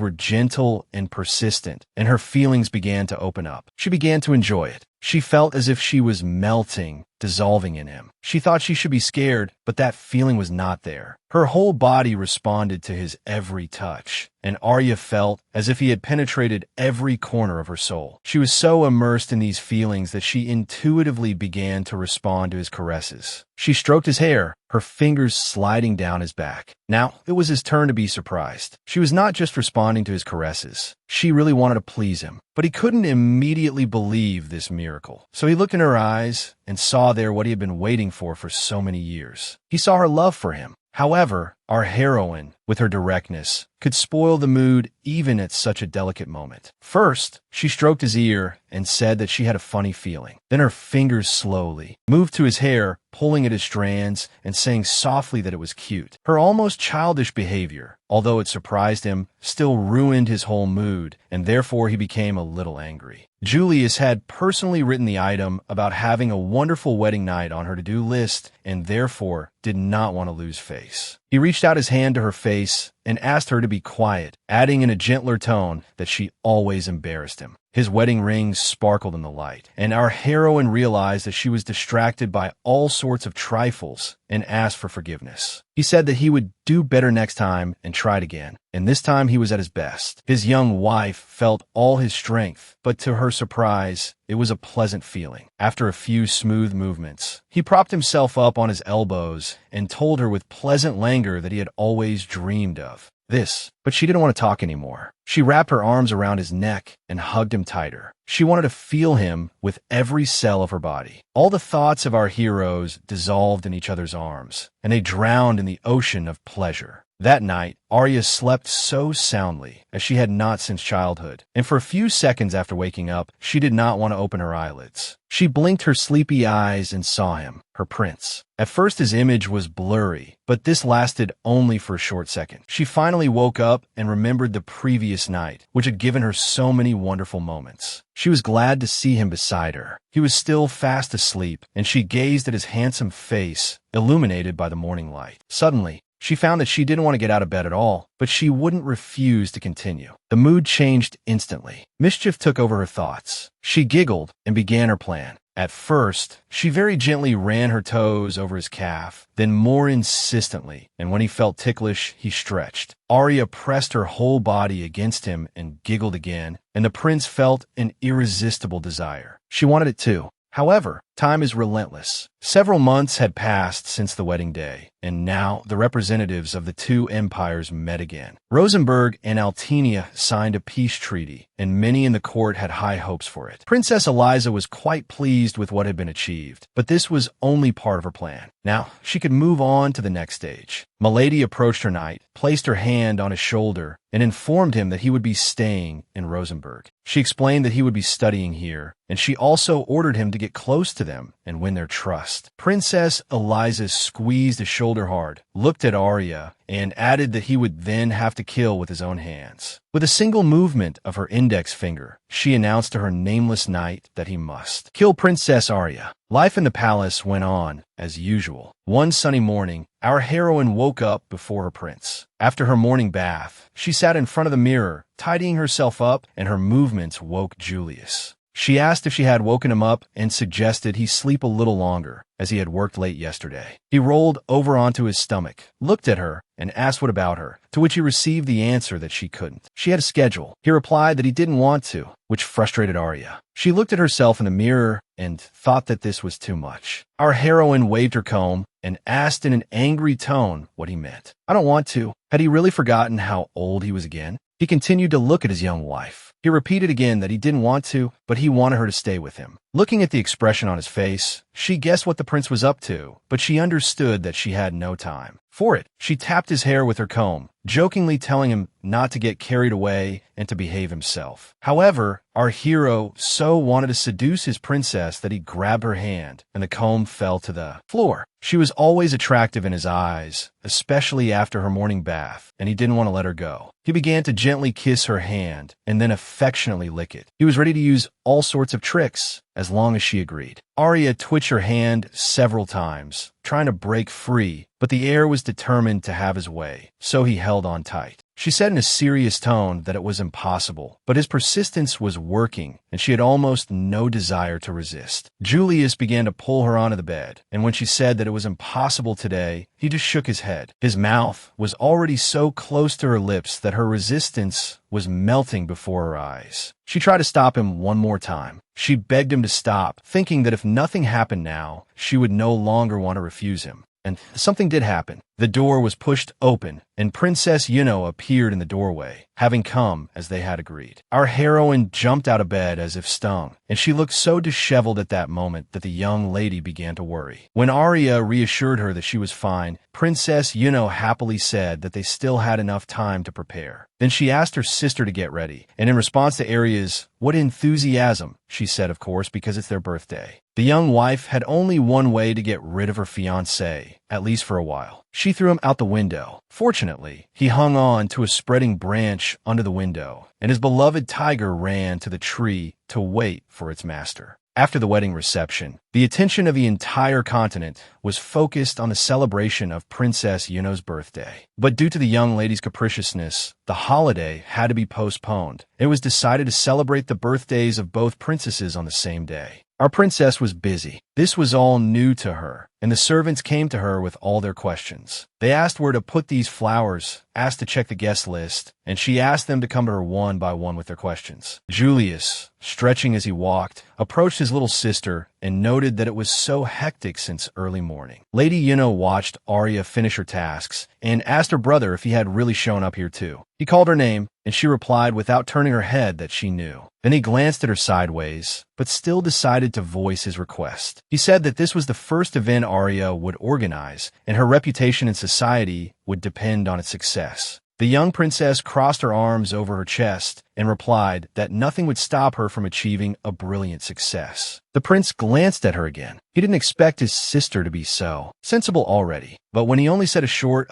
were gentle and persistent, and her feelings began to open up. She began to enjoy it. She felt as if she was melting, dissolving in him. She thought she should be scared, but that feeling was not there. Her whole body responded to his every touch, and Arya felt as if he had penetrated every corner of her soul. She was so immersed in these feelings that she intuitively began to respond to his caresses. She stroked his hair, her fingers sliding down his back. Now, it was his turn to be surprised. She was not just responding to his caresses. She really wanted to please him, but he couldn't immediately believe this miracle. So he looked in her eyes and saw there what he had been waiting for so many years. He saw her love for him. However, our heroine, with her directness, could spoil the mood even at such a delicate moment. First, she stroked his ear and said that she had a funny feeling. Then her fingers slowly moved to his hair, pulling at his strands and saying softly that it was cute. Her almost childish behavior, although it surprised him, still ruined his whole mood, and therefore he became a little angry. Julius had personally written the item about having a wonderful wedding night on her to-do list and therefore did not want to lose face. He reached out his hand to her face and asked her to be quiet, adding in a gentler tone that she always embarrassed him. His wedding ring sparkled in the light, and our heroine realized that she was distracted by all sorts of trifles and asked for forgiveness. He said that he would do better next time and tried again, and this time he was at his best. His young wife felt all his strength, but to her surprise, it was a pleasant feeling. After a few smooth movements, he propped himself up on his elbows and told her with pleasant languor that he had always dreamed of this, but she didn't want to talk anymore. She wrapped her arms around his neck and hugged him tighter. She wanted to feel him with every cell of her body. All the thoughts of our heroes dissolved in each other's arms, and they drowned in the ocean of pleasure. That night, Arya slept so soundly as she had not since childhood, and for a few seconds after waking up, she did not want to open her eyelids. She blinked her sleepy eyes and saw him, her prince. At first his image was blurry, but this lasted only for a short second. She finally woke up and remembered the previous night, which had given her so many wonderful moments. She was glad to see him beside her. He was still fast asleep, and she gazed at his handsome face, illuminated by the morning light. Suddenly, she found that she didn't want to get out of bed at all, but she wouldn't refuse to continue. The mood changed instantly. Mischief took over her thoughts. She giggled and began her plan. At first, she very gently ran her toes over his calf, then more insistently, and when he felt ticklish, he stretched. Arya pressed her whole body against him and giggled again, and the prince felt an irresistible desire. She wanted it too. However, time is relentless. Several months had passed since the wedding day, and now the representatives of the two empires met again. Rosenberg and Altenia signed a peace treaty, and many in the court had high hopes for it. Princess Eliza was quite pleased with what had been achieved, but this was only part of her plan. Now, she could move on to the next stage. Milady approached her knight, placed her hand on his shoulder, and informed him that he would be staying in Rosenberg. She explained that he would be studying here, and she also ordered him to get close to them and win their trust. Princess Eliza squeezed his shoulder hard, looked at Arya, and added that he would then have to kill with his own hands. With a single movement of her index finger, she announced to her nameless knight that he must kill Princess Arya. Life in the palace went on as usual. One sunny morning, our heroine woke up before her prince. After her morning bath, she sat in front of the mirror, tidying herself up, and her movements woke Julius. She asked if she had woken him up and suggested he sleep a little longer, as he had worked late yesterday. He rolled over onto his stomach, looked at her, and asked what about her, to which he received the answer that she couldn't. She had a schedule. He replied that he didn't want to, which frustrated Arya. She looked at herself in the mirror and thought that this was too much. Our heroine waved her comb and asked in an angry tone what he meant. I don't want to. Had he really forgotten how old he was again? He continued to look at his young wife. He repeated again that he didn't want to, but he wanted her to stay with him. Looking at the expression on his face, she guessed what the prince was up to, but she understood that she had no time for it. She tapped his hair with her comb, jokingly telling him not to get carried away and to behave himself. However, our hero so wanted to seduce his princess that he grabbed her hand, and the comb fell to the floor. She was always attractive in his eyes, especially after her morning bath, and he didn't want to let her go. He began to gently kiss her hand and then affectionately lick it. He was ready to use all sorts of tricks, as long as she agreed. Arya twitched her hand several times, trying to break free, but the heir was determined to have his way, so he held on tight. She said in a serious tone that it was impossible, but his persistence was working, and she had almost no desire to resist. Julius began to pull her onto the bed, and when she said that it was impossible today, he just shook his head. His mouth was already so close to her lips that her resistance was melting before her eyes. She tried to stop him one more time. She begged him to stop, thinking that if nothing happened now, she would no longer want to refuse him. And something did happen. The door was pushed open, and Princess Yuno appeared in the doorway, having come as they had agreed. Our heroine jumped out of bed as if stung, and she looked so disheveled at that moment that the young lady began to worry. When Arya reassured her that she was fine, Princess Yuno happily said that they still had enough time to prepare. Then she asked her sister to get ready, and in response to Arya's, "What enthusiasm," she said, of course, because it's their birthday. The young wife had only one way to get rid of her fiancé, at least for a while. She threw him out the window. Fortunately, he hung on to a spreading branch under the window, and his beloved tiger ran to the tree to wait for its master. After the wedding reception, the attention of the entire continent was focused on the celebration of Princess Yuno's birthday. But due to the young lady's capriciousness, the holiday had to be postponed. It was decided to celebrate the birthdays of both princesses on the same day. Our princess was busy. This was all new to her, and the servants came to her with all their questions. They asked where to put these flowers, asked to check the guest list, and she asked them to come to her one by one with their questions. Julius, stretching as he walked, approached his little sister and noted that it was so hectic since early morning. Lady Yuno watched Arya finish her tasks and asked her brother if he had really shown up here too. He called her name, and she replied without turning her head that she knew. Then he glanced at her sideways, but still decided to voice his request. He said that this was the first event Arya would organize, and her reputation in society would depend on its success. The young princess crossed her arms over her chest and replied that nothing would stop her from achieving a brilliant success. The prince glanced at her again. He didn't expect his sister to be so sensible already. But when he only said a short,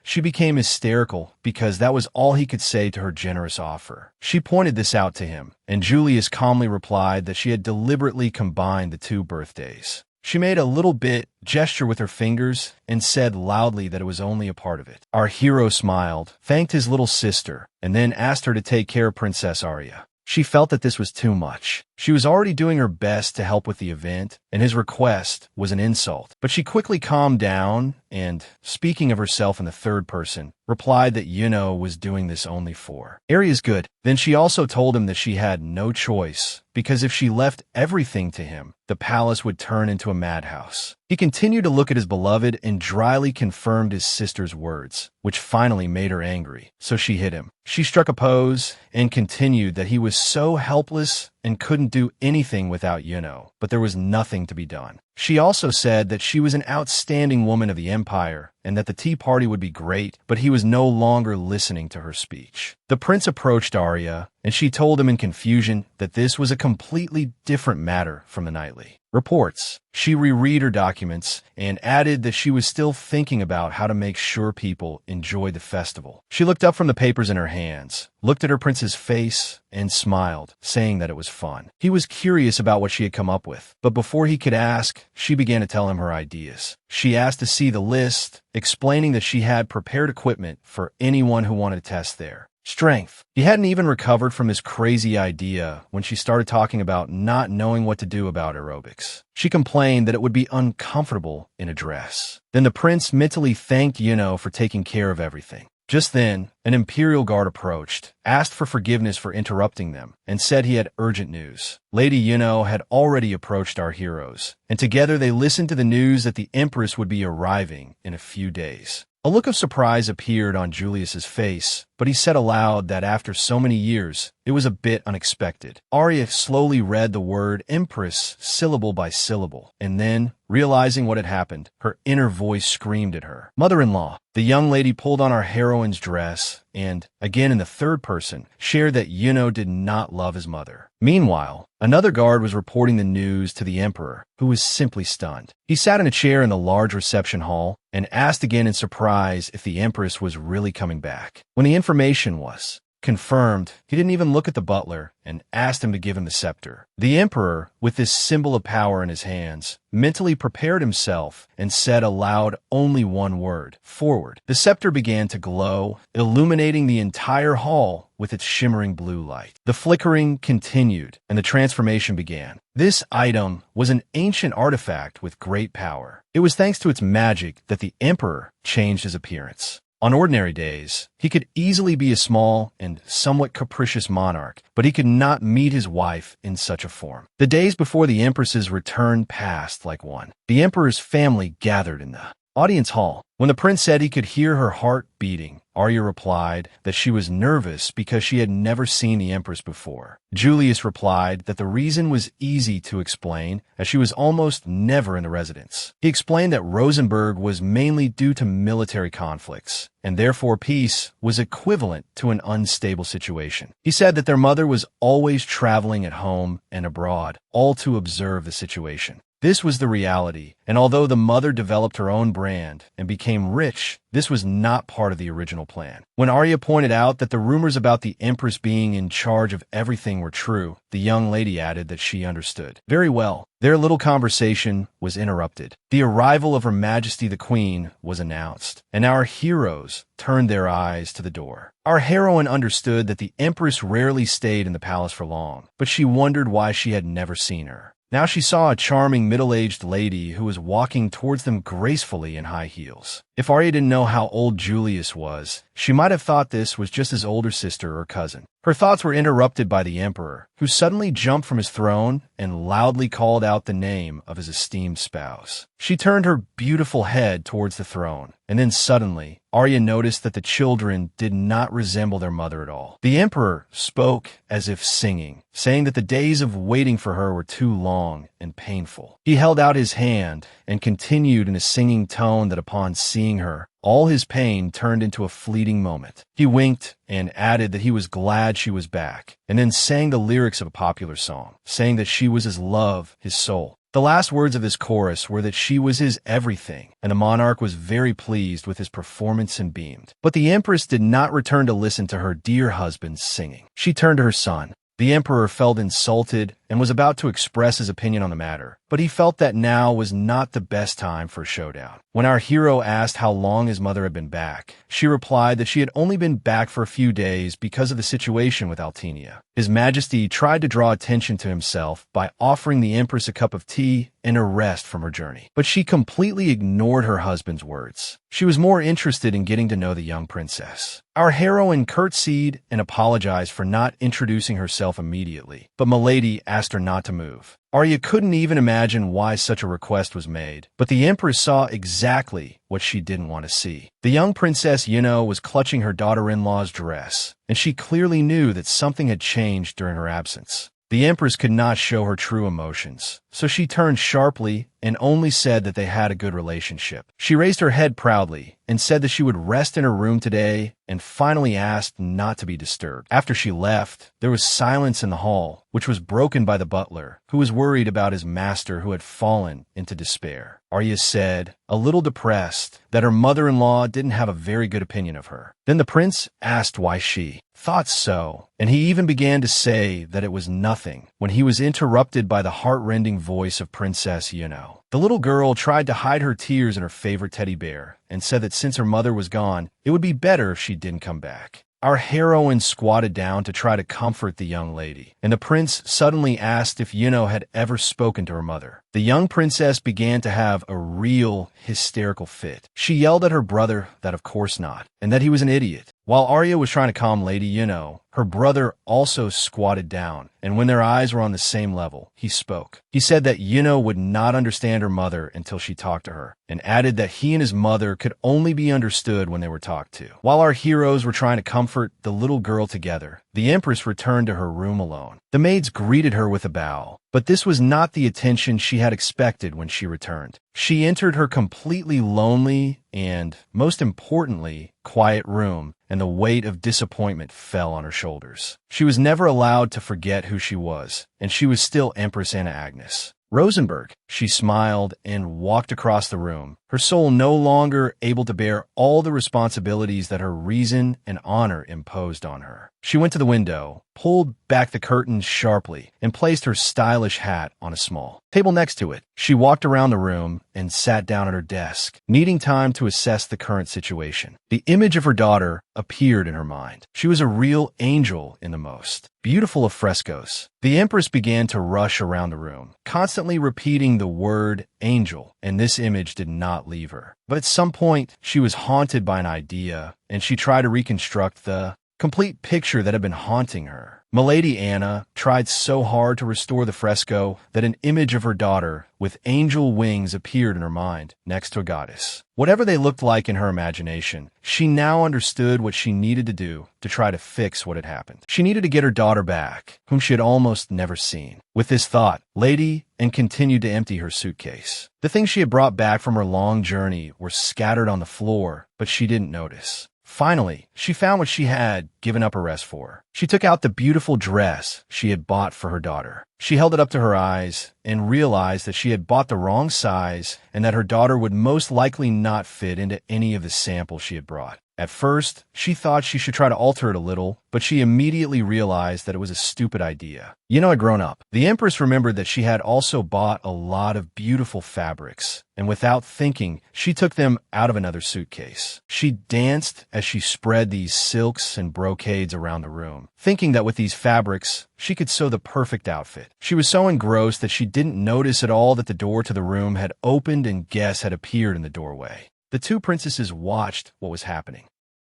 she became hysterical because that was all he could say to her generous offer. She pointed this out to him, and Julius calmly replied that she had deliberately combined the two birthdays. She made a little bit gesture with her fingers and said loudly that it was only a part of it. Our hero smiled, thanked his little sister, and then asked her to take care of Princess Arya. She felt that this was too much. She was already doing her best to help with the event, and his request was an insult. But she quickly calmed down and, speaking of herself in the third person, replied that Yuno was doing this only for Arya's good. Then she also told him that she had no choice, because if she left everything to him, the palace would turn into a madhouse. He continued to look at his beloved and dryly confirmed his sister's words, which finally made her angry, so she hit him. She struck a pose and continued that he was so helpless and couldn't do anything without Yuno, but there was nothing to be done. She also said that she was an outstanding woman of the empire and that the tea party would be great, but he was no longer listening to her speech. The prince approached Arya, and she told him in confusion that this was a completely different matter from the nightly reports. She reread her documents and added that she was still thinking about how to make sure people enjoyed the festival. She looked up from the papers in her hands, looked at her prince's face, and smiled, saying that it was fun. He was curious about what she had come up with, but before he could ask, she began to tell him her ideas. She asked to see the list, explaining that she had prepared equipment for anyone who wanted to test there. strength. He hadn't even recovered from his crazy idea when she started talking about not knowing what to do about aerobics. She complained that it would be uncomfortable in a dress. Then the prince mentally thanked Yuno for taking care of everything. Just then, an imperial guard approached, asked for forgiveness for interrupting them, and said he had urgent news. Lady Yuno had already approached our heroes, and together they listened to the news that the Empress would be arriving in a few days. A look of surprise appeared on Julius's face, but he said aloud that after so many years, it was a bit unexpected. Arya slowly read the word Empress syllable by syllable, and then, realizing what had happened, her inner voice screamed at her. Mother-in-law. The young lady pulled on our heroine's dress and, again in the third person, shared that Yuno did not love his mother. Meanwhile, another guard was reporting the news to the emperor, who was simply stunned. He sat in a chair in the large reception hall and asked again in surprise if the empress was really coming back. When the information was confirmed, he didn't even look at the butler and asked him to give him the scepter. The emperor, with this symbol of power in his hands, mentally prepared himself and said aloud only one word: forward. The scepter began to glow, illuminating the entire hall with its shimmering blue light. The flickering continued, and the transformation began. This item was an ancient artifact with great power. It was thanks to its magic that the emperor changed his appearance. On ordinary days, he could easily be a small and somewhat capricious monarch, but he could not meet his wife in such a form. The days before the Empress's return passed like one. The Emperor's family gathered in the audience hall. When the prince said he could hear her heart beating, Arya replied that she was nervous because she had never seen the Empress before. Julius replied that the reason was easy to explain, as she was almost never in the residence. He explained that Rosenberg was mainly due to military conflicts, and therefore peace was equivalent to an unstable situation. He said that their mother was always traveling at home and abroad, all to observe the situation. This was the reality, and although the mother developed her own brand and became rich, this was not part of the original plan. When Arya pointed out that the rumors about the Empress being in charge of everything were true, the young lady added that she understood. Very well. Their little conversation was interrupted. The arrival of Her Majesty the Queen was announced, and our heroes turned their eyes to the door. Our heroine understood that the Empress rarely stayed in the palace for long, but she wondered why she had never seen her. Now she saw a charming middle-aged lady who was walking towards them gracefully in high heels. If Arya didn't know how old Julius was, she might have thought this was just his older sister or cousin. Her thoughts were interrupted by the emperor, who suddenly jumped from his throne and loudly called out the name of his esteemed spouse. She turned her beautiful head towards the throne, and then suddenly, Arya noticed that the children did not resemble their mother at all. The emperor spoke as if singing, saying that the days of waiting for her were too long and painful. He held out his hand and continued in a singing tone that upon seeing her, all his pain turned into a fleeting moment. He winked and added that he was glad she was back, and then sang the lyrics of a popular song, saying that she was his love, his soul. The last words of this chorus were that she was his everything, and the monarch was very pleased with his performance and beamed. But the Empress did not return to listen to her dear husband's singing. She turned to her son. The emperor felt insulted and was about to express his opinion on the matter, but he felt that now was not the best time for a showdown. When our hero asked how long his mother had been back, she replied that she had only been back for a few days because of the situation with Altenia. His Majesty tried to draw attention to himself by offering the Empress a cup of tea and a rest from her journey, but she completely ignored her husband's words. She was more interested in getting to know the young princess. Our heroine curtsied and apologized for not introducing herself immediately, but Milady asked her not to move. Arya couldn't even imagine why such a request was made, but the Empress saw exactly what she didn't want to see. The young Princess Yuno was clutching her daughter-in-law's dress, and she clearly knew that something had changed during her absence. The Empress could not show her true emotions, so she turned sharply and only said that they had a good relationship. She raised her head proudly and said that she would rest in her room today and finally asked not to be disturbed. After she left, there was silence in the hall, which was broken by the butler, who was worried about his master who had fallen into despair. Arya said, a little depressed, that her mother-in-law didn't have a very good opinion of her. Then the prince asked why she thought so, and he even began to say that it was nothing when he was interrupted by the heart-rending voice of Princess Yuno. The little girl tried to hide her tears in her favorite teddy bear and said that since her mother was gone, it would be better if she didn't come back. Our heroine squatted down to try to comfort the young lady, and the prince suddenly asked if Yuno had ever spoken to her mother. The young princess began to have a real hysterical fit. She yelled at her brother that of course not, and that he was an idiot. While Arya was trying to calm Lady Yuno, her brother also squatted down, and when their eyes were on the same level, he spoke. He said that Yuno would not understand her mother until she talked to her, and added that he and his mother could only be understood when they were talked to. While our heroes were trying to comfort the little girl together, the Empress returned to her room alone. The maids greeted her with a bow, but this was not the attention she had expected when she returned. She entered her completely lonely and, most importantly, quiet room, and the weight of disappointment fell on her shoulders. She was never allowed to forget who she was, and she was still Empress Anna Agnes. Rosenberg, she smiled and walked across the room, her soul no longer able to bear all the responsibilities that her reason and honor imposed on her. She went to the window, pulled back the curtains sharply, and placed her stylish hat on a small table next to it. She walked around the room and sat down at her desk, needing time to assess the current situation. The image of her daughter appeared in her mind. She was a real angel in the most beautiful of frescoes. The Empress began to rush around the room, constantly repeating the word angel, and this image did not leave her. But at some point, she was haunted by an idea, and she tried to reconstruct the complete picture that had been haunting her. Milady Anna tried so hard to restore the fresco that an image of her daughter with angel wings appeared in her mind, next to a goddess. Whatever they looked like in her imagination, she now understood what she needed to do to try to fix what had happened. She needed to get her daughter back, whom she had almost never seen. With this thought, Lady Anna continued to empty her suitcase. The things she had brought back from her long journey were scattered on the floor, but she didn't notice. Finally, she found what she had given up a rest for. She took out the beautiful dress she had bought for her daughter. She held it up to her eyes and realized that she had bought the wrong size and that her daughter would most likely not fit into any of the samples she had brought. At first, she thought she should try to alter it a little, but she immediately realized that it was a stupid idea. Yuno had grown up. The Empress remembered that she had also bought a lot of beautiful fabrics, and without thinking, she took them out of another suitcase. She danced as she spread these silks and brocades around the room, thinking that with these fabrics, she could sew the perfect outfit. She was so engrossed that she didn't notice at all that the door to the room had opened and guests had appeared in the doorway. The two princesses watched what was happening.